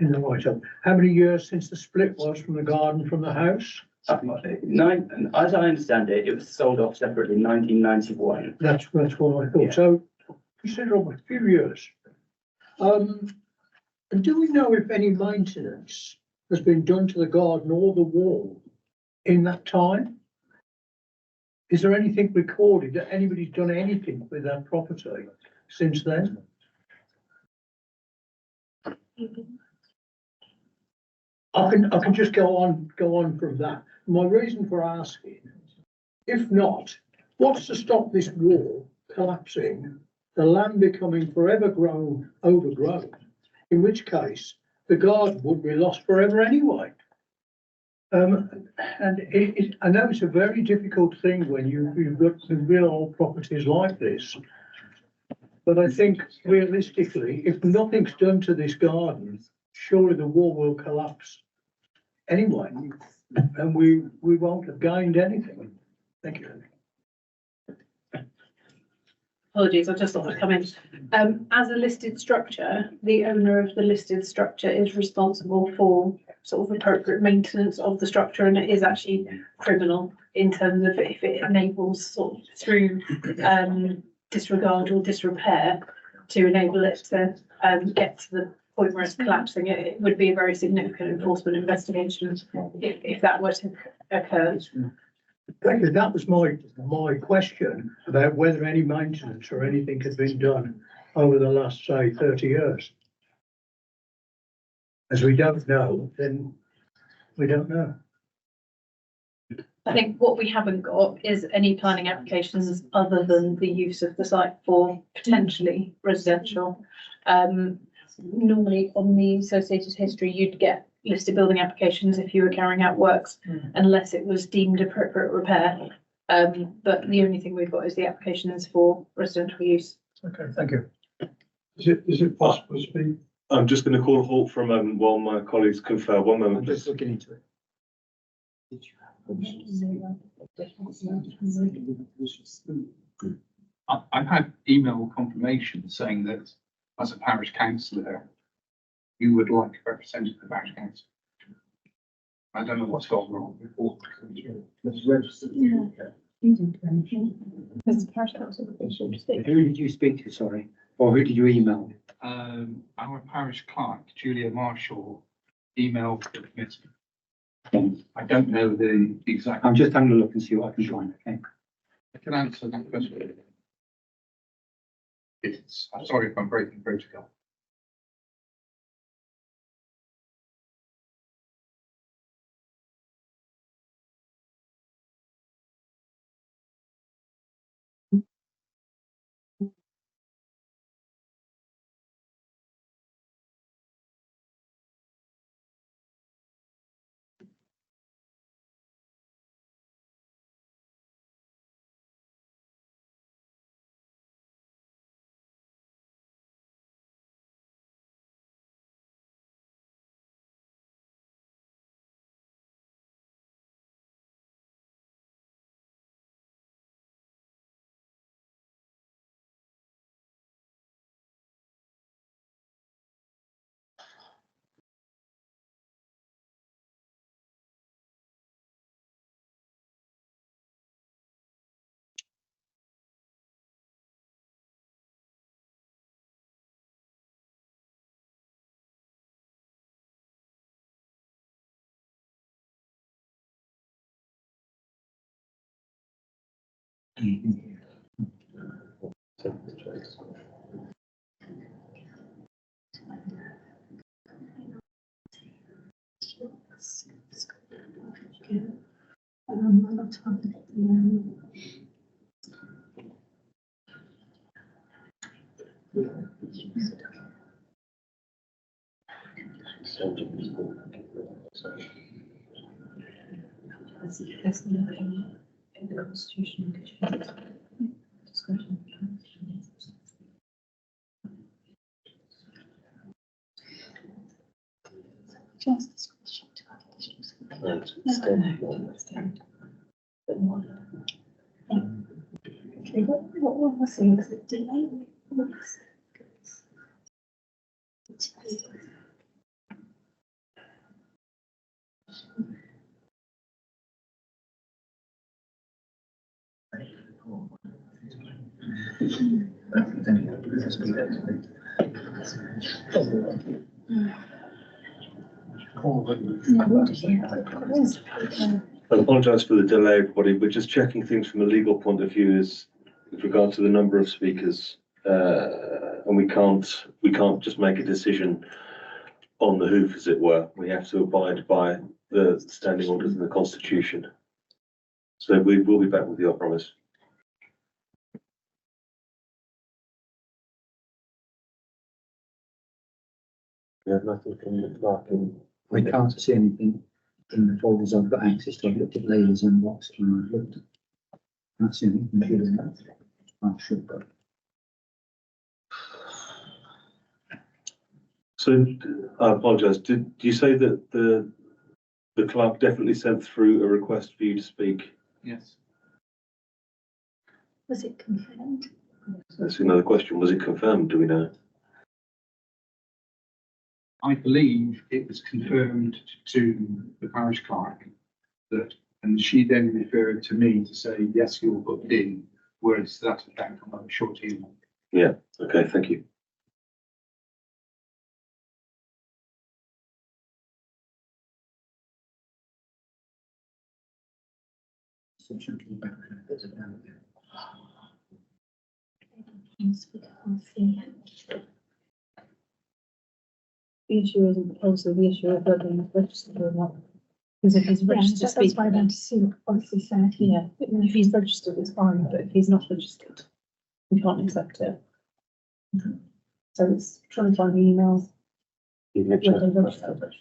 write-up. How many years since the split was from the garden from the house? As I understand it, it was sold off separately in 1991. That's what I thought. Yeah. So considerable, a few years. And do we know if any maintenance has been done to the garden or the wall in that time? Is there anything recorded that anybody's done anything with that property since then? I can just go on from that. My reason for asking, if not, what's to stop this wall collapsing, the land becoming forever overgrown, in which case the garden would be lost forever anyway? And I know it's a very difficult thing when you've got some real old properties like this. But I think realistically, if nothing's done to this garden, surely the wall will collapse anyway. And we won't have gained anything. Thank you. Apologies, I just thought I'd come in. As a listed structure, the owner of the listed structure is responsible for sort of appropriate maintenance of the structure, and it is actually criminal in terms of if it enables sort of through disregard or disrepair to enable it to get to the point where it's collapsing. It would be a very significant enforcement investigation if that were to occur. Thank you. That was my question about whether any maintenance or anything had been done over the last, say, 30 years. As we don't know, then we don't know. I think what we haven't got is any planning applications other than the use of the site for potentially residential. Normally on the associated history, you'd get listed building applications if you were carrying out works, unless it was deemed appropriate repair. But the only thing we've got is the applications for residential use. Okay, thank you. Is it possible to speak? I'm just going to call a halt for a moment while my colleagues confer. One moment, I'm please. just looking into it. I've had email confirmation saying that as a parish councillor, you would like to represent the parish council. I don't know what's gone wrong before. Let's register. Yeah. You didn't do anything. As a parish council, Who did you speak to, sorry? Or who did you email? Our parish clerk, Julia Marshall, emailed the committee. I don't know the exact. I'm just having a look and see what I can find, okay? I can answer that question. I'm sorry if I'm breaking protocol. There's nothing in the constitution. Just discretion to other districts. Okay, what was the thing that delay? I apologise for the delay, everybody. We're just checking things from a legal point of view as with regard to the number of speakers. And we can't just make a decision on the hoof, as it were. We have to abide by the standing orders in the Constitution. So we will be back with you, I promise. We have nothing from the clerk in. We can't see anything. in the folders I've got access to. I've looked at Layla's inbox and I've looked. That's the only computer that I'm sure. So I apologise. Did you say that the clerk definitely sent through a request for you to speak? Yes. Was it confirmed? That's another question. Was it confirmed? Do we know? I believe it was confirmed to the parish clerk that, and she then referred to me to say, yes, you're booked in, words to that effect on a short email. Yeah. Okay. Thank you. The issue isn't also the issue of whether he's registered or not. Because if he's registered, That's why I want to see what the policy said. yeah, if he's registered, it's fine, but if he's not registered, we can't accept it. So it's trying to find the emails. where they registered.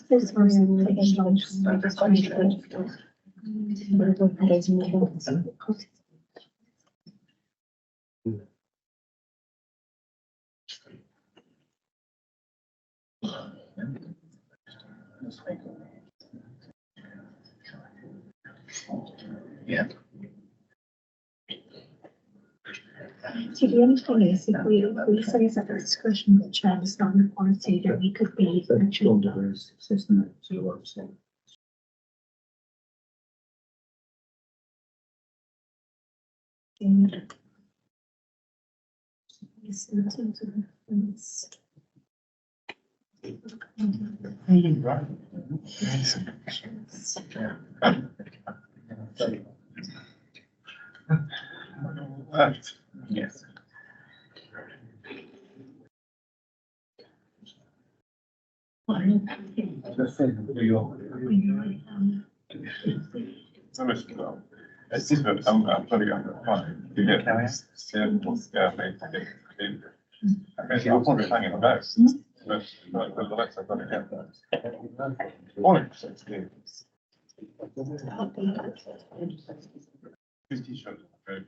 This was in the Yeah. So the only thing is, if we say it's at the discretion of the chair to sign the policy, then we could be. Yes. Es ist wird am völlig angefangen. Die wird sehr gut gearbeitet. I mean, you're probably hanging about. But the less I've got to get that. 100%. 50 shows. I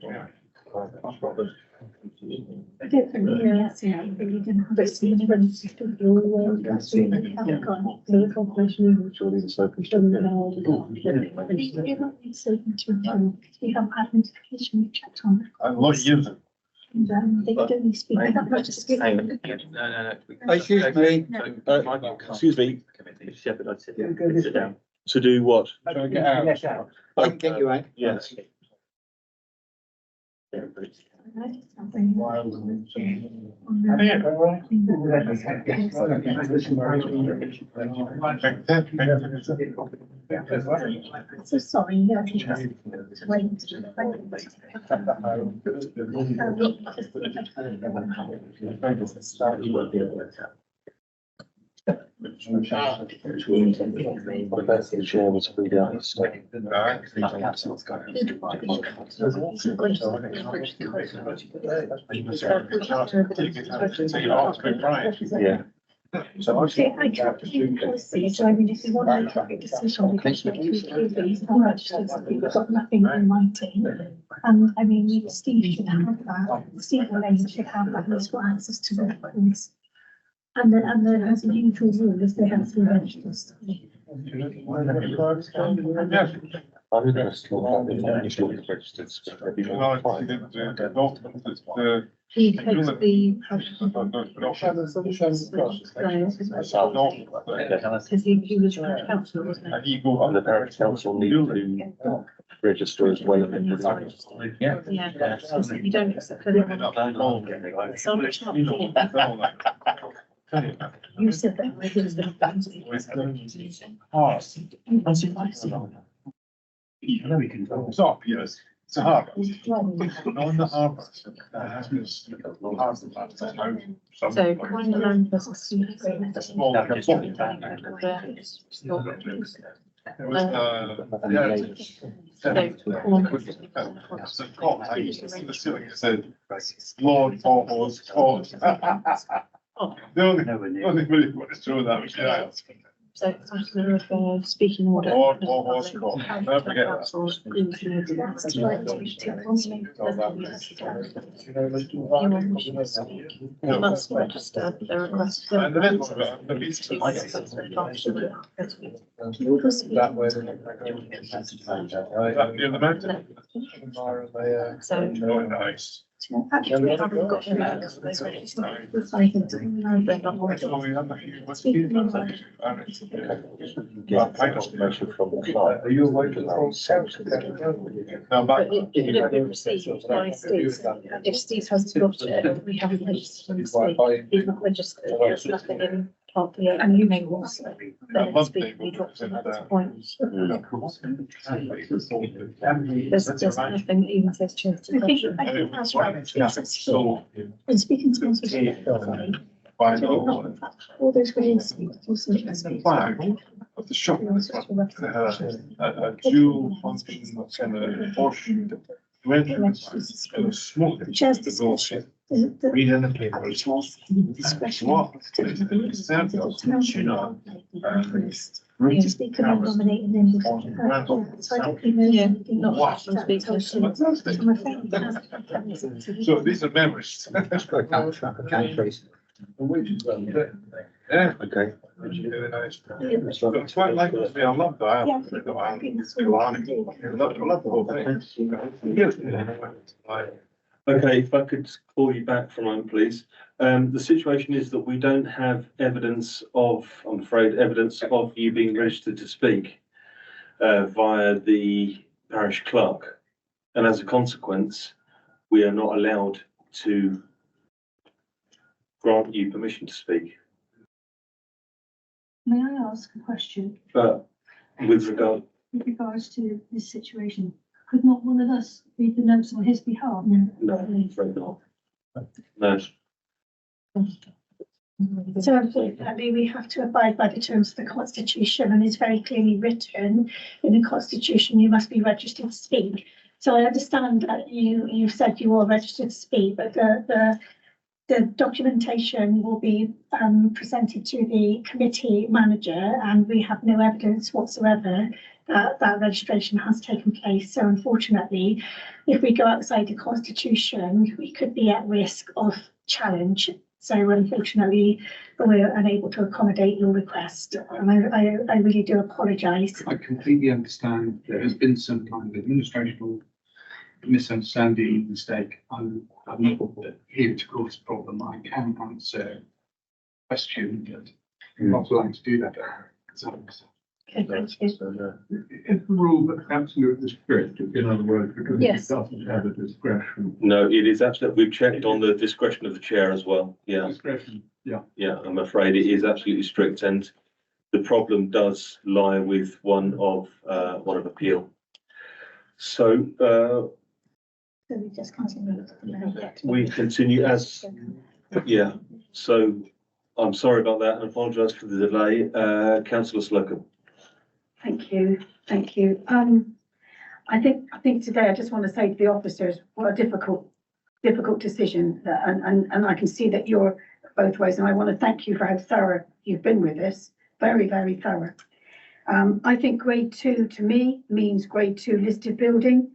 don't think we really didn't have a scene when it's just a real that's really haven't got it. So the confirmation is surely the circumstance that all the you're not certain to we have had notification we checked on. A lot of years. And they could only speak about registered. Excuse me. Excuse me. Shepherd, I'd sit down. To do what? Try to get out. Yes, out. I can get you out. Yes. So sorry, yeah, wait. The chair was freed out. Yeah. So I can't do policy, so I mean, if you want to make a decision, because he's not registered, we've got nothing in writing. And I mean, Steve should have that, Steve and Lane should have that, he's got access to the records. And then as a usual rule, is they have to register. I think that's still registered. He takes the. Because he was council, wasn't he? And the parish council need to register as well. Yeah. Yeah, so you don't accept anyone. So much not. You said that with his little bands. No, we can. It's up, yes. It's a harbour. On the harbour. So one land versus. Small. It's a court. I used to see the ceiling. It said, Lord, Four Horse Court. The only really what is true that was, yeah. So it's a matter of speaking order. Or horse call. Don't forget that. You must register the request. And there is one of the beast. That way. Near the mountain. So. Oh, nice. Actually, we haven't got them out because they're ready to make the cycle to they're not already. Speaking of that. Are you awake from No, But it could have been received by Steve. If Steve hasn't got it, we haven't registered with Steve. He's not registered, there's nothing in part the and you may also. Then it's been dropped at that point. There's nothing that even says change. I think that's right. And speaking to Mr. All those ways. Of the shop, a dual function and a portion. And a small. Just discussion. Read in the paper. Discretion. What? Yes, they could have nominated them. So I don't really know. Not from speaking. So these are memories. Yeah. Okay. Really nice. It's quite like it. I love the island. I love the whole thing. Okay, if I could call you back for a moment, please. The situation is that we don't have evidence of, I'm afraid, evidence of you being registered to speak via the parish clerk. And as a consequence, we are not allowed to grant you permission to speak. May I ask a question But with regard, with regards to this situation? Could not one of us read the notes on his behalf? no, I'm afraid not. No. So unfortunately, we have to abide by the terms of the Constitution, and it's very clearly written in the Constitution, you must be registered to speak. So I understand that you said you are registered to speak, but the documentation will be presented to the committee manager, and we have no evidence whatsoever that registration has taken place. So unfortunately, if we go outside the Constitution, we could be at risk of challenge. So unfortunately, we're unable to accommodate your request, and I really do apologise. I completely understand there has been some kind of administrative misunderstanding, mistake. I'm not here to cause a problem. I can answer question, but I'm not allowed to do that. Okay, thank you. If the rule but absolutely strict, in other words, because Yes. it doesn't have a discretion. No, it is absolutely, we've checked on the discretion of the chair as well. Yeah. Discretion, yeah. Yeah, I'm afraid it is absolutely strict, and the problem does lie with one of appeal. So, So we just continue. we continue as, yeah, so I'm sorry about that and apologise for the delay. Councillor Slocum. Thank you, thank you. I think today I just want to say to the officers, what a difficult decision. And I can see that you're both ways, and I want to thank you for how thorough you've been with this. Very, very thorough. I think grade 2 to me means grade 2 listed building.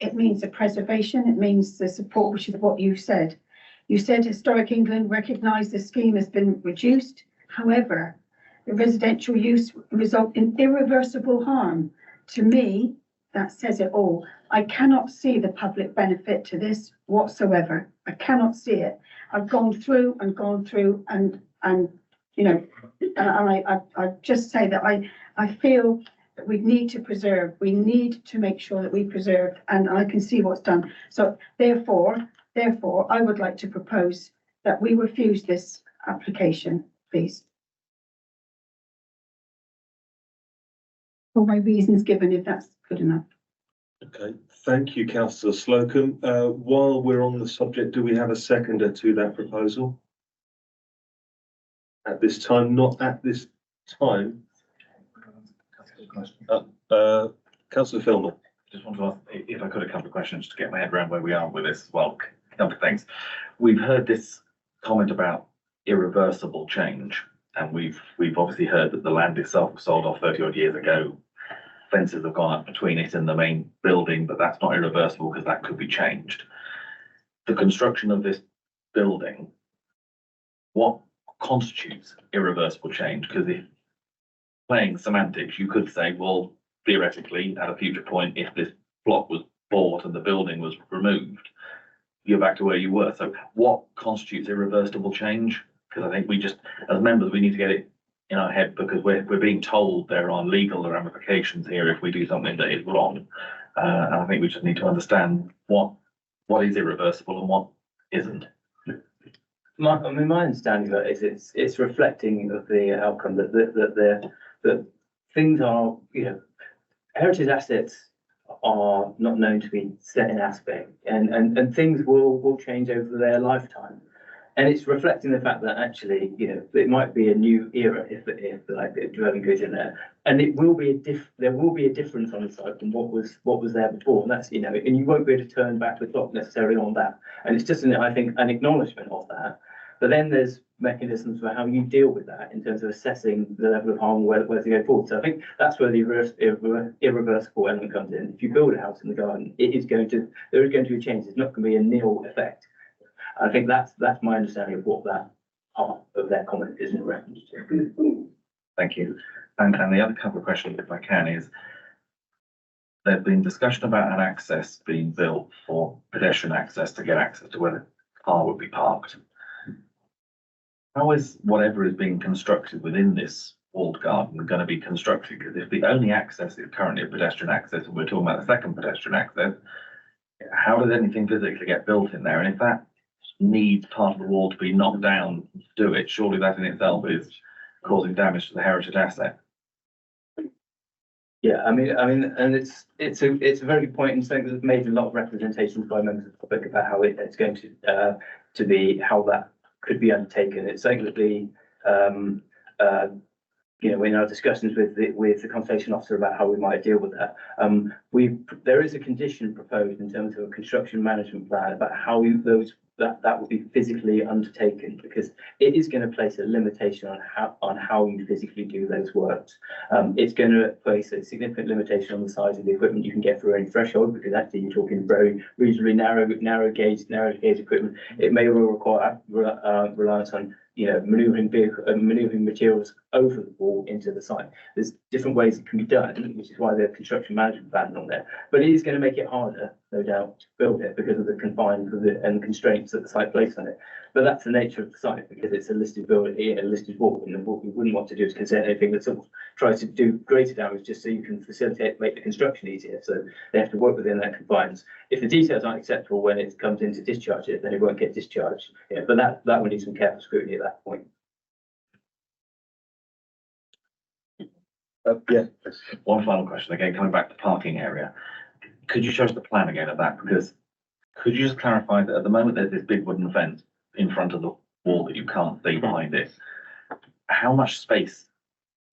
It means the preservation, it means the support, which is what you said. You said Historic England recognised the scheme has been reduced. However, the residential use result in irreversible harm. To me, that says it all. I cannot see the public benefit to this whatsoever. I cannot see it. I've gone through and you know, and I just say that I feel that we need to preserve, we need to make sure that we preserve, and I can see what's done. So therefore, I would like to propose that we refuse this application, please. For my reasons given, if that's good enough. Okay, thank you, Councillor Slocum. While we're on the subject, do we have a seconder to that proposal? At this time, not at this time. Councillor Filmer. Just want to ask if I could a couple of questions to get my head around where we are with this. Well, a couple of things. We've heard this comment about irreversible change. And we've obviously heard that the land itself was sold off 30 odd years ago. Fences have gone up between it and the main building, but that's not irreversible because that could be changed. The construction of this building, what constitutes irreversible change? Because if playing semantics, you could say, well, theoretically, at a future point, if this block was bought and the building was removed, you're back to where you were. So what constitutes irreversible change? Because I think we just, as members, we need to get it in our head, because we're being told there are legal ramifications here if we do something that is wrong. And I think we just need to understand what is irreversible and what isn't. My understanding of it is it's reflecting of the outcome that things are, heritage assets are not known to be set in aspect, and things will change over their lifetime. And it's reflecting the fact that actually, it might be a new era if the dwelling goes in there, and it will be there will be a difference on the site from what was there before. And that's, and you won't be able to turn back the clock necessarily on that. And it's just I think an acknowledgement of that. But then there's mechanisms for how you deal with that in terms of assessing the level of harm, where to go forward. So I think that's where the irreversible element comes in. If you build a house in the garden, there is going to be a change. It's not going to be a nil effect. I think that's my understanding of what that part of their comment is in reference to. Thank you. And the other couple of questions, if I can, is there's been discussion about an access being built for pedestrian access to get access to where the car would be parked. How is whatever is being constructed within this walled garden going to be constructed? Because if the only access is currently a pedestrian access, and we're talking about the second pedestrian access, how does anything physically get built in there? And if that needs part of the wall to be knocked down to do it, surely that in itself is causing damage to the heritage asset. Yeah, I mean, and it's a very good point, and something that's made a lot of representations by members of the public about how it's going to be, how that could be undertaken. It's something that in our discussions with the conservation officer about how we might deal with that. There is a condition proposed in terms of a construction management plan about how that will be physically undertaken, because it is going to place a limitation on how you physically do those works. It's going to place a significant limitation on the size of the equipment you can get through any threshold, because actually you're talking very reasonably narrow gauge equipment. It may well require reliance on maneuvering materials over the wall into the site. There's different ways it can be done, which is why the construction management plan is on there. But it is going to make it harder, no doubt, to build it because of the confines and constraints that the site places on it. But that's the nature of the site, because it's a listed building, a listed wall, and what we wouldn't want to do is consent anything that sort of tries to do greater damage just so you can make the construction easier. So they have to work within that confines. If the details aren't acceptable when it comes in to discharge it, then it won't get discharged. Yeah, but that will need some careful scrutiny at that point. Yeah. One final question, again, coming back to the parking area. Could you show us the plan again of that? Because could you just clarify that at the moment there's this big wooden fence in front of the wall that you can't see behind it? How much space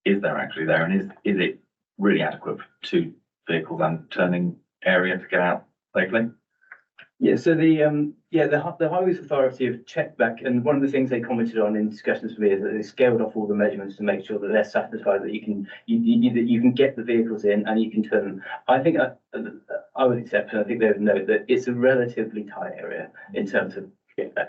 is there actually there? And is it really adequate for 2 vehicles and turning area to get out safely? Yeah, so the Highways Authority have checked back, and one of the things they commented on in discussions with me is that they scaled off all the measurements to make sure that they're satisfied that you can get the vehicles in and you can turn them. I think I would accept, and I think they would note that it's a relatively tight area in terms of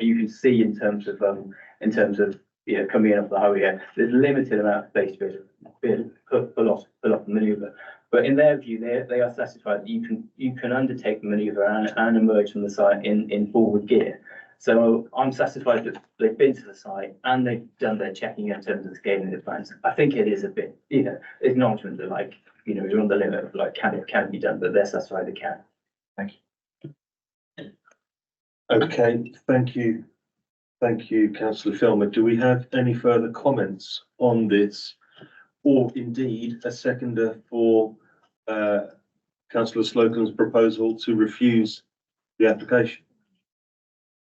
you can see in terms of coming in off the highway here. There's a limited amount of space to be able to pull off the manoeuvre. But in their view, they are satisfied that you can undertake the manoeuvre and emerge from the site in forward gear. So I'm satisfied that they've been to the site and they've done their checking in terms of the scaling of the plans. I think it is a bit, acknowledgement that you're on the limit of can it be done, but they're satisfied it can. Thank you. Okay, thank you. Thank you, Councillor Filmer. Do we have any further comments on this? Or indeed a seconder for Councillor Slocum's proposal to refuse the application?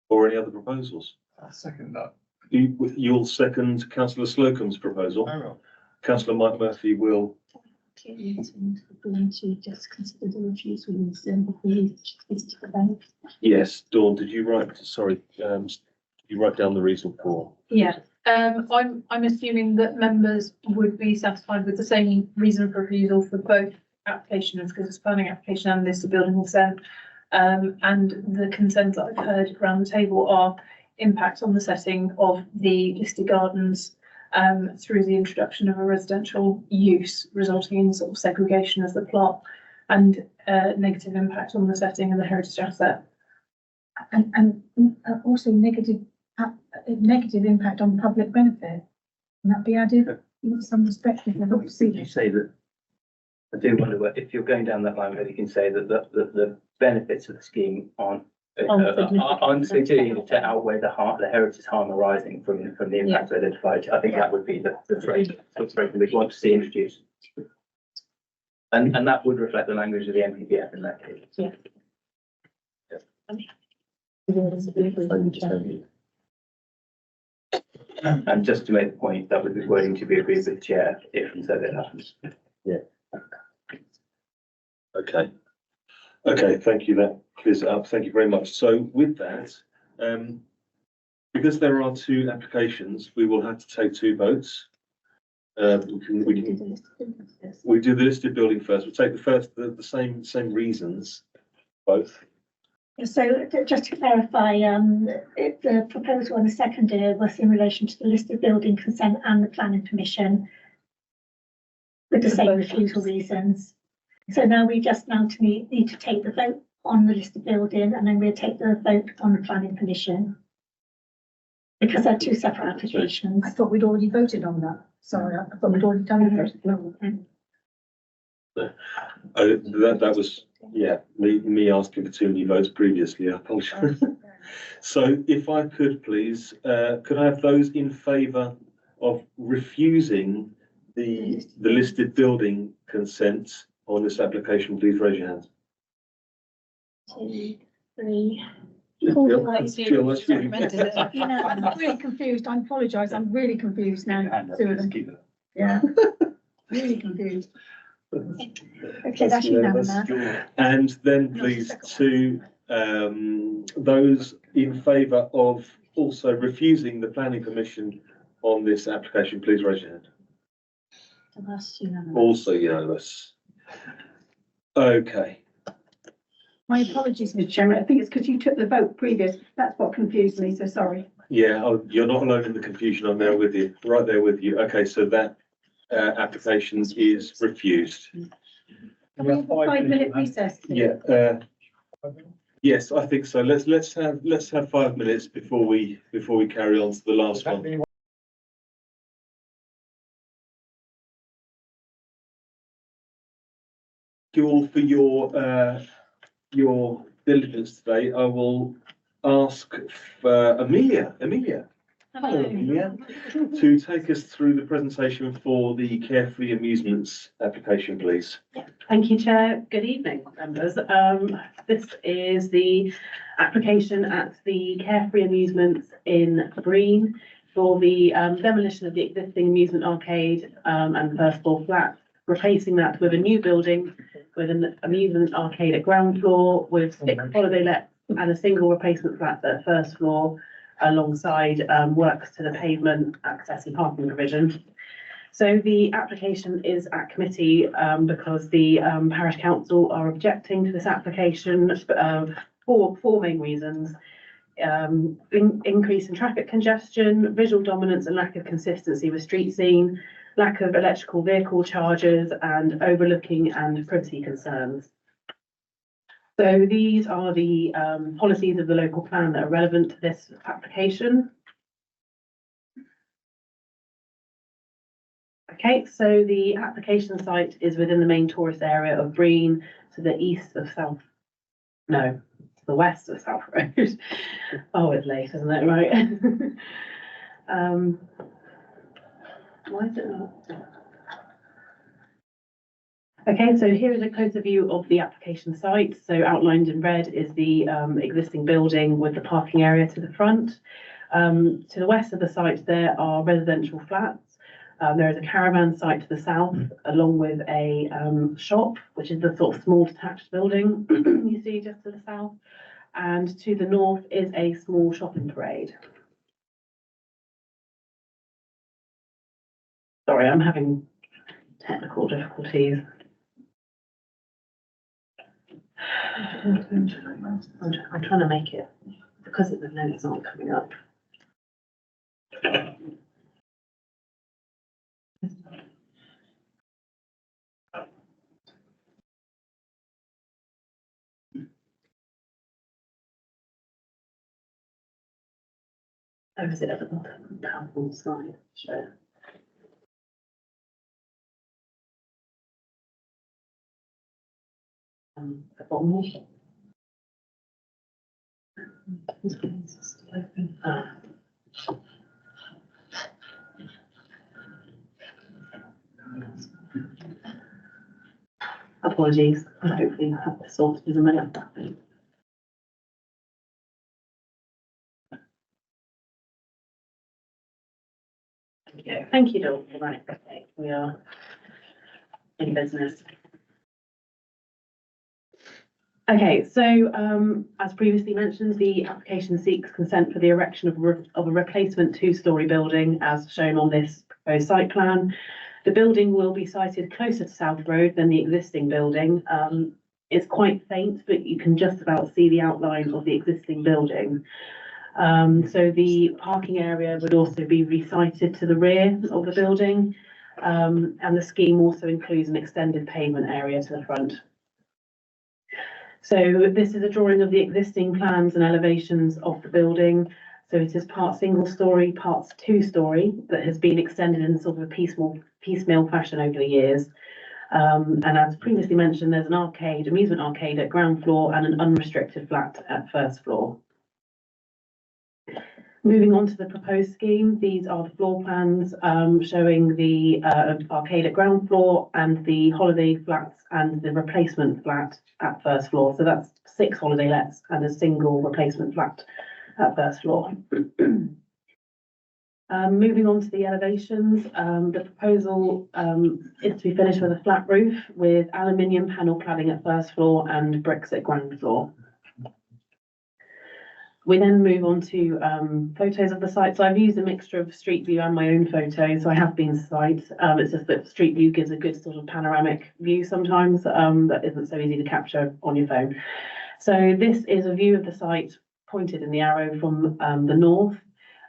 Or any other proposals? I'll second that. You'll second Councillor Slocum's proposal? I will. Councillor Mike Murphy will. Going to just consider the refusal before we visit the bank. Yes, Dawn, did you write, sorry, did you write down the reason for? Yeah, I'm assuming that members would be satisfied with the same reason for refusal for both applications, because it's planning application and this building consent. And the concerns that I've heard around the table are impact on the setting of the listed gardens through the introduction of a residential use, resulting in sort of segregation of the plot, and negative impact on the setting of the heritage asset. And also negative impact on public benefit. Can that be added in some respect? Did you say that? I do wonder if you're going down that line, whether you can say that the benefits of the scheme aren't significant to outweigh the heritage harm arising from the impacts identified. I think that would be the phrase we'd want to see introduced. And that would reflect the language of the NPPF in that case. Yeah. And just to make the point, that would be wording to be agreed with the chair if and so that happens. Yeah. Okay. Okay, thank you. That clears it up. Thank you very much. So with that, because there are two applications, we will have to take two votes. We do the listed building first. We'll take the same reasons, both. So just to clarify, the proposal and the seconder was in relation to the listed building consent and the planning permission with the same refusal reasons. So now we just need to take the vote on the listed building, and then we'll take the vote on the planning permission, because they're two separate applications. I thought we'd already voted on that. Sorry, I thought we'd already done it. That was, yeah, me asking for too many votes previously. I apologise. So if I could please, could I have those in favour of refusing the listed building consent on this application, please raise your hands. 2, 3. Feel like I'm really confused. I apologise. I'm really confused now. Two of them. Yeah. Really confused. Okay, that's unanimous. And then please to those in favour of also refusing the planning permission on this application, please raise your hand. That's unanimous. Also unanimous. Okay. My apologies, Mr. Chairman. I think it's because you took the vote previous. That's what confused me, so sorry. Yeah, you're not alone in the confusion. I'm there with you, right there with you. Okay, so that application is refused. Can we have a 5-minute recess? Yeah. Yes, I think so. Let's have 5 minutes before we carry on to the last one. Thank you all for your diligence today. I will ask for Amelia. Hello, Amelia, to take us through the presentation for the Carefree Amusements application, please. Thank you, Chair. Good evening, members. This is the application at the Carefree Amusements in Breen for the demolition of the existing amusement arcade and first floor flat, replacing that with a new building with an amusement arcade at ground floor with 6 holiday lets and a single replacement flat at first floor, alongside works to the pavement, access and parking provision. So the application is at committee because the parish council are objecting to this application for 4 main reasons. Increase in traffic congestion, visual dominance and lack of consistency with street scene, lack of electrical vehicle chargers, and overlooking and privacy concerns. So these are the policies of the local plan that are relevant to this application. Okay, so the application site is within the main tourist area of Breen, to the west of South Road. Oh, it's late, isn't it? Right. Why is it not? Okay, so here is a closer view of the application site. So outlined in red is the existing building with the parking area to the front. To the west of the site, there are residential flats. There is a caravan site to the south, along with a shop, which is the sort of small detached building you see just to the south. And to the north is a small shopping parade. Sorry, I'm having technical difficulties. I'm trying to make it, because the notes aren't coming up. Oh, is it at the bottom? PowerPoint slide, sure. The bottom. Ah. Apologies, I hopefully have this sorted in a minute. Thank you, Dawn. Right, okay, we are in business. Okay, so as previously mentioned, the application seeks consent for the erection of a replacement two-storey building as shown on this proposed site plan. The building will be sited closer to South Road than the existing building. It's quite faint, but you can just about see the outline of the existing building. So the parking area would also be resited to the rear of the building. And the scheme also includes an extended pavement area to the front. So this is a drawing of the existing plans and elevations of the building. So it is part single story, parts two-story that has been extended in sort of a piecemeal fashion over the years. And as previously mentioned, there's an arcade, amusement arcade at ground floor and an unrestricted flat at first floor. Moving on to the proposed scheme, these are the floor plans showing the arcade at ground floor and the holiday flats and the replacement flat at first floor. So that's 6 holiday lets and a single replacement flat at first floor. Moving on to the elevations, the proposal is to be finished with a flat roof with aluminium panel cladding at first floor and bricks at ground floor. We then move on to photos of the site. So I've used a mixture of Street View and my own photos. So I have been to the site. It's just that Street View gives a good sort of panoramic view sometimes that isn't so easy to capture on your phone. So this is a view of the site pointed in the arrow from the north.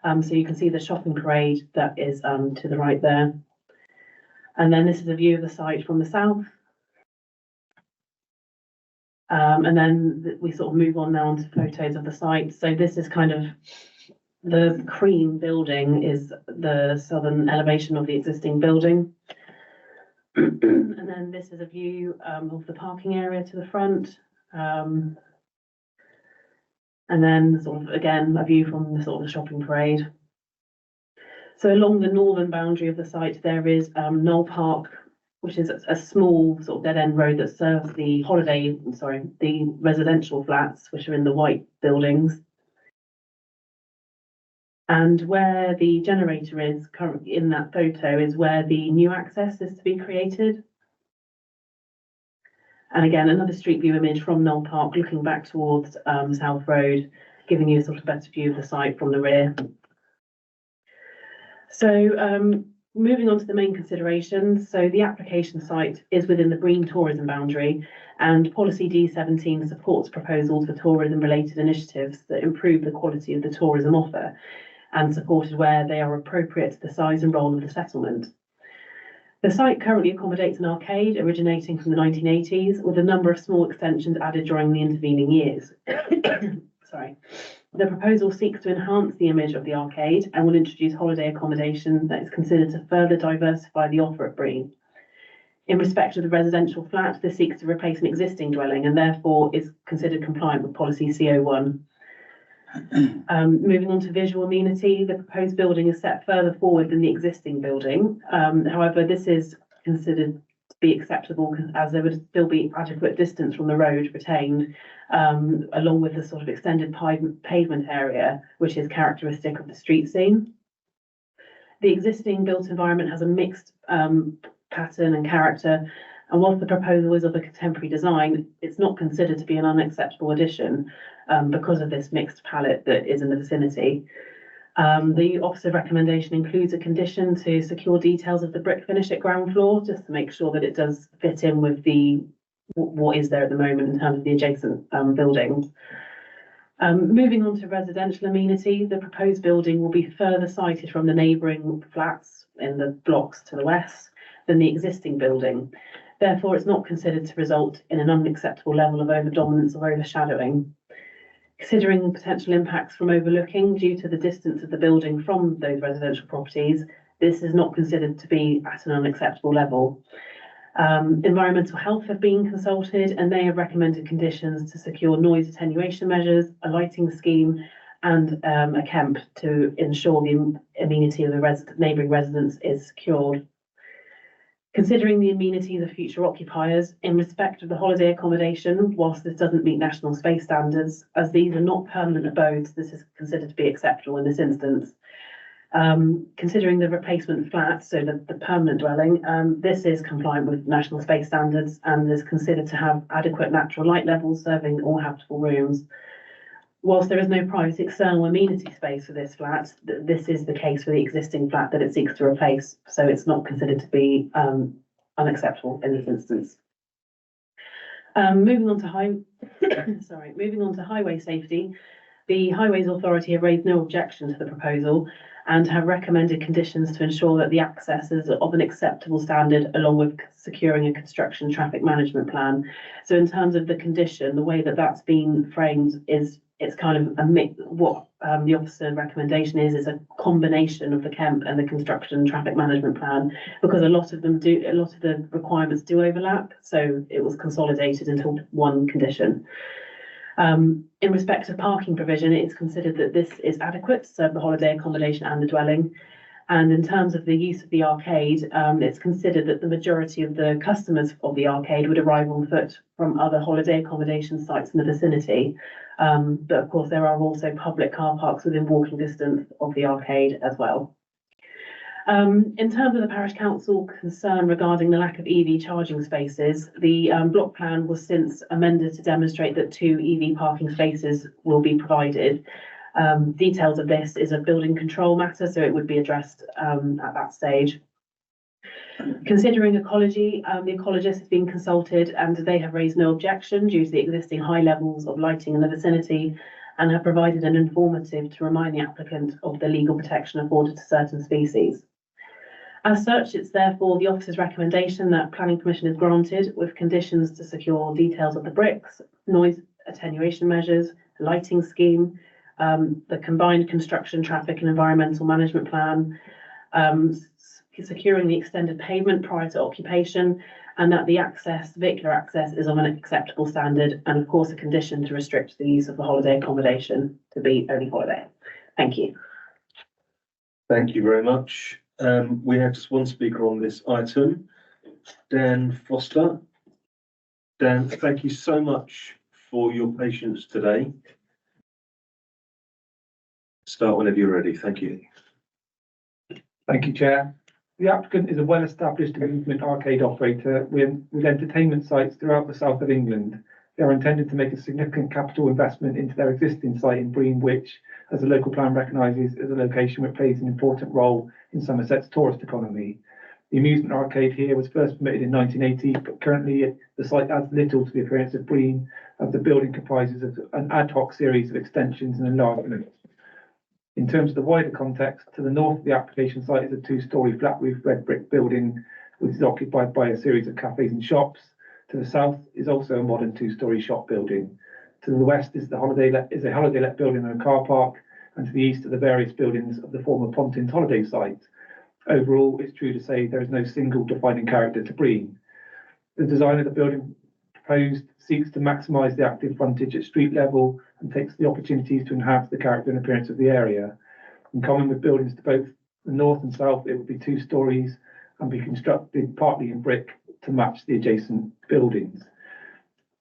So you can see the shopping parade that is to the right there. And then this is a view of the site from the south. And then we sort of move on now to photos of the site. So this is kind of the cream building is the southern elevation of the existing building. And then this is a view of the parking area to the front. And then sort of again, a view from the sort of the shopping parade. So along the northern boundary of the site, there is Knoll Park, which is a small sort of dead end road that serves the the residential flats, which are in the white buildings. And where the generator is currently in that photo is where the new access is to be created. And again, another street view image from Knoll Park, looking back towards South Road, giving you a sort of better view of the site from the rear. So moving on to the main considerations. So the application site is within the Breen tourism boundary, and policy D17 supports proposals for tourism related initiatives that improve the quality of the tourism offer and supported where they are appropriate to the size and role of the settlement. The site currently accommodates an arcade originating from the 1980s with a number of small extensions added during the intervening years. Sorry. The proposal seeks to enhance the image of the arcade and will introduce holiday accommodation that is considered to further diversify the offer at Breen. In respect of the residential flat, this seeks to replace an existing dwelling and therefore is considered compliant with policy CO1. Moving on to visual amenity, the proposed building is set further forward than the existing building. However, this is considered to be acceptable as there would still be adequate distance from the road retained, along with the sort of extended pavement area, which is characteristic of the street scene. The existing built environment has a mixed pattern and character, and whilst the proposal is of a contemporary design, it's not considered to be an unacceptable addition because of this mixed palette that is in the vicinity. The officer recommendation includes a condition to secure details of the brick finish at ground floor, just to make sure that it does fit in with what is there at the moment in terms of the adjacent buildings. Moving on to residential amenity, the proposed building will be further sited from the neighbouring flats in the blocks to the west than the existing building. Therefore, it's not considered to result in an unacceptable level of over-dominance or overshadowing. Considering potential impacts from overlooking due to the distance of the building from those residential properties, this is not considered to be at an unacceptable level. Environmental health have been consulted and they have recommended conditions to secure noise attenuation measures, a lighting scheme and a KEMP to ensure the amenity of the neighbouring residents is secured. Considering the amenities of future occupiers in respect of the holiday accommodation, whilst this doesn't meet national space standards, as these are not permanent abodes, this is considered to be acceptable in this instance. Considering the replacement flat, so the permanent dwelling, this is compliant with national space standards and is considered to have adequate natural light levels serving all habitable rooms. Whilst there is no private external amenity space for this flat, this is the case for the existing flat that it seeks to replace, so it's not considered to be unacceptable in this instance. Moving on to highway safety, the Highways Authority have raised no objection to the proposal and have recommended conditions to ensure that the access is of an acceptable standard, along with securing a construction traffic management plan. So in terms of the condition, the way that that's been framed is it's kind of a mix. What the officer recommendation is a combination of the KEMP and the construction traffic management plan, because a lot of the requirements do overlap. So it was consolidated into one condition. In respect of parking provision, it is considered that this is adequate to serve the holiday accommodation and the dwelling. And in terms of the use of the arcade, it's considered that the majority of the customers of the arcade would arrive on foot from other holiday accommodation sites in the vicinity. But of course, there are also public car parks within walking distance of the arcade as well. In terms of the parish council concern regarding the lack of EV charging spaces, the block plan was since amended to demonstrate that 2 EV parking spaces will be provided. Details of this is a building control matter, so it would be addressed at that stage. Considering ecology, the ecologist has been consulted and they have raised no objection due to the existing high levels of lighting in the vicinity and have provided an informative to remind the applicant of the legal protection afforded to certain species. As such, it's therefore the officer's recommendation that planning permission is granted with conditions to secure details of the bricks, noise attenuation measures, lighting scheme, the combined construction, traffic and environmental management plan, securing the extended pavement prior to occupation, and that the vehicular access is of an acceptable standard, and of course a condition to restrict the use of the holiday accommodation to be only holiday. Thank you. Thank you very much. We have just one speaker on this item, Dan Foster. Dan, thank you so much for your patience today. Start whenever you're ready. Thank you. Thank you, Chair. The applicant is a well-established amusement arcade operator with entertainment sites throughout the south of England. They are intended to make a significant capital investment into their existing site in Breen, which, as the local plan recognises, is a location which plays an important role in Somerset's tourist economy. The amusement arcade here was first permitted in 1980, but currently the site adds little to the appearance of Breen, as the building comprises of an ad hoc series of extensions and enlargements. In terms of the wider context, to the north of the application site is a 2-storey flat roof red brick building, which is occupied by a series of cafes and shops. To the south is also a modern 2-storey shop building. To the west is a holiday let building and a car park, and to the east are the various buildings of the former Pontins holiday site. Overall, it's true to say there is no single defining character to Breen. The design of the building proposed seeks to maximise the active frontage at street level and takes the opportunities to enhance the character and appearance of the area. In common with buildings to both the north and south, it would be 2 storeys and be constructed partly in brick to match the adjacent buildings.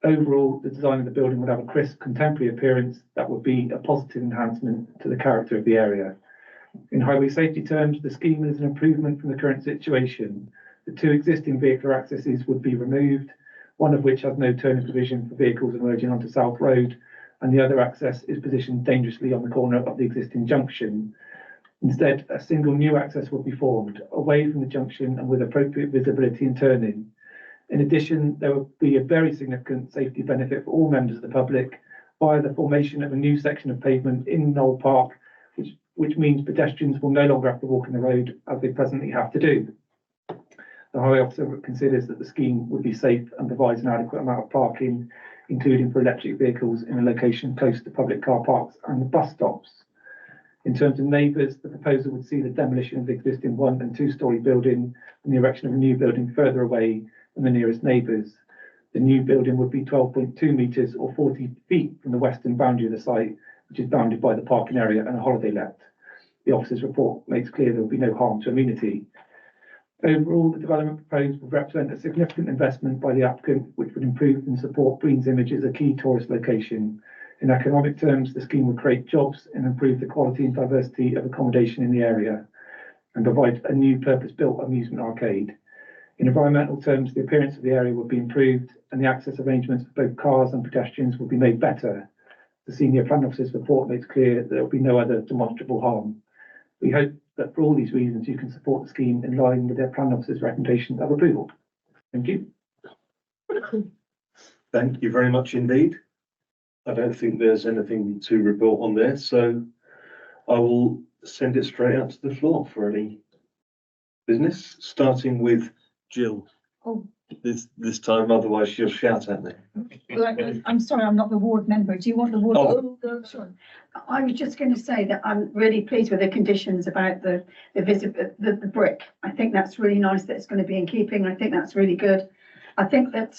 Overall, the design of the building would have a crisp, contemporary appearance that would be a positive enhancement to the character of the area. In highway safety terms, the scheme is an improvement from the current situation. The 2 existing vehicular accesses would be removed, one of which has no turning provision for vehicles emerging onto South Road, and the other access is positioned dangerously on the corner of the existing junction. Instead, a single new access will be formed away from the junction and with appropriate visibility and turning. In addition, there will be a very significant safety benefit for all members of the public via the formation of a new section of pavement in Knoll Park, which means pedestrians will no longer have to walk in the road as they presently have to do. The highway officer considers that the scheme would be safe and provides an adequate amount of parking, including for electric vehicles in a location close to public car parks and the bus stops. In terms of neighbours, the proposal would see the demolition of the existing 1- and 2-storey building and the erection of a new building further away than the nearest neighbours. The new building would be 12.2 metres or 40 feet from the western boundary of the site, which is bounded by the parking area and a holiday let. The officer's report makes clear there will be no harm to amenity. Overall, the development proposed would represent a significant investment by the applicant, which would improve and support Breen's image as a key tourist location. In economic terms, the scheme would create jobs and improve the quality and diversity of accommodation in the area and provide a new purpose-built amusement arcade. In environmental terms, the appearance of the area would be improved and the access arrangements for both cars and pedestrians will be made better. The senior plan officer's report makes clear that there will be no other demonstrable harm. We hope that for all these reasons, you can support the scheme in line with their plan officer's recommendations of approval. Thank you. Thank you very much indeed. I don't think there's anything to report on there, so I will send it straight out to the floor for any business, starting with Jill. Oh. This time, otherwise she'll shout at me. I'm sorry, I'm not the ward member. Do you want the ward? Oh. Sure. I was just going to say that I'm really pleased with the conditions about the brick. I think that's really nice that it's going to be in keeping. I think that's really good. I think that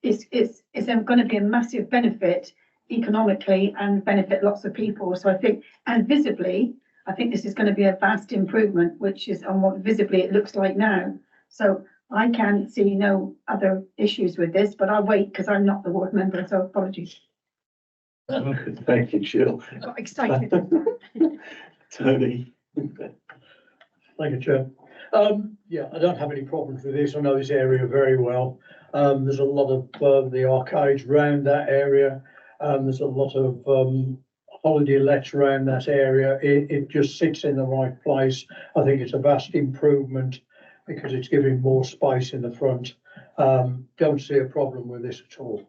it's going to be a massive benefit economically and benefit lots of people. So I think, and visibly, I think this is going to be a vast improvement, which is on what visibly it looks like now. So I can see no other issues with this, but I'll wait because I'm not the ward member, so apologies. Thank you, Jill. I got excited. Tony. Thank you, Chair. Yeah, I don't have any problems with this. I know this area very well. There's a lot of the arcades around that area. There's a lot of holiday lets around that area. It just sits in the right place. I think it's a vast improvement because it's giving more space in the front. Don't see a problem with this at all.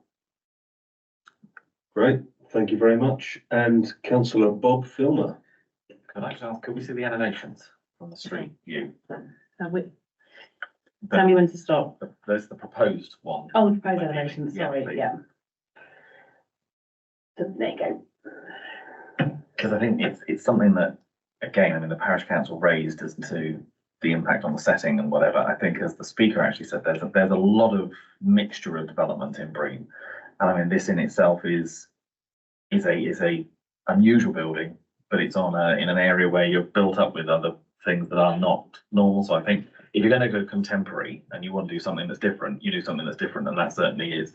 Great, thank you very much. And Councillor Bob Filmer. Could I just ask, could we see the animations from the street view? Tell me when to stop. There's the proposed one. Oh, the proposed animation, Yeah, sorry, please. yeah. So there you go. Because I think it's something that, again, I mean, the parish council raised as to the impact on the setting and whatever. I think, as the speaker actually said, there's a lot of mixture of development in Breen, and I mean, this in itself is a unusual building, but it's on in an area where you're built up with other things that are not normal. So I think if you're going to go contemporary and you want to do something that's different, you do something that's different, and that certainly is.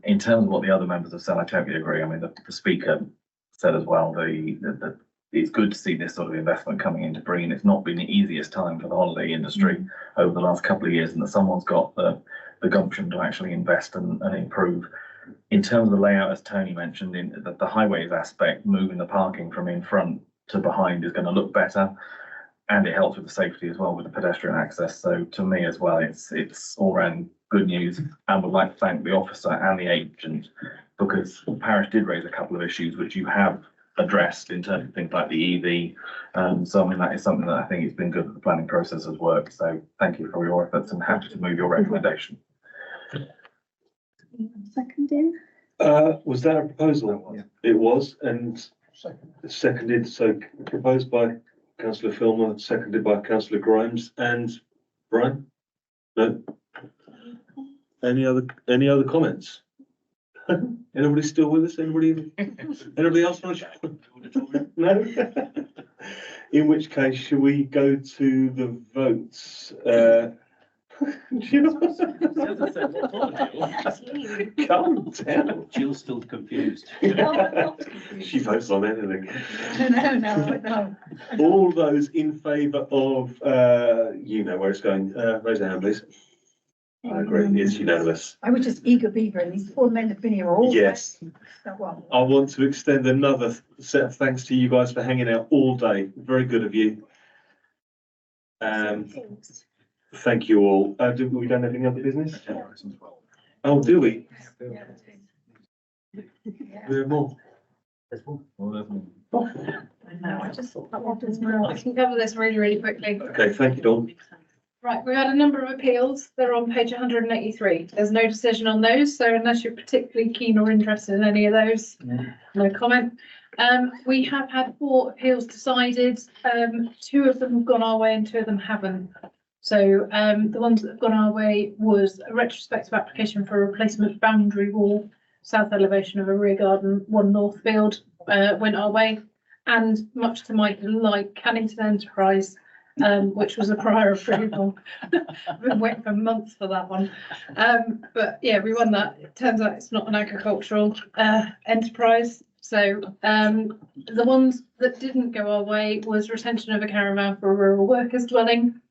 In terms of what the other members have said, I totally agree. I mean, the speaker said as well, it's good to see this sort of investment coming into Breen. It's not been the easiest time for the holiday industry over the last couple of years, and that someone's got the gumption to actually invest and improve. In terms of the layout, as Tony mentioned, in the highways aspect, moving the parking from in front to behind is going to look better, and it helps with the safety as well with the pedestrian access. So to me as well, it's all round good news, and would like to thank the officer and the agent, because the parish did raise a couple of issues which you have addressed in terms of things like the EV. So I mean, that is something that I think it's been good that the planning process has worked. So thank you for your efforts, and happy to move your recommendation. Seconding. Was that a proposal? Yeah. It was, and seconded, so proposed by Councillor Filmer, seconded by Councillor Grimes. And Brian? No? Any other comments? Anybody still with us? Anybody else want to? No? In which case, shall we go to the votes? Calm down. Jill's still confused. She votes on anything. No. All those in favour of, you know where it's going, raise a hand, please. I agree, it's unanimous. I was just eager beaver and these poor men have been here all. Yes. So, well, I want to extend another set of thanks to you guys for hanging out all day. Very good of you. Thank you all. Do we don't have any other business? Oh, do we? There are more. No, I just thought that one was more. I can cover this really, really quickly. Okay, thank you, Dawn. Right, we had a number of appeals. They're on page 183. There's no decision on those, so unless you're particularly keen or interested in any of those, no comment. We have had 4 appeals decided. 2 of them have gone our way and 2 of them haven't. So the ones that have gone our way was a retrospective application for a replacement boundary wall, south elevation of a rear garden, 1 Northfield, went our way. And much to my delight, Cannington Enterprise, which was a prior approval. I've been waiting for months for that one. But yeah, we won that. It turns out it's not an agricultural enterprise. So the ones that didn't go our way was retention of a caravan for a rural workers dwelling.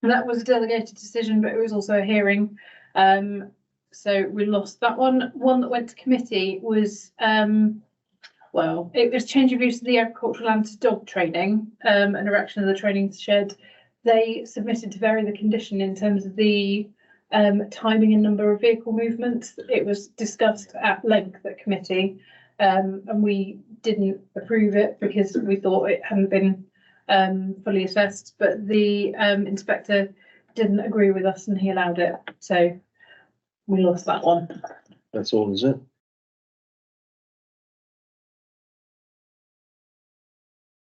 And that was a delegated decision, but it was also a hearing. So we lost that one. One that went to committee was well, it was change of use of the agricultural land to dog training, and erection of the training shed. They submitted to vary the condition in terms of the timing and number of vehicle movements. It was discussed at length at committee, and we didn't approve it because we thought it hadn't been fully assessed, but the inspector didn't agree with us and he allowed it. So we lost that one. That's all, is it?